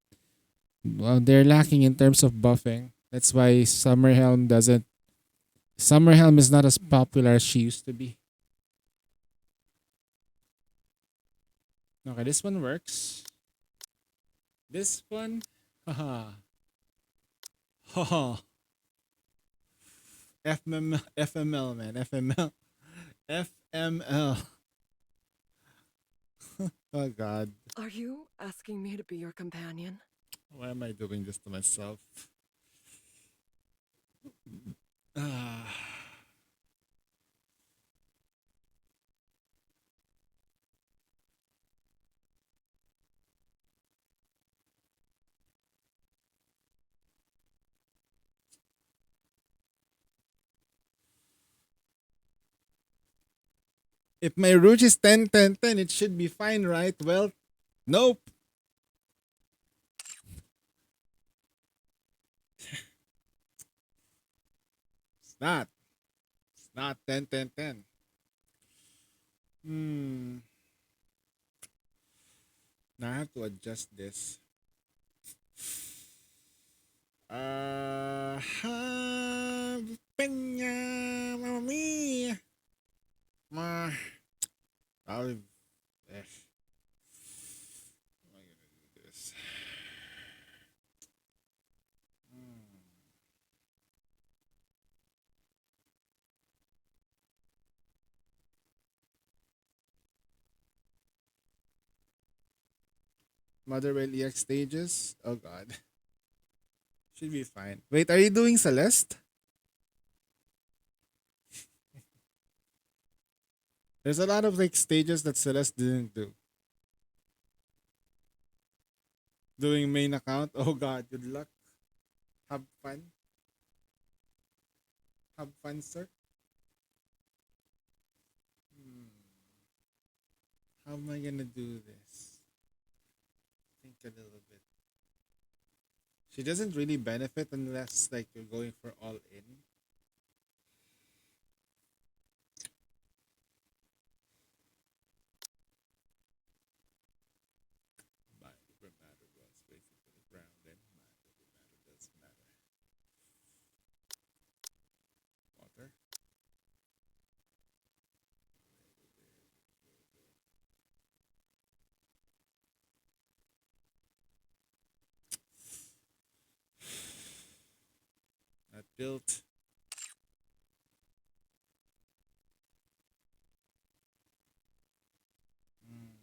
well, they're lacking in terms of buffing. That's why Summerhelm doesn't. Summerhelm is not as popular as she used to be. Okay, this one works. This one, haha, haha. FML, man, FML, FML. Oh God.
Are you asking me to be your companion?
Why am I doing this to myself? Ah. If my rouge is 10, 10, 10, it should be fine, right? Well, nope. It's not. It's not 10, 10, 10. Hmm. Now I have to adjust this. Penya, mamma mia. Ma, I'll, eh. How am I gonna do this? Hmm. Motherwell EX stages? Oh god. Should be fine. Wait, are you doing Celeste? There's a lot of like stages that Celeste didn't do. Doing main account? Oh god, good luck. Have fun. Have fun, sir. Hmm. How am I gonna do this? Think a little bit. She doesn't really benefit unless like you're going for all in. Mind over matter was waiting for the ground and mind over matter does matter. Water. Not built. Hmm.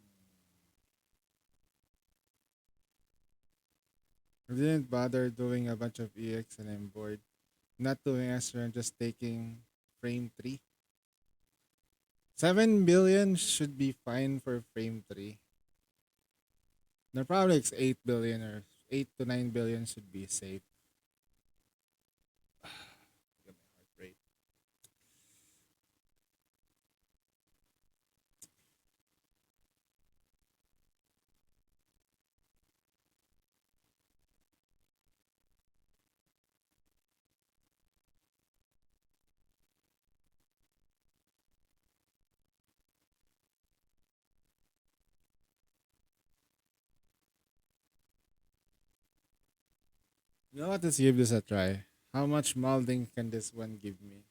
I didn't bother doing a bunch of EX and I'm bored. Not doing extra and just taking frame 3. 7 billion should be fine for frame 3. No, probably it's 8 billion or 8 to 9 billion should be safe. Get my heart rate. You know what? Let's give this a try. How much molding can this one give me?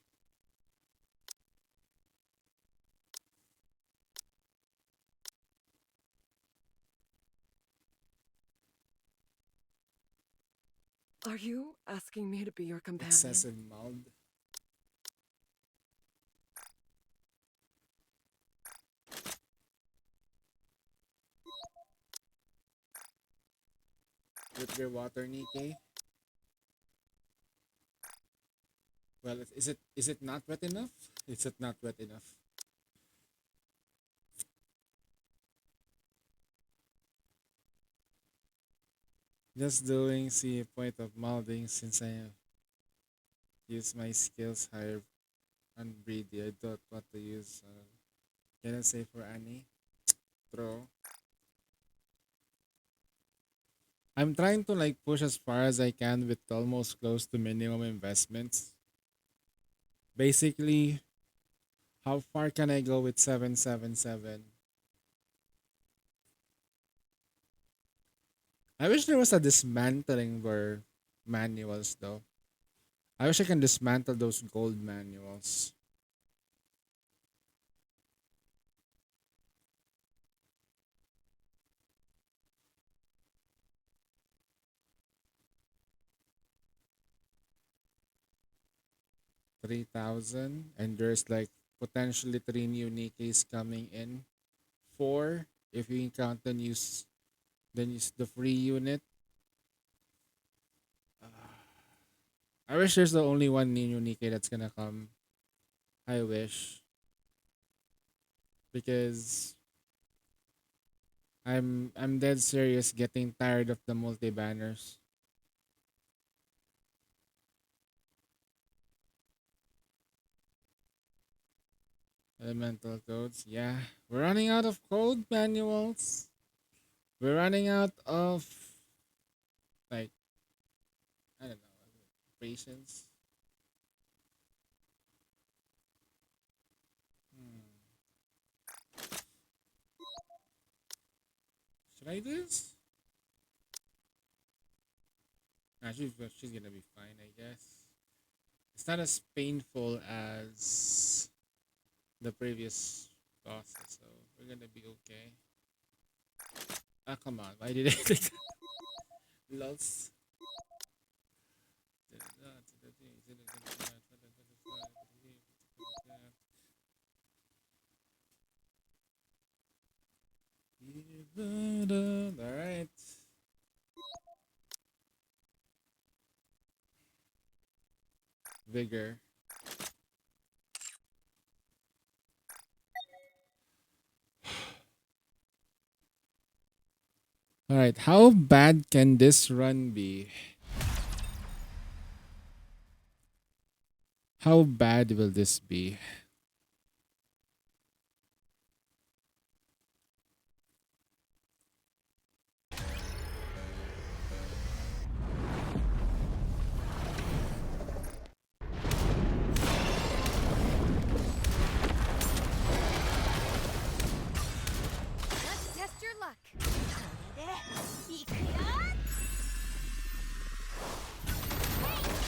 Are you asking me to be your companion?
Excessive mold. With your water, Nikkei. Well, is it not wet enough? Is it not wet enough? Just doing see a point of molding since I use my skills higher on Breedy. I don't want to use. Can I say for Annie? Throw. I'm trying to like push as far as I can with almost close to minimum investments. Basically, how far can I go with 777? I wish there was a dismantling for manuals though. I wish I can dismantle those gold manuals. $3,000 and there's like potentially 3 new Nikkeis coming in. 4 If you encounter then use the free unit. I wish there's the only one Nino Nikkei that's gonna come. I wish. Because I'm dead serious getting tired of the multi banners. Elemental codes, yeah. We're running out of code manuals. We're running out of like I don't know patience. Hmm. Should I do this? Nah, she's gonna be fine, I guess. It's not as painful as the previous bosses, so we're gonna be okay. Ah, come on, why did I take lots? Alright. Vigor. Alright, how bad can this run be? How bad will this be?
Let's test your luck.
Hey,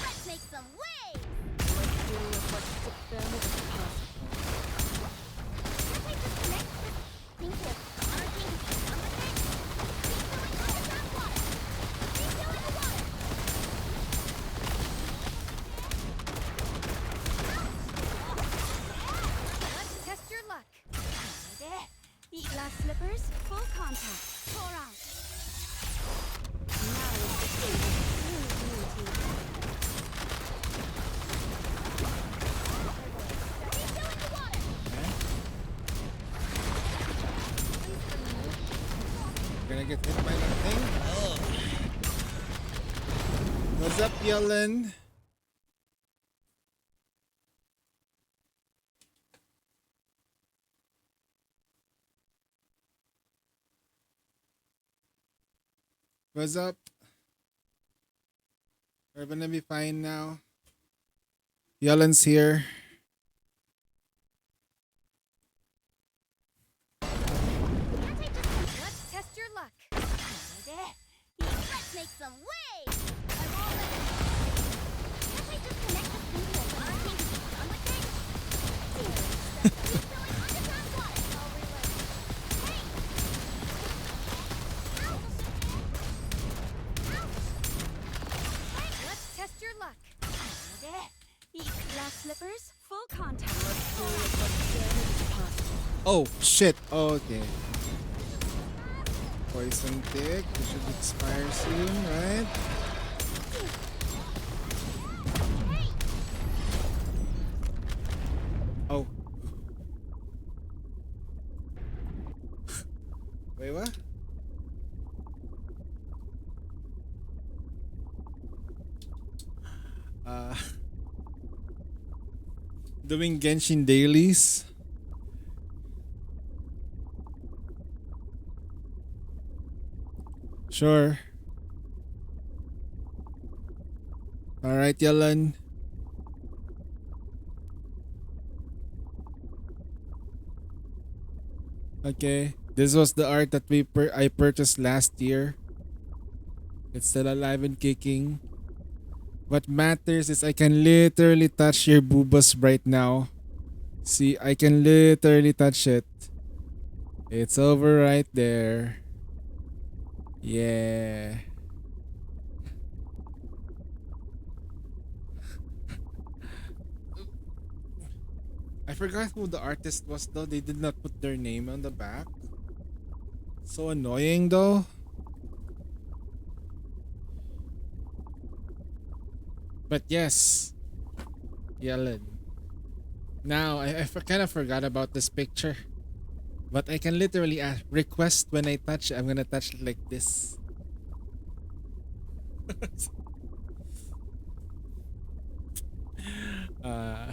let's make some waves!
Let's do what's to them is possible.
Can't we just connect this thing to our thing to become a thing? Keep going underground water! Keep going the water!
Let's test your luck. Glass slippers, full contact. Pour out.
Now is the day of true unity.
Keep going the water!
Gonna get hit by that thing? Oh. What's up, Yellen? What's up? We're gonna be fine now. Yellen's here.
Can't we just
Let's test your luck.
let's make some waves! I'm all in! Can't we just connect this thing to our thing to become a thing? Keep going underground water! I'll reload. Hey! Ouch!
Let's test your luck. Glass slippers, full contact.
Let's do what's to them is possible.
Oh shit. Oh, okay. Poison tick. It should expire soon, right? Oh. Wait, what? Uh, doing Genshin dailies. Sure. All right, Yellen. Okay. This was the art that I purchased last year. It's still alive and kicking. What matters is I can literally touch your boobas right now. See, I can literally touch it. It's over right there. Yeah. I forgot who the artist was though. They did not put their name on the back. So annoying though. But yes, Yellen. Now I kind of forgot about this picture, but I can literally request when I touch. I'm gonna touch it like this. uh,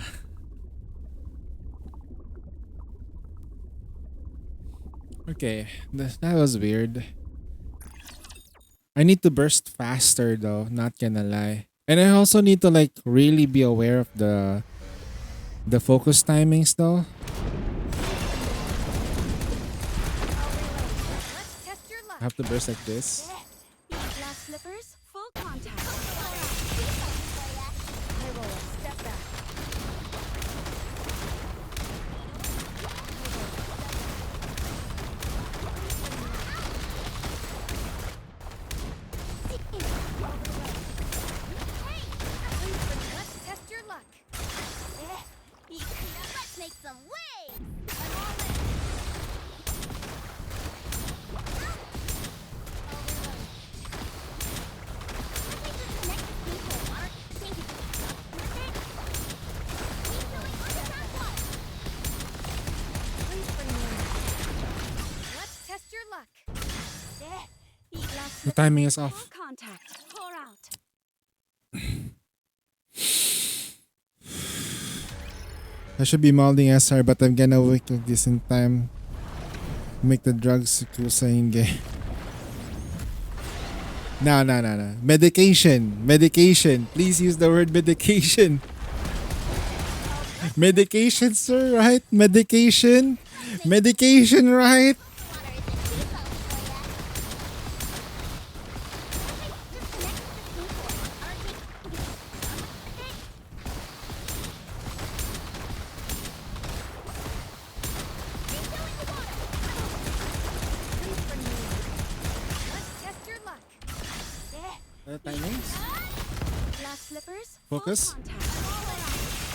okay, that was weird. I need to burst faster though. Not gonna lie, and I also need to like really be aware of the focus timings though.
Let's test your
I
luck.
have to burst like this.
Glass slippers, full contact. I will step back. Let's test your luck.
Let's make some waves!
Let's test your luck. Glass
The timing is
full
off.
contact. Pour out.
I should be molding SR, but I'm gonna wait till this in time. Make the drugs kusainge. No. Medication. Medication. Please use the word medication. Medication, sir, right? Medication. Medication, right?
Let's test your luck.
Timings?
Glass slippers, full
Focus.
contact.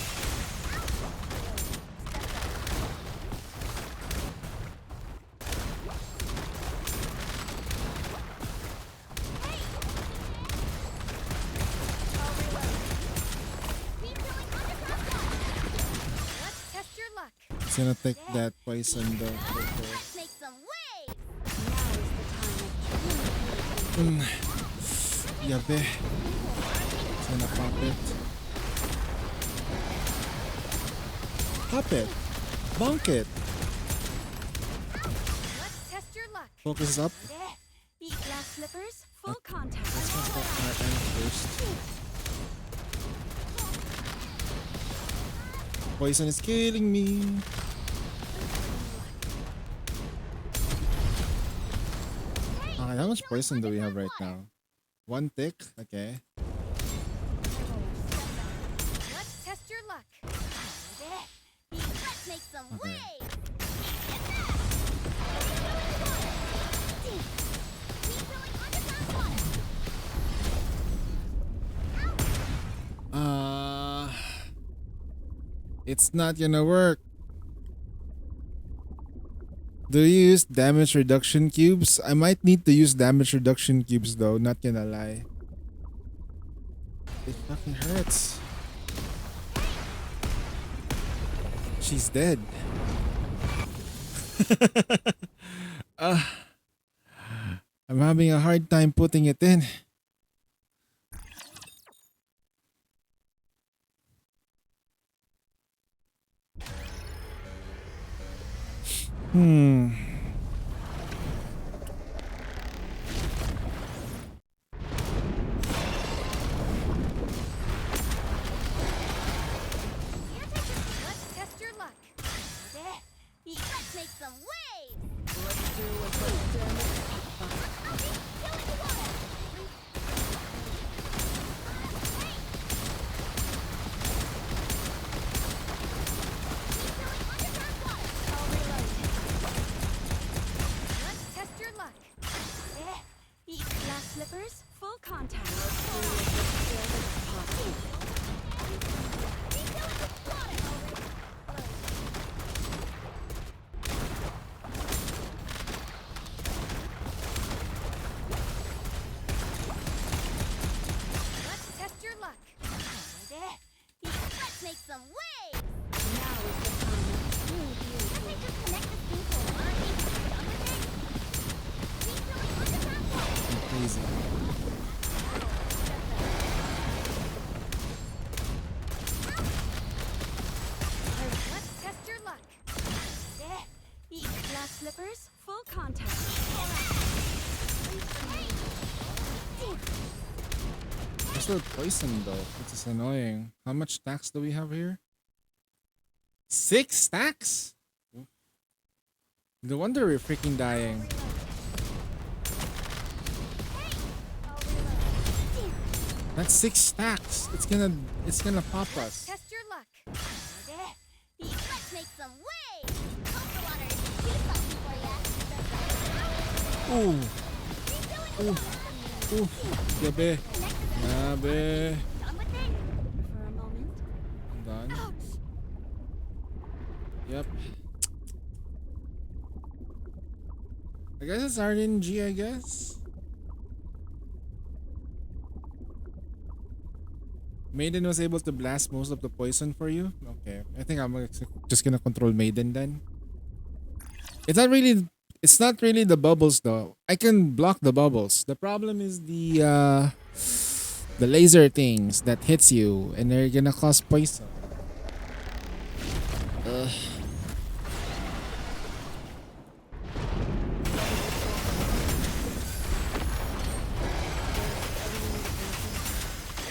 Let's test your luck.
It's gonna take that poison though.
Let's make some waves!
Yabe. It's gonna pop it. Pop it. Bonk it.
Let's test your luck.
Focus up.
Glass slippers, full contact.
Let's go for our end first. Poison is killing me. Okay, how much poison do we have right now? One tick? Okay.
Let's test your luck.
Let's make some
Okay.
waves!
It's not gonna work. Do you use damage reduction cubes? I might need to use damage reduction cubes though, not gonna lie. It fucking hurts. She's dead. I'm having a hard time putting it in. Hmm.
Let's test your luck.
Let's make some waves!
Let's do a good damage.
Let's test your luck. Glass slippers, full contact. contact.
We're still poisoned though, which is annoying. How much stacks do we have here? 6 stacks? No wonder we're freaking dying. That's 6 stacks. It's gonna pop us.
Test your luck.
Let's make some waves. Coastal Waters, do something for ya.
Ooh. Ooh. Ooh. Gabi. Gabi.
Done with it?
For a moment.
I'm done. Yep. I guess it's RNG, I guess. Maiden was able to blast most of the poison for you? Okay. I think I'm just gonna control Maiden then. It's not really the bubbles though. I can block the bubbles. The problem is the laser things that hits you and they're gonna cause poison. Ugh.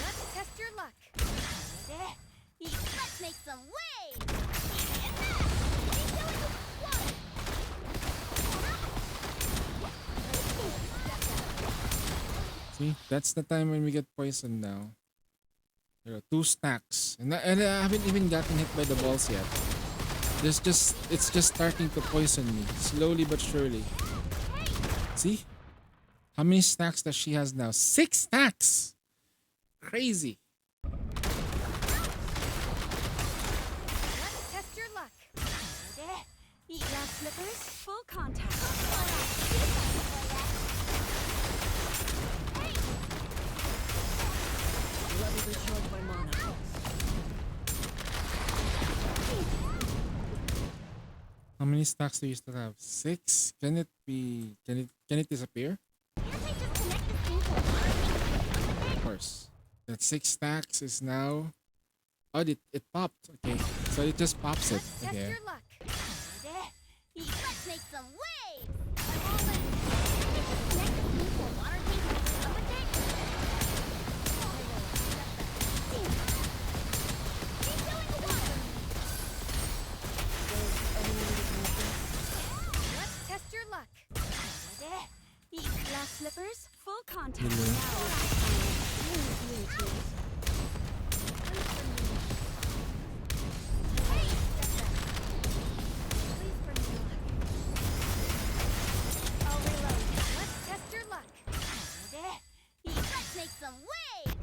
Let's test your luck.
Let's make some waves.
See, that's the time when we get poisoned now. There are 2 stacks, and I haven't even gotten hit by the balls yet. It's just starting to poison me slowly but surely. See, how many stacks does she has now? 6 stacks. Crazy.
Let's test your luck. Glass slippers, full contact.
Let me recharge my mana.
How many stacks do you still have? 6. Can it be? Can it disappear? Of course. That 6 stacks is now. Oh, it popped. Okay, so it just pops it.
Let's test
Okay.
your luck.
Let's make some waves. I'm all in. Connect the steam to a water tank and make some with it. Refilling the water.
Let's test your luck. Glass slippers, full contact.
I'll reload.
Let's test your luck.
Let's make some waves.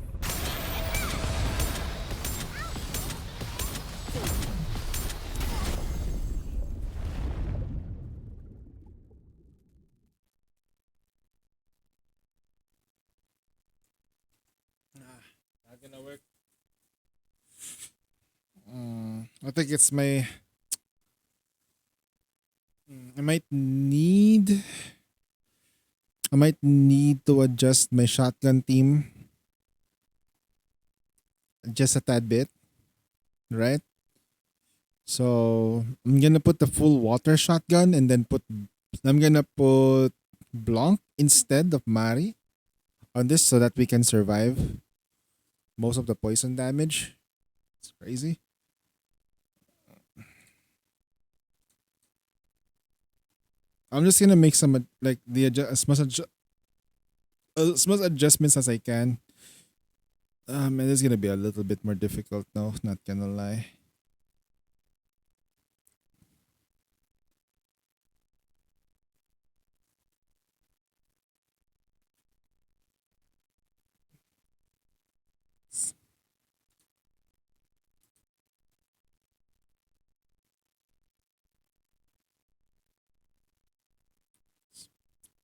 Not gonna work. I think it's my. I might need. I might need to adjust my shotgun team just a tad bit, right? So I'm gonna put the full water shotgun and then I'm gonna put Blanc instead of Mari on this so that we can survive most of the poison damage. It's crazy. I'm just gonna make some like the as much adjustments as I can. And it's gonna be a little bit more difficult now. Not gonna lie.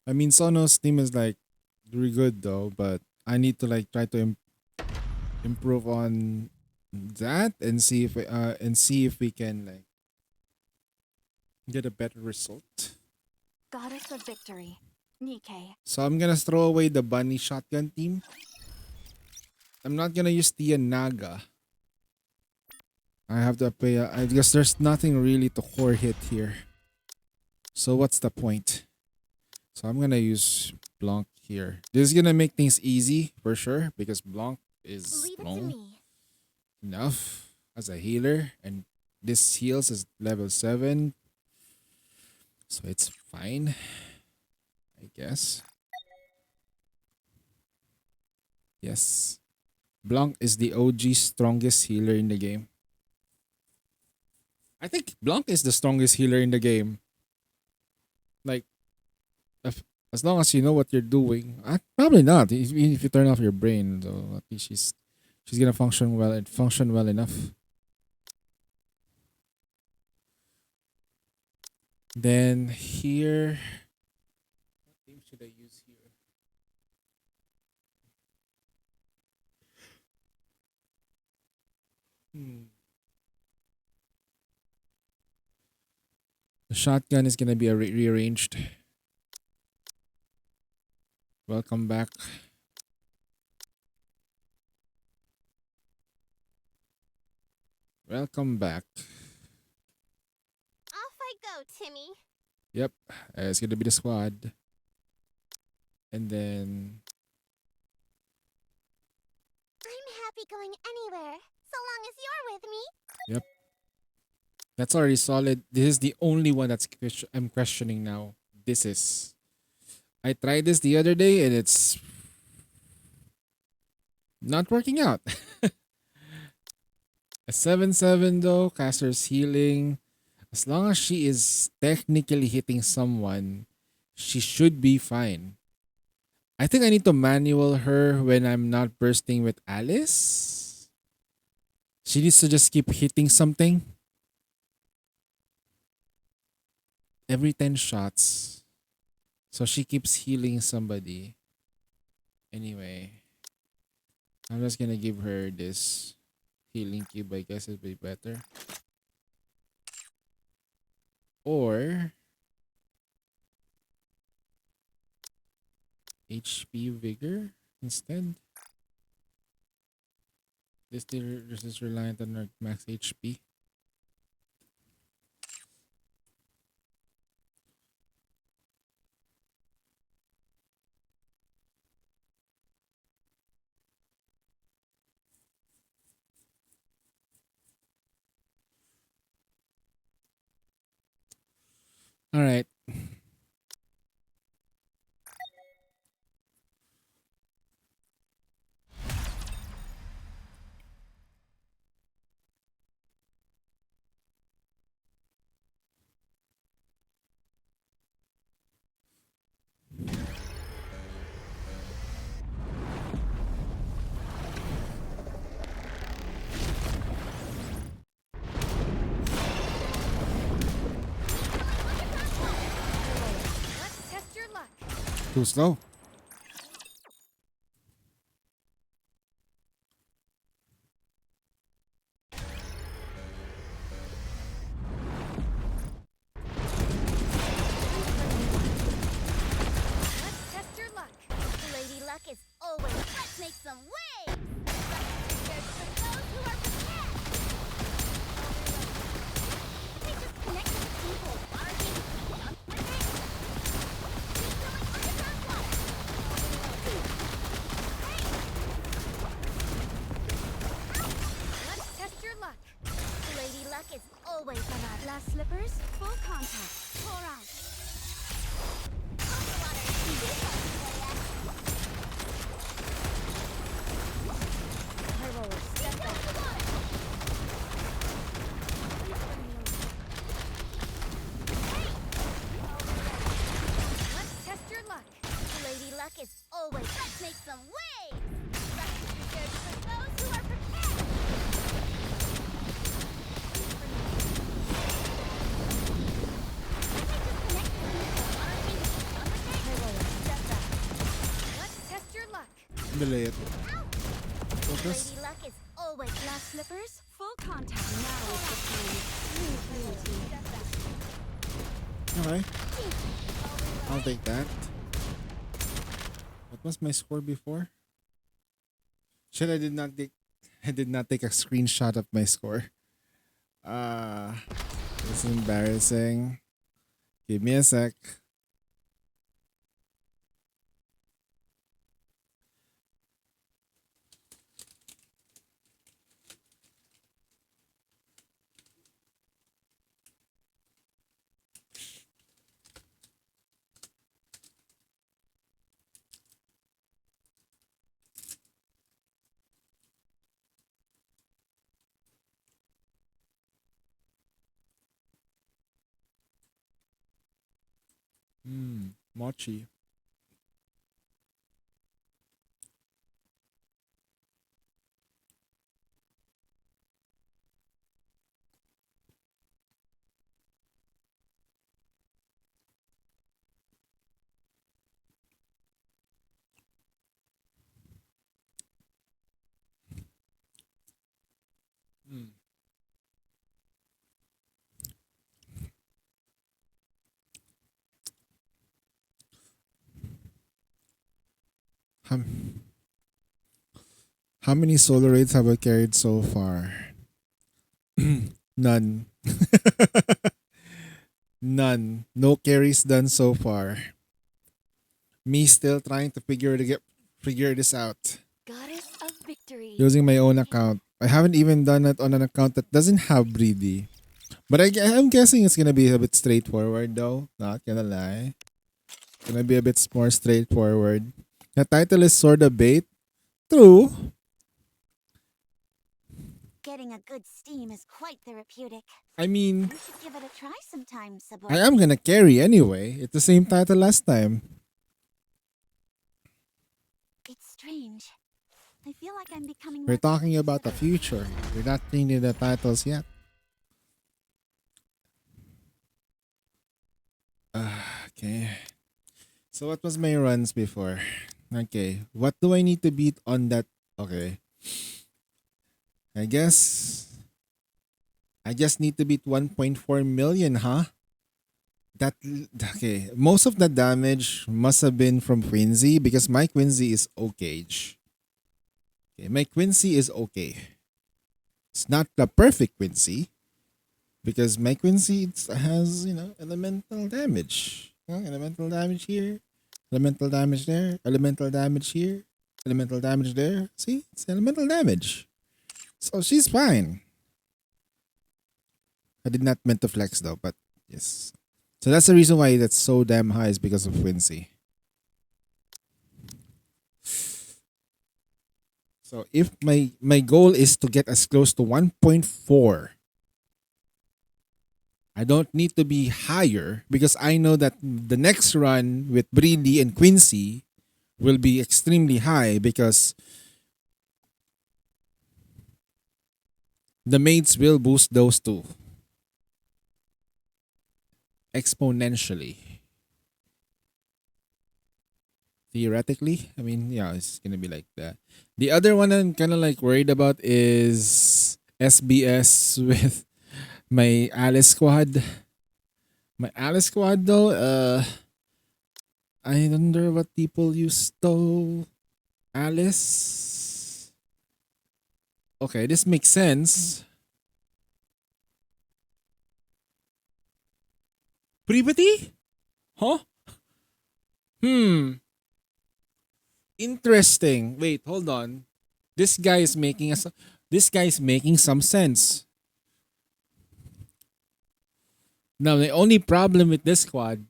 I mean, Sono's team is like really good though, but I need to like try to improve on that and see if we can like get a better result.
Goddess of victory. Nikke.
So I'm gonna throw away the bunny shotgun team. I'm not gonna use Tia Naga. I have to pay. I guess there's nothing really to core hit here. So what's the point? So I'm gonna use Blanc here. This is gonna make things easy for sure because Blanc is
Leave it to
strong
me.
enough as a healer, and this heals is level 7, so it's fine, I guess. Yes. Blanc is the OG strongest healer in the game. I think Blanc is the strongest healer in the game. Like, as long as you know what you're doing. Probably not. Even if you turn off your brain, so at least she's gonna function well and function well enough. Then here, what theme should I use here? The shotgun is gonna be rearranged. Welcome back. Welcome back.
Off I go, Timmy.
Yep, it's gonna be the squad. And then
I'm happy going anywhere, so long as you're with me.
that's already solid. This is the only one I'm questioning now. This is. I tried this the other day and it's not working out. A 7/7 though, caster's healing. As long as she is technically hitting someone, she should be fine. I think I need to manual her when I'm not bursting with Alice. She needs to just keep hitting something every 10 shots. So she keeps healing somebody. Anyway, I'm just gonna give her this healing cube. I guess it'd be better. Or HP Vigor instead. This is reliant on our max HP. All right.
Let's test your luck.
Too slow.
Let's test your luck.
Lady Luck is always. Let's make some waves. There's for those who are prepared. If I just connect to the people, our team is done with it. Keep going underground water.
Let's test your luck.
Lady Luck is always on our
Glass slippers, full contact. Pour out.
High roller, step back.
Let's test your luck.
Lady Luck is always. Let's make some waves. Luck is reserved for those who are prepared.
Let's test your luck.
Delay it. Focus.
Lady Luck is always.
Glass slippers, full contact. Now is the time.
Okay. I'll take that. What was my score before? Shit, I did not take a screenshot of my score. This is embarrassing. Give me a sec. Mochi. Mm. How, how many solo raids have I carried so far? None. None. No carries done so far. Me still trying to figure this out.
Goddess of victory.
Using my own account. I haven't even done it on an account that doesn't have Breedy. But I'm guessing it's gonna be a bit straightforward though. Not gonna lie. Gonna be a bit more straightforward. The title is Sorta Bait. True.
Getting a good steam is quite therapeutic.
I mean,
You should give it a try sometime, Sabor.
I am gonna carry anyway. It's the same title last time.
It's strange. I feel like I'm becoming
We're
more
talking
curious
about the
about
future. We're not changing the titles yet. Okay. So what was my runs before? Okay. What do I need to beat on that? Okay. I guess I just need to beat 1.4 million, huh? That okay. Most of the damage must have been from Quincy because my Quincy is okay. Okay, my Quincy is okay. It's not the perfect Quincy because my Quincy has elemental damage. Elemental damage here, elemental damage there, elemental damage here, elemental damage there. See, it's elemental damage. So she's fine. I did not meant to flex though, but yes. So that's the reason why that's so damn high is because of Quincy. So if my goal is to get as close to 1.4, I don't need to be higher because I know that the next run with Breedy and Quincy will be extremely high because the mates will boost those two exponentially. Theoretically, I mean, yeah, it's gonna be like that. The other one I'm kind of like worried about is SBS with my Alice squad. My Alice squad though, I wonder what people use though. Alice. Okay, this makes sense. Privity? Huh? Interesting. Wait, hold on. This guy is making us. This guy is making some sense. Now the only problem with this squad.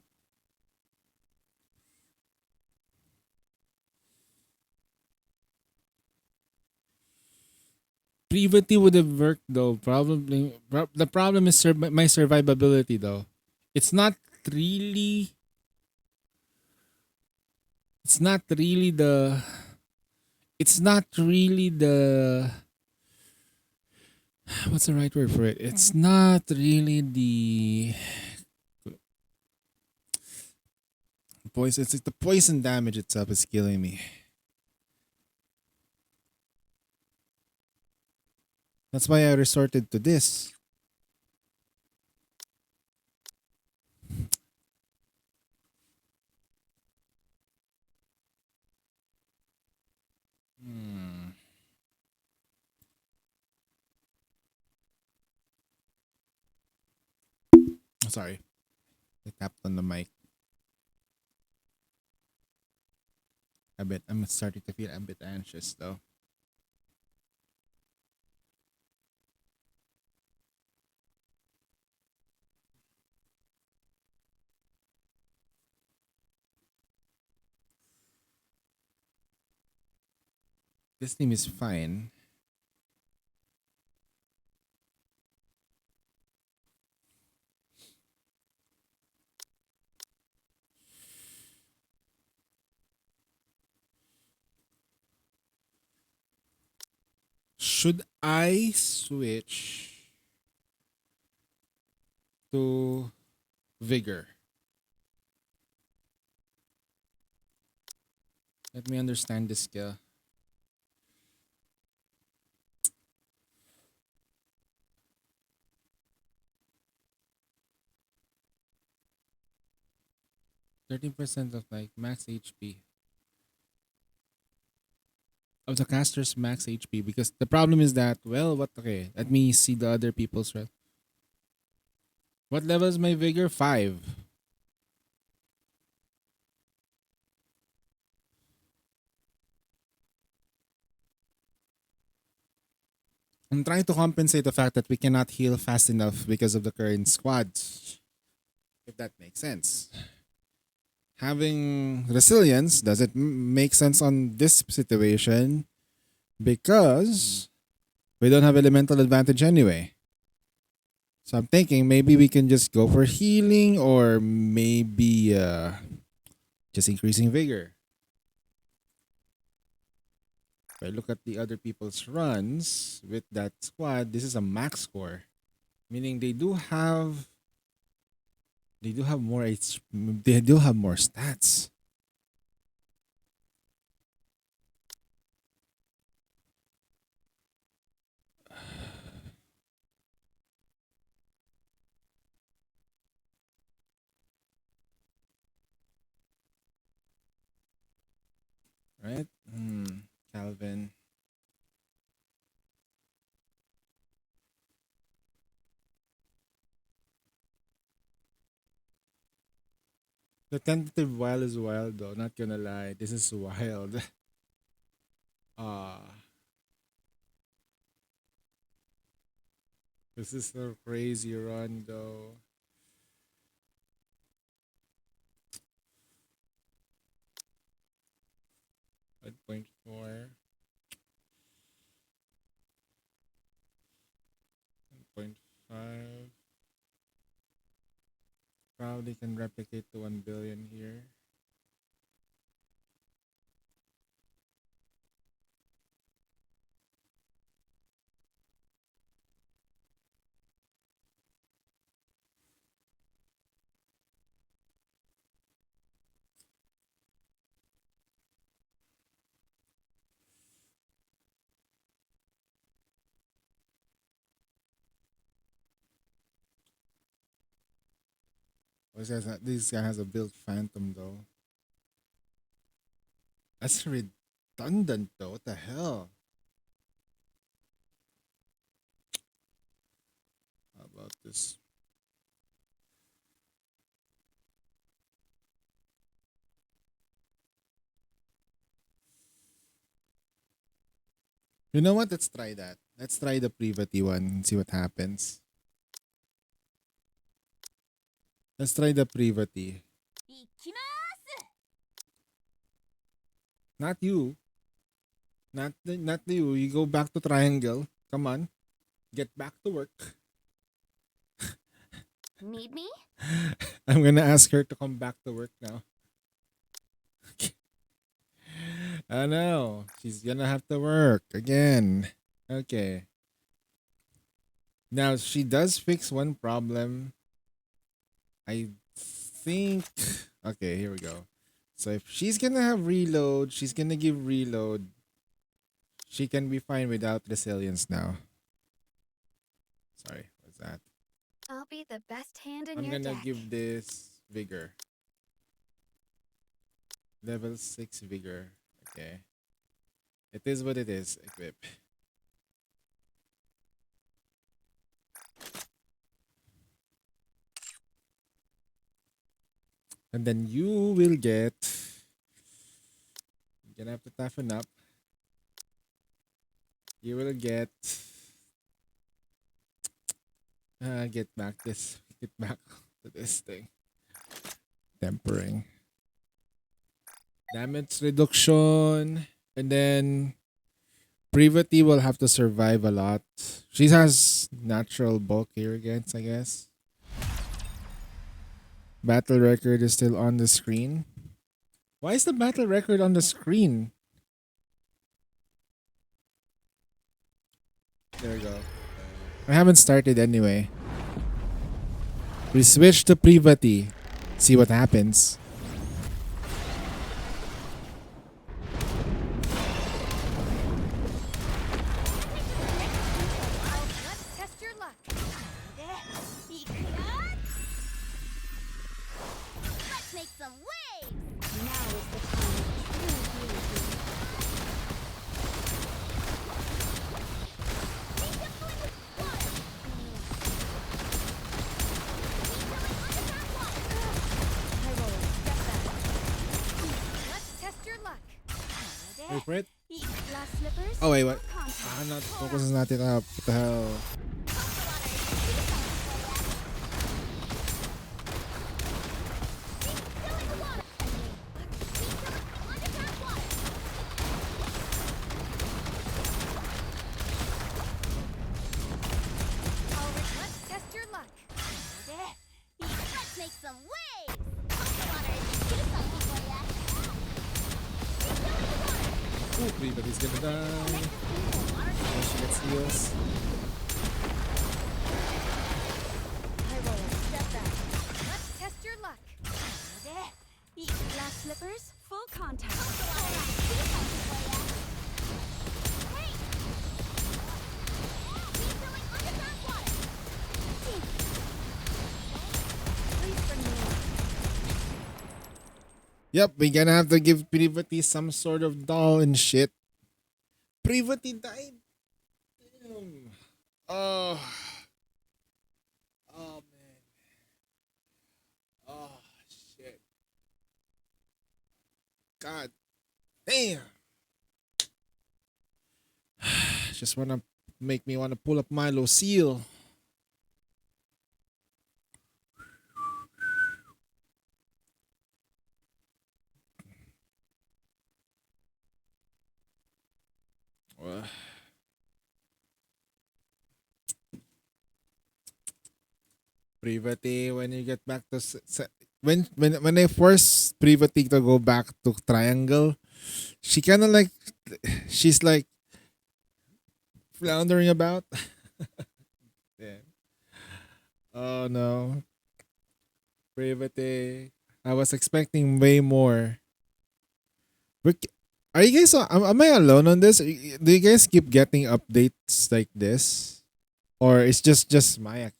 Privity would have worked though. Probably. The problem is my survivability though. It's not really. It's not really the. It's not really the. What's the right word for it? It's not really the poison. It's the poison damage itself is killing me. That's why I resorted to this. Sorry, I tapped on the mic. I'm starting to feel a bit anxious though. This team is fine. Should I switch to vigor? Let me understand this skill. %30% of like max HP of the caster's max HP, because the problem is that, well, what, okay, let me see the other people's red. What level is my vigor? 5. I'm trying to compensate the fact that we cannot heal fast enough because of the current squads, if that makes sense. Having resilience, does it make sense on this situation? Because we don't have elemental advantage anyway. So I'm thinking maybe we can just go for healing, or maybe just increasing vigor. If I look at the other people's runs with that squad, this is a max score, meaning they do have more they do have more stats. Right? Calvin. The tentative wild is wild though, not gonna lie. This is wild. Ah. This is a crazy run though. At 0.4. 1.5. Probably can replicate to 1 billion here. This guy has a built phantom though. That's redundant though. What the hell? How about this? You know what? Let's try that. Let's try the Privati one and see what happens. Let's try the Privati.
いきま
Not you. Not you. You go back to triangle. Come on. Get back to work.
Need me?
I'm gonna ask her to come back to work now. I know. She's gonna have to work again. Okay. Now she does fix one problem. I think. Okay, here we go. So if she's gonna have reload, she's gonna give reload. She can be fine without resilience now. Sorry, what's that?
I'll be the best hand in
I'm
your
gonna
deck.
give this vigor. Level 6 vigor. Okay. It is what it is. Equip. And then you will get. You're gonna have to toughen up. You will get. Get back to this thing. Tempering. Damage reduction. And then Privati will have to survive a lot. She has natural bulk here against, I guess. Battle record is still on the screen. Why is the battle record on the screen? There we go. I haven't started anyway. We switch to Privati. See what happens.
Let's test your luck.
Let's make some waves!
Now is the time of true beauty. I will accept that.
Let's test your luck.
Wait for it.
Glass slippers.
Oh wait, what?
Contact.
I'm not focusing natin up. What the hell?
Let's test your luck.
Let's make some waves! Water is do something for ya.
Oh, Privati's gonna die. Oh, she gets heals.
I will accept that.
Let's test your luck. Glass slippers. Full contact.
Please bring me up.
Yep, we're gonna have to give Privati some sort of doll and shit. Privati died. Damn. Oh. Oh man. Oh shit. God damn. Just wanna make me wanna pull up Milo Seal. Uh, Privati, when you get back to when I forced Privati to go back to Triangle, she kind of like she's like floundering about. Yeah. Oh no, Privati. I was expecting way more. Are you guys? Am I alone on this? Do you guys keep getting updates like this, or it's just my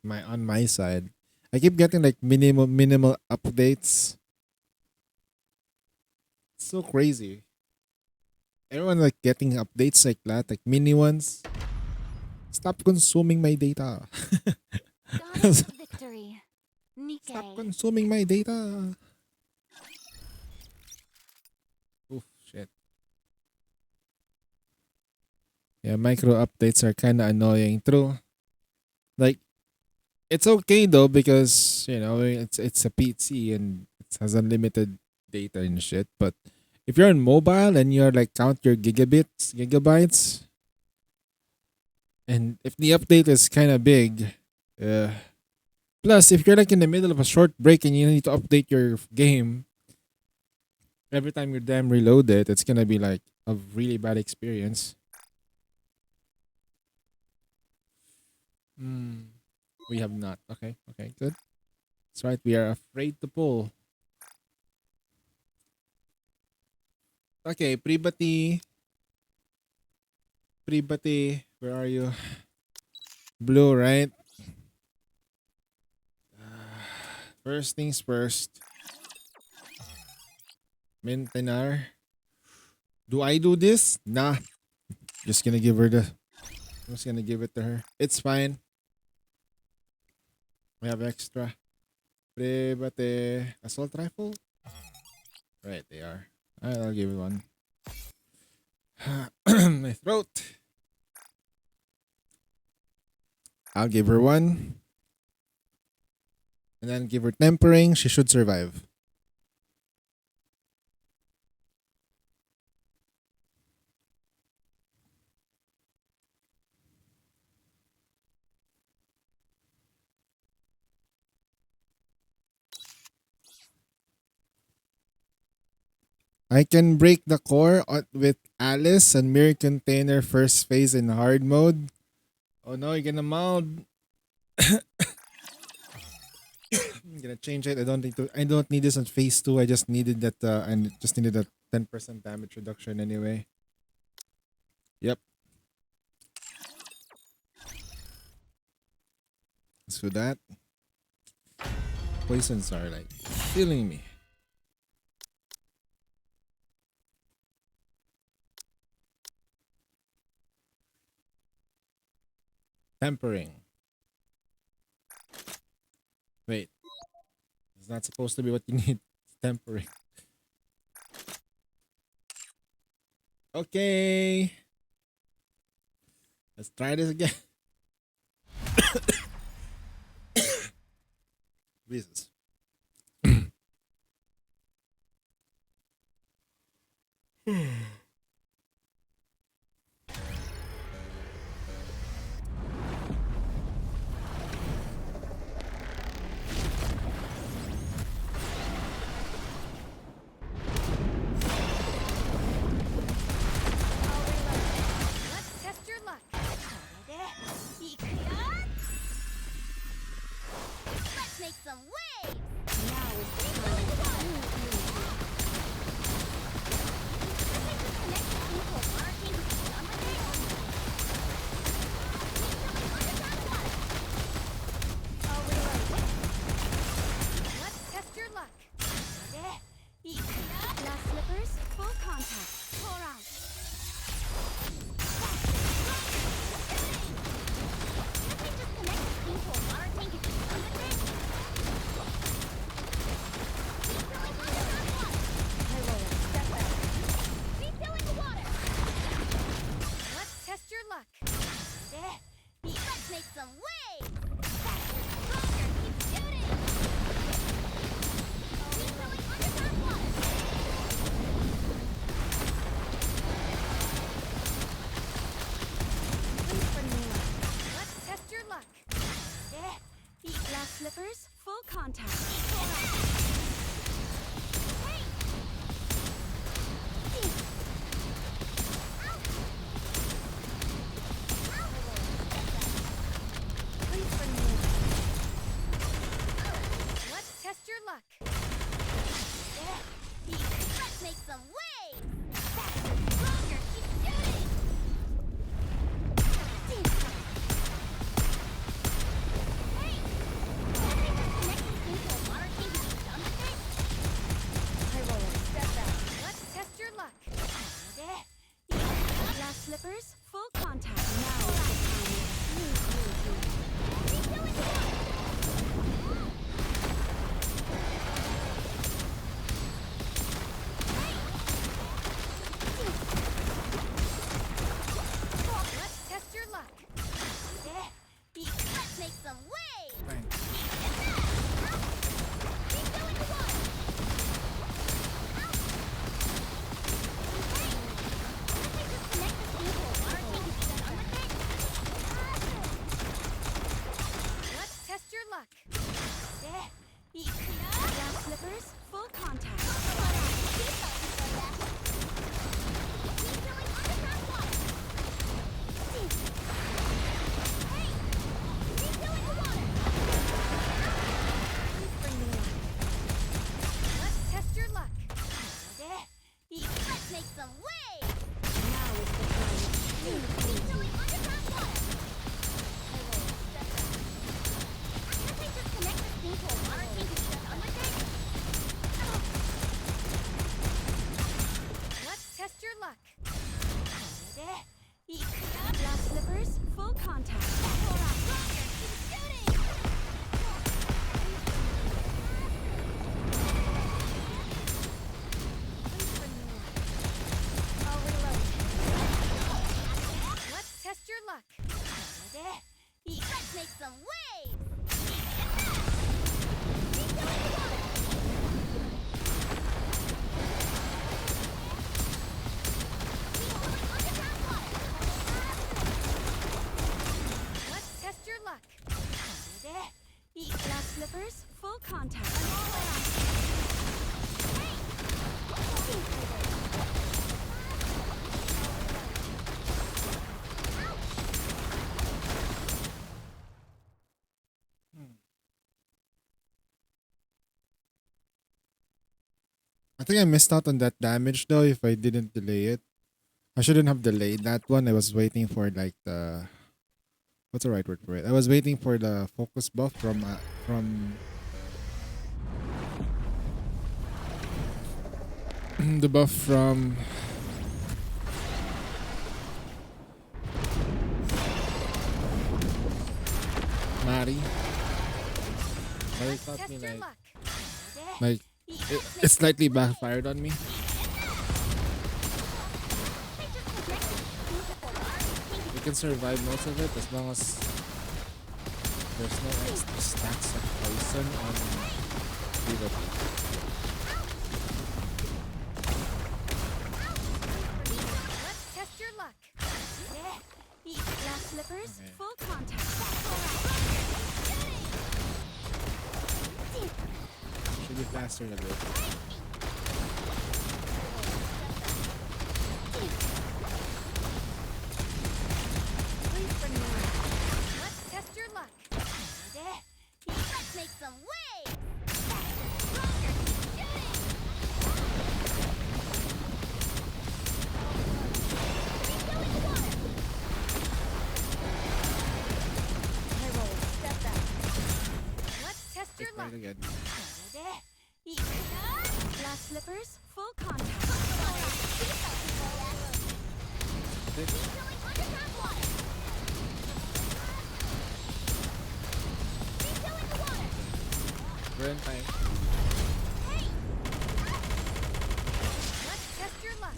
on my side? I keep getting like minimal updates. It's so crazy. Everyone like getting updates like that, like mini ones. Stop consuming my data.
Goddess of victory.
Stop
Nikkei.
consuming my data. Oof, shit. Yeah, micro updates are kind of annoying. True. Like, it's okay though because it's a PC and it has unlimited data and shit. But if you're on mobile and you're like count your gigabytes, and if the update is kind of big, plus if you're like in the middle of a short break and you need to update your game, every time you damn reload it, it's gonna be like a really bad experience. We have not. Okay, good. That's right. We are afraid to pull. Okay, Pribati. Where are you? Blue, right? First things first. Mintenar. Do I do this? Nah. Just gonna give her I'm just gonna give it to her. It's fine. We have extra. Pribate. Assault rifle? Right, they are. Alright, I'll give it one. My throat. I'll give her one. And then give her tempering. She should survive. I can break the core with Alice and Mirror Container first phase in hard mode. Oh no, you're gonna mount. I'm gonna change it. I don't need this on phase 2. I just needed that I just needed a 10% damage reduction anyway. Yep. Let's do that. Poisons are like killing me. Tempering. Wait. It's not supposed to be what you need. It's tempering. Okay. Let's try this again. Jesus.
Let's test your luck.
Let's make some waves!
Now is the time.
Connect the people marching to the
I'll reload. Let's test your luck. Glass slippers, full contact. Pour out. Let's test your luck.
Let's make some waves! Faster, stronger, keep shooting! Refilling underground water!
Please bring me luck. Let's test your luck. Glass slippers, full contact. Please bring me luck. Let's test your luck.
Let's make some waves! Faster, stronger, keep shooting! Hey! Can't they just connect this thing to a water tank and be done with it?
High roller, step back. Let's test your luck. Glass slippers, full contact. Now is the time.
Refilling water!
Let's test your luck.
Let's make some waves!
Thanks.
Refilling the water! Can't they just connect this thing to a water tank and be done with it?
Let's test your luck. Glass slippers, full contact. Please bring me luck. Let's test your luck.
Let's make some waves!
Now is the time.
Refilling underground water! Can't they just connect this thing to a water tank and be done with it?
Let's test your luck. Glass slippers, full contact. Please bring me luck. I'll reload. Let's test
I think I missed out on that damage though if I didn't delay it. I shouldn't have delayed that one. I was waiting for like the what's the right word for it? I was waiting for the focus buff from the buff from Mari. But it taught me
Test your
like
luck.
it slightly backfired on me. You can survive most of it as long as there's no extra stacks of poison on PvP.
Let's test your luck. Glass slippers,
Okay.
full contact.
Should be faster a bit.
Please bring me luck. Let's test your luck.
Let's make some waves!
I roll. Step back. Let's test your
Take
luck.
right again.
Glass slippers, full contact.
We're in time.
Let's test your luck.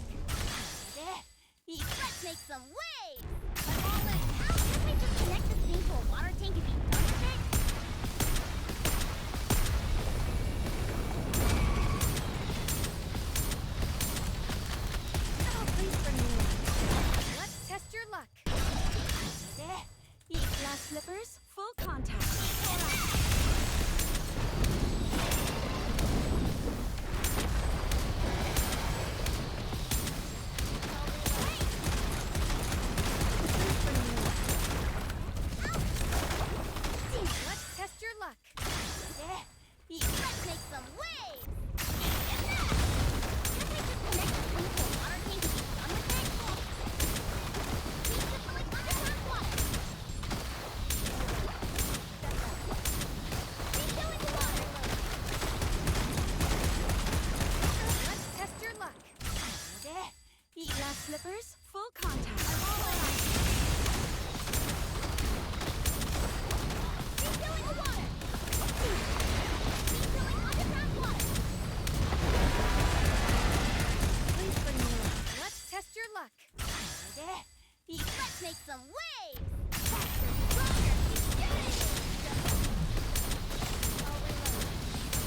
Let's make some waves! I'm all in. How can we just connect this thing to a water tank and be done with it?
Oh, please bring me luck. Let's test your luck. Glass slippers, full contact. Let's test your luck.
Let's make some waves! Can't we just connect this thing to a water tank and be done with it? Keep it like underground water! Refilling the water!
Let's test your luck. Glass slippers, full contact.
Refilling the water! Refilling underground water!
Please bring me luck. Let's test your luck.
Let's make some waves!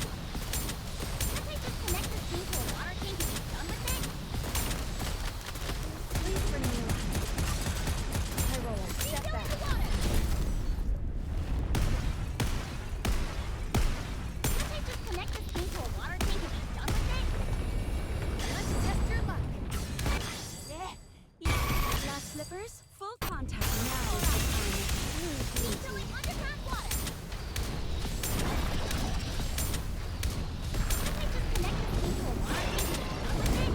Can't we just connect this thing to a water tank and be done with it?
Please bring me luck. I roll. Step
Refilling
back.
the water! Can't we just connect this thing to a water tank and be done with it?
Let's test your luck. Glass slippers, full contact. Now is the time.
Refilling underground water! Can't we just connect this thing to a water tank and be done with it?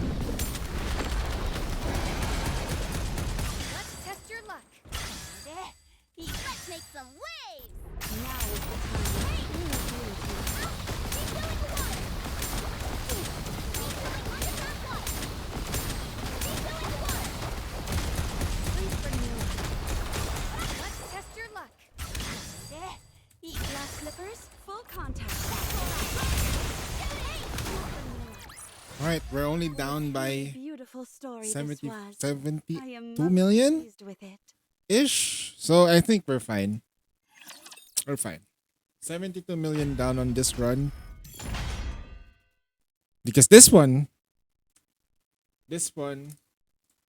Let's test your luck.
Let's make some waves!
Now is the time.
Refilling the water! Refilling underground water! Refilling the water!
Please bring me luck. Let's test your luck. Glass slippers, full contact.
All right, we're only down by
Beautiful story
70,
this was.
72
I am
million
pleased with it.
ish. So I think we're fine. We're fine. 72 million down on this run. Because this one,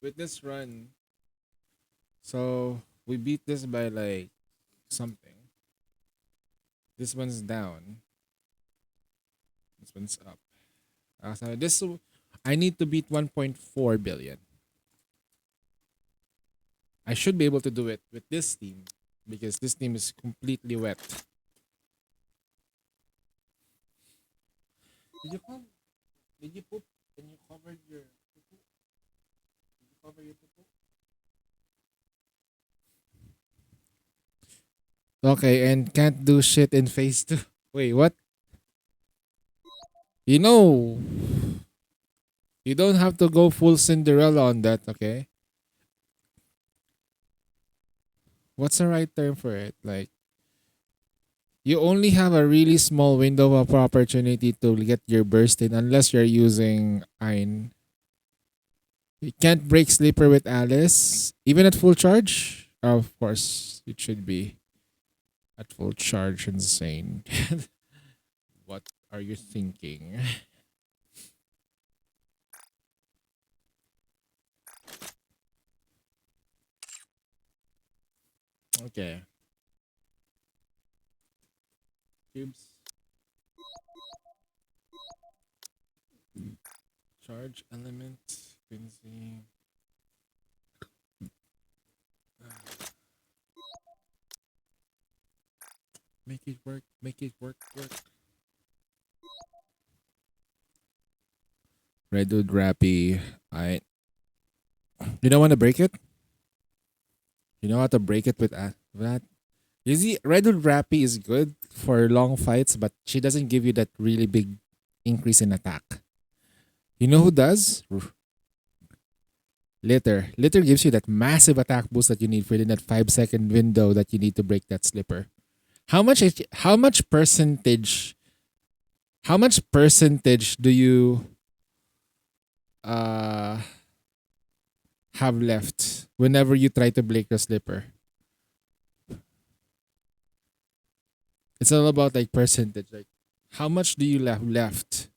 with this run, so we beat this by like something. This one's down. This one's up. So I need to beat 1.4 billion. I should be able to do it with this team because this team is completely wet. Did you poop? Can you cover your poo? Did you cover your poo? Okay, and can't do shit in phase 2. Wait, what? You know, you don't have to go full Cinderella on that, okay? What's the right term for it? Like, you only have a really small window of opportunity to get your burst in unless you're using Ein. You can't break Sleeper with Alice, even at full charge. Of course, it should be at full charge. Insane. What are you thinking? Okay. Cubes. Charge element. Quincy. Make it work. Make it work. Redwood Rappy. I. You don't want to break it? You know how to break it with that? You see, Redwood Rappy is good for long fights, but she doesn't give you that really big increase in attack. You know who does? Litter. Litter gives you that massive attack boost that you need within that 5-second window that you need to break that slipper. How much percentage do you have left whenever you try to break the slipper? It's all about like percentage. Like how much do you have left?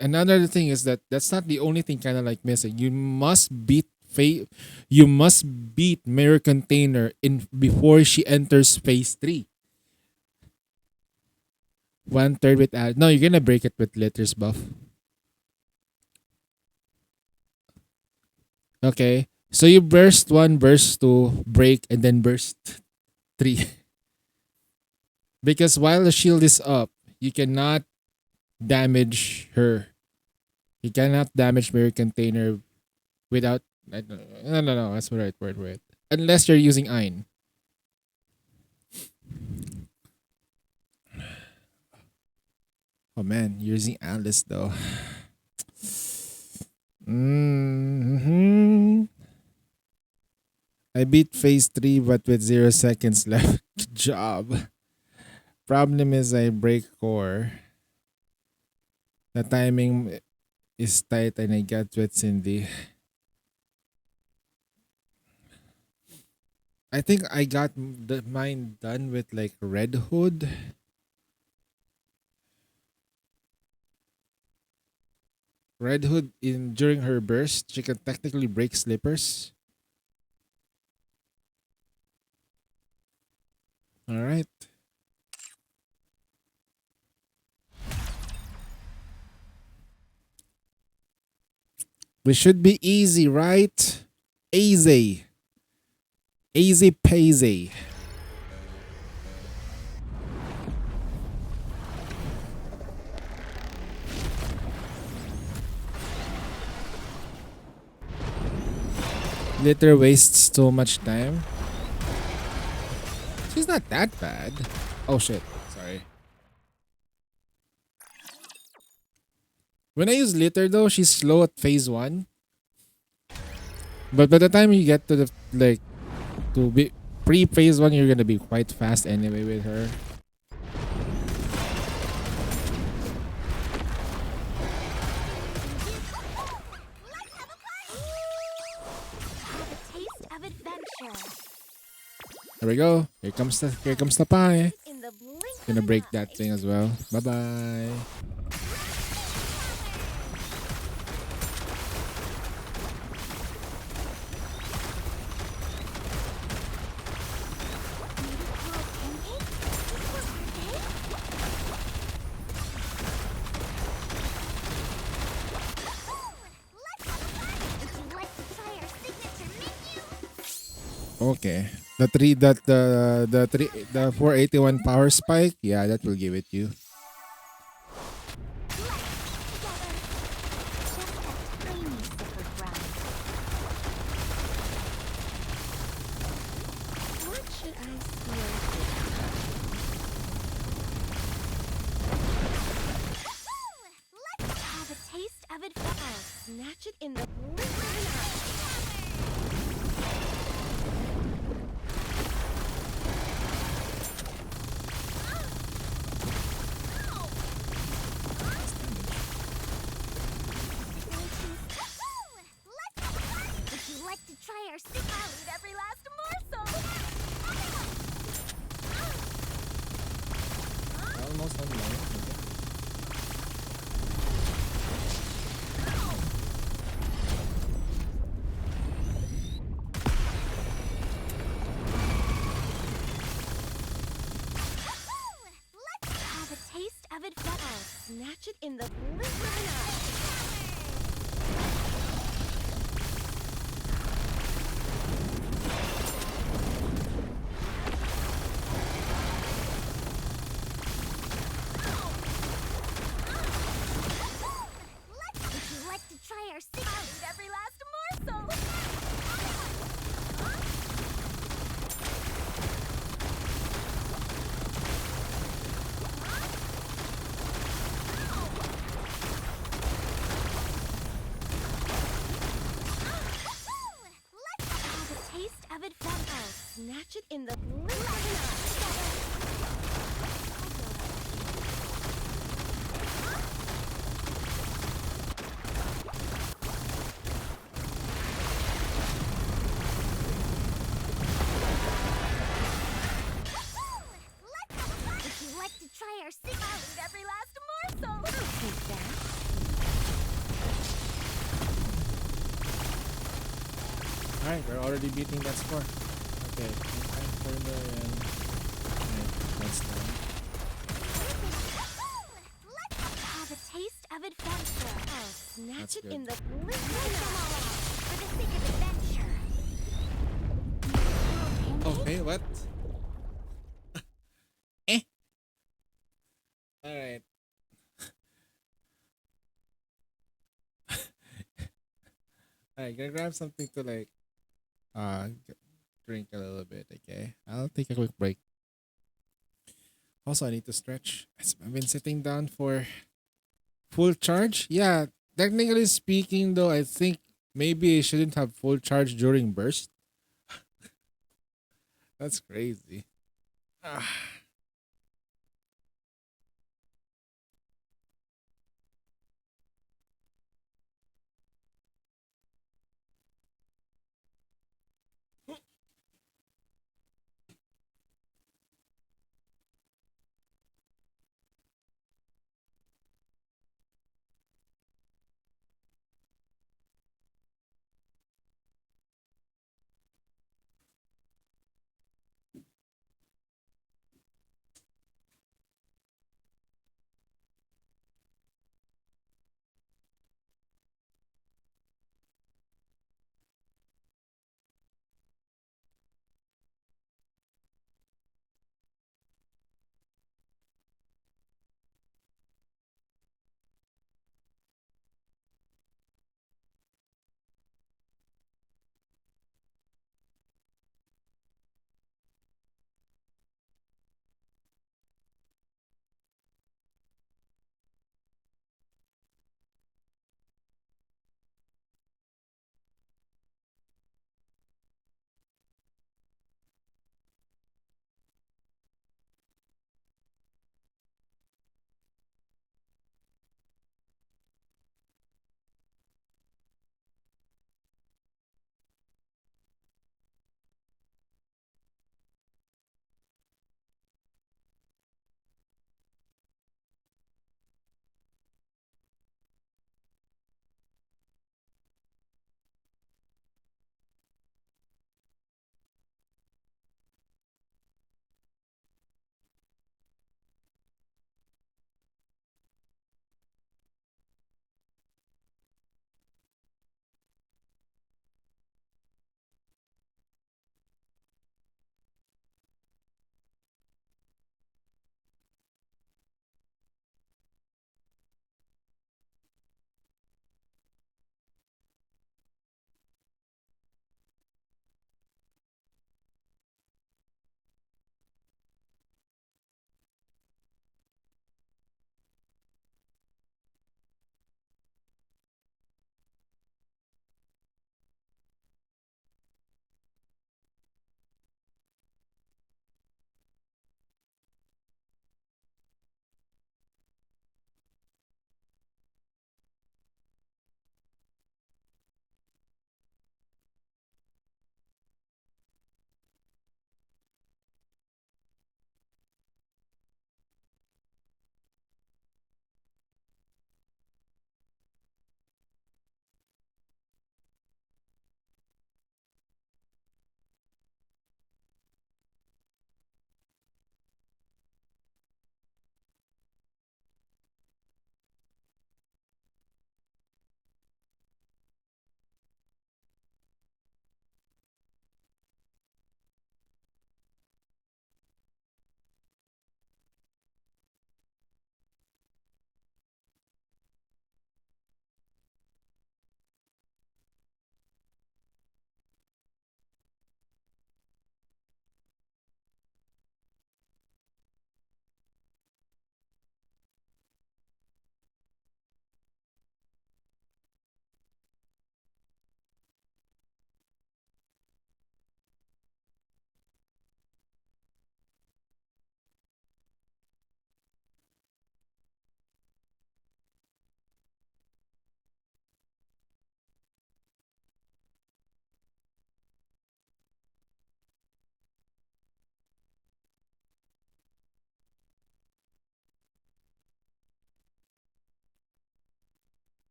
Another thing is that that's not the only thing kind of like missing. You must beat Mirror Container in before she enters phase 3. 1/3 with no, you're gonna break it with Litter's buff. Okay. So you burst 1, burst 2, break, and then burst 3. Because while the shield is up, you cannot damage her. You cannot damage Mirror Container without. No. That's the right word for it. Unless you're using Ein. Oh man, you're using Alice though. I beat phase 3 but with 0 seconds left. Good job. Problem is I break core. The timing is tight and I got with Cindy. I think I got mine done with like Red Hood. Red Hood during her burst, she can technically break slippers. All right. We should be easy, right? Easy. Easy peasy. Litter wastes so much time. She's not that bad. Oh shit. Sorry. When I use Litter though, she's slow at phase 1. But by the time you get to the to be pre-phase 1, you're gonna be quite fast anyway with her. There we go. Here comes the pie.
In the blink
Gonna
of
break
an
that
eye.
thing as well. Bye bye. Okay. The 481 power spike, yeah, that will give it you.
of adventure. I'll snatch it in the blink of an eye.
Would you like to try our secret? I'll eat every last morsel.
Almost online.
Let's have a taste of adventure.
I'll snatch it in the blink of an eye.
Would you like to try our secret? I'll eat every last morsel. Let's have a taste of adventure.
I'll snatch it in the blink of an eye.
Would you like to try our secret? I'll eat every last morsel.
Take that.
Alright, we're already beating that score. Okay, 9 million. Okay, that's done.
Let's have a taste of adventure.
I'll snatch
That's
it
good.
in the blink
Break
of
them
an
all
eye.
out for the sake of adventure.
Okay, what? Eh? Alright. Alright, gonna grab something to like drink a little bit, okay? I'll take a quick break. Also, I need to stretch. I've been sitting down for full charge. Yeah, technically speaking though, I think maybe I shouldn't have full charge during burst. That's crazy. Ah.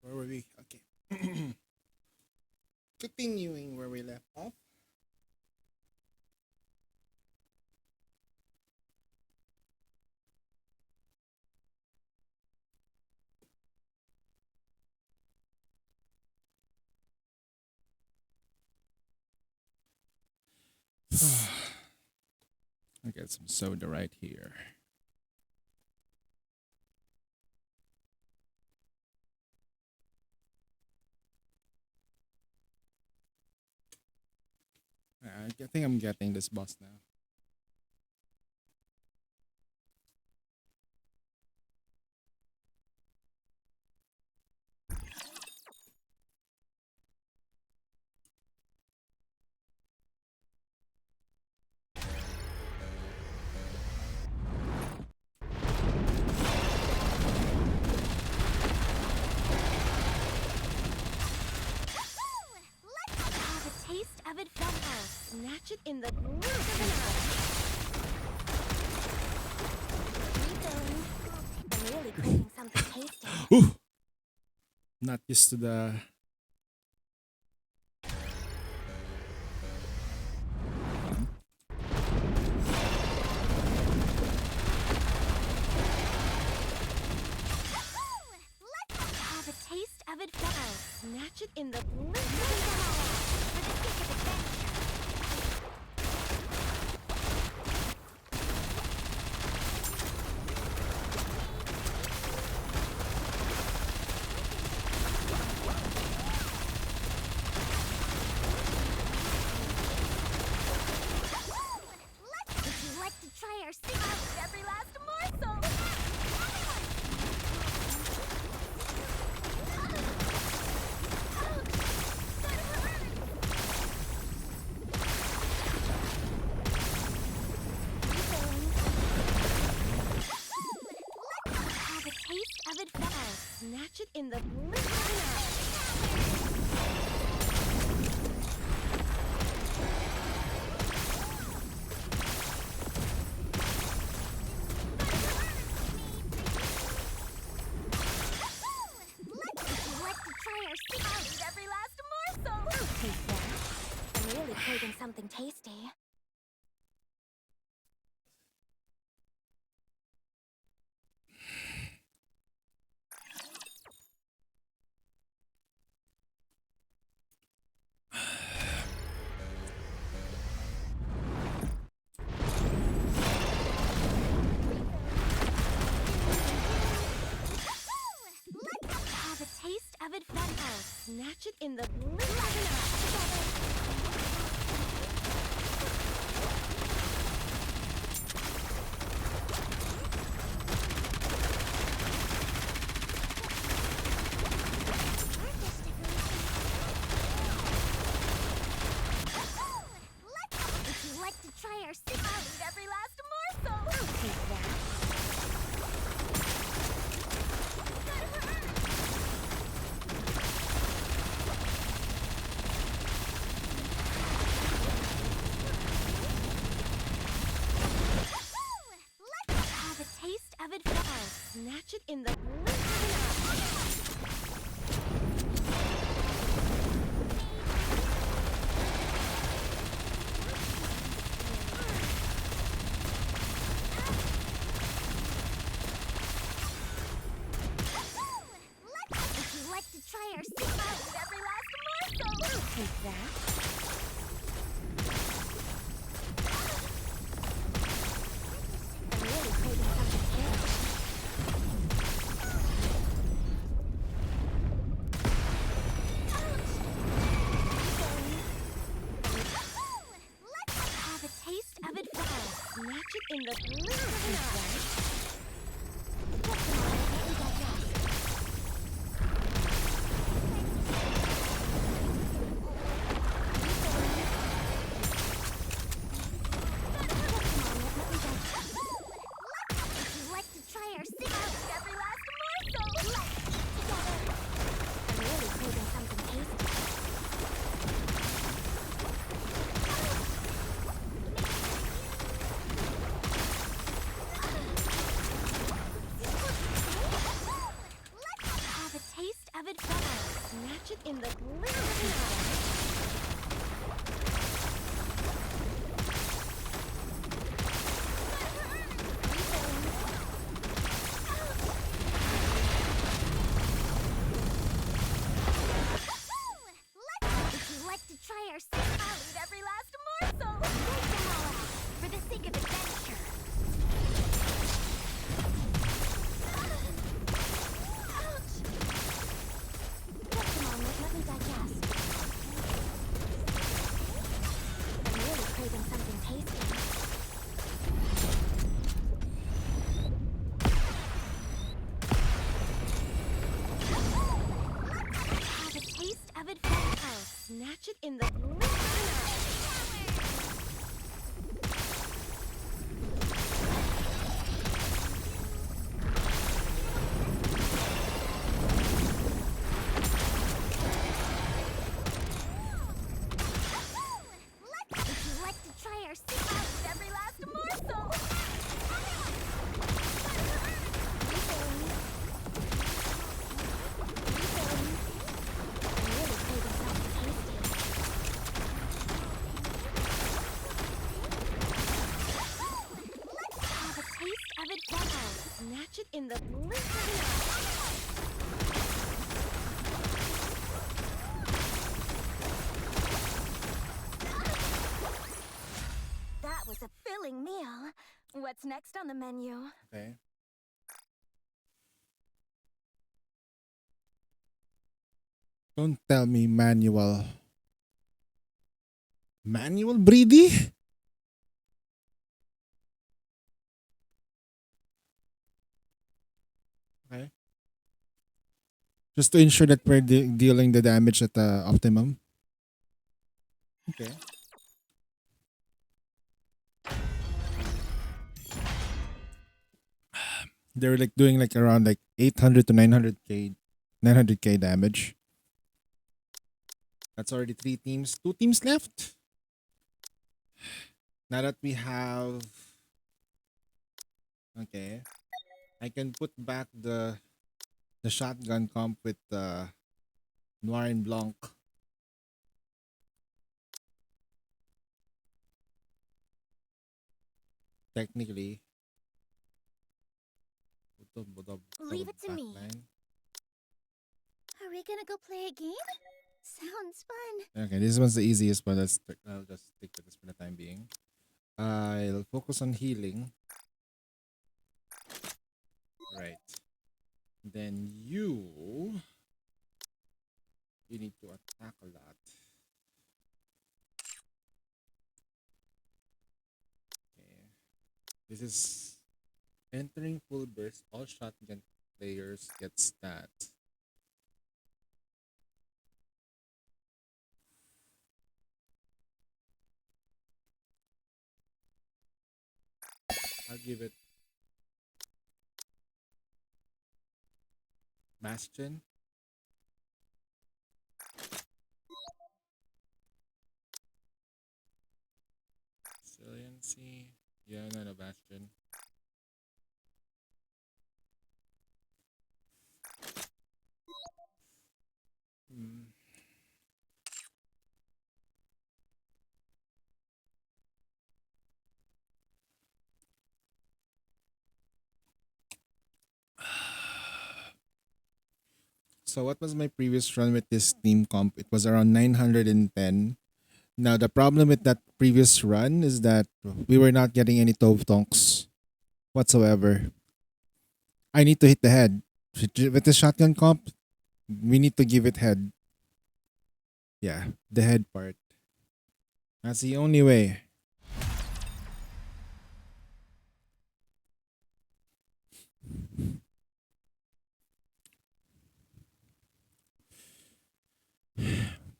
Where were we? Okay. Continuing where we left off.
I got some soda right here. I think I'm getting this boss now.
Let's have a taste of adventure.
Snatch it in the blink of an eye.
Refilling. I'm really craving something tasty.
Ooh! Not used to the.
Let's have a taste of adventure.
Snatch it in the blink of an eye.
For the sake of adventure. Would you like to try our secret? Every last morsel. Let's have a taste of adventure.
Snatch it in the blink of an eye.
Would you like to try our secret? I'll eat every last morsel.
Take that.
I'm really craving something tasty. Let's have a taste of adventure.
Snatch it in the blink of an eye.
Would you like to try our secret? I'll eat every last morsel.
Take that.
Let's have a taste of adventure.
Snatch it in the blink of an eye.
Would you like to try our secret? I'll eat every last morsel.
Take that.
I'm really craving something tasty. Let's have a taste of adventure.
Snatch it in the blink of an eye.
Just a moment, let me digest.
Snatch it in the blink of an eye.
Would you like to try our soup? I'll eat every last morsel. Take them all out for the sake of adventure. Ouch! Get them on, let me digest. I'm really craving something tasty. Have a taste of adventure.
I'll snatch it in the blink of an eye.
Would you like to try our soup? I'll eat every last morsel. I'm really craving something tasty. Have a taste of adventure.
Snatch it in the blink of an eye.
That was a filling meal. What's next on the menu?
Okay. Don't tell me manual. Manual breedy? Okay. Just to ensure that we're dealing the damage at the optimum. Okay. They're like doing like around like 800 to 900k damage. That's already 3 teams. 2 teams left. Now that we have, okay, I can put back the shotgun comp with Noir and Blanc. Technically.
Leave it to me. Are we gonna go play a game? Sounds fun.
Okay, this one's the easiest one. I'll just stick with this for the time being. I'll focus on healing. Right. Then you need to attack a lot. Okay. This is entering full burst. All shotgun players get stat. I'll give it Bastion. Resiliency. Yeah, no, Bastion. So what was my previous run with this team comp? It was around 910. Now the problem with that previous run is that we were not getting any Tove Tonks whatsoever. I need to hit the head. With the shotgun comp, we need to give it head. Yeah, the head part. That's the only way.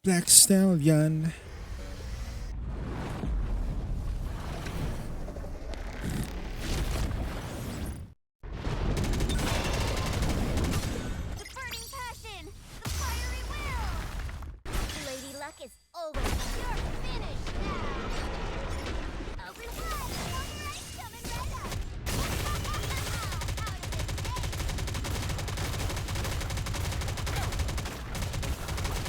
Black Stallion.
The burning passion! The fiery will! Lady Luck is over. You're finished now! Open wide! Your race coming right up! Out of this cage!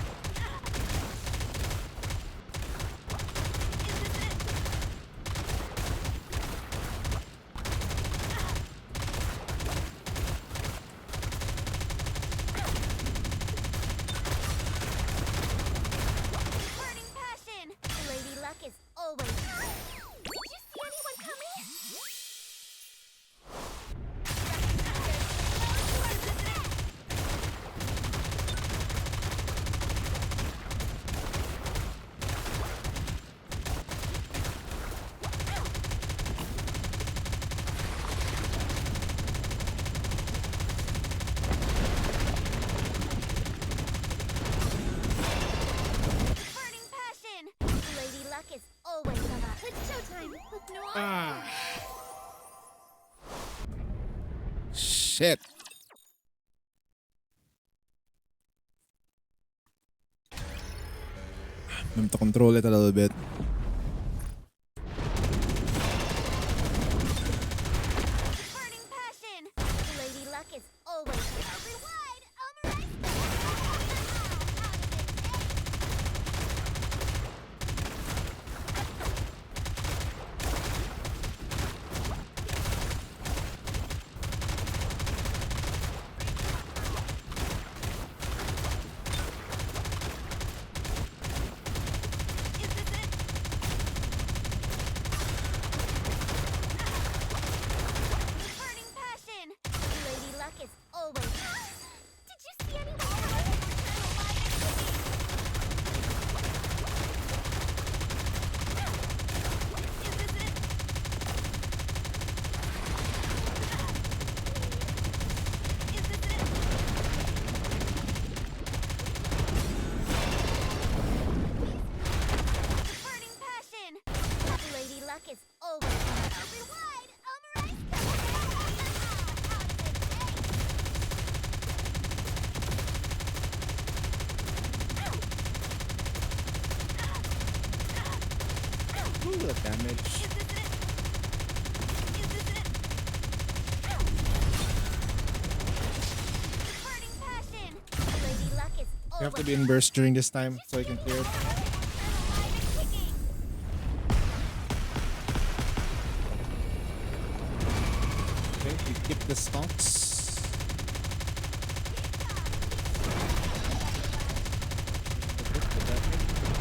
Shit.
I'm to control it a little bit.
Burning passion. Lady Luck is always open wide. Burning passion. Lady Luck is always. Did you see anyone? Is this it? Is this it? Burning passion. Lady Luck is always open wide.
Ooh, the damage.
Burning passion. Lady Luck is
You have to
always
be in burst during this time so I can clear it.
kicking.
Okay, we keep the stonks.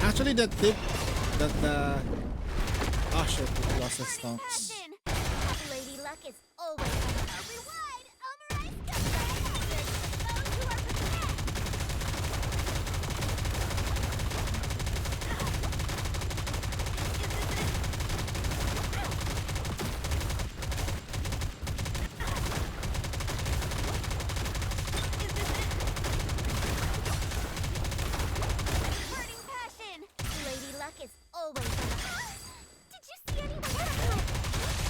Actually, that tip, that the ah shit, we lost the stonks.
Passion. Lady Luck is always open wide. Those who are prepared. Burning passion. Lady Luck is always Did you see anyone? Is this it? Is this it?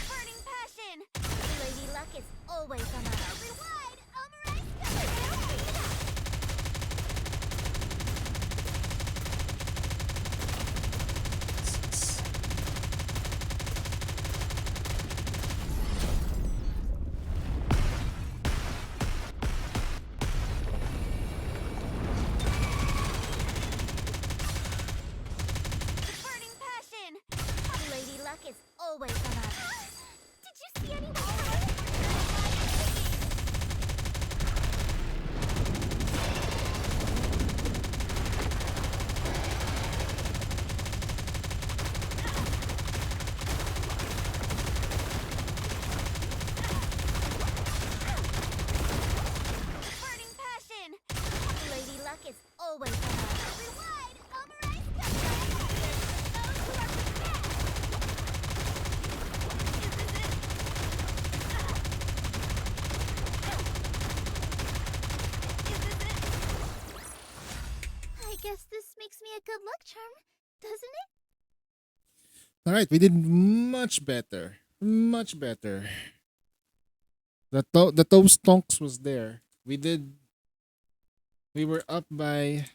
Burning passion. Lady Luck is always on a open wide. Burning passion. Lady Luck is always on a. Did you see anyone? Burning passion. Lady Luck is always on a. Open wide. Those who are prepared. Is this it? Is this it? I guess this makes me a good luck charm, doesn't it?
All right, we did much better. Much better. The toe stonks was there. We were up by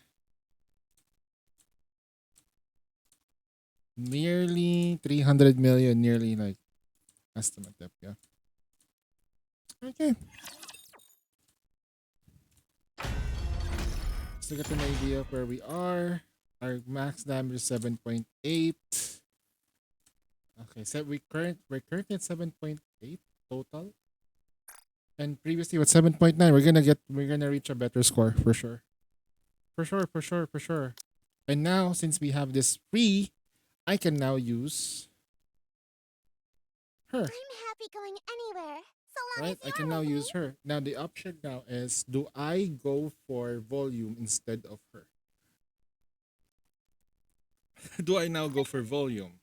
nearly 300 million, nearly like estimate that, yeah. Okay. So get an idea of where we are. Our max damage is 7.8. Okay, so we're currently at 7.8 total. And previously with 7.9, we're gonna reach a better score for sure. For sure. And now since we have this free, I can now use her.
I'm happy going anywhere, so long
Right?
as
I
you're
can now
with
use
me.
her. Now the option now is, do I go for volume instead of her? Do I now go for volume?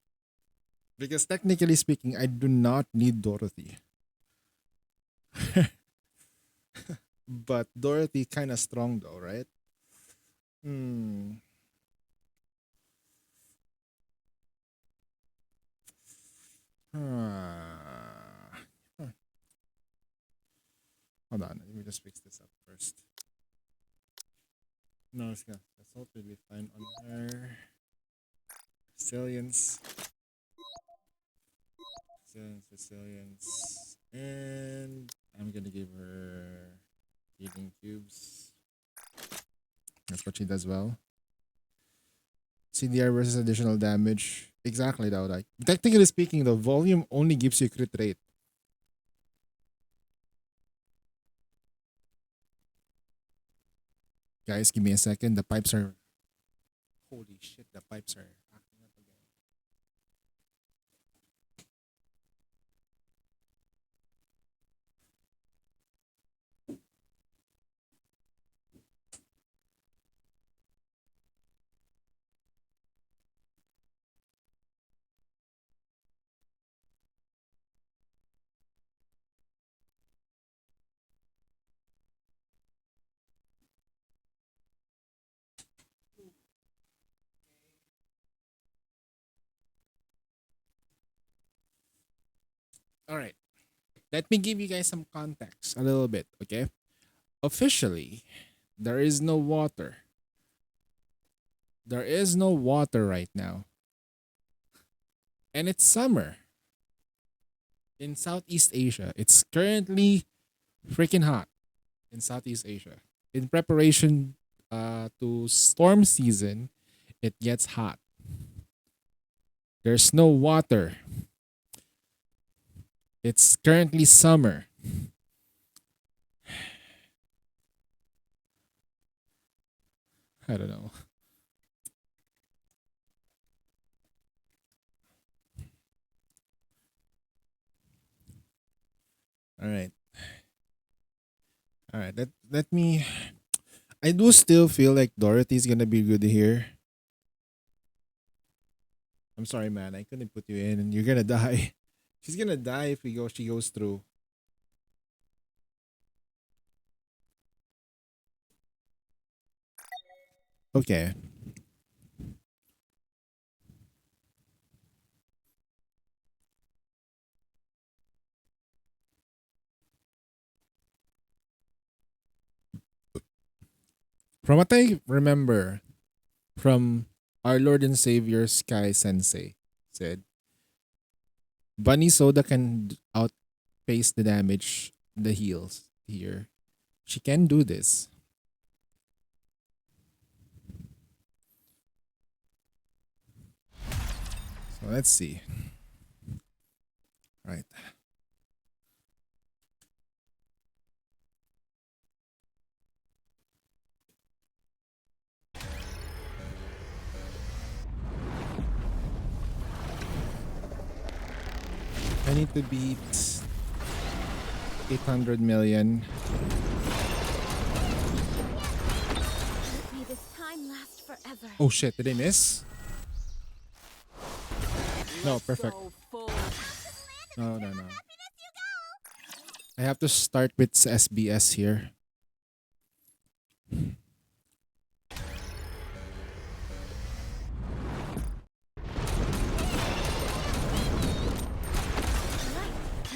Because technically speaking, I do not need Dorothy. But Dorothy kind of strong though, right? Hmm. Ah. Huh. Hold on, let me just fix this up first. No, it's gonna. That's totally fine on her. Resilience. Resilience. And I'm gonna give her healing cubes. That's what she does well. CDR versus additional damage. Exactly though. Like technically speaking, the volume only gives you crit rate. Guys, give me a second. The pipes are. Holy shit! The pipes are acting up again. All right. Let me give you guys some context a little bit, okay? Officially, there is no water. There is no water right now. And it's summer in Southeast Asia. It's currently freaking hot in Southeast Asia. In preparation to storm season, it gets hot. There's no water. It's currently summer. I don't know. All right. All right. Let me. I do still feel like Dorothy's gonna be good here. I'm sorry, man. I couldn't put you in, and you're gonna die. She's gonna die if she goes through. Okay. From what I remember from our Lord and Savior Sky Sensei said, Bunny Soda can outpace the damage, the heals here. She can do this. So let's see. All right. I need to beat 800 million.
May this time last forever.
Oh shit, did I miss? No, perfect. No. I have to start with SBS here.
May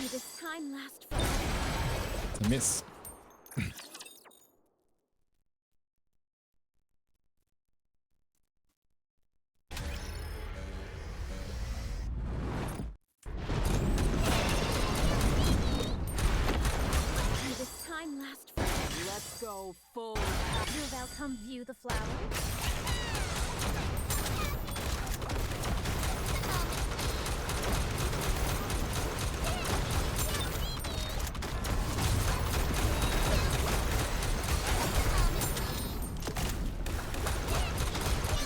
this time last forever.
It's a miss.
May this time last forever.
Let's go full.
You welcome view the flower.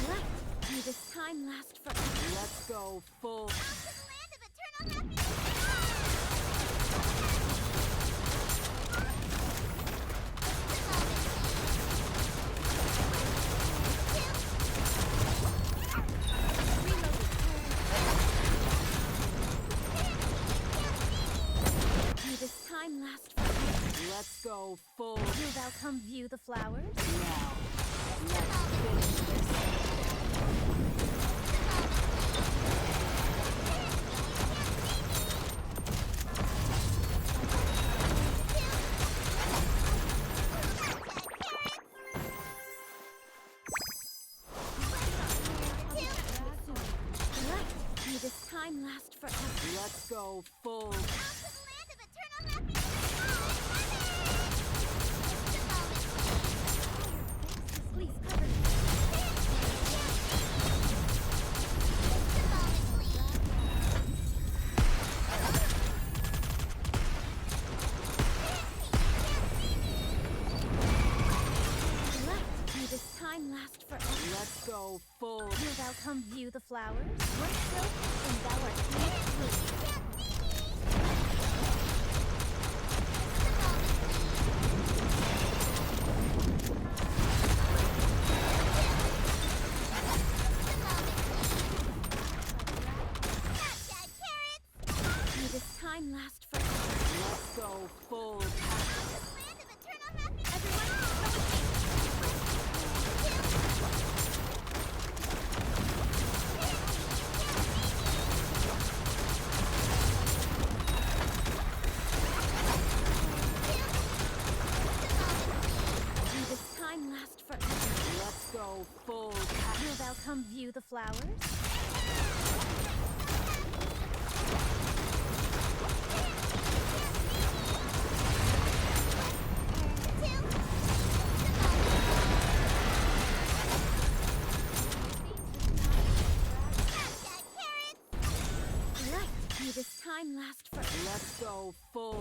Right. May this time last forever.
Let's go full. time last forever.
Let's go full
Will thou come view the flowers?
now. Let's finish this.
Right. May this time last forever.
Let's go full.
To the land of eternal happiness.
Please cover me. Right. May this time last forever.
Let's go full.
Will thou come view the flowers? Work silk, and thou art clean. May this time last forever.
Let's go full.
May this time last forever.
Let's go full.
Will thou come view the flowers? Right. May this time last forever.
Let's go full.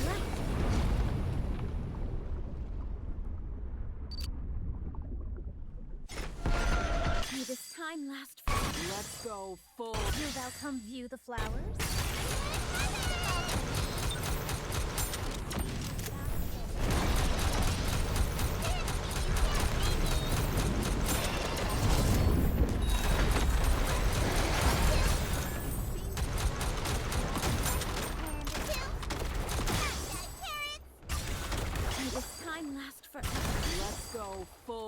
Right. May this time last forever.
Let's go full.
Will thou come view the flowers? May this time last forever.
Let's go full.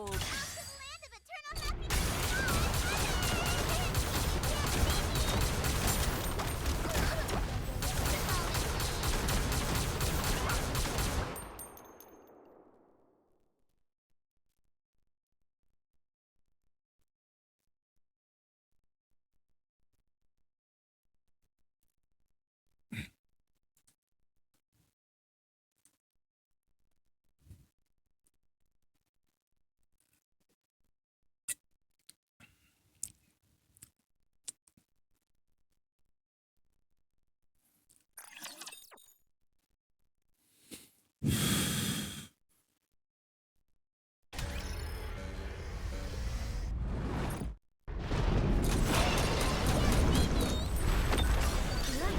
Right.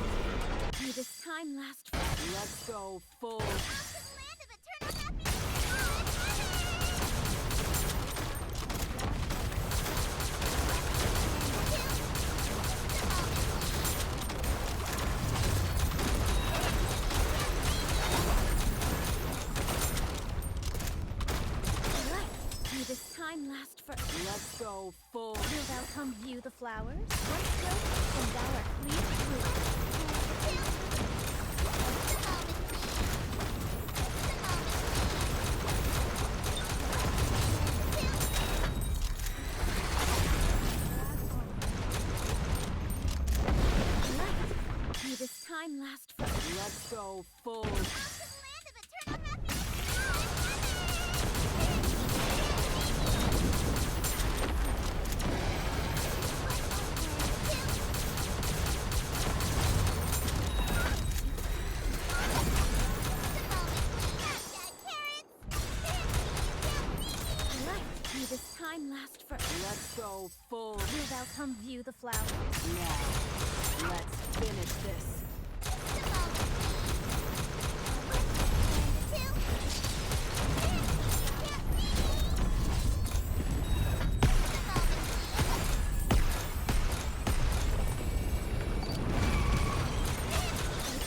May this time last forever.
Let's go full.
Right. May this time last forever.
Let's go full.
Will thou come view the flowers? Work silk, and thou art clean. Right. May this time last forever.
Let's go full.
Right. May this
this time last forever.
Let's go full.
You're welcome, view the flowers.
Now, let's finish this.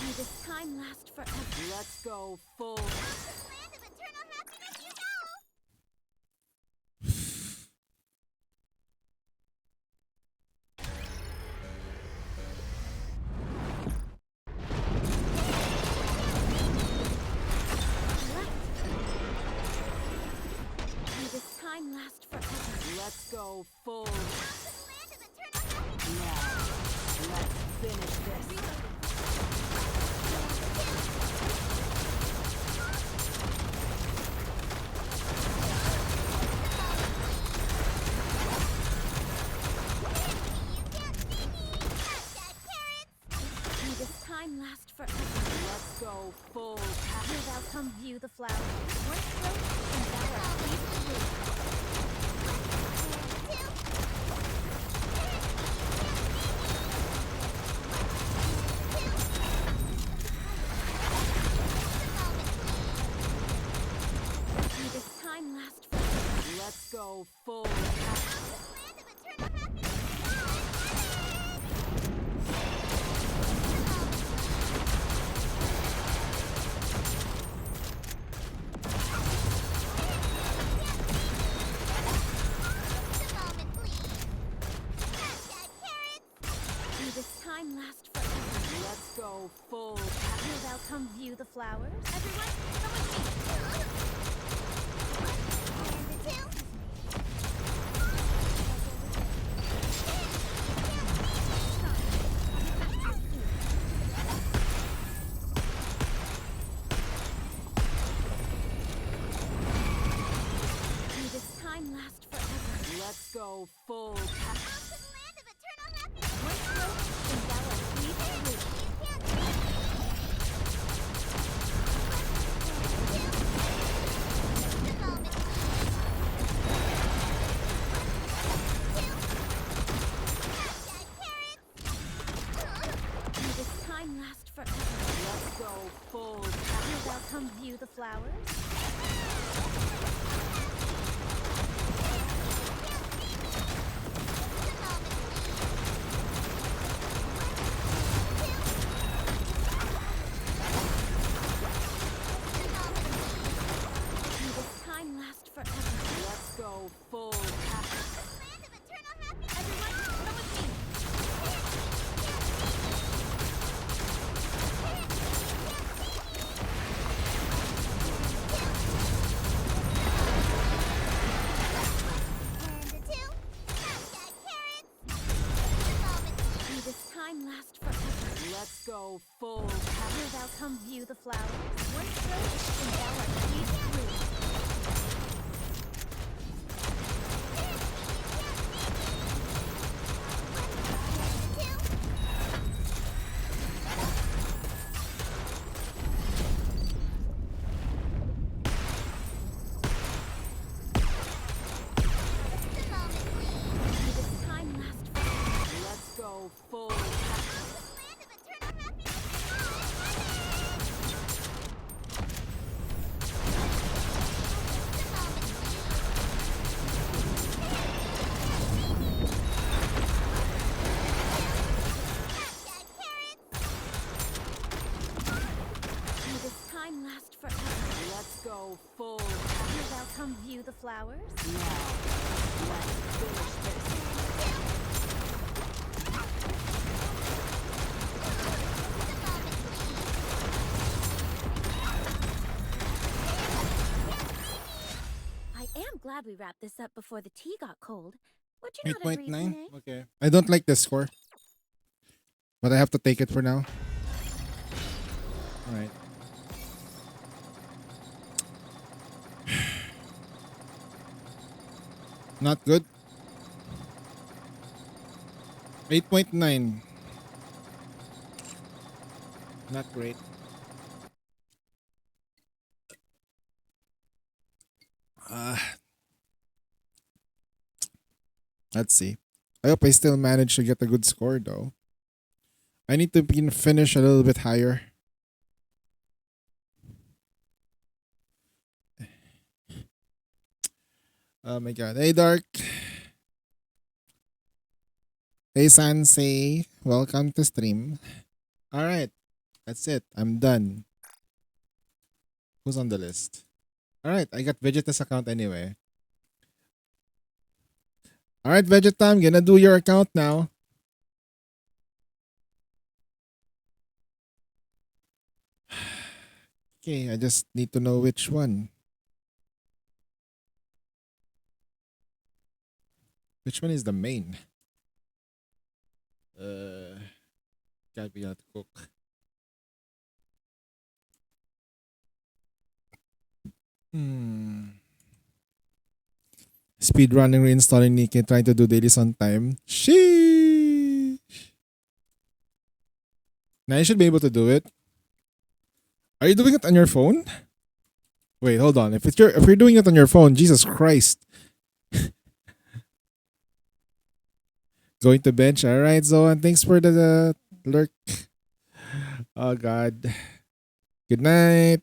May this time last forever.
Let's go full.
Land of eternal happiness, you know. May this time last forever.
Let's go full.
Land of eternal happiness.
Now, let's finish this.
May this time last forever.
Let's go full.
You're welcome, view the flowers. Once rose and thou art pleased to bloom. May this time last forever.
Let's go full.
Land of eternal happiness. May this time last forever.
Let's go full.
You're welcome, view the flowers. Everyone, come with me. May this time last forever.
Let's go full.
Land of eternal happiness. Once rose and thou art pleased to bloom. May this time last forever.
Let's go full.
You're welcome, view the flowers. May this time last forever.
Let's go full.
Land of eternal happiness. Everyone, come with me. May this time last forever.
Let's go full.
You're welcome, view the flowers. Once rose and thou art pleased to bloom. May this time last forever.
Let's go full.
Land of eternal happiness. May this time last forever.
Let's go full.
You're welcome, view the flowers.
Now, let's finish this.
I am glad we wrapped this up before the tea got cold. Would you not agree,
8.9?
Renee?
Okay. I don't like this score. But I have to take it for now. Alright. Not good. 8.9. Not great. Let's see. I hope I still manage to get a good score though. I need to finish a little bit higher. Oh my god. Hey Dark. Hey Sansei. Welcome to stream. Alright. That's it. I'm done. Who's on the list? Alright, I got Vegeta's account anyway. Alright, Vegeta, I'm gonna do your account now. Okay, I just need to know which one. Which one is the main? Can't be able to cook. Speedrunning, reinstalling Nicky, trying to do dailies on time. Sheesh. Now you should be able to do it. Are you doing it on your phone? Wait, hold on. If you're doing it on your phone, Jesus Christ. Going to bench. Alright, Zoan. Thanks for the lurk. Oh god. Good night.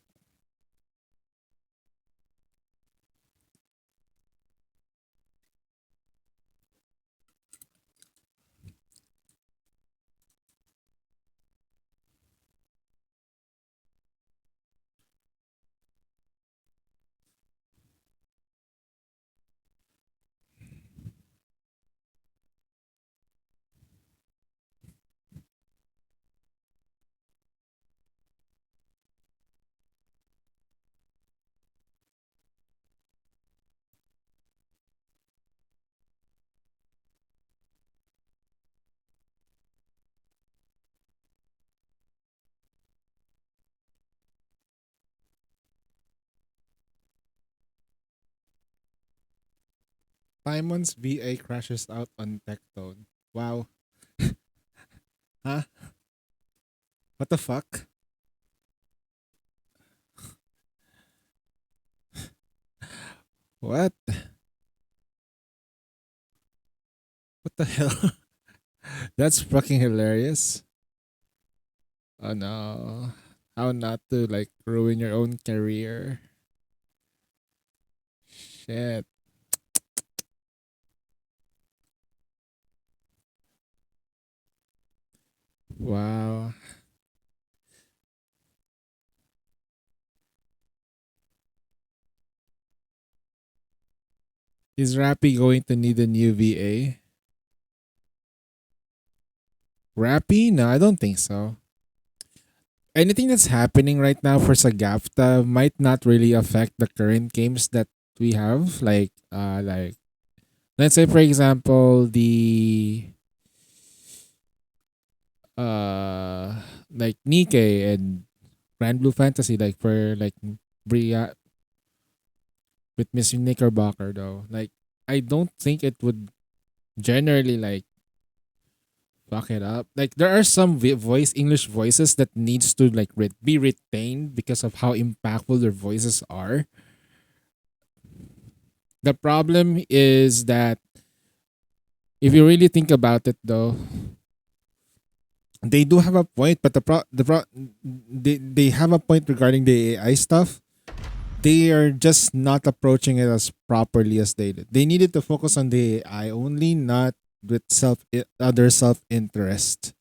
Simon's VA crashes out on Tectone. Wow. Huh? What the fuck? What? What the hell? That's fucking hilarious. Oh no. How not to like ruin your own career. Shit. Wow. Is Rappy going to need a new VA? Rappy? No, I don't think so. Anything that's happening right now for Sagafta might not really affect the current games that we have. Like let's say for example like Nikkei and Grand Blue Fantasy, like for like Bria with Miss Knickerbocker though. Like I don't think it would generally like fuck it up. Like there are some English voices that needs to like be retained because of how impactful their voices are. The problem is that if you really think about it though, they do have a point, but they have a point regarding the AI stuff. They are just not approaching it as properly as they did. They needed to focus on the AI only, not with other self interest.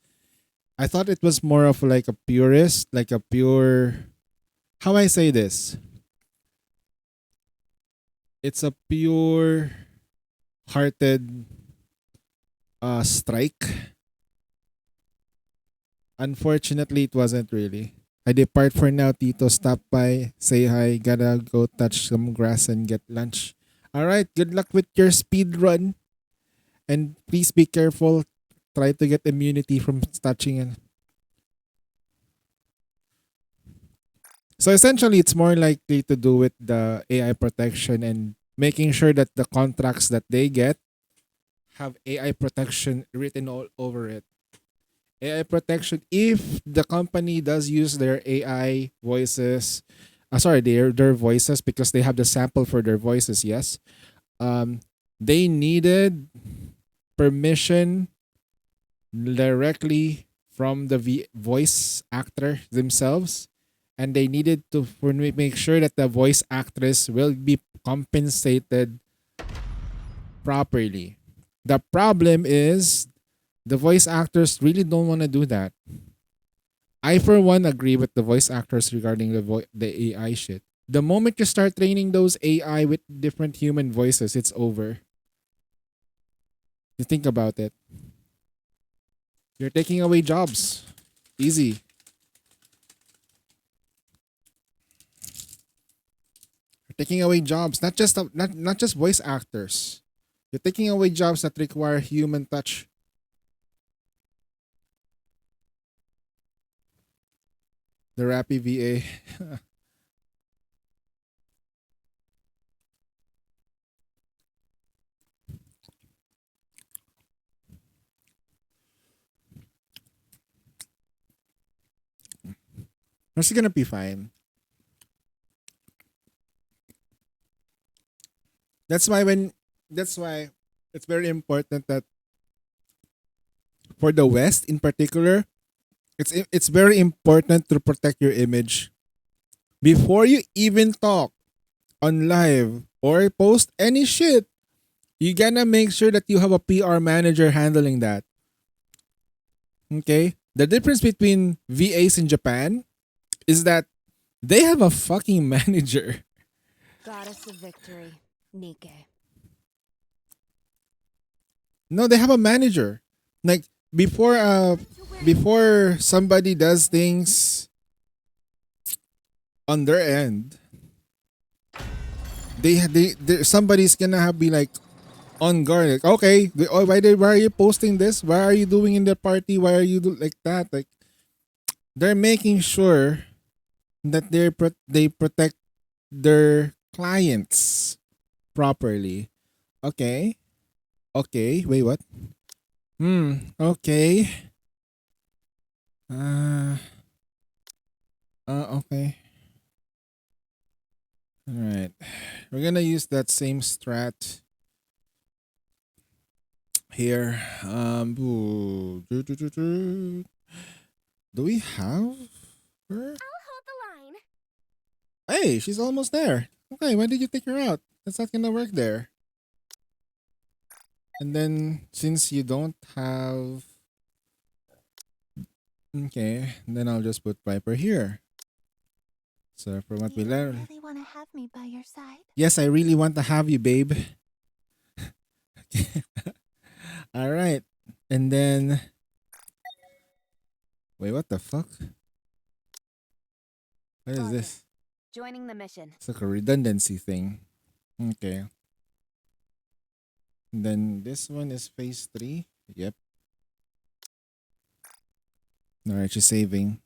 I thought it was more of like a purist, like a pure. How I say this? It's a pure hearted strike. Unfortunately, it wasn't really. I depart for now, Tito. Stop by, say hi. Gotta go touch some grass and get lunch. All right. Good luck with your speed run, and please be careful. Try to get immunity from touching it. So essentially, it's more likely to do with the AI protection and making sure that the contracts that they get have AI protection written all over it. AI protection, if the company does use their AI voices, their voices, because they have the sample for their voices, yes. They needed permission directly from the voice actor themselves, and they needed to make sure that the voice actress will be compensated properly. The problem is the voice actors really don't want to do that. I for one agree with the voice actors regarding the AI shit. The moment you start training those AI with different human voices, it's over. You think about it. You're taking away jobs. Easy. You're taking away jobs, not just voice actors. You're taking away jobs that require human touch. The Rappy VA. It's gonna be fine. That's why it's very important that for the West in particular, it's very important to protect your image before you even talk on live or post any shit. You gotta make sure that you have a PR manager handling that. Okay? The difference between VAs in Japan is that they have a fucking manager.
Goddess of victory, Nike.
No, they have a manager. Like before somebody does things on their end, somebody's gonna have be like on guard. Like, okay, why are you posting this? Why are you doing in the party? Why are you like that? Like they're making sure that they protect their clients properly. Okay. Okay. Wait, what? Okay. Okay. All right. We're gonna use that same strat here. Do we have her?
I'll hold the line.
Hey, she's almost there. Okay, why did you take her out? That's not gonna work there. And then since you don't have, okay, then I'll just put Viper here. So from what we learned,
really want to have me by your side?
yes, I really want to have you, babe. All right, and then wait, what the fuck? What is this?
Joining the mission.
It's like a redundancy thing. Okay. And then this one is phase 3. Yep. Alright, she's saving.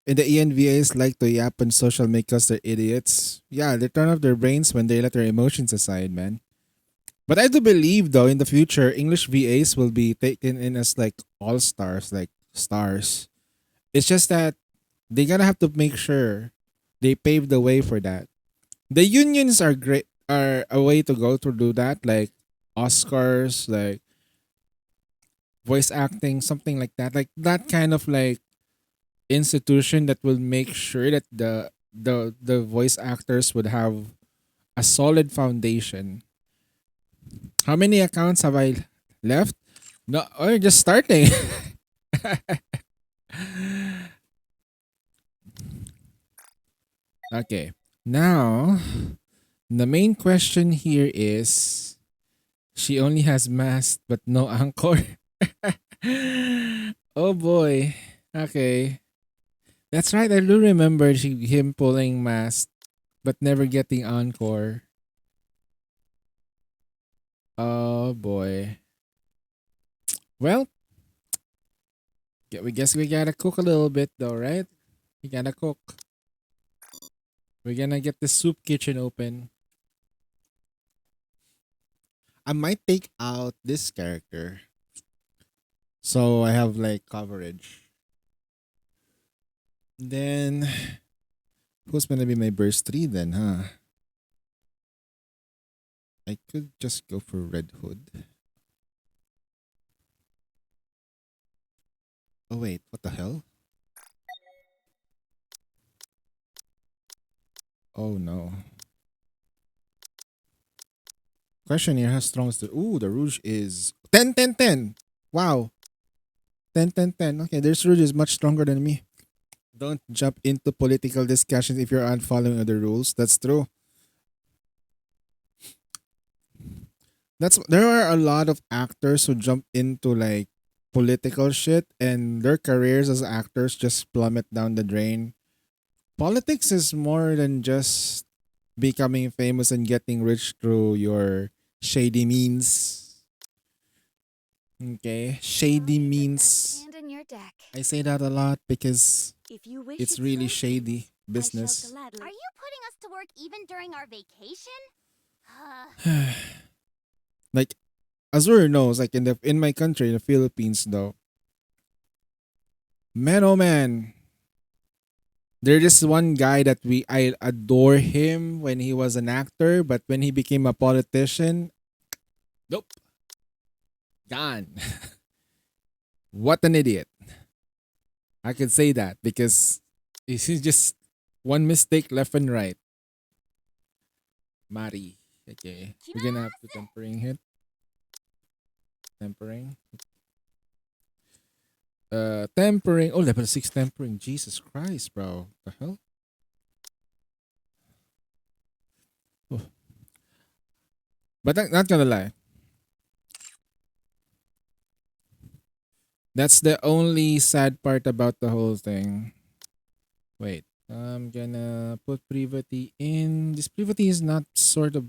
And the ENVAs like to yap on social because they're idiots. Yeah, they turn off their brains when they let their emotions aside, man. But I do believe though in the future English VAs will be taken in as like all stars, like stars. It's just that they gotta have to make sure they pave the way for that. The unions are great, are a way to go to do that, like Oscars, like voice acting, something like that. Like that kind of like institution that will make sure that the voice actors would have a solid foundation. How many accounts have I left? No, or just starting. Okay. Now, the main question here is she only has mast but no anchor. Oh boy. Okay. That's right. I do remember him pulling mast but never getting encore. Oh boy. Well, we guess we gotta cook a little bit though, right? We gotta cook. We're gonna get the soup kitchen open. I might take out this character. So I have like coverage. Then who's gonna be my burst 3 then, huh? I could just go for Red Hood. Oh wait, what the hell? Oh no. Question here, how strong is the ooh, the Rouge is 10 10 10. Wow. 10 10 10. Okay, this Rouge is much stronger than me. Don't jump into political discussions if you're unfollowing other rules. That's true. There are a lot of actors who jump into like political shit and their careers as actors just plummet down the drain. Politics is more than just becoming famous and getting rich through your shady means. Okay, shady
Only the best
means.
hand in your deck.
I say that a lot because
If you wish
it's
it
really
so,
shady
I shall
business.
gladly.
Are you putting us to work even during our vacation?
Like Azur knows, like in my country, the Philippines, though. Man, oh man, there's this one guy that I adore him when he was an actor, but when he became a politician, nope, gone. What an idiot! I could say that because he's just one mistake left and right. Mari, okay, we're gonna have to tempering hit. Tempering. Tempering. Oh, level 6 tempering. Jesus Christ, bro. The hell? Oh. But not gonna lie. That's the only sad part about the whole thing. Wait. I'm gonna put Privity in. This Privity is not sort of.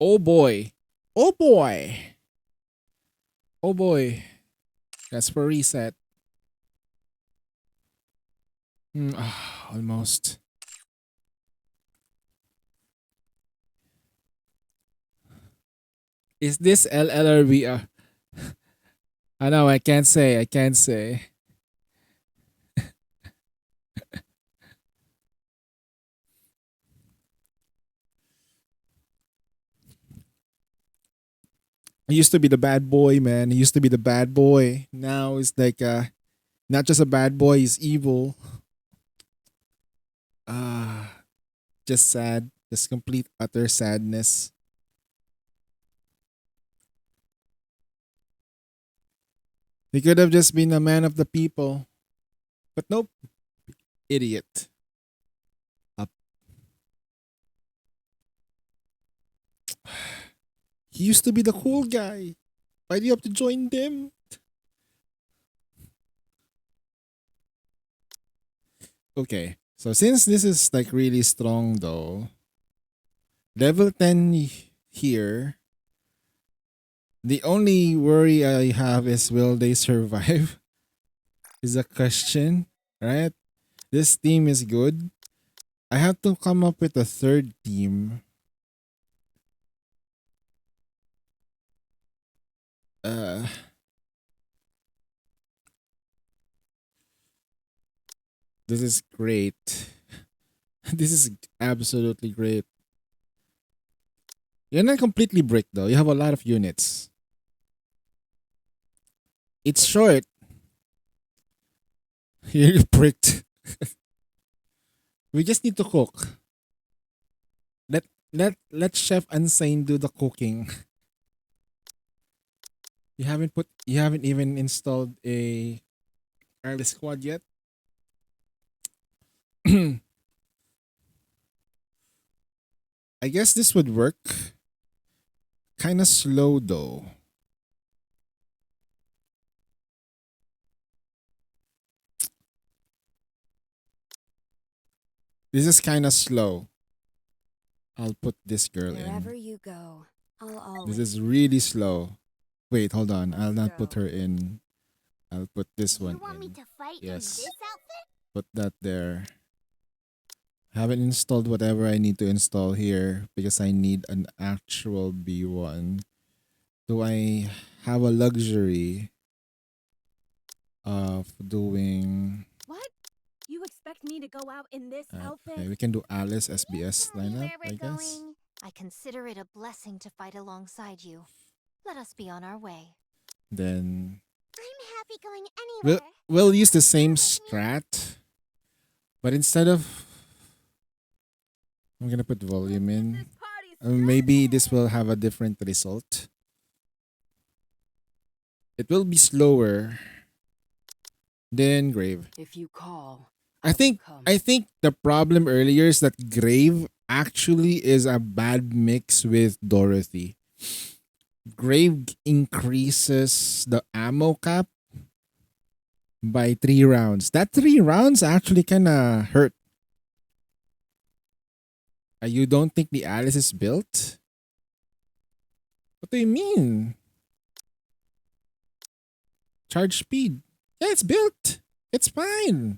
Oh boy. Oh boy. Oh boy. That's for reset. Almost. Is this LLRB? I know, I can't say. I can't say. I used to be the bad boy, man. He used to be the bad boy. Now it's like not just a bad boy, he's evil. Just sad. Just complete utter sadness. He could have just been a man of the people. But nope. Idiot. Up. He used to be the cool guy. Why do you have to join them? Okay. So since this is like really strong though, level 10 here, the only worry I have is will they survive? Is a question, right? This team is good. I have to come up with a third team. This is great. This is absolutely great. You're not completely bricked though. You have a lot of units. It's short. You're bricked. We just need to cook. Let Chef Unsane do the cooking. You haven't even installed a early squad yet. I guess this would work. Kinda slow though. This is kinda slow. I'll put this girl
Wherever
in.
you go, I'll
This
always.
is really slow. Wait, hold on. I'll not put
Go.
her in. I'll put this
You
one
want me
in.
to fight
Yes.
in this outfit?
Put that there. Haven't installed whatever I need to install here because I need an actual B1. Do I have a luxury of doing...
What? You expect me to go out in this outfit?
Okay, we can do Alice SBS
Tell me
lineup,
where we're
I guess.
going.
I consider it a blessing to fight alongside you. Let us be on our way.
Then
I'm be going
We'll
anywhere.
we'll use the same strat, but instead of I'm gonna put volume in. Maybe this will have a different result. It will be slower than Grave.
If you call,
I think
come.
I think the problem earlier is that Grave actually is a bad mix with Dorothy. Grave increases the ammo cap by 3 rounds. That 3 rounds actually kinda hurt. You don't think the Alice is built? What do you mean? Charge speed. Yeah, it's built. It's fine.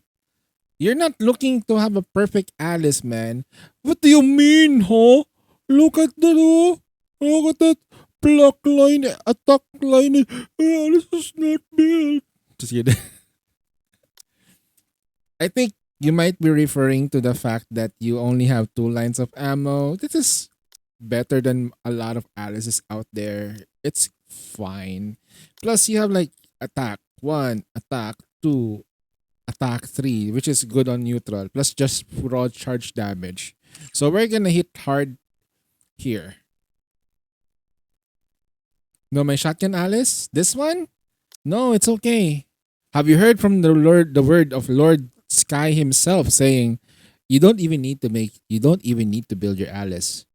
You're not looking to have a perfect Alice, man. What do you mean, huh? Look at that, oh. Look at that block line, attack line. Alice is not built. Just kidding. I think you might be referring to the fact that you only have 2 lines of ammo. This is better than a lot of Alice's out there. It's fine. Plus, you have like attack 1, attack 2, attack 3, which is good on neutral. Plus, just raw charge damage. So, we're gonna hit hard here. No, my shotgun Alice? This one? No, it's okay. Have you heard from the word of Lord Sky himself saying, you don't even need to build your Alice.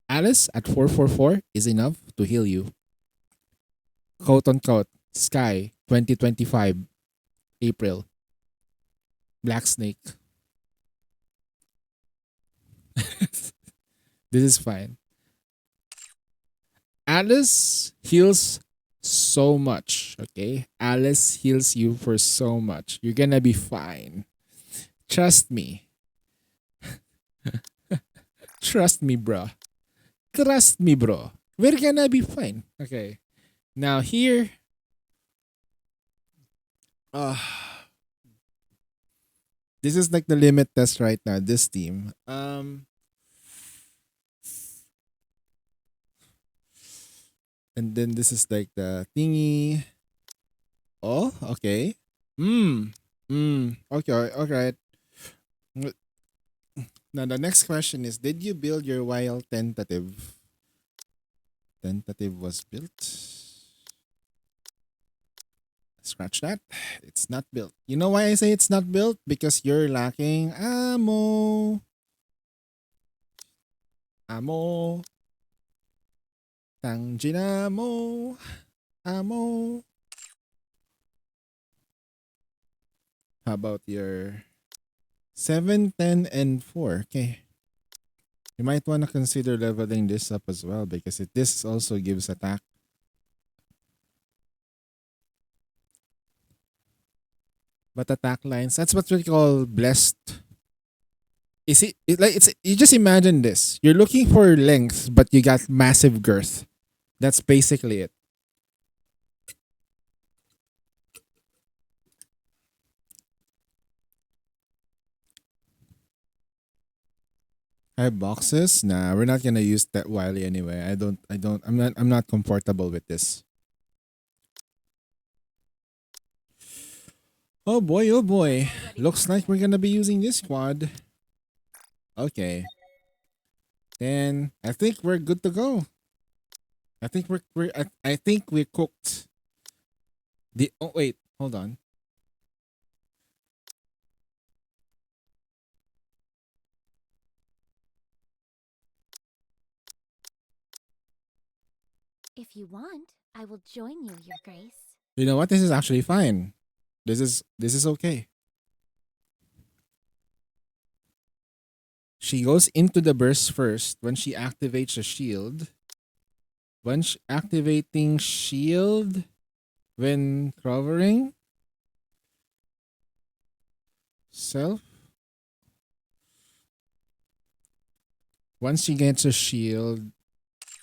Alice at 444 is enough to heal you. Quote unquote. Sky 2025 April. Black Snake. This is fine. Alice heals so much, okay? Alice heals you for so much. You're gonna be fine. Trust me. Trust me, bro. Trust me, bro. We're gonna be fine. Okay. Now here. This is like the limit test right now. This team. And then this is like the thingy. Oh, okay. Okay, alright. Now the next question is, did you build your wild tentative? Tentative was built. Scratch that. It's not built. You know why I say it's not built? Because you're lacking ammo. Ammo. Tanginamo. Ammo. How about your 7, 10, and 4? Okay. You might want to consider leveling this up as well because this also gives attack. But attack lines, that's what we call blessed. You just imagine this. You're looking for length, but you got massive girth. That's basically it. Five boxes? Nah, we're not gonna use that Wily anyway. I'm not comfortable with this. Oh boy, oh boy. Looks like we're gonna be using this squad. Okay. Then I think we're good to go. I think I think we're cooked. Oh wait, hold on.
If you want, I will join you, Your Grace.
You know what? This is actually fine. This is okay. She goes into the burst first when she activates a shield. When activating shield when covering self. Once she gets a shield,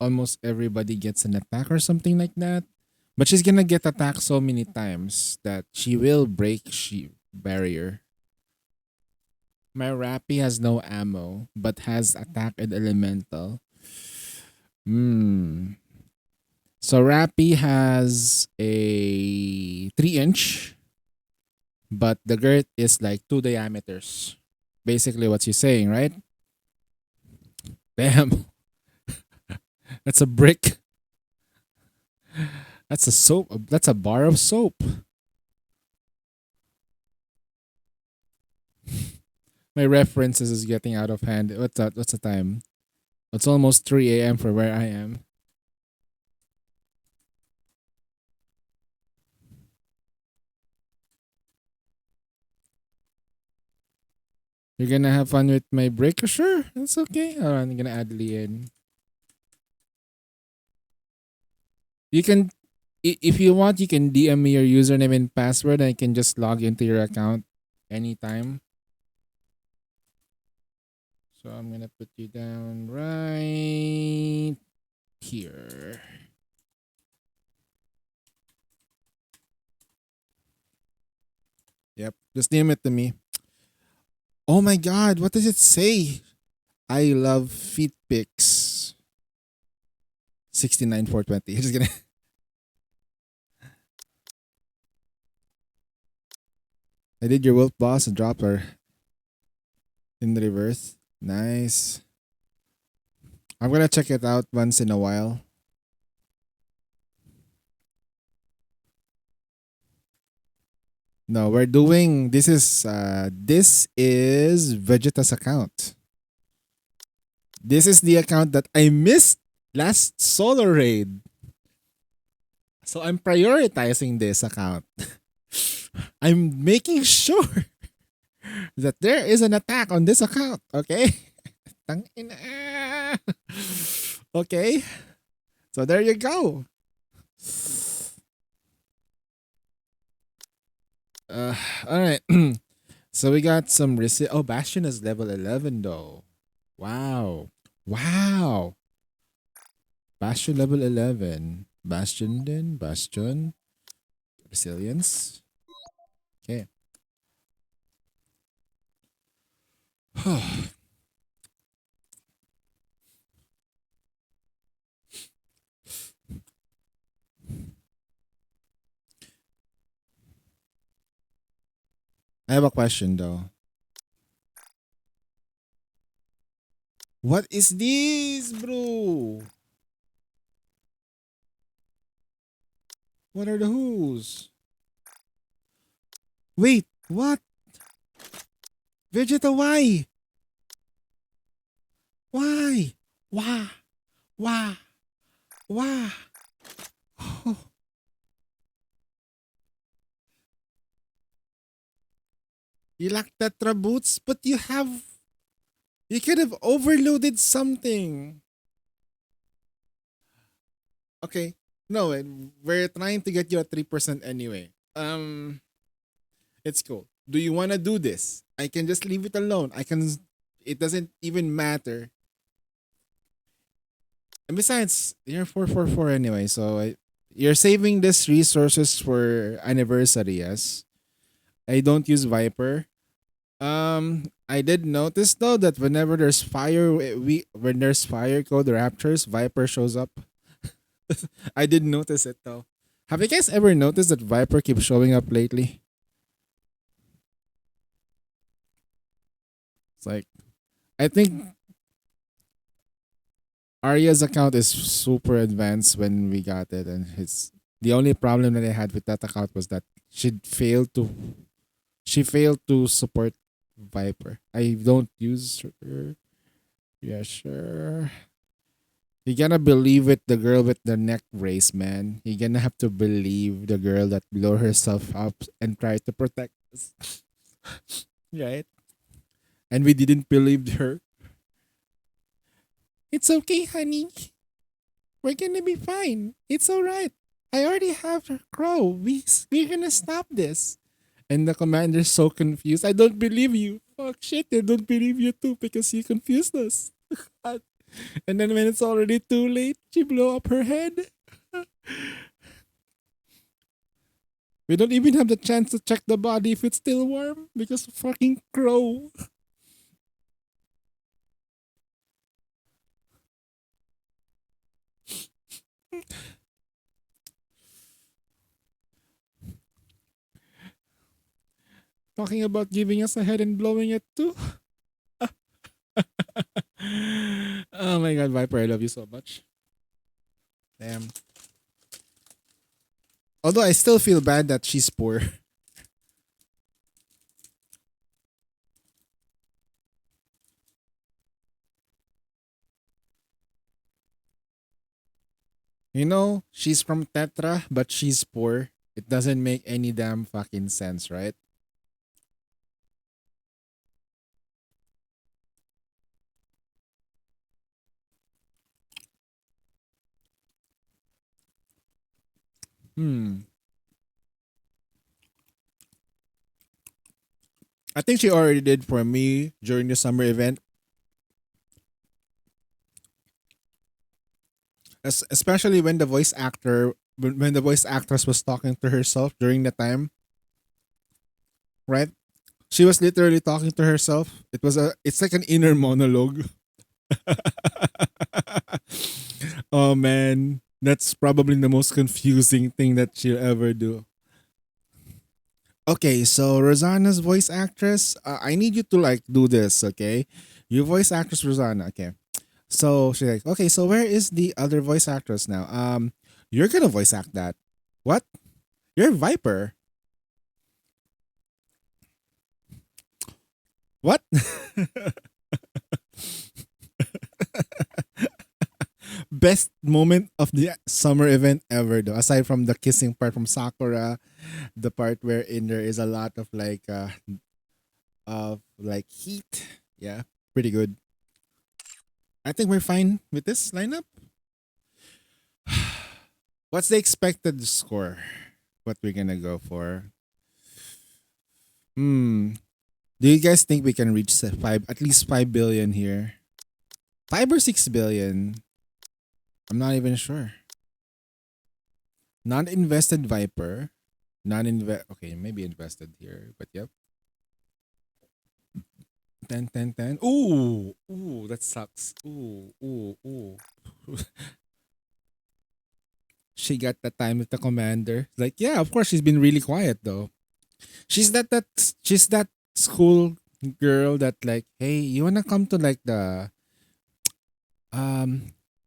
almost everybody gets an attack or something like that. But she's gonna get attacked so many times that she will break barrier. My Rappy has no ammo, but has attack and elemental. So Rappy has a 3-inch, but the girth is like 2 diameters. Basically, what she's saying, right? Damn, that's a brick. That's a soap. That's a bar of soap. My references is getting out of hand. What's that? What's the time? It's almost 3 a.m. for where I am. You're gonna have fun with my break? Sure, that's okay. I'm gonna add Lee in. You can, if you want, you can DM me your username and password, and I can just log into your account anytime. So I'm gonna put you down right here.
Yep. Just name it to me. Oh my god, what does it say? I love feet pics. 69,420. Just gonna I did your wolf boss and dropped her in the reverse. Nice. I'm gonna check it out once in a while. No, we're doing this is Vegeta's account. This is the account that I missed last solo raid. So I'm prioritizing this account. I'm making sure that there is an attack on this account, okay? Tangina. Okay. So there you go. All right. So we got some Oh, Bastion is level 11 though. Wow. Wow. Bastion level 11. Bastion then. Bastion. Resilience. Okay. I have a question though. What is this, bro? What are the who's? Wait, what? Vegeta, why? Why? Why? Why? Why? Oh. You lack Tetra boots, but you could have overloaded something. Okay. No, we're trying to get you a 3% anyway. It's cool. Do you want to do this? I can just leave it alone. It doesn't even matter. And besides, you're 444 anyway, so you're saving this resources for anniversary, yes? I don't use Viper. I did notice though that whenever there's when there's fire code raptures, Viper shows up. I did notice it though. Have you guys ever noticed that Viper keeps showing up lately? It's like, I think Arya's account is super advanced when we got it, and the only problem that I had with that account was that she failed to support Viper. I don't use her. Yeah, sure. You gotta believe it, the girl with the neck brace, man. You gonna have to believe the girl that blow herself up and try to protect us. Right? And we didn't believe her. It's okay, honey. We're gonna be fine. It's alright. I already have her crow. We're gonna stop this. And the commander's so confused. I don't believe you. Fuck shit, I don't believe you too because you confused us. And then when it's already too late, she blow up her head. We don't even have the chance to check the body if it's still warm because of fucking crow.
talking about giving us a head and blowing it too. Oh my god, Viper, I love you so much. Damn. Although I still feel bad that she's poor. You know, she's from Tetra, but she's poor. It doesn't make any damn fucking sense, right? Hmm. I think she already did for me during the summer event. Especially when the voice actor when the voice actress was talking to herself during the time, right? She was literally talking to herself. It's like an inner monologue. Oh man, that's probably the most confusing thing that she'll ever do. Okay, so Rosanna's voice actress, I need you to like do this, okay? You voice actress Rosanna, okay? So she's like, okay, so where is the other voice actress now? You're gonna voice act that. What? You're Viper. What? Best moment of the summer event ever though. Aside from the kissing part from Sakura, the part wherein there is a lot of like heat. Yeah, pretty good. I think we're fine with this lineup. What's the expected score? What we're gonna go for? Do you guys think we can reach at least 5 billion here? 5 or 6 billion? I'm not even sure. Non-invested Viper. Okay, maybe invested here, but yep. 10, 10, 10. Ooh, that sucks. Ooh. She got the time with the commander. Like, yeah, of course she's been really quiet though. She's that school girl that like, hey, you wanna come to like the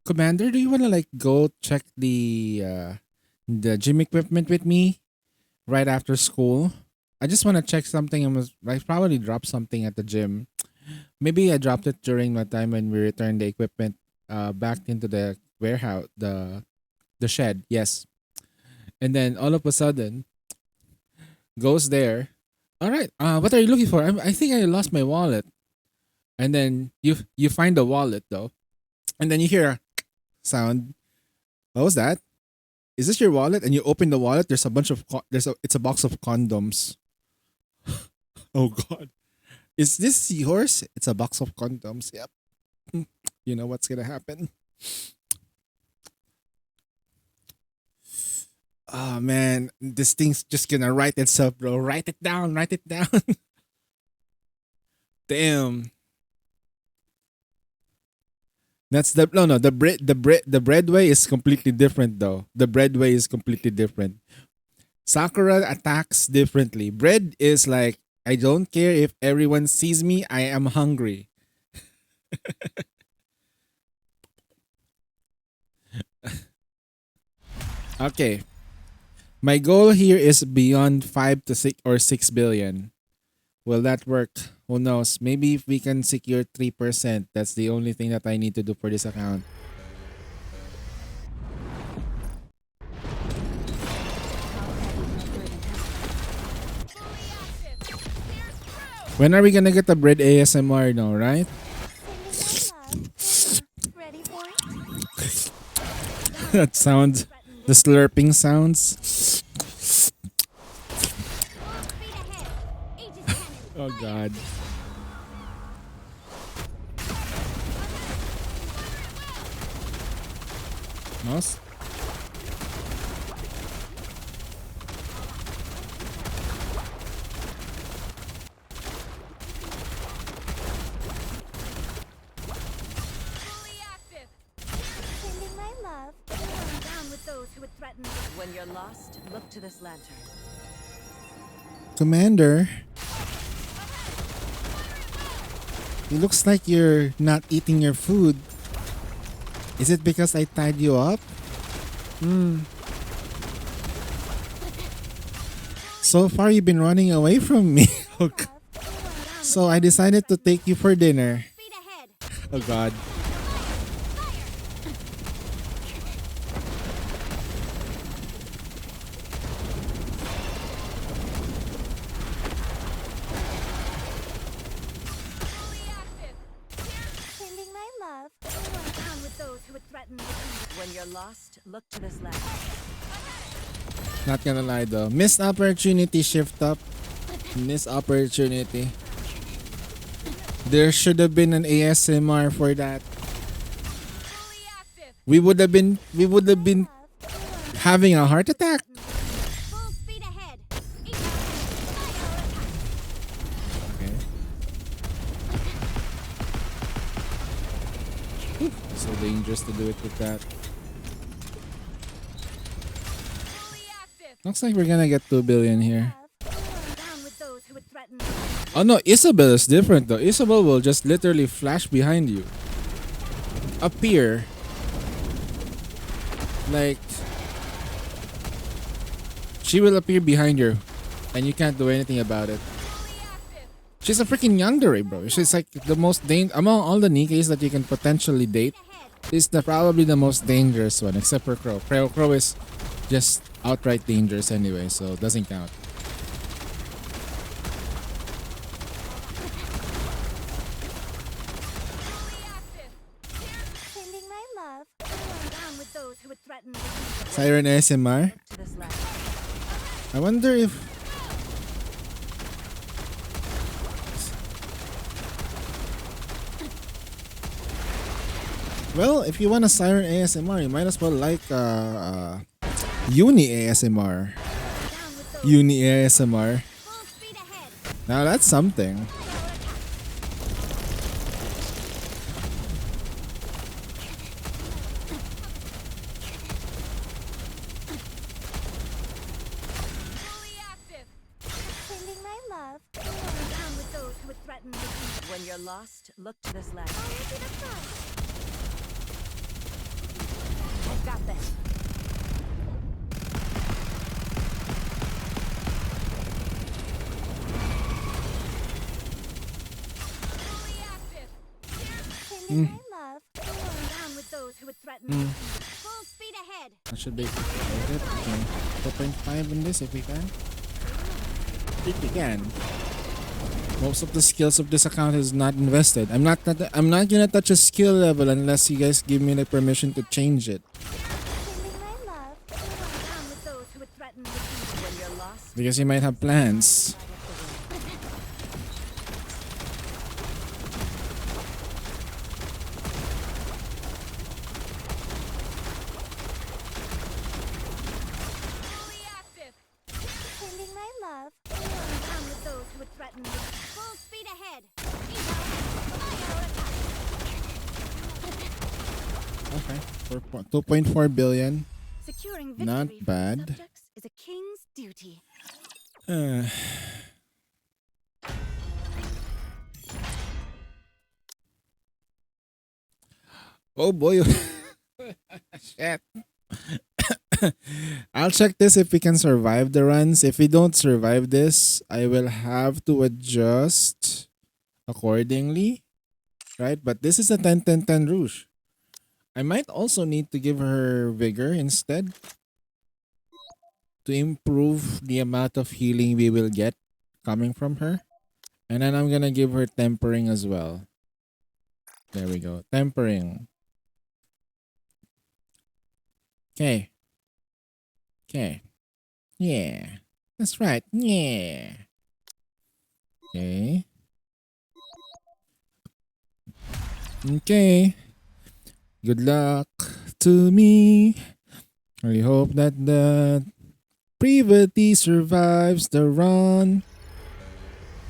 commander? Do you wanna like go check the gym equipment with me right after school? I just wanna check something. I probably dropped something at the gym. Maybe I dropped it during my time when we returned the equipment back into the warehouse, the shed. Yes, and then all of a sudden goes there. All right. What are you looking for? I think I lost my wallet. And then you find the wallet though, and then you hear a sound. What was that? Is this your wallet? And you open the wallet. There's a bunch of it's a box of condoms. Oh God, is this seahorse? It's a box of condoms. Yep. You know what's gonna happen. Oh man, this thing's just gonna write itself, bro. Write it down. Write it down. Damn. That's the bread way is completely different though. The bread way is completely different. Sakura attacks differently. Bread is like, I don't care if everyone sees me, I am hungry. Okay. My goal here is beyond 5 to 6 billion. Will that work? Who knows? Maybe if we can secure 3%, that's the only thing that I need to do for this account. When are we gonna get the bread ASMR now, right?
Ready for it?
That sound, the slurping sounds. Oh God. Mouse?
Sending my love.
Down with those who would threaten the
When you're lost, look to this lantern.
Commander.
It looks like you're not eating your food. Is it because I tied you up? So far, you've been running away from me. Oh, God. So I decided to take you for dinner.
Speed ahead.
Oh, God.
Fully active.
Sending my love.
Down with those who would threaten the kingdom.
When you're lost, look to this left.
Not gonna lie though. Missed opportunity, shift up. Missed opportunity. There should have been an ASMR for that.
Fully active.
We would have been having a heart attack.
Full speed ahead.
Okay. So dangerous to do it with that.
Fully active.
Looks like we're gonna get 2 billion here.
Down with those who would threaten the kingdom.
Oh no, Isabel is different though. Isabel will just literally flash behind you. Appear. Like she will appear behind you and you can't do anything about it.
Fully active.
She's a freaking yandere, bro. She's like the most among all the Nikes that you can potentially date.
Ahead.
Is probably the most dangerous one, except for Crow. Crow is just outright dangerous anyway, so it doesn't count.
Fully active.
Sending my love.
Down with those who would threaten the kingdom.
Siren ASMR.
To this left.
I wonder if well, if you want a Siren ASMR, you might as well like Uni ASMR.
Down with those.
Uni ASMR.
Full speed ahead.
Now that's something.
Fully active.
Sending my love.
Down with those who would threaten the kingdom.
When you're lost, look to this left. I've got this.
Fully active.
Sending my love.
Down with those who would threaten the kingdom. Full speed ahead.
That should be good. Okay. 4.5 in this if we can. If we can. Most of the skills of this account is not invested. I'm not gonna touch a skill level unless you guys give me the permission to change it.
Sending my love.
Down with those who would threaten the kingdom.
When you're lost,
Because you might have plans.
Fully active.
sending my love.
Down with those who would threaten the kingdom. Full speed ahead.
Okay. 2.4 billion.
Securing victory
Not
for the
bad.
subjects is a king's duty.
Oh boy. Shit. I'll check this if we can survive the runs. If we don't survive this, I will have to adjust accordingly. Right? But this is a 10-10-10 Rouge. I might also need to give her vigor instead to improve the amount of healing we will get coming from her. And then I'm gonna give her tempering as well. There we go. Tempering. Okay. Okay. Yeah. That's right. Yeah. Okay. Okay. Good luck to me. I hope that the Privity survives the run.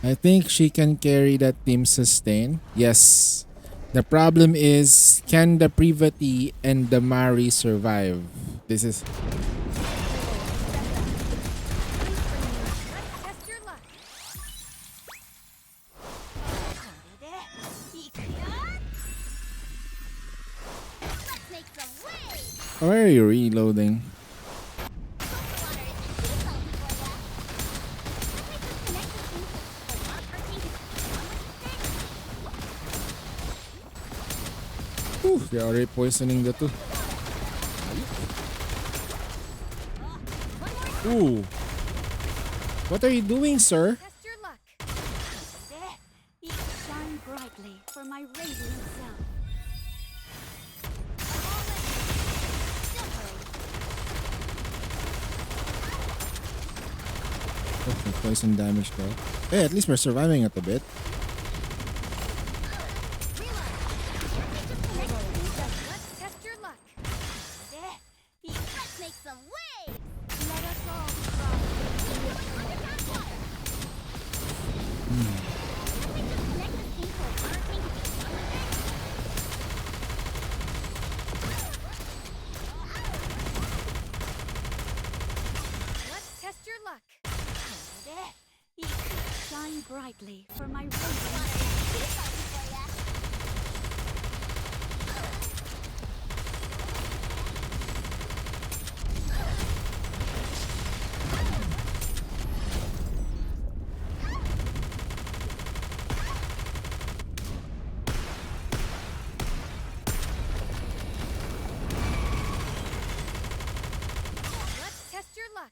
I think she can carry that team sustain. Yes. The problem is, can the Privity and the Mari survive? This is...
Test your luck.
Why are you reloading? Whew, they're already poisoning the two. Ooh. What are you doing, sir?
Test your luck. Shine brightly for my radiant self.
Oh, the poison damage though. Hey, at least we're surviving it a bit.
Let's test your luck.
Let's make some waves!
Let us all try.
Connect the pink with our pink.
Let's test your luck. Shine brightly for my radiant self. Let's test your luck.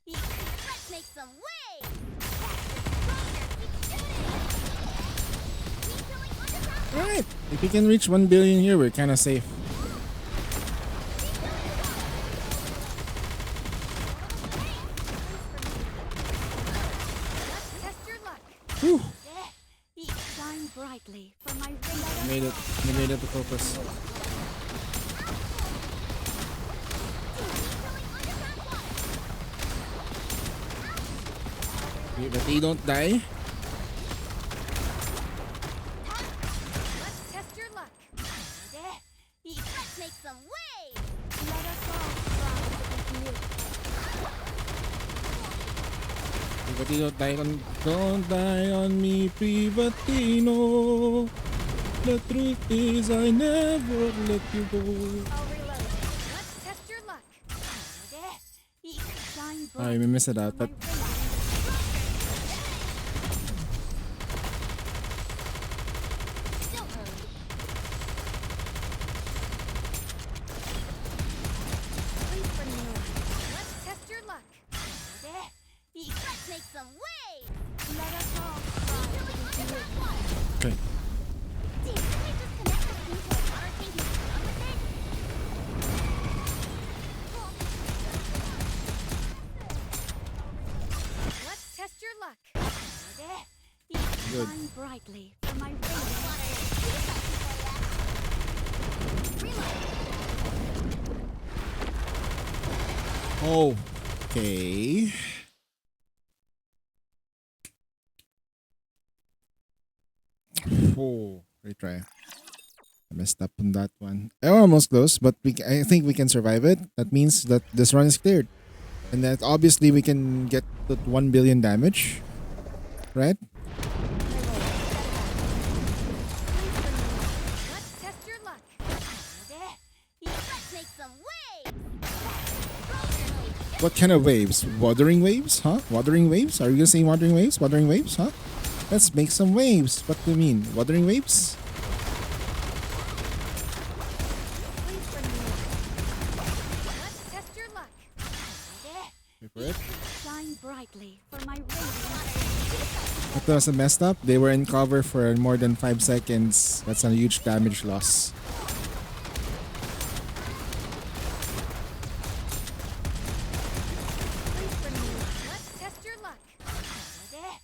Let's make some waves!
Alright. If we can reach 1 billion here, we're kinda safe.
Let's test your luck.
Whew.
Shine brightly for my radiant
We made it to focus. But they don't die.
Let's test your luck.
Let's make some waves!
Let us all try to be
But they don't die on me, Privatino. The truth is I never let you go.
I'll reload. Let's test your luck. Shine
Alright, we
brightly
missed it
for
out,
my
but
radiant Let's test your luck.
Let's make some waves!
Let us all try to be
okay.
Dude, can we just connect the pink with our pink and be done with it?
Let's test your luck.
Good.
Shine brightly for my radiant
Okay. Oh, retry. I messed up on that one. I almost close, but I think we can survive it. That means that this run is cleared. And that obviously we can get to 1 billion damage. Right?
Let's test your luck.
Let's make some waves!
What kind of waves? Watering waves? Huh? Watering waves? Are you gonna say watering waves? Watering waves? Huh? Let's make some waves. What do you mean? Watering waves?
Let's test your luck.
Wait for it.
Shine brightly for my radiant
That was a messed up. They were in cover for more than 5 seconds. That's a huge damage loss.
Let's test your luck.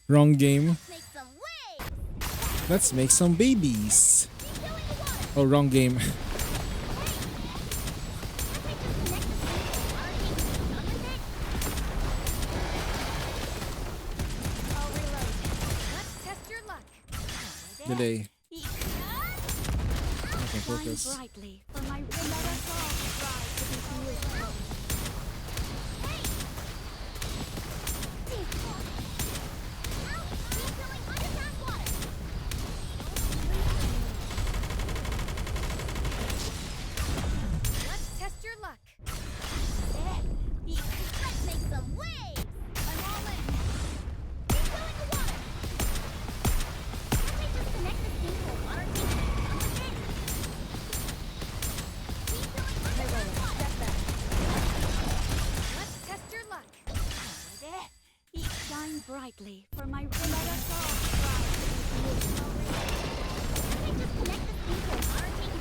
Wrong game.
Make some waves!
Let's make some babies. Oh, wrong game.
I'll reload. Let's test your luck.
Delay. Okay,
Shine
focus.
brightly for my let us all try to be beautiful.
shine brightly for my let us all strive to be
Can't just connect the speakers. Our team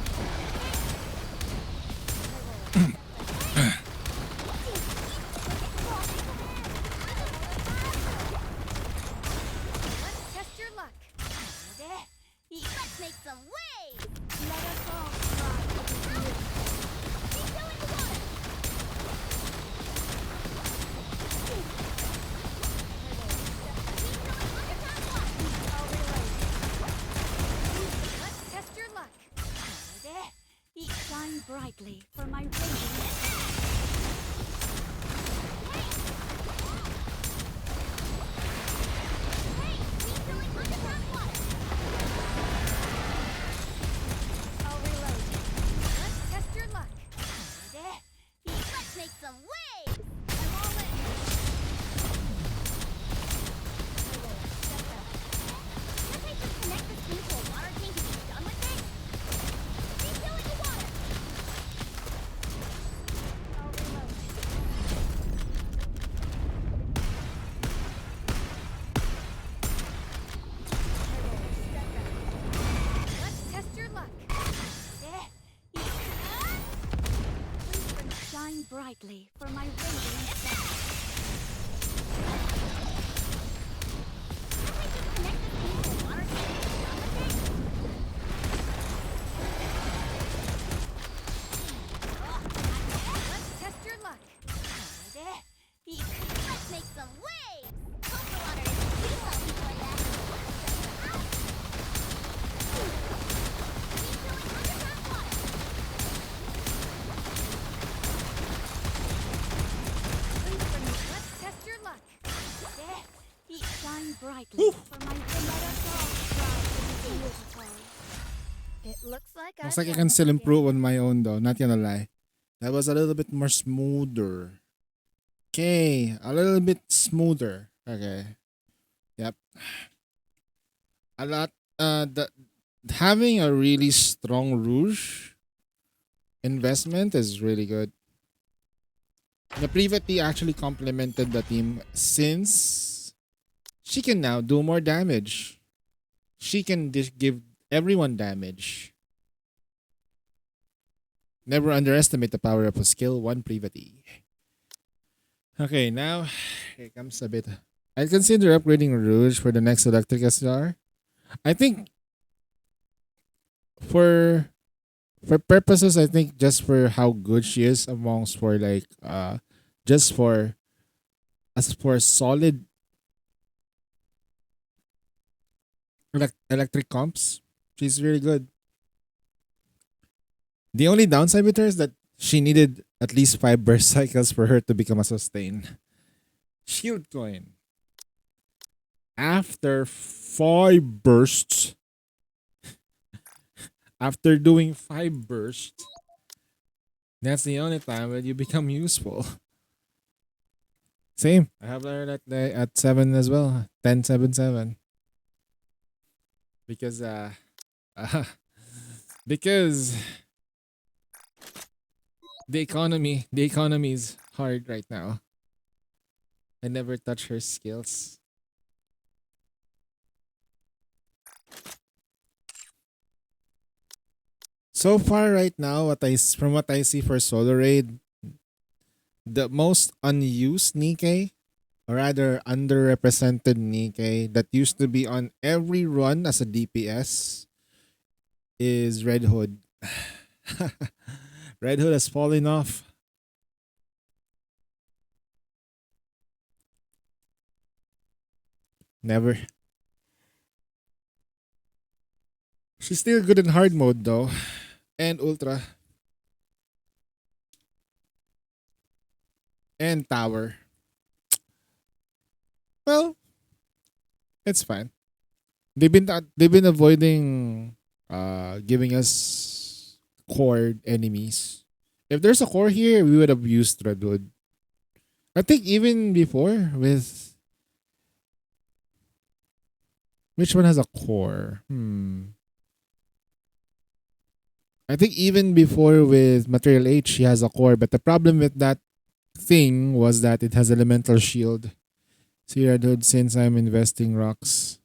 Let's test your luck.
Let's make some waves.
let us all strive to be
Refilling the water.
Let's test your luck.
shine brightly for my radiant
Refilling underground water.
I'll reload. Let's test your luck.
Let's make some waves.
I'm all in.
Can't I just connect the steam to a water tank and be done with it? Refilling the water.
I'll reload. Let's test your luck.
shine brightly for my radiant
Can't I just connect the steam to a water tank and be done with it?
Let's test your luck.
Let's make some waves. Hope the water isn't too salty for that. Refilling underground water.
Let's test your luck.
shine brightly for my let us all strive to be beautiful.
It looks like
Looks like I can still improve on my own though, not gonna lie. That was a little bit more smoother. Okay, a little bit smoother. Okay. Yep. A lot having a really strong Rouge investment is really good. The Privati actually complemented the team since she can now do more damage. She can give everyone damage. Never underestimate the power of a skill 1 Privati. Okay, now here comes a bit. I'd consider upgrading Rouge for the next Electric SR. I think for purposes, I think just for how good she is amongst for like just for as for solid electric comps, she's really good. The only downside with her is that she needed at least 5 burst cycles for her to become a sustain. Shield coin. After 5 bursts, after doing 5 bursts, that's the only time that you become useful. Same. I have her at 7 as well. 10, 7, 7. Because because the economy is hard right now. I never touch her skills. So far right now, from what I see for Solar Raid, the most unused Nikkei, or rather underrepresented Nikkei that used to be on every run as a DPS is Red Hood. Red Hood has fallen off. Never. She's still good in hard mode though. And ultra. And tower. Well, it's fine. They've been avoiding giving us core enemies. If there's a core here, we would have used Redwood. I think even before with which one has a core? I think even before with Material H, she has a core, but the problem with that thing was that it has elemental shield.
See Red Hood, since I'm investing rocks.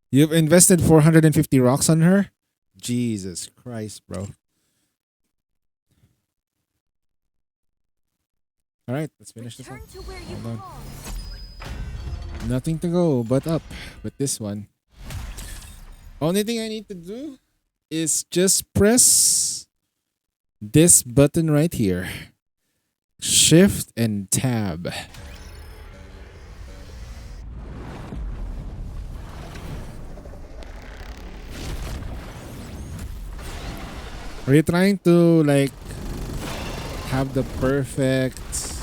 You've invested 450 rocks on her? Jesus Christ, bro. Alright, let's finish this one.
Return to where you
Hold on.
belong.
Nothing to go but up with this one. Only thing I need to do is just press this button right here. Shift and tab. Are you trying to like have the perfect
Stay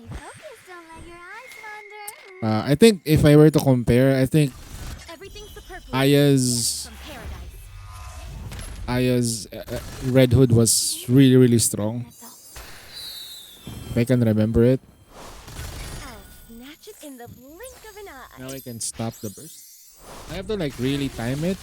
focused, don't let your eyes wander.
I think if I were to compare, I think
Everything superfluous.
Aya's
From paradise.
Aya's Red Hood was really really strong.
That's all.
If I can remember it.
I'll snatch it in the blink of an eye.
Now I can stop the burst. I have to like really time it.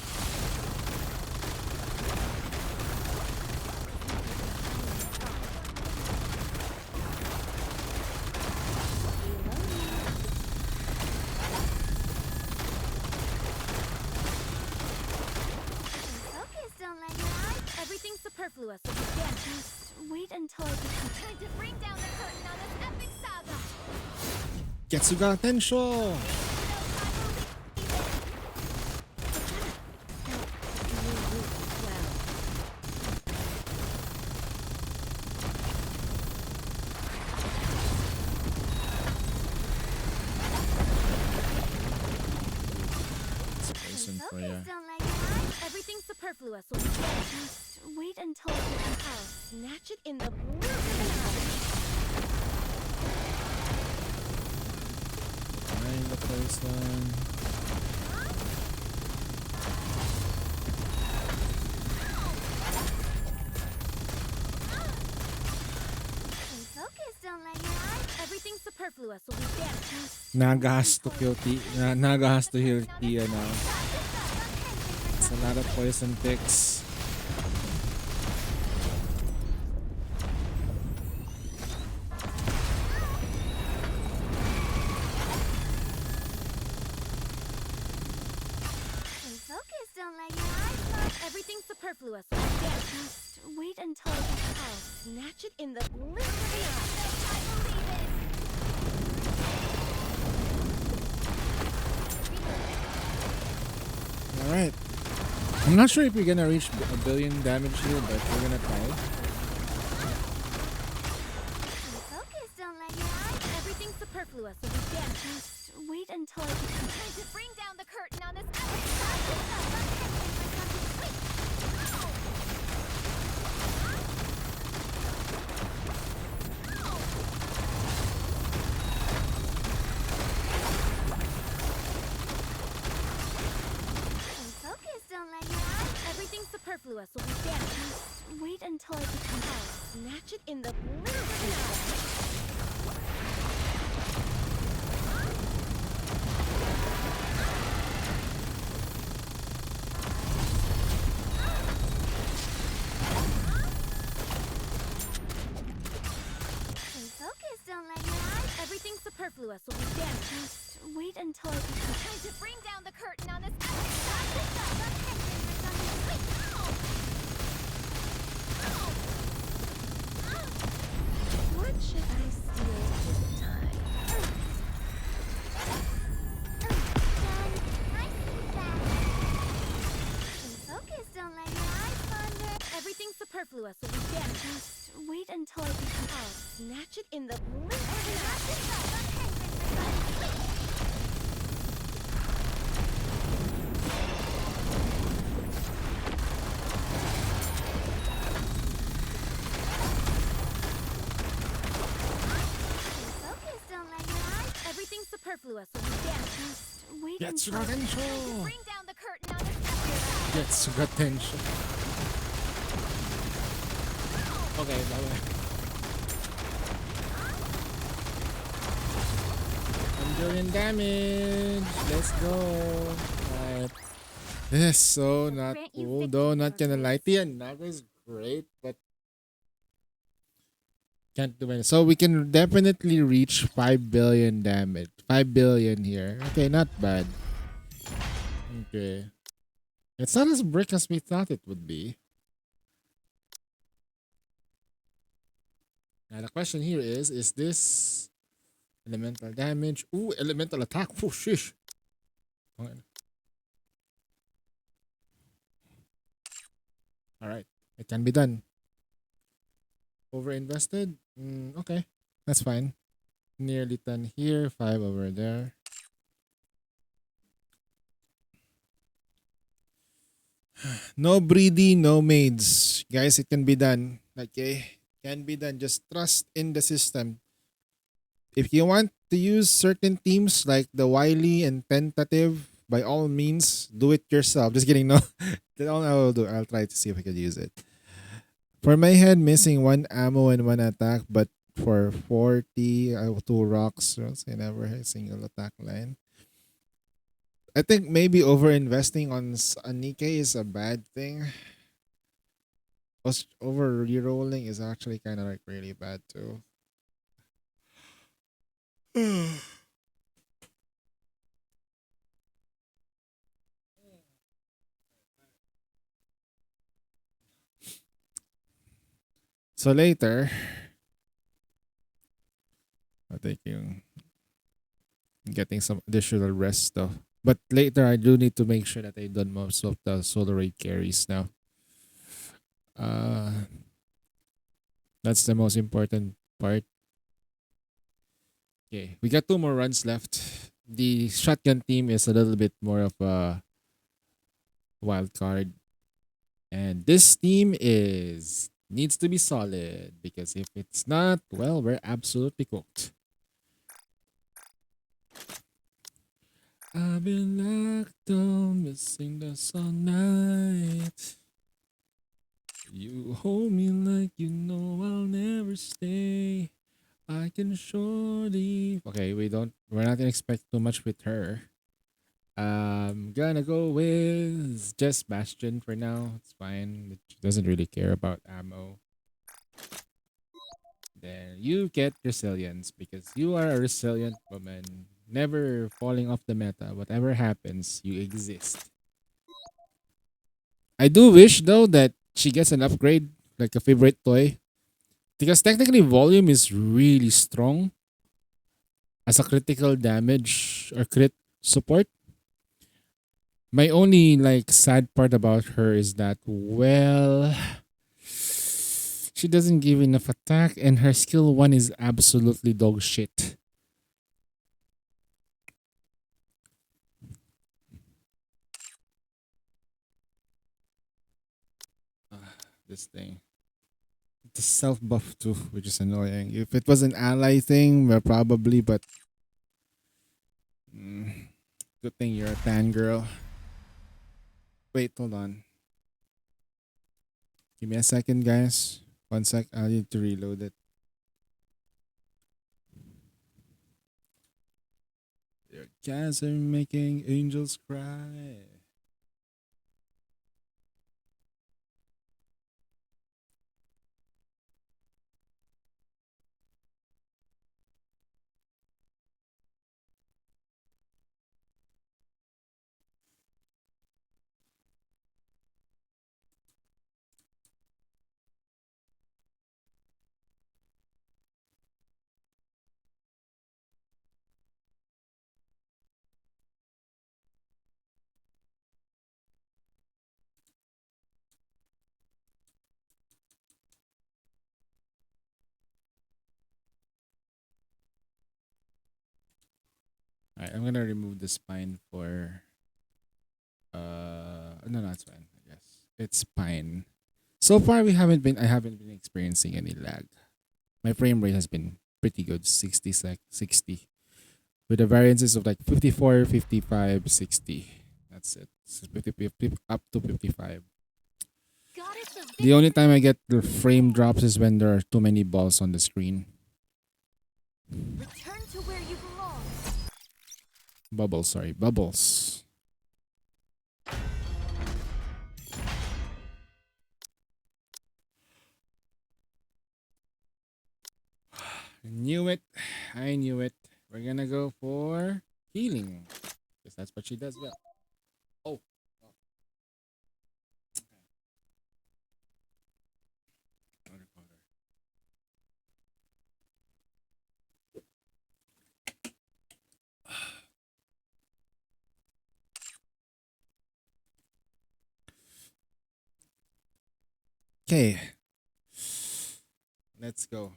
Focus, don't let your eyes.
Everything superfluous will be vanished.
Just wait until I become
Time to bring down the curtain on this epic saga.
Getsuga Tensho! Poison for ya.
focus, don't let your eyes.
Everything superfluous will be vanished.
Just wait until I become
I'll snatch it in the blink of an eye.
Find the poison.
Stay focused, don't let your eyes.
Everything superfluous will be vanished.
Naga has to kill Naga has to heal Tia now. It's a lot of poison ticks.
Stay focused, don't let your eyes wander.
Everything superfluous will be vanished.
Just wait until I become
I'll snatch it in the blink of an eye.
Alright. I'm not sure if we're gonna reach a billion damage here, but we're gonna try.
Stay focused, don't let your eyes.
Everything superfluous will be vanished.
Just wait until I become
Time to bring down the curtain on this epic saga.
Stay focused, don't let your eyes.
Everything superfluous will be vanished.
Just wait until I become
Snatch it in the blink of an eye.
Stay focused, don't let your eyes.
Everything superfluous will be vanished.
Just wait until I become
Time to bring down the curtain on this epic saga.
What should I steal this time?
Stay focused, don't let your eyes wander.
Everything superfluous will be vanished.
Just wait until I become
I'll snatch it in the blink of an eye.
Stay focused, don't let your eyes.
Everything superfluous will be vanished.
Just wait
Getsuga
until
Tensho!
Bring down the curtain on this epic saga.
Getsuga Tensho. Okay, bye-bye. I'm doing damage. Let's go. Alright. This is so not
Grant you
cool
victory
though, not
for
gonna
this.
lie. Tia Naga is great, but Can't do anything. So we can definitely reach 5 billion damage. 5 billion here. Okay, not bad. Okay. It's not as brick as we thought it would be. Now the question here is this elemental damage? Ooh, elemental attack. Oh, shish. Alright. It can be done. Overinvested? Okay. That's fine. Nearly 10 here, 5 over there. No breedy, no maids. Guys, it can be done. Okay? Can be done. Just trust in the system. If you want to use certain teams like the Wily and Tentative, by all means, do it yourself. Just kidding, no. That's all I will do. I'll try to see if I can use it. For my head, missing 1 ammo and 1 attack, but for 40, I have 2 rocks. So I never had a single attack line. I think maybe over investing on Nikkei is a bad thing. Over rerolling is actually kind of like really bad too. So later, I think yung getting some additional rest though. But later, I do need to make sure that I've done most of the solar raid carries now. That's the most important part. Okay, we got 2 more runs left. The shotgun team is a little bit more of a wild card. And this team needs to be solid because if it's not, well, we're absolutely cooked. I've been locked on, missing the sun night. You hold me like you know I'll never stay. I can surely. Okay, we're not gonna expect too much with her. I'm gonna go with just Bastion for now. It's fine. It doesn't really care about ammo. Then you get resilience because you are a resilient woman. Never falling off the meta. Whatever happens, you exist. I do wish though that she gets an upgrade, like a favorite toy. Because technically volume is really strong as a critical damage or crit support. My only like sad part about her is that, well, she doesn't give enough attack and her skill 1 is absolutely dog shit. This thing. The self buff too, which is annoying. If it was an ally thing, well, probably, but good thing you're a tan girl. Wait, hold on. Give me a second, guys. 1 sec. I need to reload it. Your cats are making angels cry. Alright, I'm gonna remove the spine for no, it's fine, I guess. It's fine. So far I haven't been experiencing any lag. My frame rate has been pretty good, 60 with the variances of like 54, 55, 60. That's it. So 50, up to 55.
Goddess of
The only time I get the frame drops is when there are too many balls on the screen.
return to where you belong.
Bubbles. Knew it. I knew it. We're gonna go for healing. Because that's what she does well. Oh. Powder, powder. Okay. Let's go.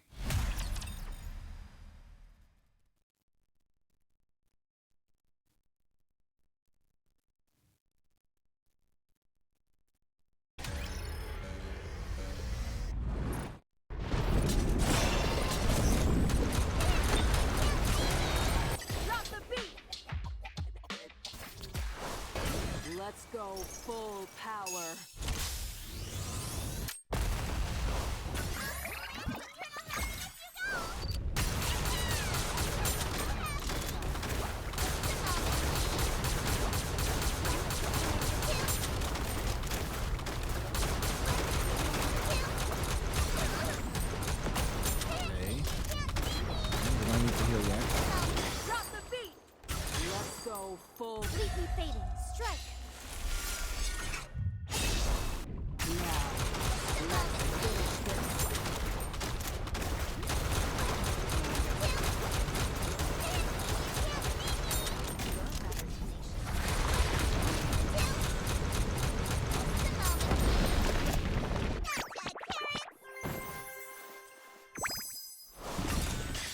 Drop the beat. Let's go full power.
Okay. You don't need to heal yet.
Drop the beat. Let's go full.
Completely fading. Strike.
Now, let's finish this.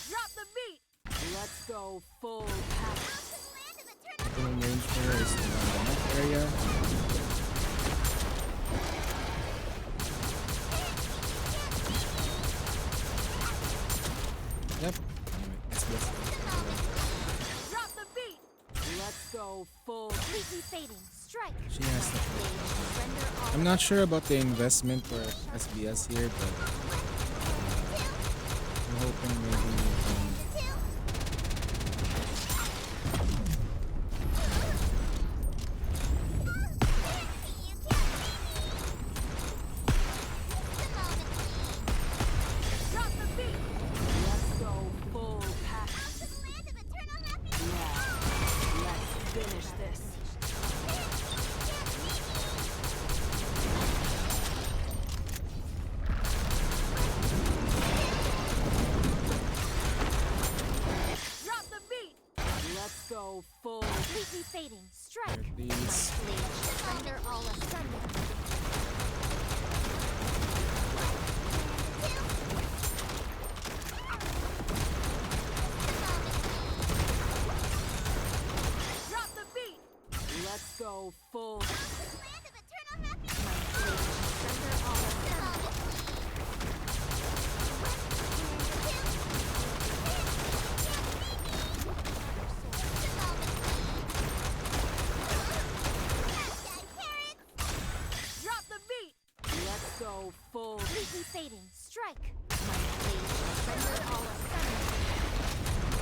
Drop the beat. Let's go full power.
Minimum range for her is around the neck area. Yep. Anyway, SBS.
Drop the beat. Let's go full.
Completely fading. Strike.
She has the.
Surrender all.
I'm not sure about the investment for SBS here, but I'm hoping maybe we can.
Drop the beat. Let's go full power. Now, let's finish this. Drop the beat. Let's go full.
Completely fading. Strike.
Please.
Surrender all asunder.
Drop the beat. Let's go full.
Surrender all asunder.
Drop the beat. Let's go full.
Completely fading. Strike. Surrender all asunder.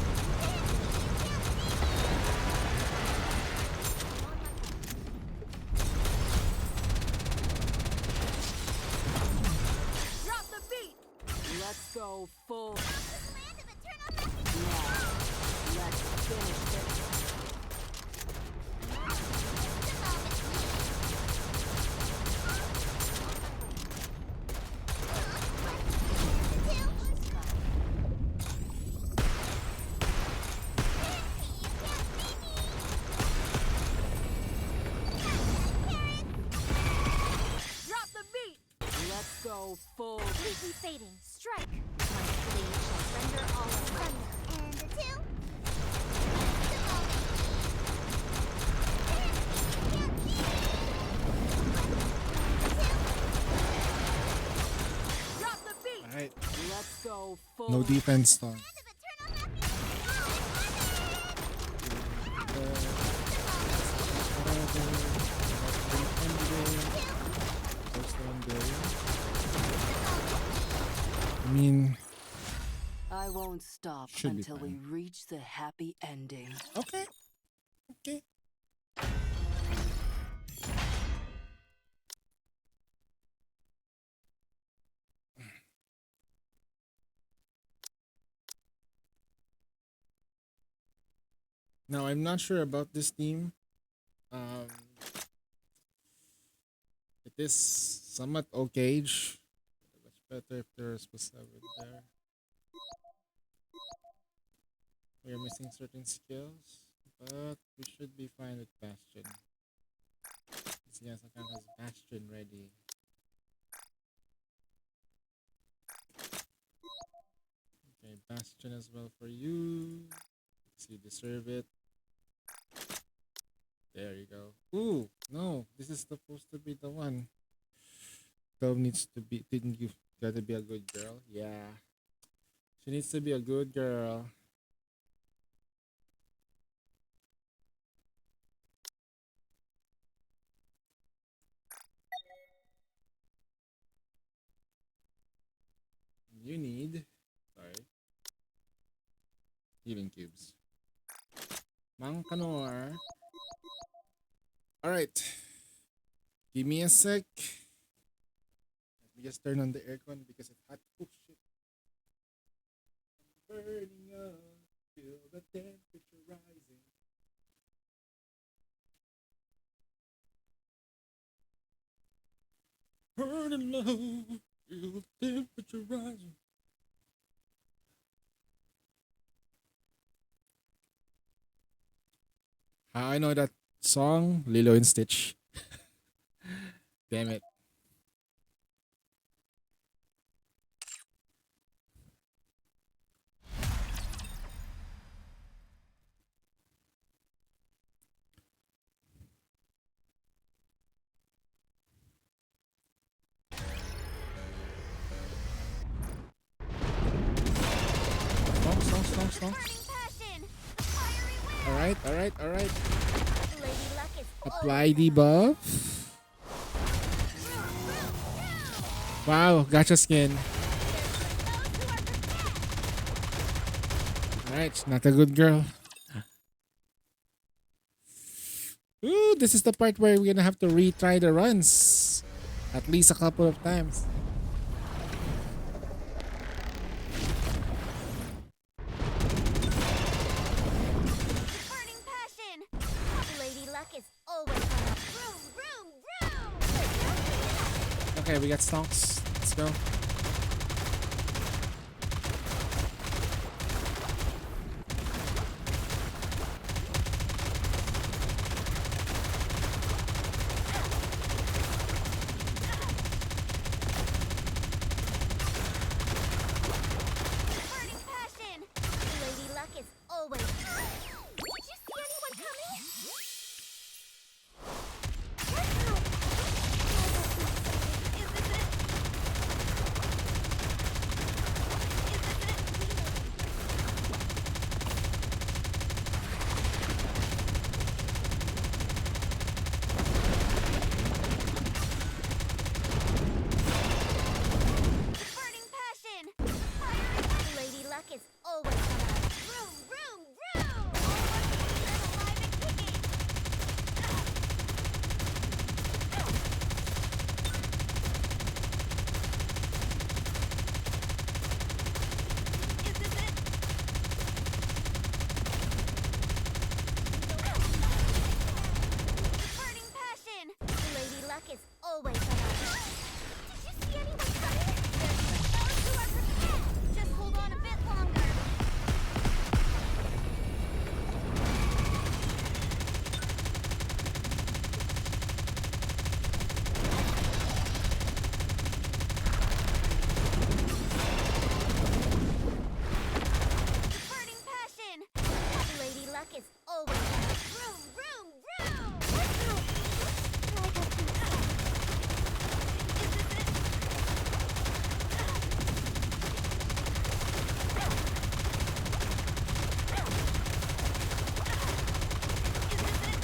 Drop the beat. Let's go full. Now, let's finish this. Drop the beat. Let's go full.
Completely fading. Strike. My blade shall render all asunder. And a two.
Drop the beat.
Alright.
Let's go full.
No defense song. I mean,
I won't stop
Should be
until we
fine.
reach the happy ending.
okay. Okay. Now I'm not sure about this team. Um, it is somewhat okay. Much better if there's was 7 there. We are missing certain skills, but we should be fine with Bastion. This guy has Bastion ready. Okay, Bastion as well for you. So you deserve it. There you go. Ooh, no, this is supposed to be the one. Dove needs to be. Didn't you gotta be a good girl? Yeah, she needs to be a good girl. You need, sorry, healing cubes. Mang Kanor. Alright. Give me a sec. Let me just turn on the aircon because it's hot. Oh shit. I'm burning up. Feel the temperature rising. Burning low. Feel the temperature rising. How I know that song? Lilo and Stitch. Damn it. Song.
Burning passion. The fiery wind.
Alright.
Lady Luck is
Apply debuff. Wow, gotcha skin. Alright, not a good girl. Ooh, this is the part where we're gonna have to retry the runs. At least a couple of times.
burning passion. Lady Luck is always on a vroom.
Okay, we got stonks. Let's go.
Burning passion. Lady Luck is always. Did you see anyone coming? Is this it? Burning passion. Lady Luck is always on a vroom. Alive and kicking. Is this it? Burning passion. Lady Luck is always on a. Did you see anyone coming? There's those who are prepared. Just hold on a bit longer. Burning passion. Lady Luck is always on a vroom. Is this it?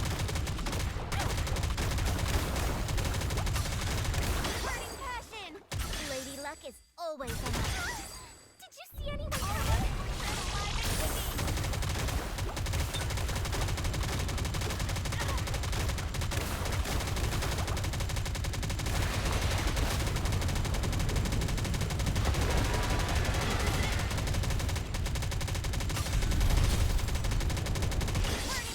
Burning passion. Lady Luck is always on a. Did you see anyone coming? Alive and kicking. Burning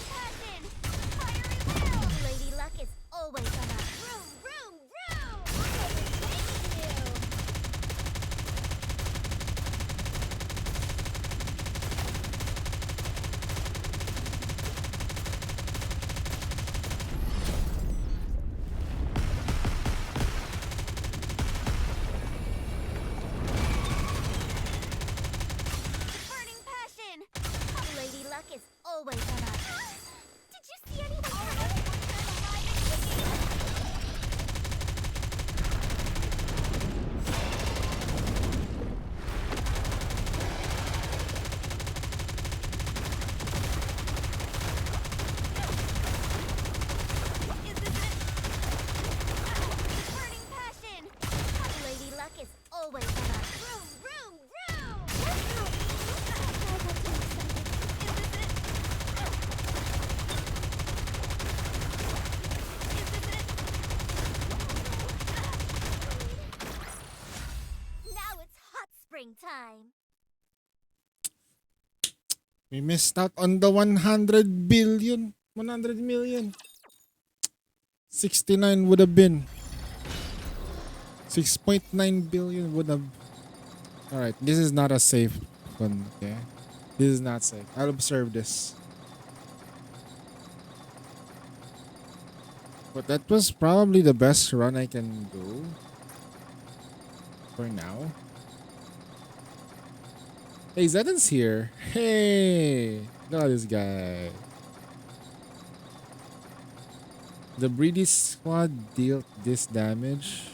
clearing time.
We missed out on the 100 billion. 100 million. 69 would have been. 6.9 billion would have. Alright, this is not a safe one, okay? This is not safe. I'll observe this. But that was probably the best run I can do. For now. Hey, Zedan's here. Hey! Look at this guy. The Breedy squad dealt this damage.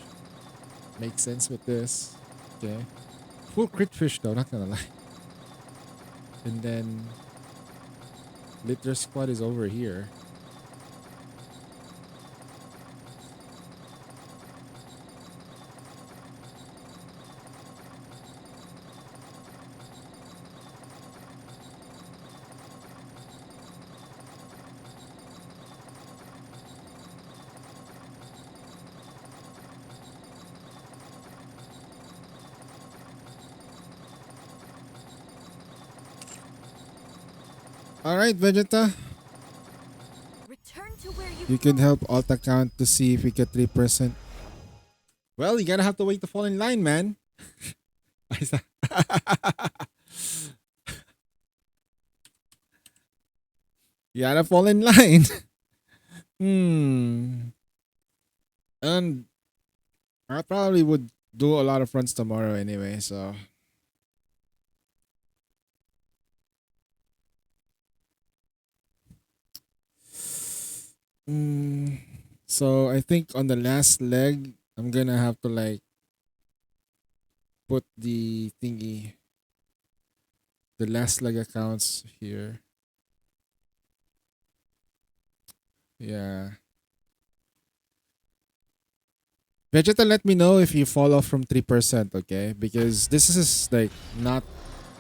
Makes sense with this. Okay. Full crit fish though, not gonna lie. And then Litter squad is over here. Alright, Vegeta.
Return to where
You could help alt account to see if we get 3%. Well, you gotta have to wait to fall in line, man. Ahí está. You gotta fall in line. And I probably would do a lot of runs tomorrow anyway, so. So I think on the last leg, I'm gonna have to like put the thingy, the last leg accounts here. Yeah. Vegeta, let me know if you fall off from 3%, okay? Because this is like not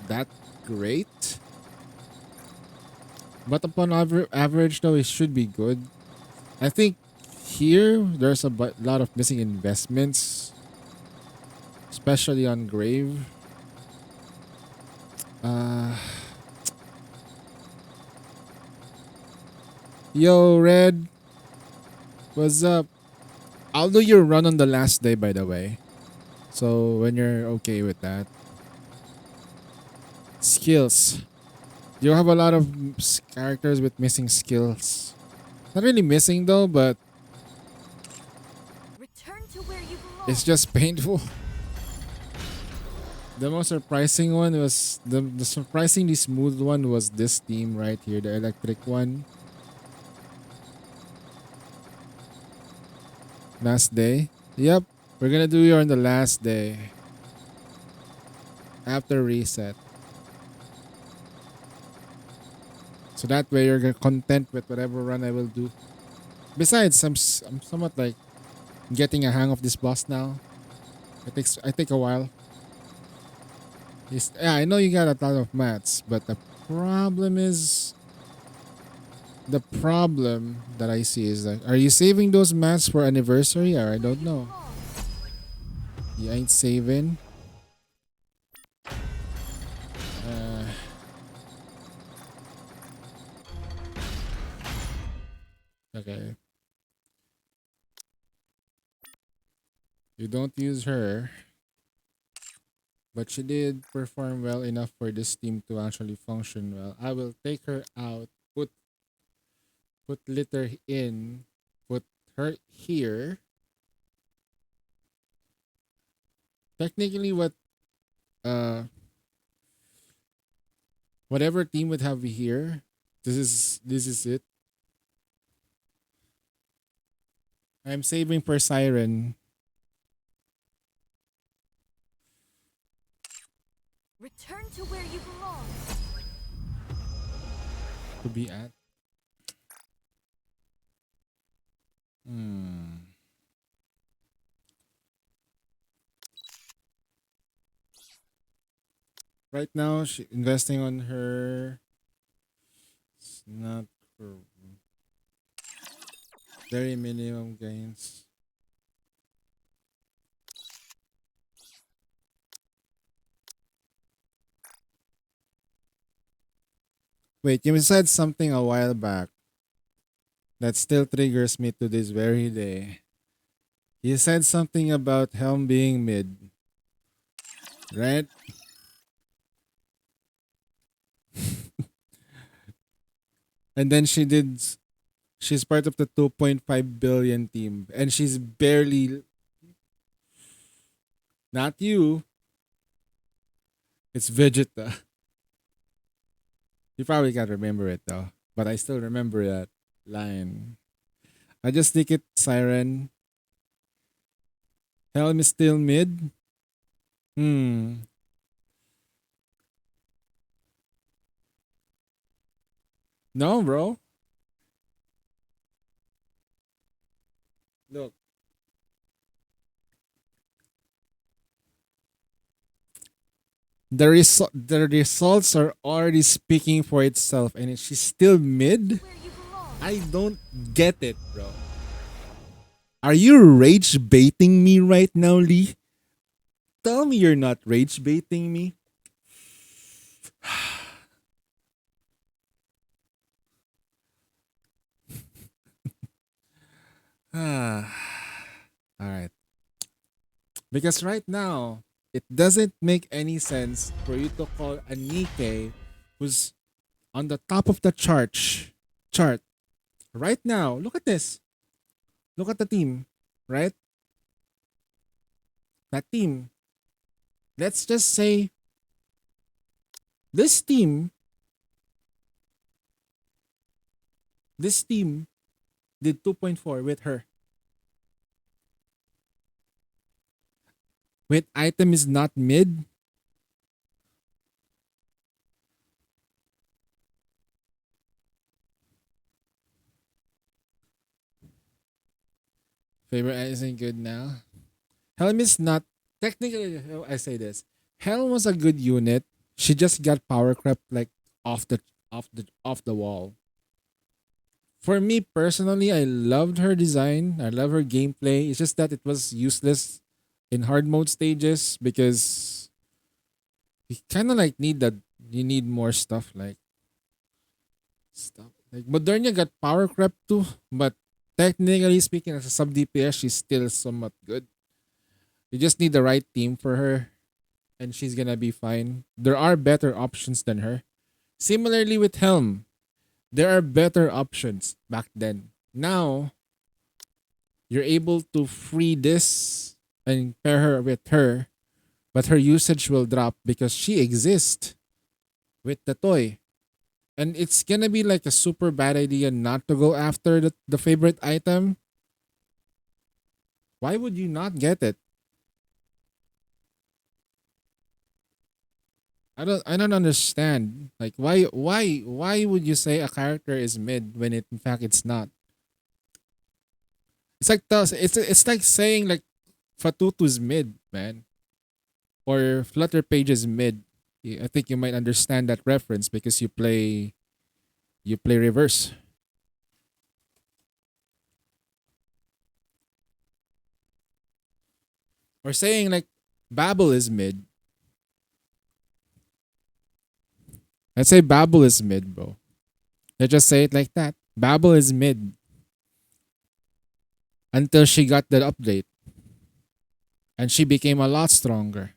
that great. But upon average though, it should be good. I think here there's a lot of missing investments, especially on Grave. Yo, Red, what's up? I'll do your run on the last day, by the way. So when you're okay with that. Skills. You have a lot of characters with missing skills. Not really missing though, but
return to where you belong.
it's just painful. The most surprising one was the surprisingly smooth one was this team right here, the electric one. Last day. Yep, we're gonna do you on the last day. After reset. So that way you're content with whatever run I will do. Besides, I'm somewhat like getting a hang of this boss now. I take a while. Yeah, I know you got a lot of mats, but the problem that I see is that, are you saving those mats for anniversary or I don't know. You ain't saving. Okay. You don't use her. But she did perform well enough for this team to actually function well. I will take her out, put Litter in, put her here. Technically whatever team would have here, this is it. I'm saving per Siren.
Return to where you belong.
To be at. Right now, she investing on her. It's not for very minimum gains.
Wait, you said something a while back that still triggers me to this very day. You said something about Helm being mid, right? And then she's part of the 2.5 billion team and she's barely not you. It's Vegeta. You probably can't remember it though, but I still remember that line. I just think it Siren. Helm is still mid. Hmm. No, bro. Look. The results are already speaking for itself and she's still mid?
Where you belong.
I don't get it, bro. Are you rage baiting me right now, Lee? Tell me you're not rage baiting me. Ah. All right. Because right now, it doesn't make any sense for you to call a Nikkei who's on the top of the chart right now. Look at this. Look at the team, right? That team. Let's just say this team did 2.4 with her. With item is not mid. Favorite isn't good now. Helm is not technically. I say this. Helm was a good unit. She just got power crept like off the wall. For me personally, I loved her design. I love her gameplay. It's just that it was useless in hard mode stages because you kind of like need that. You need more stuff like stuff like Modernia got power crept too, but technically speaking, as a sub DPS, she's still somewhat good. You just need the right team for her, and she's gonna be fine. There are better options than her. Similarly with Helm, there are better options back then. Now, you're able to free this and pair her with her, but her usage will drop because she exists with the toy. And it's gonna be like a super bad idea not to go after the favorite item. Why would you not get it? I don't understand. Like why would you say a character is mid when it in fact it's not? It's like saying like Fatutu's mid, man. Or Flutter Page is mid. I think you might understand that reference because you play reverse. Or saying like Babel is mid. Let's say Babel is mid, bro. Let's just say it like that. Babel is mid until she got that update. And she became a lot stronger.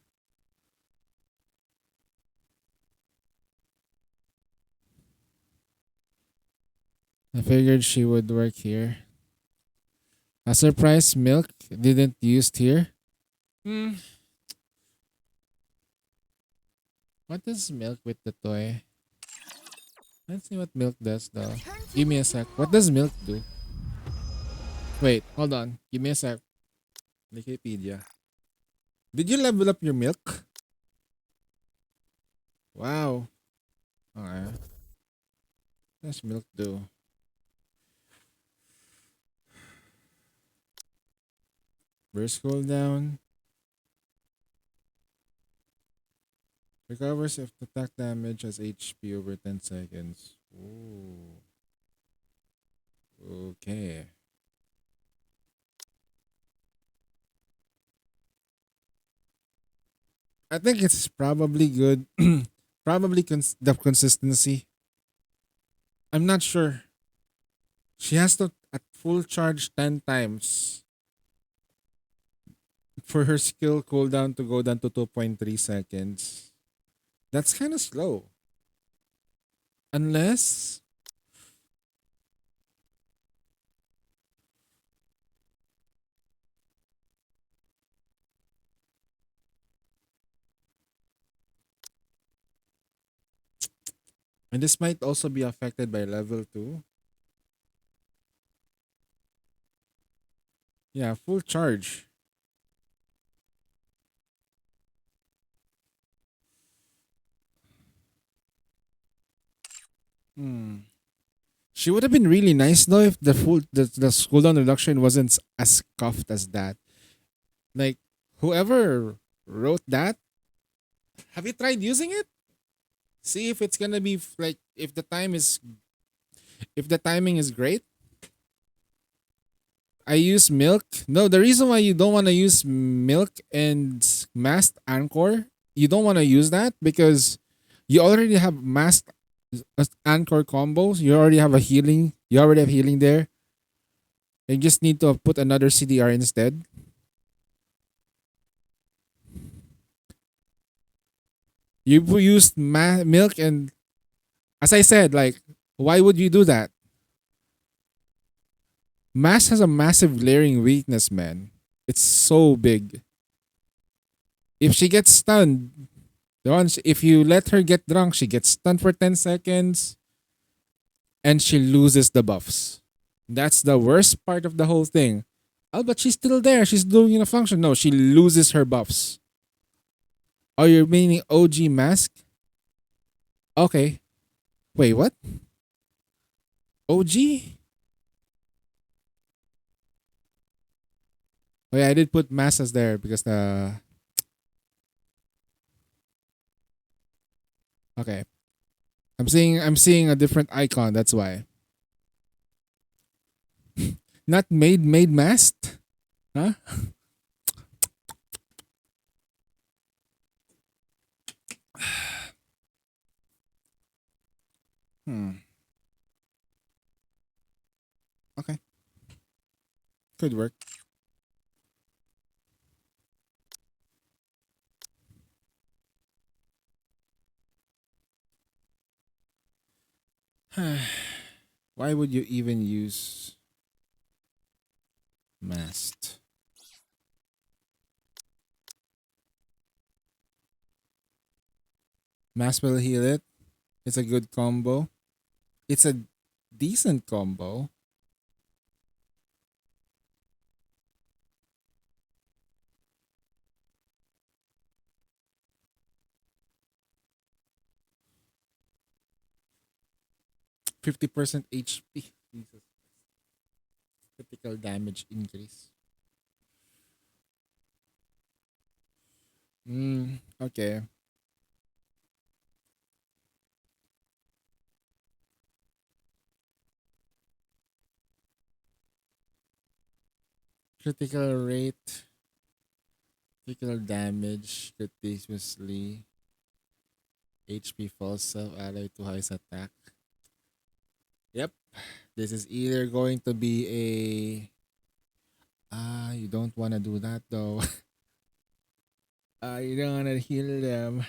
I figured she would work here. A surprise milk didn't used here. Hmm. What does milk with the toy? Let's see what milk does though. Give me a sec. What does milk do? Wait, hold on. Give me a sec. Wikipedia. Did you level up your milk? Wow. Okay. What does milk do? Burst cooldown. Recovers if attack damage has HP over 10 seconds. Ooh. Okay. I think it's probably good. Probably the consistency. I'm not sure. She has to at full charge 10 times for her skill cooldown to go down to 2.3 seconds. That's kind of slow. Unless and this might also be affected by level 2. Yeah, full charge. Hmm. She would have been really nice though if the cooldown reduction wasn't as scuffed as that. Like whoever wrote that, have you tried using it? See if it's gonna be like if the timing is great. I use milk. No, the reason why you don't want to use milk and masked anchor, you don't want to use that because you already have masked anchor combos. You already have a healing. You already have healing there. You just need to put another CDR instead. You used milk and, as I said, like, why would you do that? Mass has a massive layering weakness, man. It's so big. If she gets stunned, if you let her get drunk, she gets stunned for 10 seconds and she loses the buffs. That's the worst part of the whole thing. Oh, but she's still there. She's doing a function. No, she loses her buffs. Oh, you're meaning OG mask? Okay. Wait, what? OG? Oh yeah, I did put masses there because the... Okay. I'm seeing a different icon, that's why. Not made masked? Huh? Okay. Could work. Why would you even use masked? Mask will heal it. It's a good combo. It's a decent combo. %50 HP. Jesus. Critical damage increase. Okay. Critical rate. Critical damage. Continuously. HP falls self-ally to highest attack. Yep. This is either going to be a... you don't want to do that though. You don't want to heal them.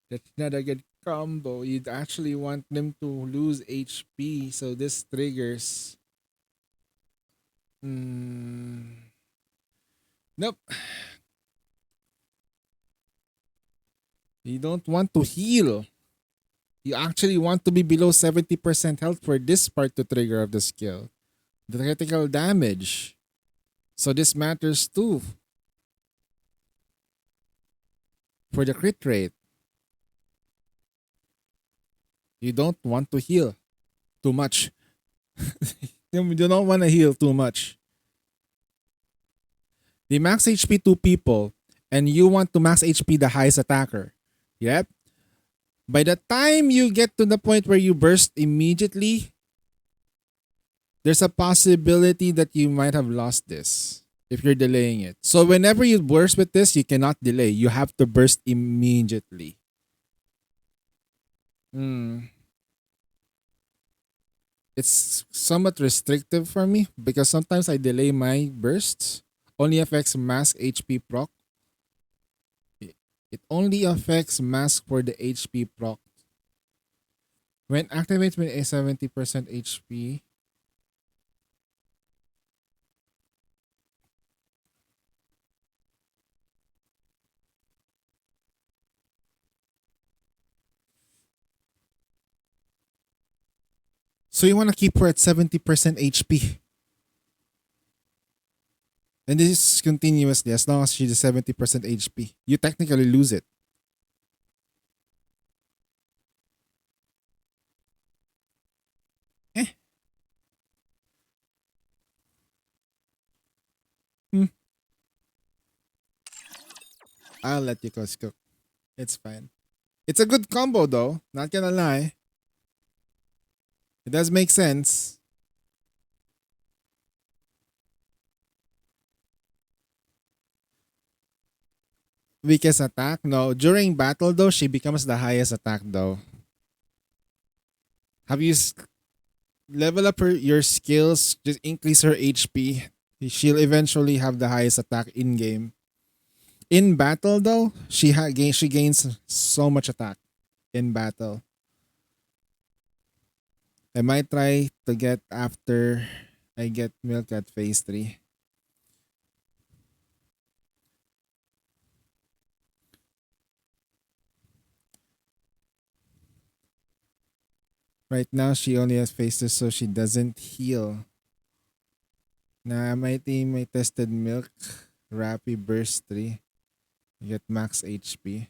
That's not a good combo. You'd actually want them to lose HP. So this triggers... Nope. You don't want to heal. You actually want to be below 70% health for this part to trigger of the skill. The critical damage. So this matters too. For the crit rate. You don't want to heal too much. You don't want to heal too much. The max HP 2 people and you want to max HP the highest attacker. Yep. By the time you get to the point where you burst immediately, there's a possibility that you might have lost this if you're delaying it. So whenever you burst with this, you cannot delay. You have to burst immediately. it's somewhat restrictive for me because sometimes I delay my bursts. Only affects mask HP proc. It it only affects mask for the HP proc. When activates with a 70% HP, so you want to keep her at 70% HP. And this is continuously as long as she's 70% HP. You technically lose it. Eh. Hmm. I'll let you guys cook. It's fine. It's a good combo though. Not gonna lie. It does make sense. Weakest attack? No. During battle though, she becomes the highest attack though. Have you level up your skills, just increase her HP. She'll eventually have the highest attack in game. In battle though, she gains so much attack in battle. I might try to get after I get milk at phase 3. Right now she only has phase 2 so she doesn't heal. Nah, my team may tested milk, Rappy burst 3. You get max HP.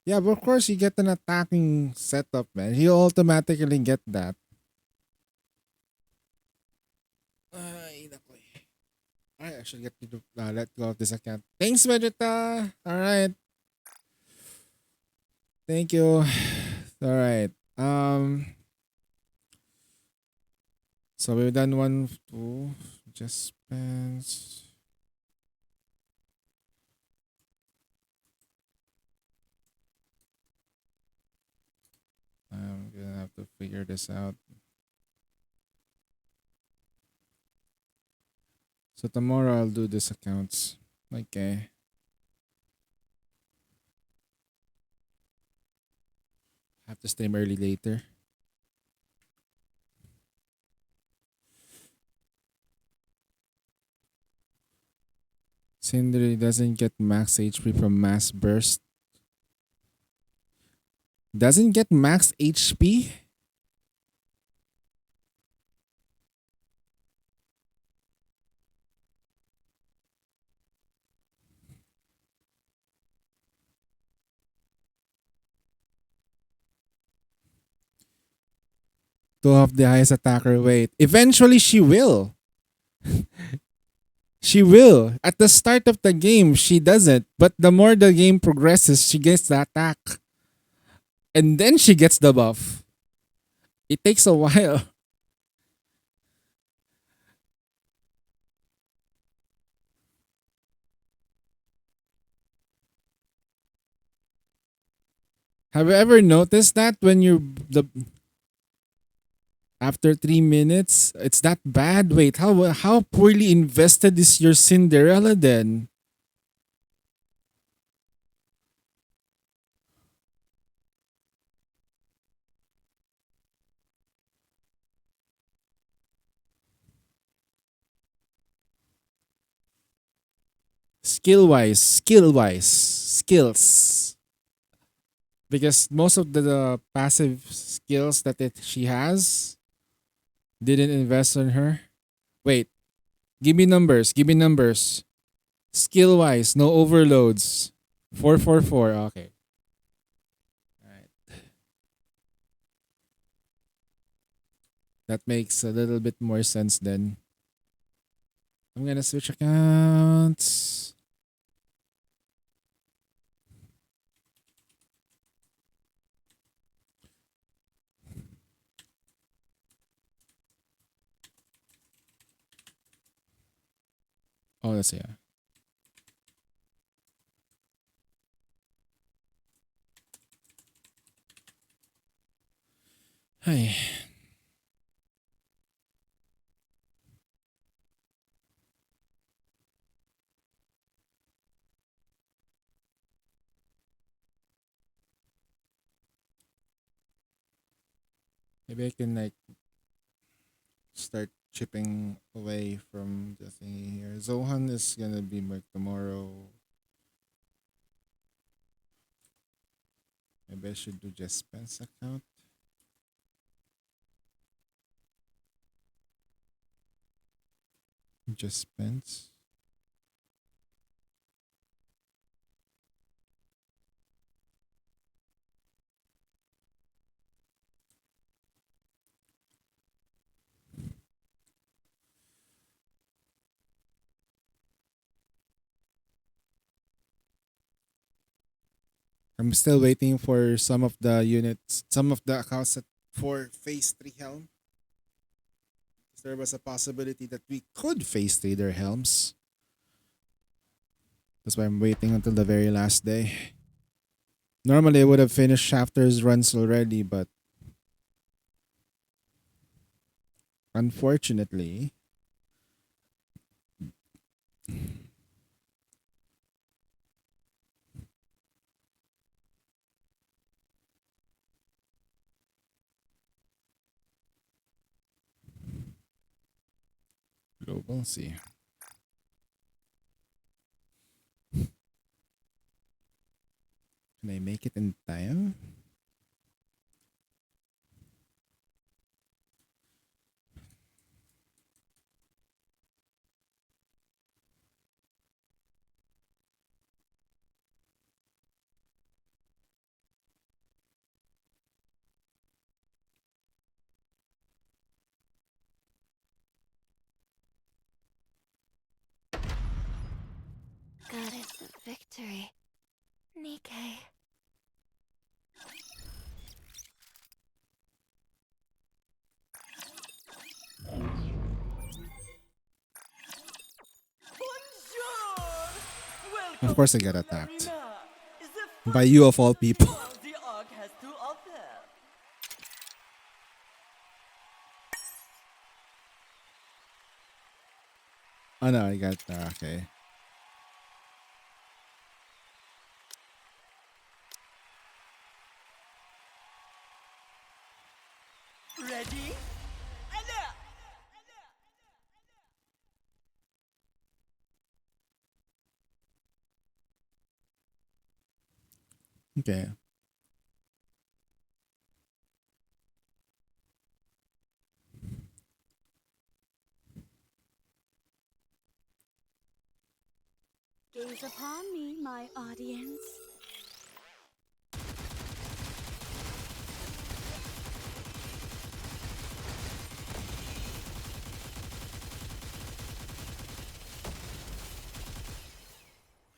Yeah, but of course you get an attacking setup, man. You automatically get that. Ay, naku eh. I should get to let go of this account. Thanks, Vegeta. All right. Thank you. All right. So we've done 1, 2. Just spends. I'm gonna have to figure this out. So tomorrow I'll do these accounts. Okay. Have to stream early later. Sindri doesn't get max HP from mass burst. Doesn't get max HP? To have the highest attacker weight. Eventually she will. She will. At the start of the game, she doesn't. But the more the game progresses, she gets the attack. And then she gets the buff. It takes a while. Have you ever noticed that when you're the after 3 minutes, it's that bad? Wait, how poorly invested is your Cinderella then? Skill wise, skills. Because most of the passive skills that she has didn't invest in her. Wait, give me numbers. Give me numbers. Skill wise, no overloads. 444. Okay. Alright. That makes a little bit more sense then. I'm gonna switch accounts. Oh, that's yeah. Hey.
Maybe I can like start chipping away from the thingy here. Zohan is gonna be like tomorrow. Maybe I should do just Spence account. Just Spence. I'm still waiting for some of the units, some of the accounts that for phase 3 helm. There was a possibility that we could phase 3 their helms. That's why I'm waiting until the very last day. Normally I would have finished Shafter's runs already, but unfortunately, global see. Can I make it in time?
Goddess of victory. Nikkei.
Of course I got attacked. By you of all people. Oh no, I got okay.
Ready?
Okay.
Gaze upon me, my audience.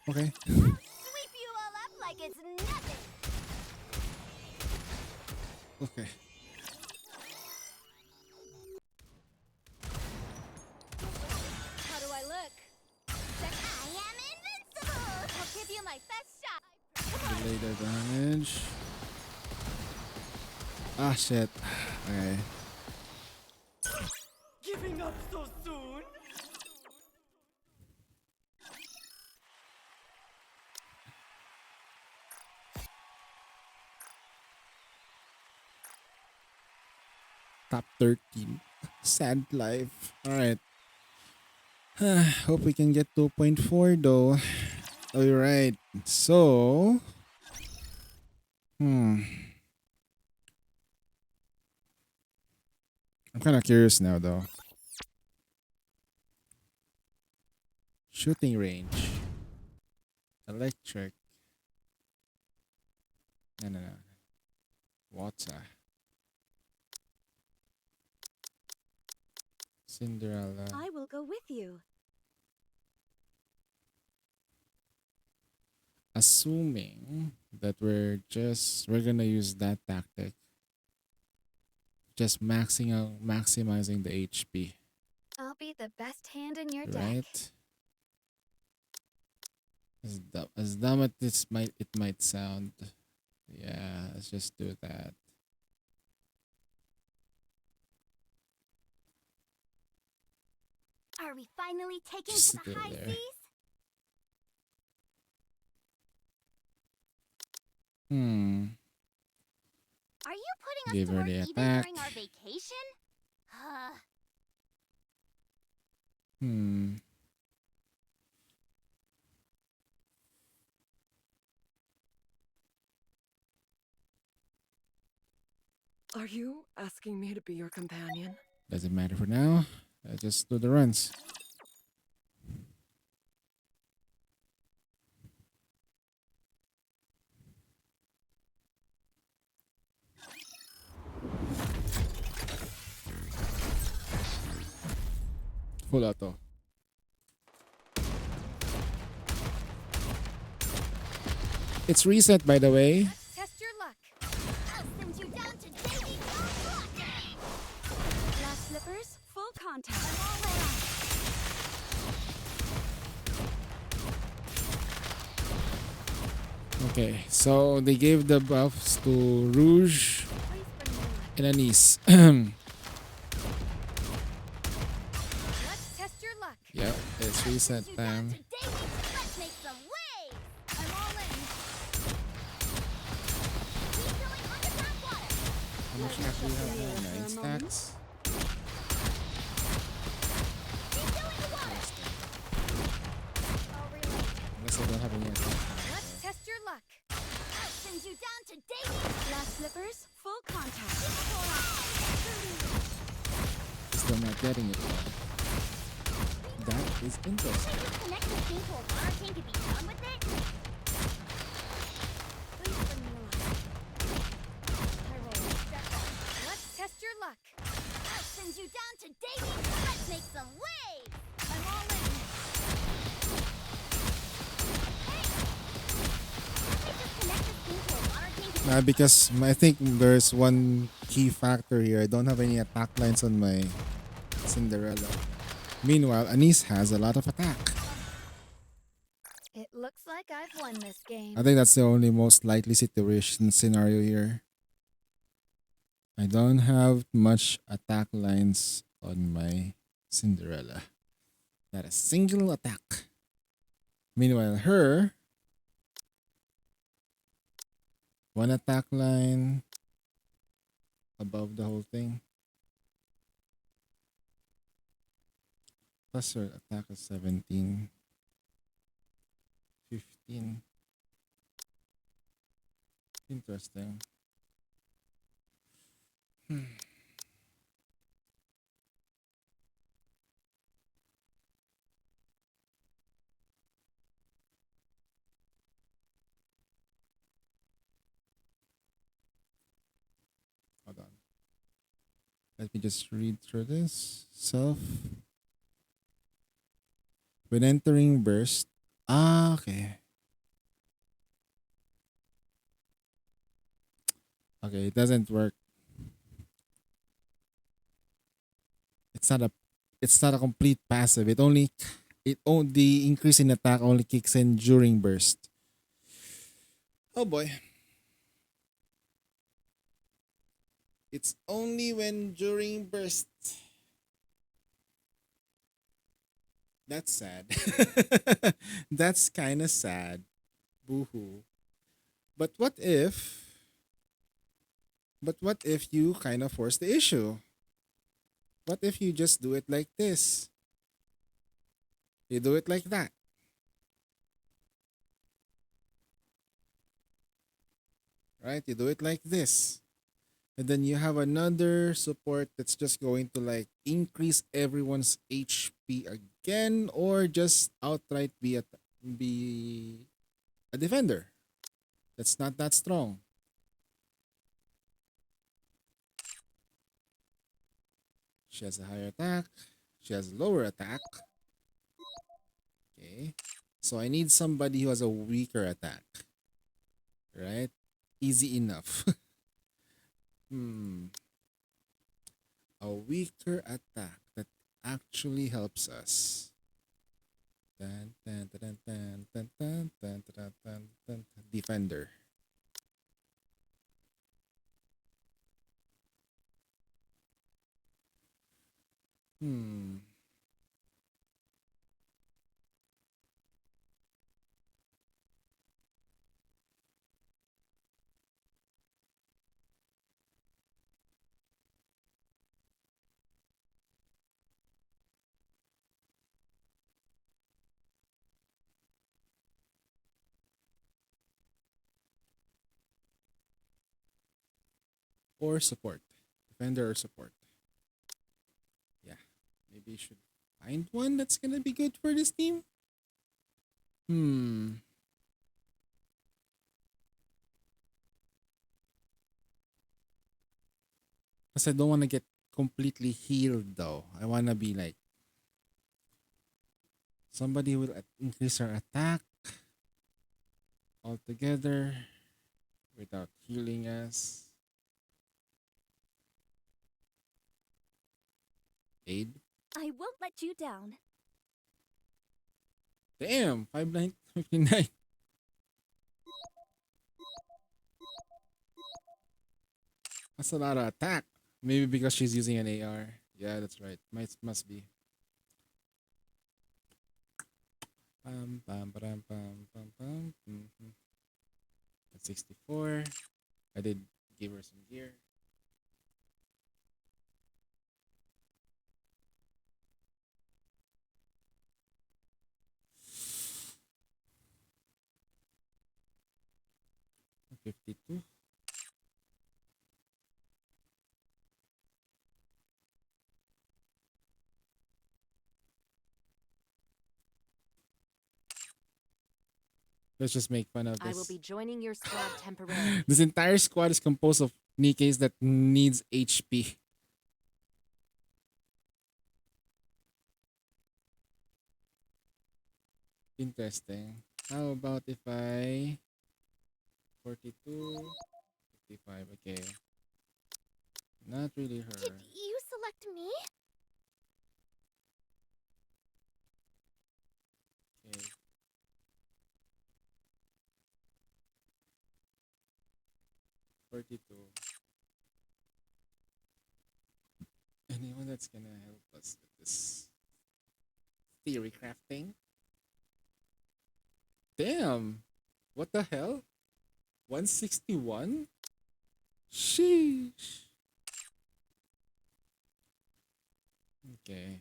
Okay.
Sweep you all up like it's nothing.
Okay.
How do I look?
I am invincible.
I'll give you my best shot.
Delay the damage. Ah shit. Okay.
Giving up so soon?
Top 13. Sad life. Alright. Hope we can get 2.4 though. Alright. So. I'm kind of curious now though. Shooting range. Electric. No. Water. Cinderella.
I will go with you.
Assuming that we're gonna use that tactic. Just maximizing the HP,
I'll be the best hand in your deck.
right? As dumb as it might sound. Yeah, let's just do that.
Are we finally taking
Just
to the
do
high
there.
seas?
Hmm.
Are you putting
Give
to
her
work
the
even
attack.
during our vacation?
Hmm.
Are you asking me to be your companion?
Doesn't matter for now. I just do the runs. Full auto. It's reset, by the way.
Let's test your luck.
I'll send you down to Davy Jones'
Glass slippers, full contact.
I'm all in.
Okay, so they gave the buffs to Rouge
Please bring me luck.
and Anise.
Let's test your luck.
Yep, it's reset
Send you down
time.
to Davy. Let's make some waves. I'm all in. Keep filling underground water.
How much stack do we have now? 9 stacks.
Keep filling the water.
I'll reload.
Unless I don't have any attack.
Let's test your luck.
I'll send you down to Davy.
Glass slippers, full contact.
Still not getting it. That is interesting.
Just connect this thing to a water tank and be done with it?
Please bring me luck. I roll.
Step up. Let's test your luck.
I'll send you down to Davy. Let's make some waves.
I'm all in.
Just connect this thing to a water tank and
Because I think there's one key factor here. I don't have any attack lines on my Cinderella. Meanwhile, Anise has a lot of attack.
It looks like I've won this game.
I think that's the only most likely situation scenario here. I don't have much attack lines on my Cinderella. Not a single attack. Meanwhile, her, one attack line above the whole thing. Plus her attack is 17. 15. Interesting. Hold on. Let me just read through this. Self. When entering burst. Ah, okay. Okay, it doesn't work. It's not a complete passive. The increase in attack only kicks in during burst. Oh boy. It's only when during burst. That's sad. That's kind of sad. Boo-hoo. But what if you kind of force the issue? What if you just do it like this? You do it like that. Right? You do it like this. And then you have another support that's just going to like increase everyone's HP again, or just outright be a defender that's not that strong. She has a higher attack. She has lower attack. Okay. So I need somebody who has a weaker attack. Right? Easy enough. A weaker attack that actually helps us. Defender. or support. Defender or support. Yeah. Maybe you should find one that's gonna be good for this team. Hmm. Because I don't want to get completely healed though. I want to be like somebody who will increase our attack altogether without healing us. Aid.
I won't let you down.
Damn, 59. That's a lot of attack. Maybe because she's using an AR. Yeah, that's right. Must be. Pam pam pam pam pam pam. Mm-hmm. At 64. I did give her some gear. $52. Let's just make fun of
I will
this.
be joining your squad temporarily.
This entire squad is composed of Nikkeis that needs HP. Interesting. How about if I 42, 55? Okay. Not really her.
Did you select me?
Okay. $42. Anyone that's gonna help us with this theory crafting? Damn! What the hell? 161? Sheesh. Okay.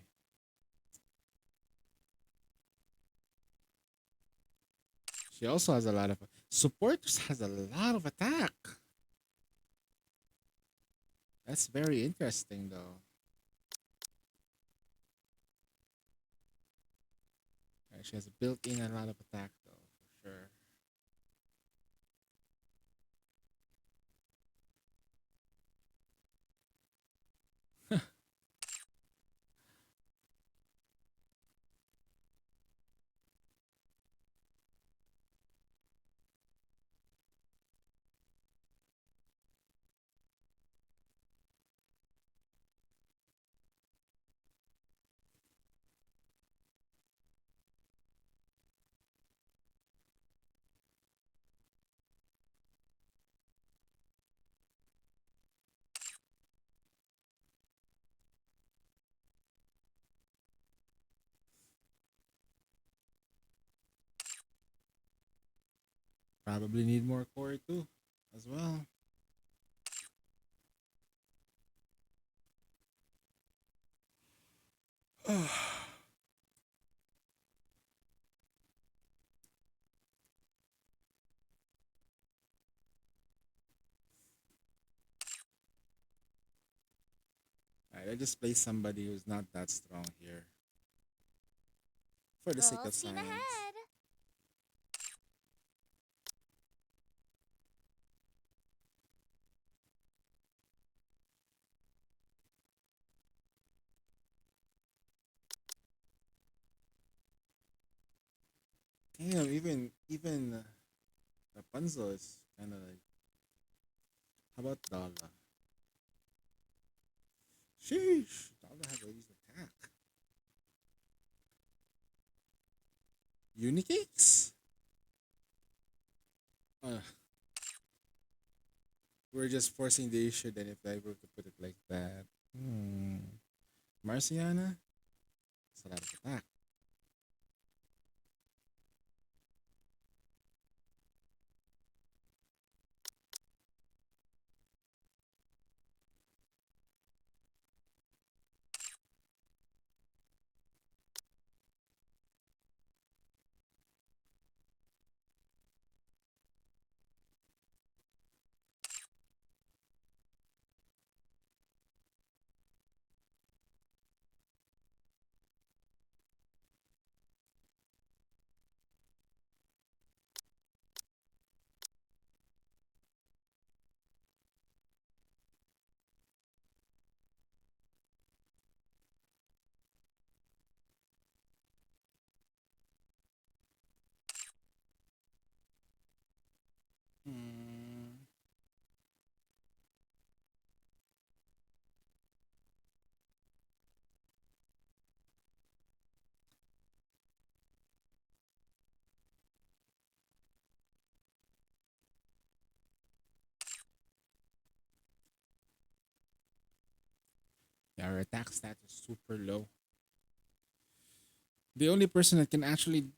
She also has a lot of supporters has a lot of attack. That's very interesting though. She has built in a lot of attack though, for sure. Probably need more core too, as well. Alright, I just play somebody who's not that strong here. For the sake
Full
of
steam
science.
ahead.
Damn, even Rapunzel is kind of like. How about Dala? Sheesh, Dala has a least attack. Unicakes? We're just forcing the issue then if I were to put it like that. Marciana? It's a lot of attack. Our attack stat is super low. The only person that can actually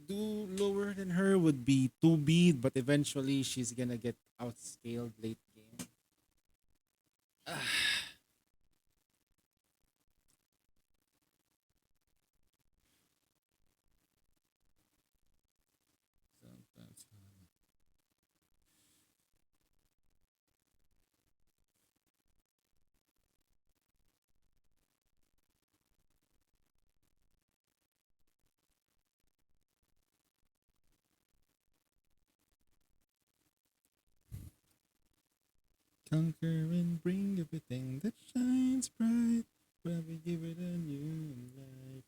do lower than her would be 2B, but eventually she's gonna get outscaled late game. Sometimes- Conquer and bring everything that shines bright. When we give it a new life.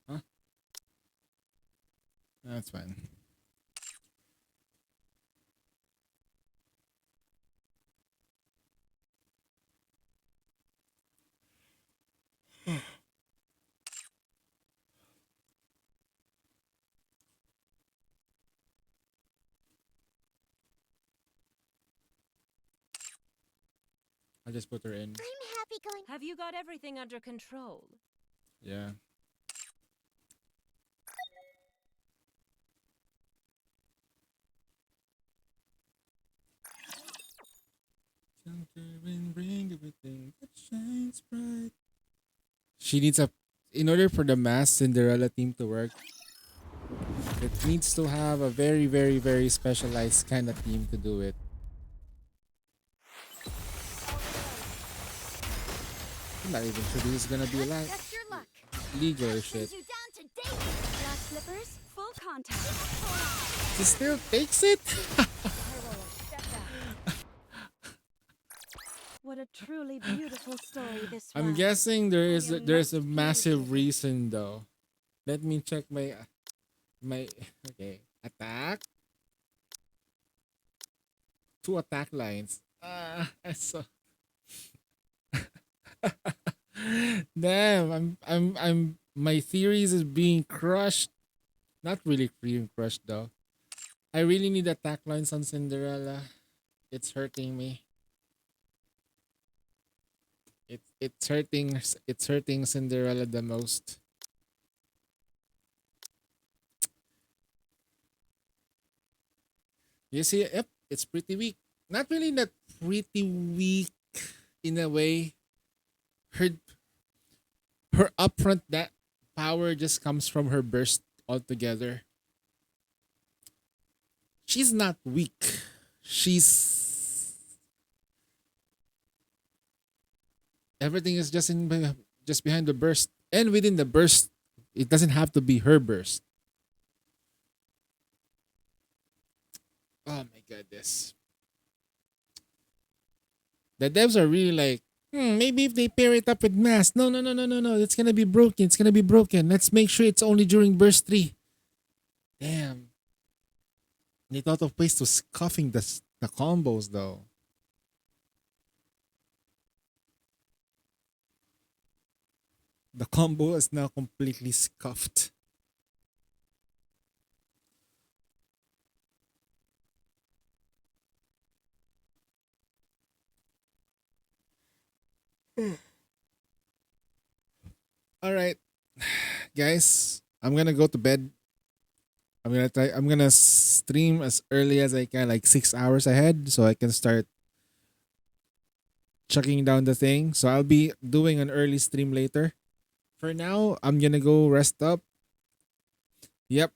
Huh? That's fine. I'll just put her in.
I'm happy going.
Have you got everything under control?
Yeah. Conquer and bring everything that shines bright. She needs a. In order for the mass Cinderella team to work, it needs to have a very, very, very specialized kind of team to do it. I'm not even sure this is gonna be
Let's
like
test your luck.
legal or shit.
Sends you down to David.
Glass slippers, full contact.
She still takes it.
Step back. What a truly beautiful story this
I'm
was.
guessing there's
I am
there's a
most
massive
pleased with it.
reason though. Let me check my okay attack. 2 attack lines. So damn. I'm my theories is being crushed. Not really being crushed though. I really need attack lines on Cinderella. It's hurting me. It's hurting Cinderella the most. You see, yep, it's pretty weak. Not really that pretty weak in a way. Her her upfront that power just comes from her burst altogether. She's not weak. She's everything is just behind the burst, and within the burst, it doesn't have to be her burst. Oh my goodness. The devs are really like, maybe if they pair it up with mass. No, no, no, no, no, no. It's gonna be broken. It's gonna be broken. Let's make sure it's only during burst 3. Damn. They thought of ways to scuffing the combos though. The combo is now completely scuffed. All right, guys, I'm gonna go to bed. I'm gonna stream as early as I can, like 6 hours ahead, so I can start chucking down the thing. So I'll be doing an early stream later. For now, I'm gonna go rest up. Yep,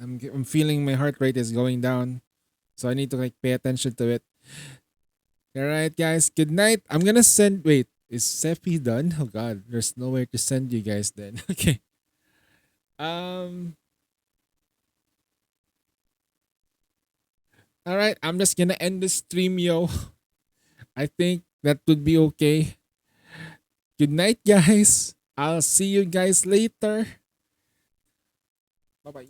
I'm feeling my heart rate is going down, so I need to like pay attention to it. All right, guys. Good night. I'm gonna send. Wait, is Seppi done? Oh God, there's nowhere to send you guys then. Okay. All right. I'm just gonna end the stream, yo. I think that would be okay. Good night, guys. I'll see you guys later. Bye bye.